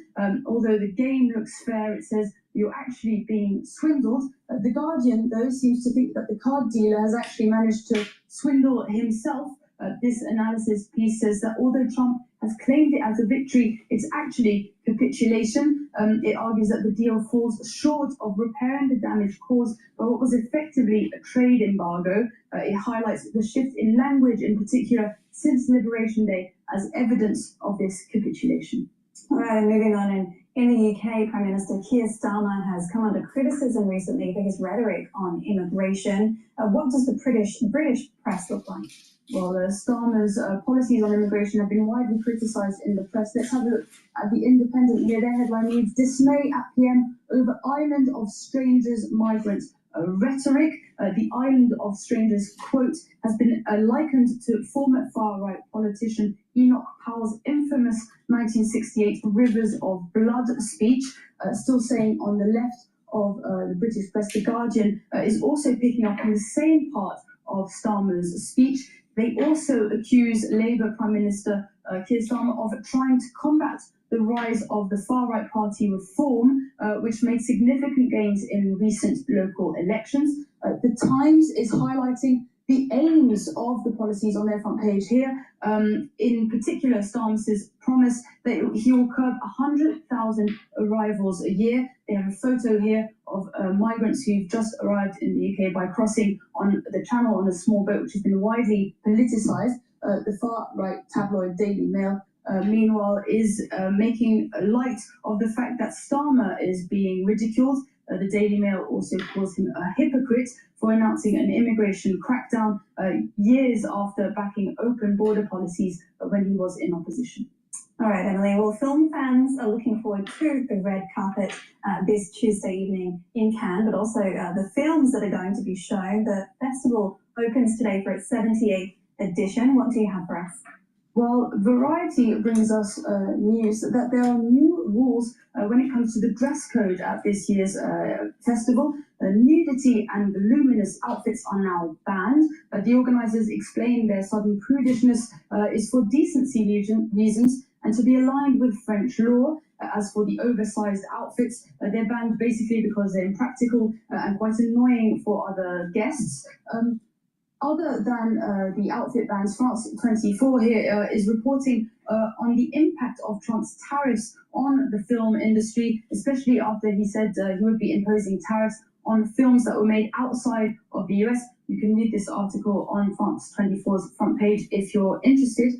Speaker 23: Although the game looks fair, it says you're actually being swindled. The Guardian, though, seems to think that the card dealer has actually managed to swindle himself. This analysis piece says that although Trump has claimed it as a victory, it's actually capitulation. It argues that the deal falls short of repairing the damage caused by what was effectively a trade embargo. It highlights the shift in language in particular since Liberation Day as evidence of this capitulation.
Speaker 8: All right, and moving on, in the UK, Prime Minister Keir Starmer has come under criticism recently for his rhetoric on immigration. What does the British press look like? Well, Starmer's policies on immigration have been widely criticised in the press. Let's have a look at The Independent here. Their headline reads, dismay at PM over island of strangers, migrants
Speaker 23: rhetoric. The island of strangers, quote, has been likened to former far-right politician Enoch Powell's infamous 1968 Rivers of Blood speech, still saying on the left of the British press. The Guardian is also picking up on the same part of Starmer's speech. They also accuse Labour Prime Minister Keir Starmer of trying to combat the rise of the far-right party Reform, which made significant gains in recent local elections. The Times is highlighting the aims of the policies on their front page here. In particular, Starmer's promise that he will curb 100,000 arrivals a year. They have a photo here of migrants who've just arrived in the UK by crossing on the Channel on a small boat, which has been widely politicised. The far-right tabloid Daily Mail, meanwhile, is making light of the fact that Starmer is being ridiculed. The Daily Mail also calls him a hypocrite for announcing an immigration crackdown years after backing open border policies when he was in opposition.
Speaker 8: All right, Emily. Well, film fans are looking forward to the red carpet this Tuesday evening in Cannes, but also the films that are going to be shown. The festival opens today for its 78th edition. What do you have for us?
Speaker 23: Well, Variety brings us news that there are new rules when it comes to the dress code at this year's festival. Nudity and voluminous outfits are now banned. The organisers explain their sudden prudishness is for decency reasons and to be aligned with French law. As for the oversized outfits, they're banned basically because they're impractical and quite annoying for other guests. Other than the outfit bans, France 24 here is reporting on the impact of Trump's tariffs on the film industry, especially after he said he would be imposing tariffs on films that were made outside of the US. You can read this article on France 24's front page if you're interested.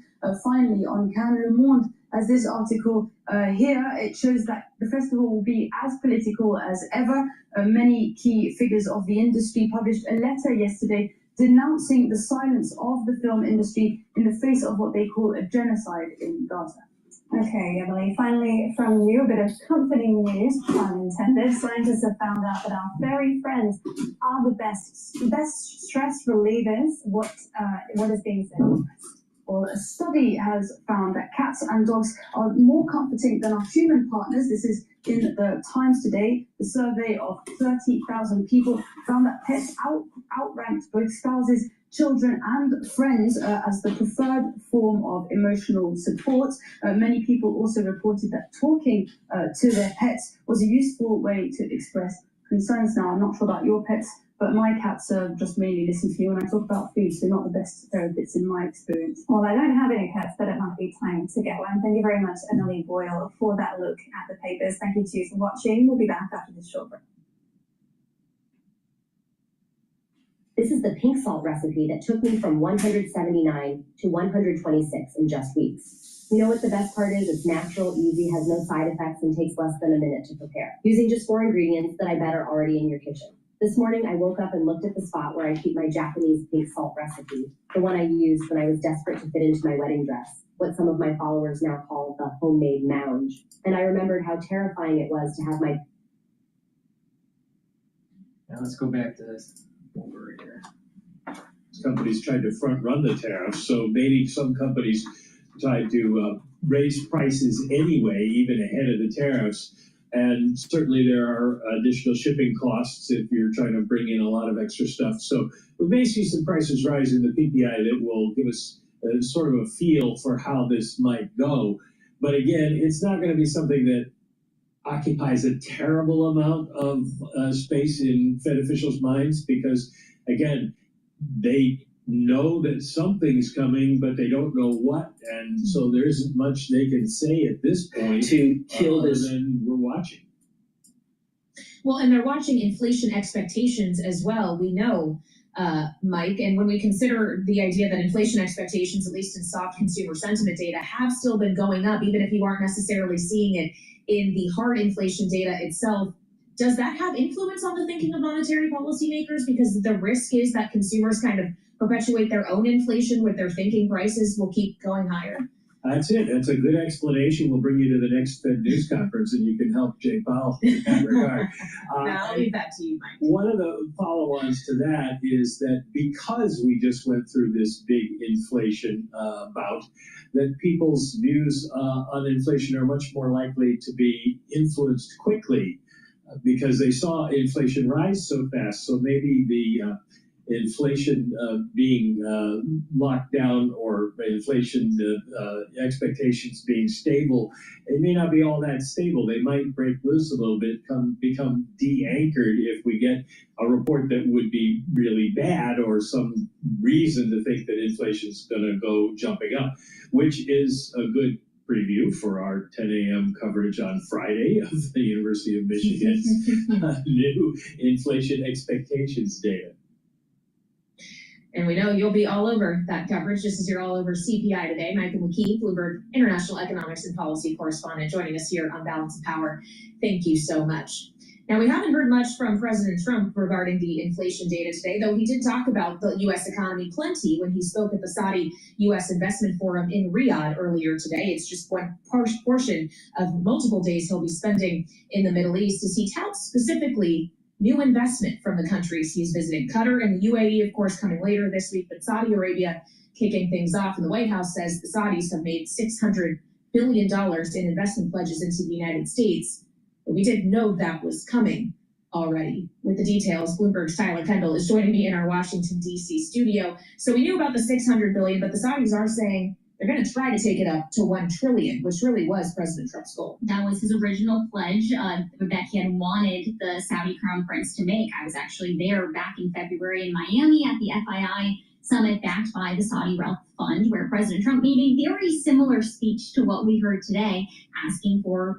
Speaker 23: Finally, on Cannes Le Monde, as this article here, it shows that the festival will be as political as ever. Many key figures of the industry published a letter yesterday denouncing the silence of the film industry in the face of what they call a genocide in Gaza.
Speaker 8: Okay, Emily, finally from you, a bit of comforting news, pun intended. Scientists have found out that our furry friends are the best stress relievers. What is being said?
Speaker 23: Well, a study has found that cats and dogs are more comforting than our human partners. This is in the Times today. The survey of 30,000 people found that pets outranked both spouses, children and friends as the preferred form of emotional support. Many people also reported that talking to their pets was a useful way to express concerns. Now, I'm not sure about your pets, but my cats just mainly listen to me when I talk about food, so not the best therapists in my experience.
Speaker 8: Well, I don't have any pets, but it might be time to get one. Thank you very much, Emily Boyle, for that look at the papers. Thank you to you for watching. We'll be back after this short break.
Speaker 12: This is the pink salt recipe that took me from 179 to 126 in just weeks. You know what the best part is? It's natural, easy, has no side effects, and takes less than a minute to prepare. Using just 4 ingredients that I bet are already in your kitchen. This morning, I woke up and looked at the spot where I keep my Japanese pink salt recipe, the one I used when I was desperate to fit into my wedding dress, what some of my followers now call the homemade mounge. And I remembered how terrifying it was to have my...
Speaker 3: Now let's go back to this over here.
Speaker 6: Companies tried to front run the tariffs, so maybe some companies tried to raise prices anyway, even ahead of the tariffs. And certainly there are additional shipping costs if you're trying to bring in a lot of extra stuff. So we may see some prices rise in the PPI that will give us sort of a feel for how this might go. But again, it's not going to be something that occupies a terrible amount of space in Fed officials' minds because, again, they know that something's coming, but they don't know what, and so there isn't much they can say at this point
Speaker 1: to kill this.
Speaker 6: Than we're watching.
Speaker 20: Well, and they're watching inflation expectations as well. We know, Mike, and when we consider the idea that inflation expectations, at least in soft consumer sentiment data, have still been going up, even if you aren't necessarily seeing it in the hard inflation data itself. Does that have influence on the thinking of monetary policymakers? Because the risk is that consumers kind of perpetuate their own inflation with their thinking prices will keep going higher.
Speaker 6: That's it. That's a good explanation. We'll bring you to the next Fed news conference, and you can help Jay Powell in that regard.
Speaker 20: I'll leave that to you, Mike.
Speaker 6: One of the follow-ons to that is that because we just went through this big inflation bout, that people's views on inflation are much more likely to be influenced quickly because they saw inflation rise so fast. So maybe the inflation being locked down or inflation expectations being stable, it may not be all that stable. They might break loose a little bit, become de-anchored if we get a report that would be really bad or some reason to think that inflation's going to go jumping up, which is a good preview for our 10 a.m. coverage on Friday of the University of Michigan's new inflation expectations data.
Speaker 20: And we know you'll be all over that coverage, just as you're all over CPI today. Michael McKee, Bloomberg International Economics and Policy Correspondent, joining us here on Balance of Power. Thank you so much. Now, we haven't heard much from President Trump regarding the inflation data today, though he did talk about the U.S. economy plenty when he spoke at the Saudi U.S. Investment Forum in Riyadh earlier today. It's just one portion of multiple days he'll be spending in the Middle East as he touts specifically new investment from the countries he's visiting. Qatar and the UAE, of course, coming later this week, but Saudi Arabia kicking things off. And the White House says the Saudis have made $600 billion in investment pledges into the United States. But we didn't know that was coming already. With the details, Bloomberg's Tyler Kendall is joining me in our Washington, D.C. studio. So we knew about the $600 billion, but the Saudis are saying they're going to try to take it up to $1 trillion, which really was President Trump's goal.
Speaker 7: That was his original pledge that he had wanted the Saudi Crown Prince to make. I was actually there back in February in Miami at the FII summit backed by the Saudi Wealth Fund, where President Trump made a very similar speech to what we heard today, asking for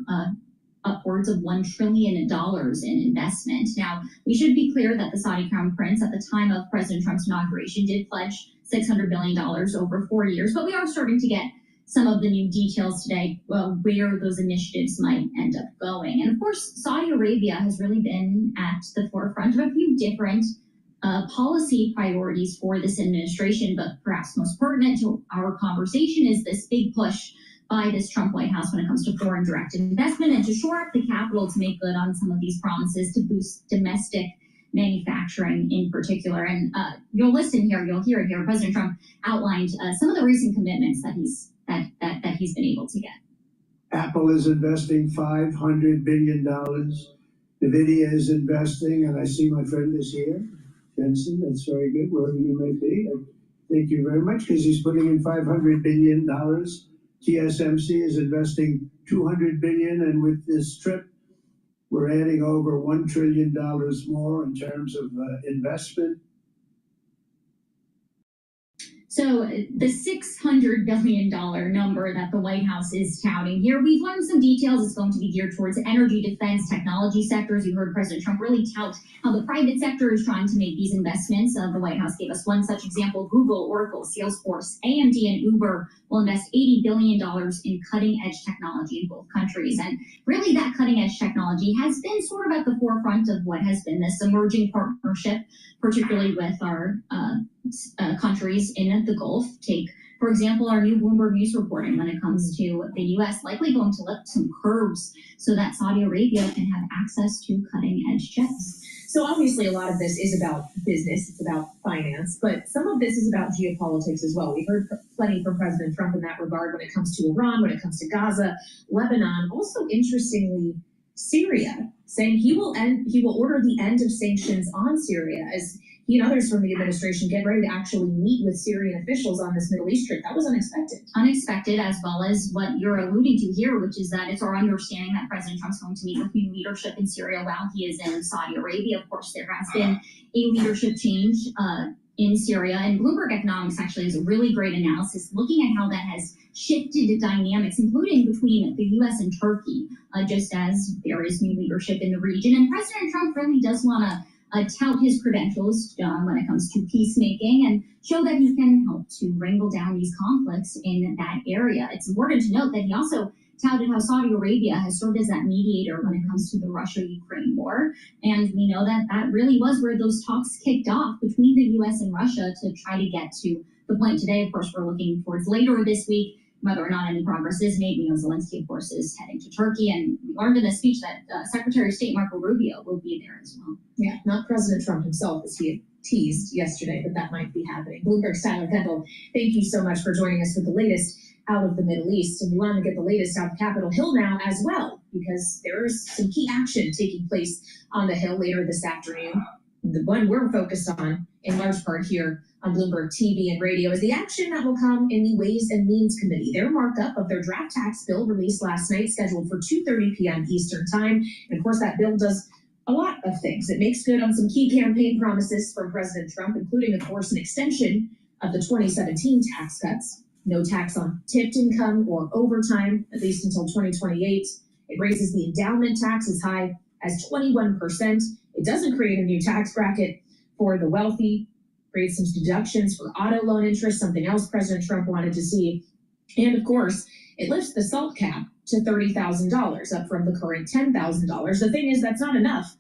Speaker 7: upwards of $1 trillion in investment. Now, we should be clear that the Saudi Crown Prince at the time of President Trump's inauguration did pledge $600 billion over 4 years, but we are starting to get some of the new details today, where those initiatives might end up going. And of course, Saudi Arabia has really been at the forefront of a few different policy priorities for this administration, but perhaps most pertinent to our conversation is this big push by this Trump White House when it comes to foreign direct investment and to shore up the capital to make good on some of these promises to boost domestic manufacturing in particular. And you'll listen here, you'll hear it here. President Trump outlined some of the recent commitments that he's been able to get.
Speaker 13: Apple is investing $500 billion. NVIDIA is investing, and I see my friend is here, Jensen. That's very good, wherever you may be. Thank you very much, because he's putting in $500 billion. TSMC is investing $200 billion, and with this trip, we're adding over $1 trillion more in terms of investment.
Speaker 7: So the $600 billion number that the White House is touting here, we've learned some details. It's going to be geared towards energy, defense, technology sectors. You heard President Trump really tout how the private sector is trying to make these investments. The White House gave us one such example. Google, Oracle, Salesforce, AMD, and Uber will invest $80 billion in cutting-edge technology in both countries. And really that cutting-edge technology has been sort of at the forefront of what has been this emerging partnership, particularly with our countries in the Gulf. Take, for example, our new Bloomberg News reporting when it comes to the U.S. likely going to lift some curbs so that Saudi Arabia can have access to cutting-edge chips.
Speaker 20: So obviously a lot of this is about business, it's about finance, but some of this is about geopolitics as well. We've heard plenty from President Trump in that regard when it comes to Iran, when it comes to Gaza, Lebanon, also interestingly, Syria, saying he will order the end of sanctions on Syria as he and others from the administration get ready to actually meet with Syrian officials on this Middle East trip. That was unexpected.
Speaker 7: Unexpected, as well as what you're alluding to here, which is that it's our understanding that President Trump's going to meet with new leadership in Syria while he is in Saudi Arabia. Of course, there has been a leadership change in Syria, and Bloomberg Economics actually has a really great analysis looking at how that has shifted dynamics, including between the U.S. and Turkey, just as there is new leadership in the region. And President Trump really does want to tout his credentials when it comes to peacemaking and show that he can help to wrangle down these conflicts in that area. It's important to note that he also touted how Saudi Arabia has served as that mediator when it comes to the Russia-Ukraine war. And we know that that really was where those talks kicked off between the U.S. and Russia to try to get to the point today. Of course, we're looking towards later this week whether or not any progress is made. We know Zelensky, of course, is heading to Turkey, and we learned in this speech that Secretary of State Marco Rubio will be there as well.
Speaker 20: Yeah, not President Trump himself, as he had teased yesterday, but that might be happening. Bloomberg's Tyler Kendall, thank you so much for joining us with the latest out of the Middle East. And we want to get the latest out of Capitol Hill now as well, because there is some key action taking place on the Hill later this afternoon. The one we're focused on, in large part here on Bloomberg TV and radio, is the action that will come in the Ways and Means Committee. Their markup of their draft tax bill released last night, scheduled for 2:30 p.m. Eastern Time. And of course, that bill does a lot of things. It makes good on some key campaign promises from President Trump, including, of course, an extension of the 2017 tax cuts. No tax on tipped income or overtime, at least until 2028. It raises the endowment tax as high as 21%. It doesn't create a new tax bracket for the wealthy, creates some deductions for auto loan interest, something else President Trump wanted to see. And of course, it lifts the SALT cap to $30,000, up from the current $10,000. The thing is, that's not enough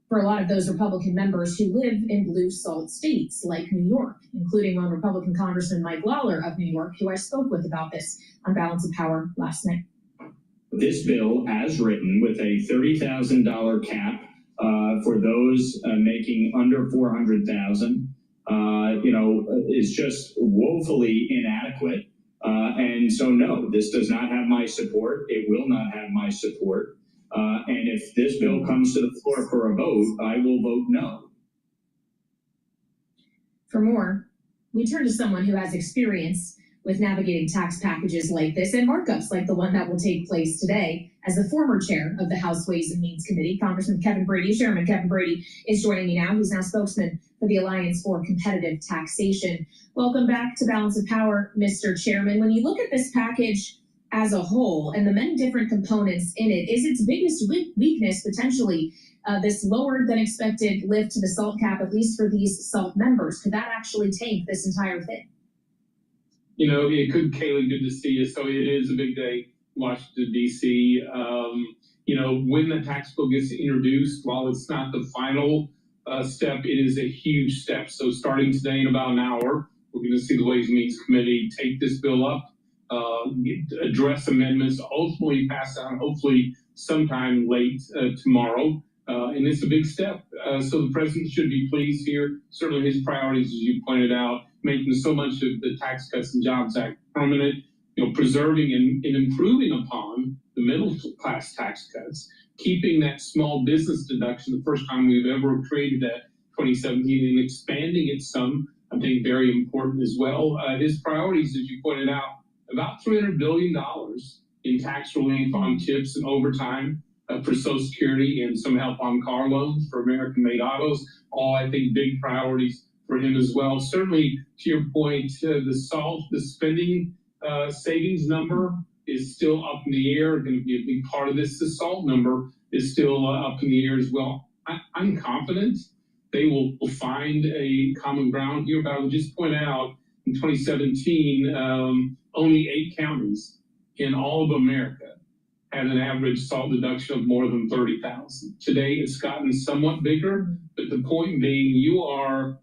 Speaker 20: for a lot of those Republican members who live in blue SALT states like New York, including one Republican Congressman Mike Lawler of New York, who I spoke with about this on Balance of Power last night.
Speaker 9: This bill, as written, with a $30,000 cap for those making under $400,000, is just woefully inadequate. And so, no, this does not have my support. It will not have my support. And if this bill comes to the floor for a vote, I will vote no.
Speaker 20: For more, we turn to someone who has experience with navigating tax packages like this and markups like the one that will take place today. As the former chair of the House Ways and Means Committee, Congressman Kevin Brady, Chairman Kevin Brady, is joining me now. He's now spokesman for the Alliance for Competitive Taxation. Welcome back to Balance of Power, Mr. Chairman. When you look at this package as a whole and the many different components in it, is its biggest weakness potentially this lower than expected lift to the SALT cap, at least for these SALT members? Could that actually tank this entire thing?
Speaker 10: It could, Kaylee, good to see you. So it is a big day, Washington, D.C. When the tax bill gets introduced, while it's not the final step, it is a huge step. So starting today in about an hour, we're going to see the Ways and Means Committee take this bill up, address amendments, ultimately pass out, hopefully sometime late tomorrow. And it's a big step. So the president should be pleased here. Certainly his priorities, as you pointed out, making so much of the Tax Cuts and Jobs Act permanent, preserving and improving upon the middle class tax cuts, keeping that small business deduction, the first time we've ever created that, 2017, and expanding it some, I think very important as well. His priorities, as you pointed out, about $300 billion in tax relief on tips and overtime for Social Security and some help on car loans for American-made autos, all, I think, big priorities for him as well. Certainly, to your point, the spending savings number is still up in the air, going to be a big part of this. The SALT number is still up in the air as well. I'm confident they will find a common ground here, but I would just point out in 2017, only 8 counties in all of America had an average SALT deduction of more than $30,000. Today, it's gotten somewhat bigger, but the point being, you are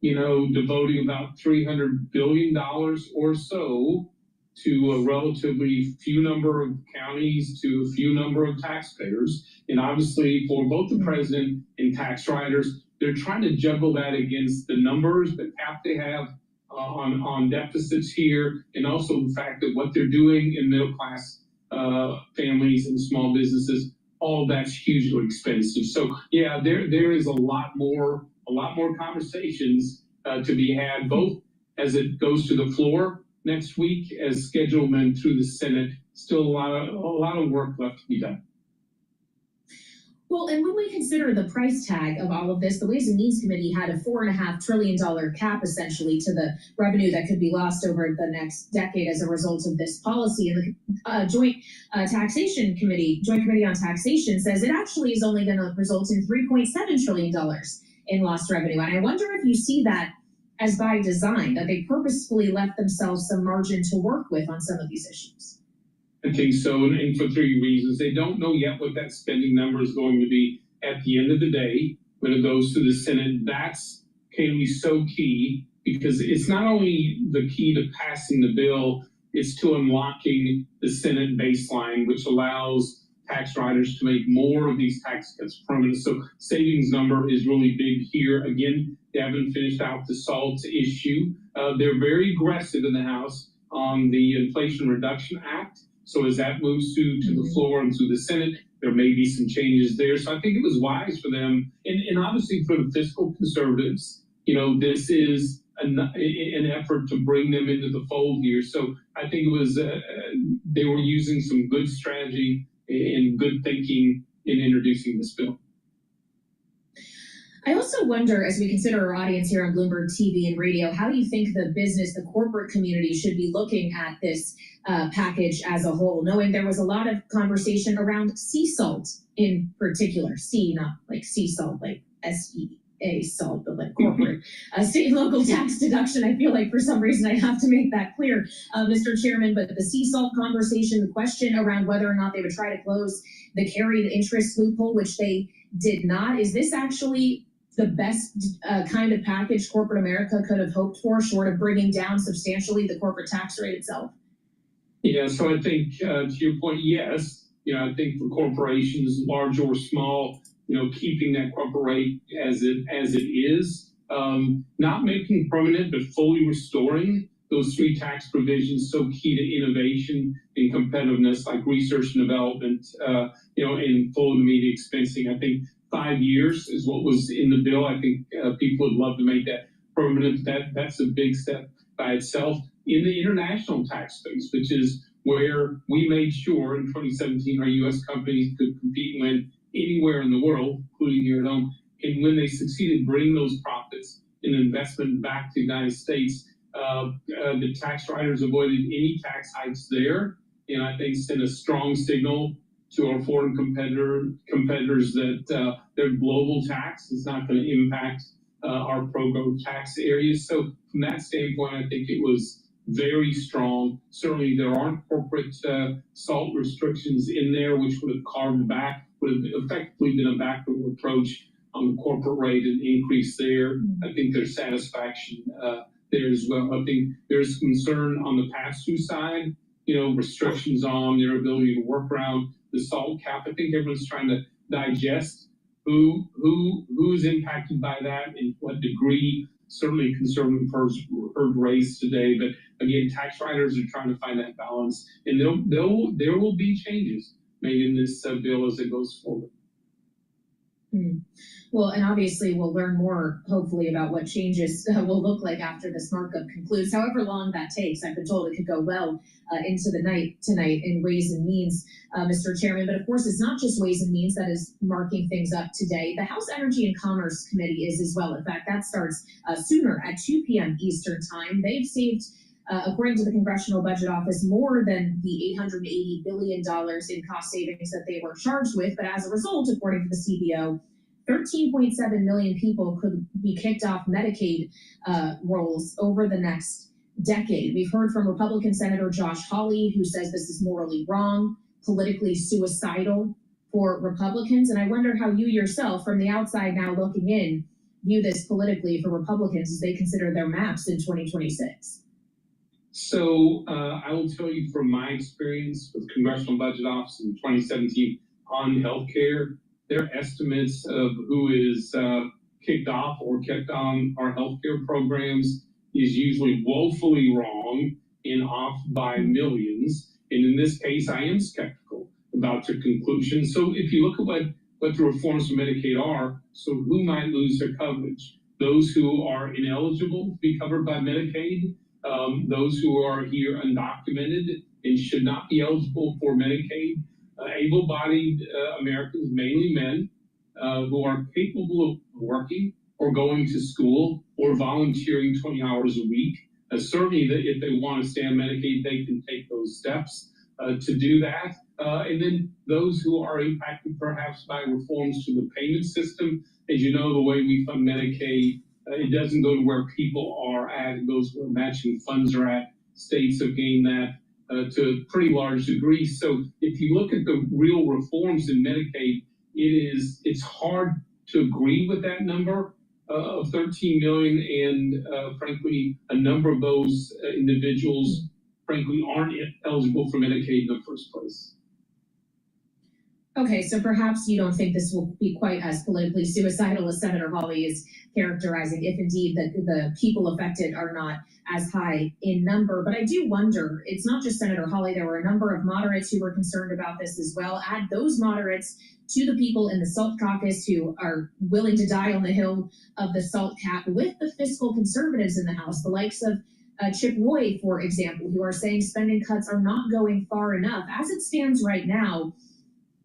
Speaker 10: devoting about $300 billion or so to a relatively few number of counties, to a few number of taxpayers. And obviously, for both the president and tax writers, they're trying to juggle that against the numbers, the cap they have on deficits here, and also the fact that what they're doing in middle-class families and small businesses, all that's hugely expensive. So, yeah, there is a lot more conversations to be had, both as it goes to the floor next week as scheduled and through the Senate. Still a lot of work left to be done.
Speaker 20: Well, and when we consider the price tag of all of this, the Ways and Means Committee had a $4.5 trillion cap essentially to the revenue that could be lost over the next decade as a result of this policy. And the Joint Committee on Taxation says it actually is only going to result in $3.7 trillion in lost revenue. And I wonder if you see that as by design, that they purposefully left themselves some margin to work with on some of these issues.
Speaker 10: I think so, and for 3 reasons. They don't know yet what that spending number is going to be at the end of the day when it goes to the Senate. That's, Kaylee, so key, because it's not only the key to passing the bill, it's to unlocking the Senate baseline, which allows tax riders to make more of these tax cuts permanent. So savings number is really big here. Again, they haven't finished out the SALT issue. They're very aggressive in the House on the Inflation Reduction Act. So as that moves to the floor and to the Senate, there may be some changes there. So I think it was wise for them, and obviously for the fiscal conservatives, this is an effort to bring them into the fold here. So I think it was they were using some good strategy and good thinking in introducing this bill.
Speaker 20: I also wonder, as we consider our audience here on Bloomberg TV and radio, how do you think the business, the corporate community should be looking at this package as a whole, knowing there was a lot of conversation around sea salt in particular, not like sea salt, like SEA salt, but like corporate state and local tax deduction. I feel like for some reason I have to make that clear, Mr. Chairman, but the sea salt conversation, the question around whether or not they would try to close the carried interest loophole, which they did not. Is this actually the best kind of package corporate America could have hoped for, short of bringing down substantially the corporate tax rate itself?
Speaker 10: Yeah, so I think to your point, yes. I think for corporations, large or small, keeping that corporate rate as it is, not making permanent, but fully restoring those three tax provisions so key to innovation and competitiveness, like research and development, and full media expensing. I think 5 years is what was in the bill. I think people would love to make that permanent. That's a big step by itself. In the international tax space, which is where we made sure in 2017 our U.S. companies could compete and win anywhere in the world, including here at home. And when they succeeded bringing those profits and investment back to the United States, the tax riders avoided any tax hikes there. And I think sent a strong signal to our foreign competitors that their global tax is not going to impact our pro-growth tax areas. So from that standpoint, I think it was very strong. Certainly there aren't corporate SALT restrictions in there, which would have carved back, would have effectively been a backward approach on the corporate rate and increase there. I think there's satisfaction there as well. I think there's concern on the pass-through side, restrictions on their ability to work around the SALT cap. I think everyone's trying to digest who's impacted by that and what degree. Certainly conservative heard raised today, but again, tax riders are trying to find that balance, and there will be changes made in this bill as it goes forward.
Speaker 20: Well, and obviously we'll learn more, hopefully, about what changes will look like after this markup concludes, however long that takes. I've been told it could go well into the night tonight in Ways and Means, Mr. Chairman. But of course, it's not just Ways and Means that is marking things up today. The House Energy and Commerce Committee is as well. In fact, that starts sooner at 2 p.m. Eastern time. They've saved, according to the Congressional Budget Office, more than the $880 billion in cost savings that they were charged with. But as a result, according to the CBO, 13.7 million people could be kicked off Medicaid rolls over the next decade. We've heard from Republican Senator Josh Hawley, who says this is morally wrong, politically suicidal for Republicans. And I wonder how you yourself, from the outside now looking in, view this politically for Republicans as they consider their maps in 2026.
Speaker 10: So I will tell you from my experience with Congressional Budget Office in 2017 on healthcare, their estimates of who is kicked off or kept on our healthcare programs is usually woefully wrong and off by millions. And in this case, I am skeptical about your conclusion. So if you look at what the reforms for Medicaid are, so who might lose their coverage? Those who are ineligible to be covered by Medicaid, those who are here undocumented and should not be eligible for Medicaid, able-bodied Americans, mainly men, who are capable of working or going to school or volunteering 20 hours a week. Certainly, if they want to stay on Medicaid, they can take those steps to do that. And then those who are impacted perhaps by reforms to the payment system. As you know, the way we fund Medicaid, it doesn't go to where people are at, it goes where matching funds are at. States have gained that to a pretty large degree. So if you look at the real reforms in Medicaid, it's hard to agree with that number of 13 million, and frankly, a number of those individuals frankly aren't eligible for Medicaid in the first place.
Speaker 20: Okay, so perhaps you don't think this will be quite as politically suicidal as Senator Hawley is characterizing, if indeed the people affected are not as high in number. But I do wonder, it's not just Senator Hawley, there were a number of moderates who were concerned about this as well. Add those moderates to the people in the SALT caucus who are willing to die on the hill of the SALT cap with the fiscal conservatives in the House, the likes of Chip Roy, for example, who are saying spending cuts are not going far enough. As it stands right now,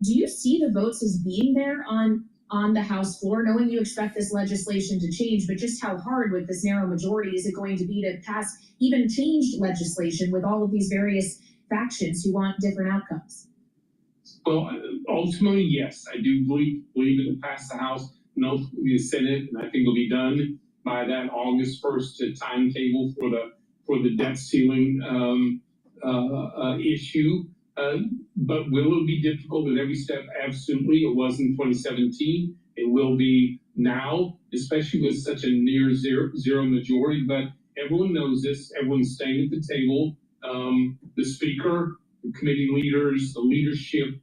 Speaker 20: do you see the votes as being there on the House floor, knowing you expect this legislation to change, but just how hard with this narrow majority is it going to be to pass even changed legislation with all of these various factions who want different outcomes?
Speaker 10: Well, ultimately, yes, I do believe it'll pass the House and ultimately the Senate, and I think it'll be done by that August 1st timetable for the debt ceiling issue. But will it be difficult at every step? Absolutely. It was in 2017. It will be now, especially with such a near zero majority. But everyone knows this. Everyone's staying at the table. The speaker, the committee leaders, the leadership,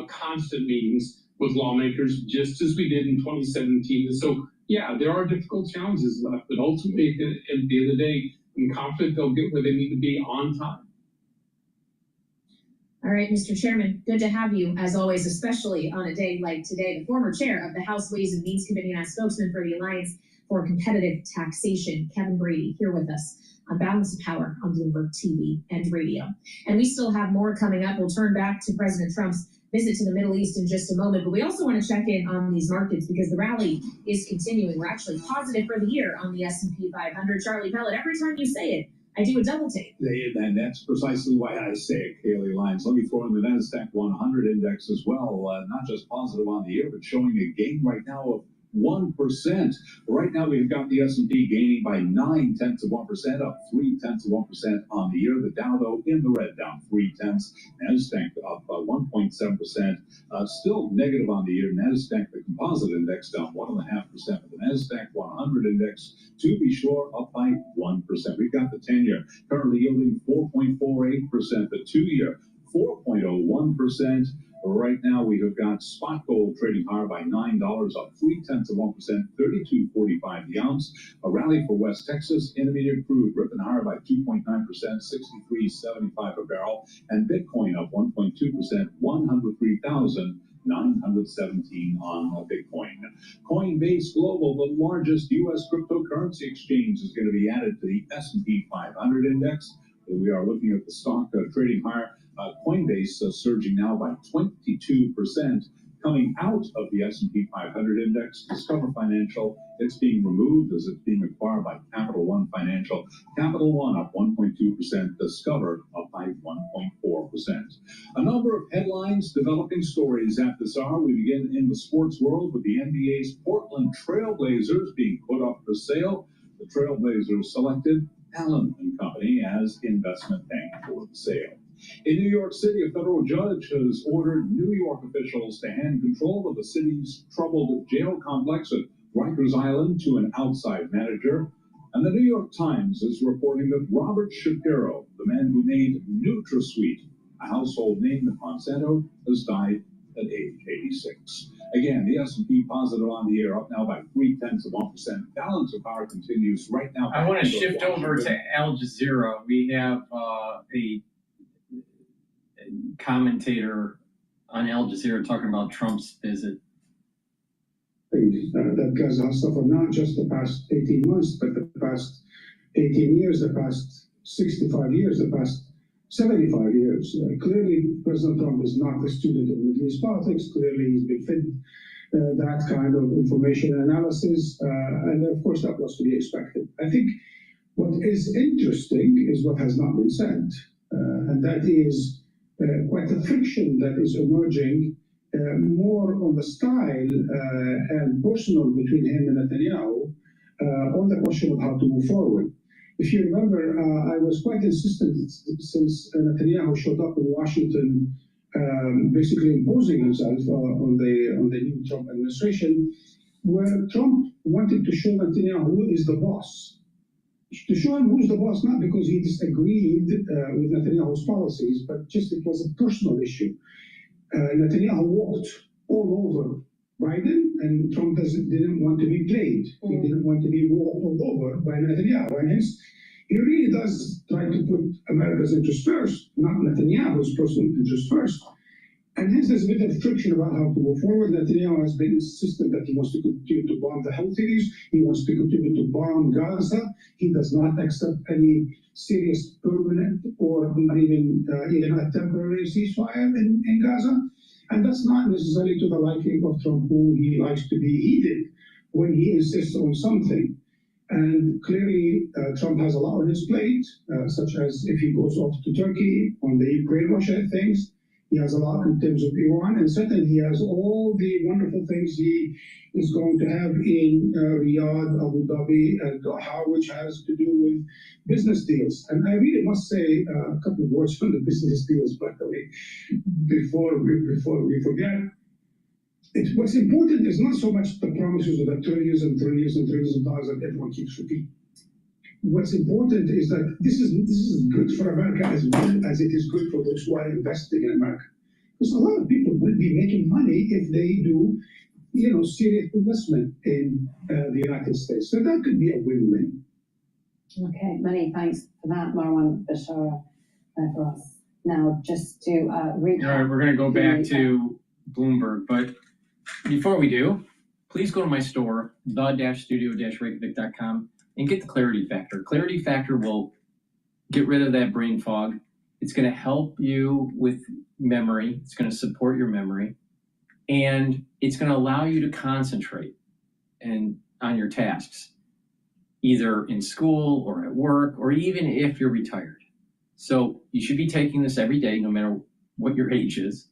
Speaker 10: constant meetings with lawmakers, just as we did in 2017. And so, yeah, there are difficult challenges left. But ultimately, at the end of the day, I'm confident they'll get where they need to be on time.
Speaker 20: All right, Mr. Chairman, good to have you, as always, especially on a day like today. The former chair of the House Ways and Means Committee and as spokesman for the Alliance for Competitive Taxation, Kevin Brady, here with us on Balance of Power on Bloomberg TV and radio. And we still have more coming up. We'll turn back to President Trump's visit to the Middle East in just a moment, but we also want to check in on these markets because the rally is continuing. We're actually positive for the year on the S&P 500. Charlie Pellet, every time you say it, I do a double take.
Speaker 14: And that's precisely why I say it, Kaylee Lyons. Let me throw in the NASDAQ 100 index as well, not just positive on the year, but showing a gain right now of 1%. Right now, we've got the S&P gaining by 0.9%, up 0.3% on the year. The Dow, though, in the red, down 0.3. Nasdaq up 1.7%, still negative on the year. Nasdaq, the composite index, down 1.5%. But the Nasdaq 100 index, to be sure, up by 1%. We've got the 10-year currently yielding 4.48%. The 2-year 4.01%. Right now, we have got spot gold trading higher by $9, up 0.3%, $32.45 the ounce. A rally for West Texas Intermediate crude ripping higher by 2.9%, $63.75 a barrel, and Bitcoin up 1.2%, 103,917 on Bitcoin. Coinbase Global, the largest U.S. cryptocurrency exchange, is going to be added to the S&P 500 index. We are looking at the stock trading higher. Coinbase surging now by 22%. Coming out of the S&P 500 index, Discover Financial, it's being removed as it's being acquired by Capital One Financial. Capital One up 1.2%, Discover up by 1.4%. A number of headlines, developing stories at this hour. We begin in the sports world with the NBA's Portland Trailblazers being put up for sale. The Trailblazers selected Allen & Company as investment bank for the sale. In New York City, a federal judge has ordered New York officials to hand control of the city's troubled jail complex at Rikers Island to an outside manager. And the New York Times is reporting that Robert Shapiro, the man who made NutraSweet a household name at Monsanto, has died at age 86. Again, the S&P positive on the year, up now by 0.3%. Balance of power continues right now.
Speaker 3: I want to shift over to Al Jazeera. We have a commentator on Al Jazeera talking about Trump's visit.
Speaker 5: That Gaza has suffered not just the past 18 months, but the past 18 years, the past 65 years, the past 75 years. Clearly, President Trump is not a student of Middle East politics. Clearly, he's been fed that kind of information analysis, and of course, that was to be expected. I think what is interesting is what has not been said, and that is quite the friction that is emerging more on the style and personal between him and Netanyahu on the question of how to move forward. If you remember, I was quite insistent since Netanyahu showed up in Washington, basically imposing himself on the new Trump administration, where Trump wanted to show Netanyahu who is the boss. to show him who's the boss, not because he disagreed with Netanyahu's policies, but just it was a personal issue. Netanyahu walked all over Biden, and Trump didn't want to be played. He didn't want to be walked all over by Netanyahu. And hence, he really does try to put America's interest first, not Netanyahu's personal interest first. And hence, there's a bit of friction about how to go forward. Netanyahu has been insistent that he wants to continue to bomb the Houthis. He wants to continue to bomb Gaza. He does not accept any serious permanent or not even a temporary ceasefire in Gaza. And that's not necessarily to the liking of Trump, who he likes to be heated when he insists on something. And clearly, Trump has a lot on his plate, such as if he goes off to Turkey on the Ukraine-Russia things. He has a lot in terms of Iran, and certainly he has all the wonderful things he is going to have in Riyadh, Abu Dhabi, and Doha, which has to do with business deals. And I really must say a couple of words on the business deals, by the way, before we forget. What's important is not so much the promises of the trillions and trillions and trillions of dollars that everyone keeps repeating. What's important is that this is good for America as well as it is good for those who are investing in America. Because a lot of people will be making money if they do, serious investment in the United States. So that could be a win-win.
Speaker 2: Okay, many thanks for that, Marwan Bashara, for us. Now, just to recap.
Speaker 3: All right, we're going to go back to Bloomberg, but before we do, please go to my store, the-studio-reykjavik.com, and get the Clarity Factor. Clarity Factor will get rid of that brain fog. It's going to help you with memory. It's going to support your memory. And it's going to allow you to concentrate on your tasks, either in school or at work, or even if you're retired. So you should be taking this every day, no matter what your age is.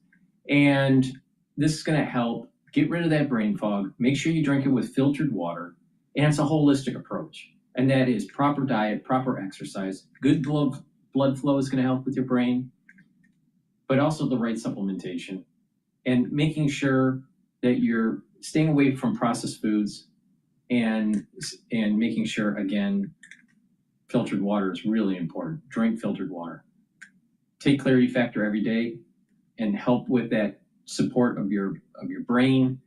Speaker 3: And this is going to help get rid of that brain fog. Make sure you drink it with filtered water. And it's a holistic approach. And that is proper diet, proper exercise. Good blood flow is going to help with your brain, but also the right supplementation. And making sure that you're staying away from processed foods and making sure, again, filtered water is really important. Drink filtered water. Take Clarity Factor every day and help with that support of your brain.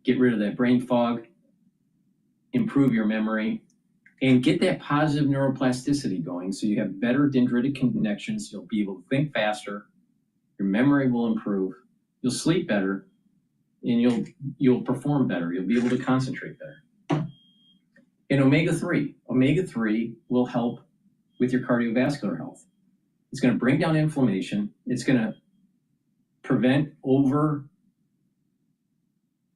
Speaker 3: Get rid of that brain fog. Improve your memory. And get that positive neuroplasticity going so you have better dendritic connections. You'll be able to think faster. Your memory will improve. You'll sleep better. And you'll perform better. You'll be able to concentrate better. And omega-3. Omega-3 will help with your cardiovascular health. It's going to bring down inflammation. It's going to prevent over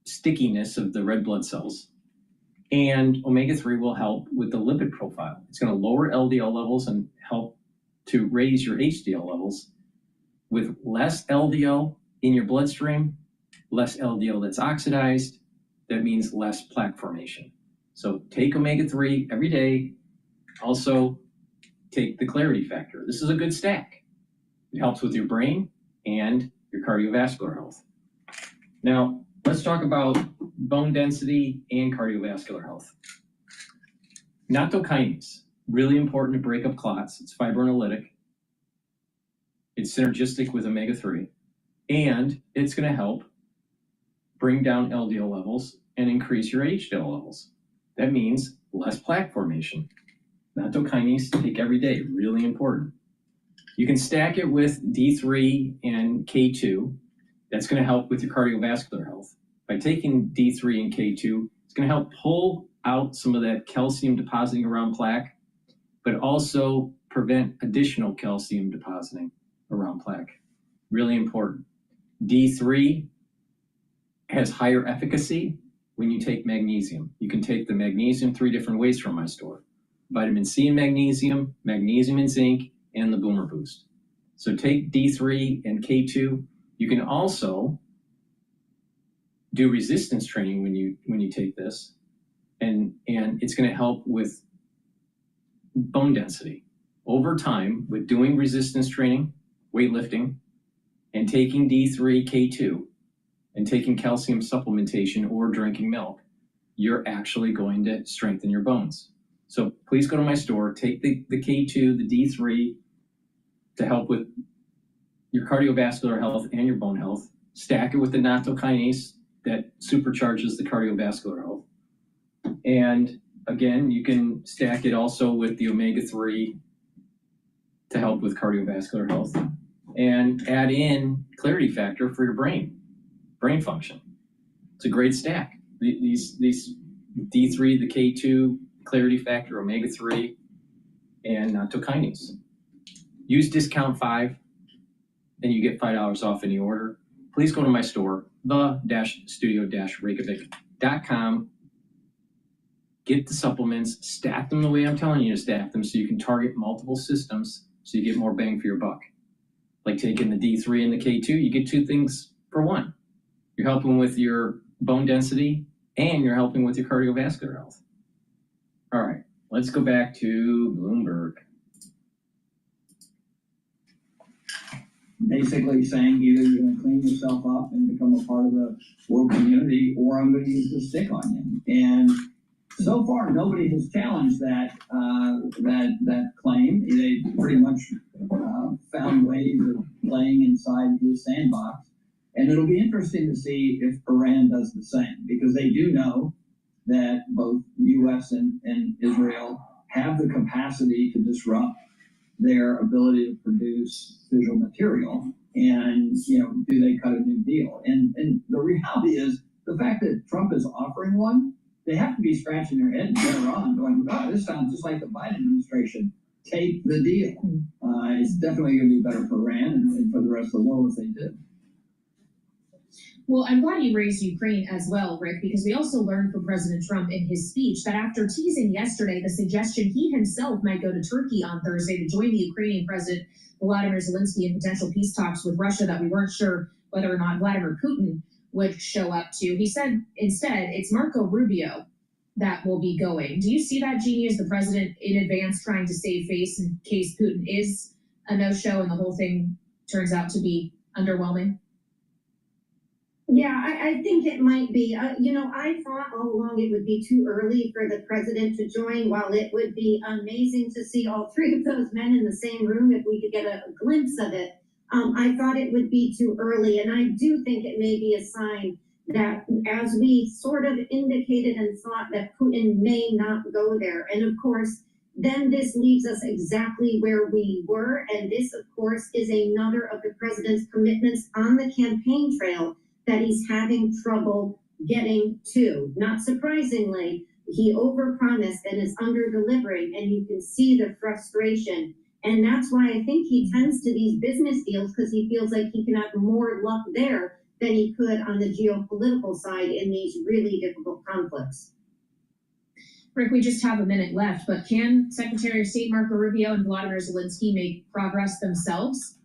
Speaker 3: stickiness of the red blood cells. And omega-3 will help with the lipid profile. It's going to lower LDL levels and help to raise your HDL levels. With less LDL in your bloodstream, less LDL that's oxidized, that means less plaque formation. So take omega-3 every day. Also, take the Clarity Factor. This is a good stack. It helps with your brain and your cardiovascular health. Now, let's talk about bone density and cardiovascular health. Nattokinase, really important to break up clots. It's fibrinolytic. It's synergistic with omega-3. And it's going to help bring down LDL levels and increase your HDL levels. That means less plaque formation. Nattokinase, take every day, really important. You can stack it with D3 and K2. That's going to help with your cardiovascular health. By taking D3 and K2, it's going to help pull out some of that calcium depositing around plaque, but also prevent additional calcium depositing around plaque. Really important. D3 has higher efficacy when you take magnesium. You can take the magnesium 3 different ways from my store. Vitamin C and magnesium, magnesium and zinc, and the Boomer Boost. So take D3 and K2. You can also do resistance training when you take this, and it's going to help with bone density. Over time, with doing resistance training, weightlifting, and taking D3, K2, and taking calcium supplementation or drinking milk, you're actually going to strengthen your bones. So please go to my store, take the K2, the D3 to help with your cardiovascular health and your bone health. Stack it with the nattokinase that supercharges the cardiovascular health. And again, you can stack it also with the omega-3 to help with cardiovascular health. And add in Clarity Factor for your brain function. It's a great stack. These D3, the K2, Clarity Factor, omega-3, and nattokinase. Use discount 5, and you get $5 off any order. Please go to my store, the-studio-reykjavik.com. Get the supplements, stack them the way I'm telling you to stack them so you can target multiple systems so you get more bang for your buck. Like taking the D3 and the K2, you get 2 things for 1. You're helping with your bone density and you're helping with your cardiovascular health. All right, let's go back to Bloomberg.
Speaker 22: Basically saying either you're going to clean yourself up and become a part of the world community, or I'm going to use the stick on you. And so far, nobody has challenged that claim. They pretty much found ways of playing inside his sandbox. And it'll be interesting to see if Iran does the same, because they do know that both U.S. and Israel have the capacity to disrupt their ability to produce visual material. And, do they cut a new deal? And the reality is the fact that Trump is offering one, they have to be scratching their head and better on going, oh, this sounds just like the Biden administration. Take the deal. It's definitely going to be better for Iran and for the rest of the world if they do.
Speaker 20: Well, I'm glad you raised Ukraine as well, Rick, because we also learned from President Trump in his speech that after teasing yesterday the suggestion he himself might go to Turkey on Thursday to join the Ukrainian President Volodymyr Zelensky in potential peace talks with Russia that we weren't sure whether or not Vladimir Putin would show up to, he said instead it's Marco Rubio that will be going. Do you see that, Jeannie, as the president in advance trying to save face in case Putin is a no-show and the whole thing turns out to be underwhelming?
Speaker 11: Yeah, I think it might be. I thought all along it would be too early for the president to join. While it would be amazing to see all 3 of those men in the same room if we could get a glimpse of it, I thought it would be too early. And I do think it may be a sign that, as we sort of indicated and thought, that Putin may not go there. And of course, then this leaves us exactly where we were. And this, of course, is another of the president's commitments on the campaign trail that he's having trouble getting to. Not surprisingly, he overpromised and is under-delivering, and you can see the frustration. And that's why I think he tends to these business deals, because he feels like he can have more luck there than he could on the geopolitical side in these really difficult conflicts.
Speaker 20: Rick, we just have a minute left, but can Secretary of State Marco Rubio and Volodymyr Zelensky make progress themselves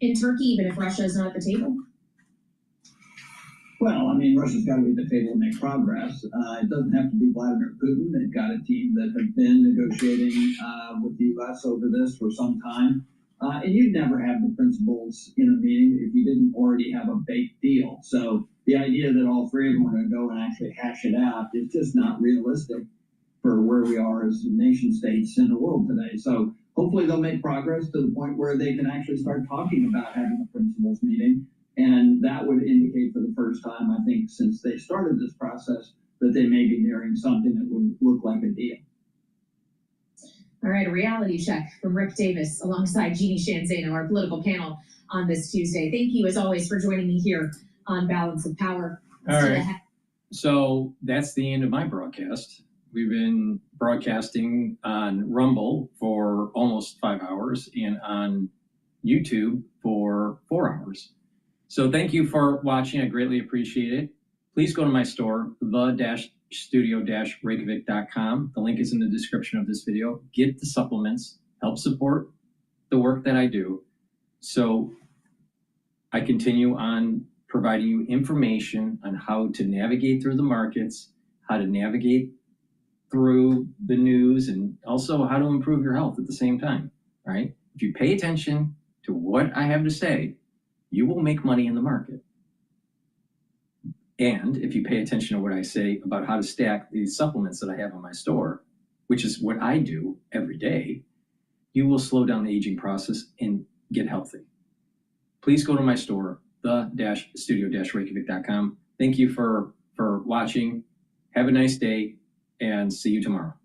Speaker 20: in Turkey, even if Russia is not at the table?
Speaker 22: Well, Russia's got to be at the table to make progress. It doesn't have to be Vladimir Putin. They've got a team that have been negotiating with the U.S. over this for some time. And you'd never have the principals in a meeting if you didn't already have a baked deal. So the idea that all 3 of them are going to go and actually hash it out is just not realistic for where we are as nation states in the world today. So hopefully they'll make progress to the point where they can actually start talking about having a principals meeting. And that would indicate for the first time, I think, since they started this process, that they may be nearing something that would look like a deal.
Speaker 20: All right, a reality check from Rick Davis alongside Jeannie Shanzano, our political panel on this Tuesday. Thank you, as always, for joining me here on Balance of Power.
Speaker 3: All right. So that's the end of my broadcast. We've been broadcasting on Rumble for almost 5 hours and on YouTube for 4 hours. So thank you for watching. I greatly appreciate it. Please go to my store, the-studio-reykjavik.com. The link is in the description of this video. Get the supplements, help support the work that I do. So I continue on providing you information on how to navigate through the markets, how to navigate through the news, and also how to improve your health at the same time, right? If you pay attention to what I have to say, you will make money in the market. And if you pay attention to what I say about how to stack these supplements that I have on my store, which is what I do every day, you will slow down the aging process and get healthy. Please go to my store, the-studio-reykjavik.com. Thank you for watching. Have a nice day and see you tomorrow.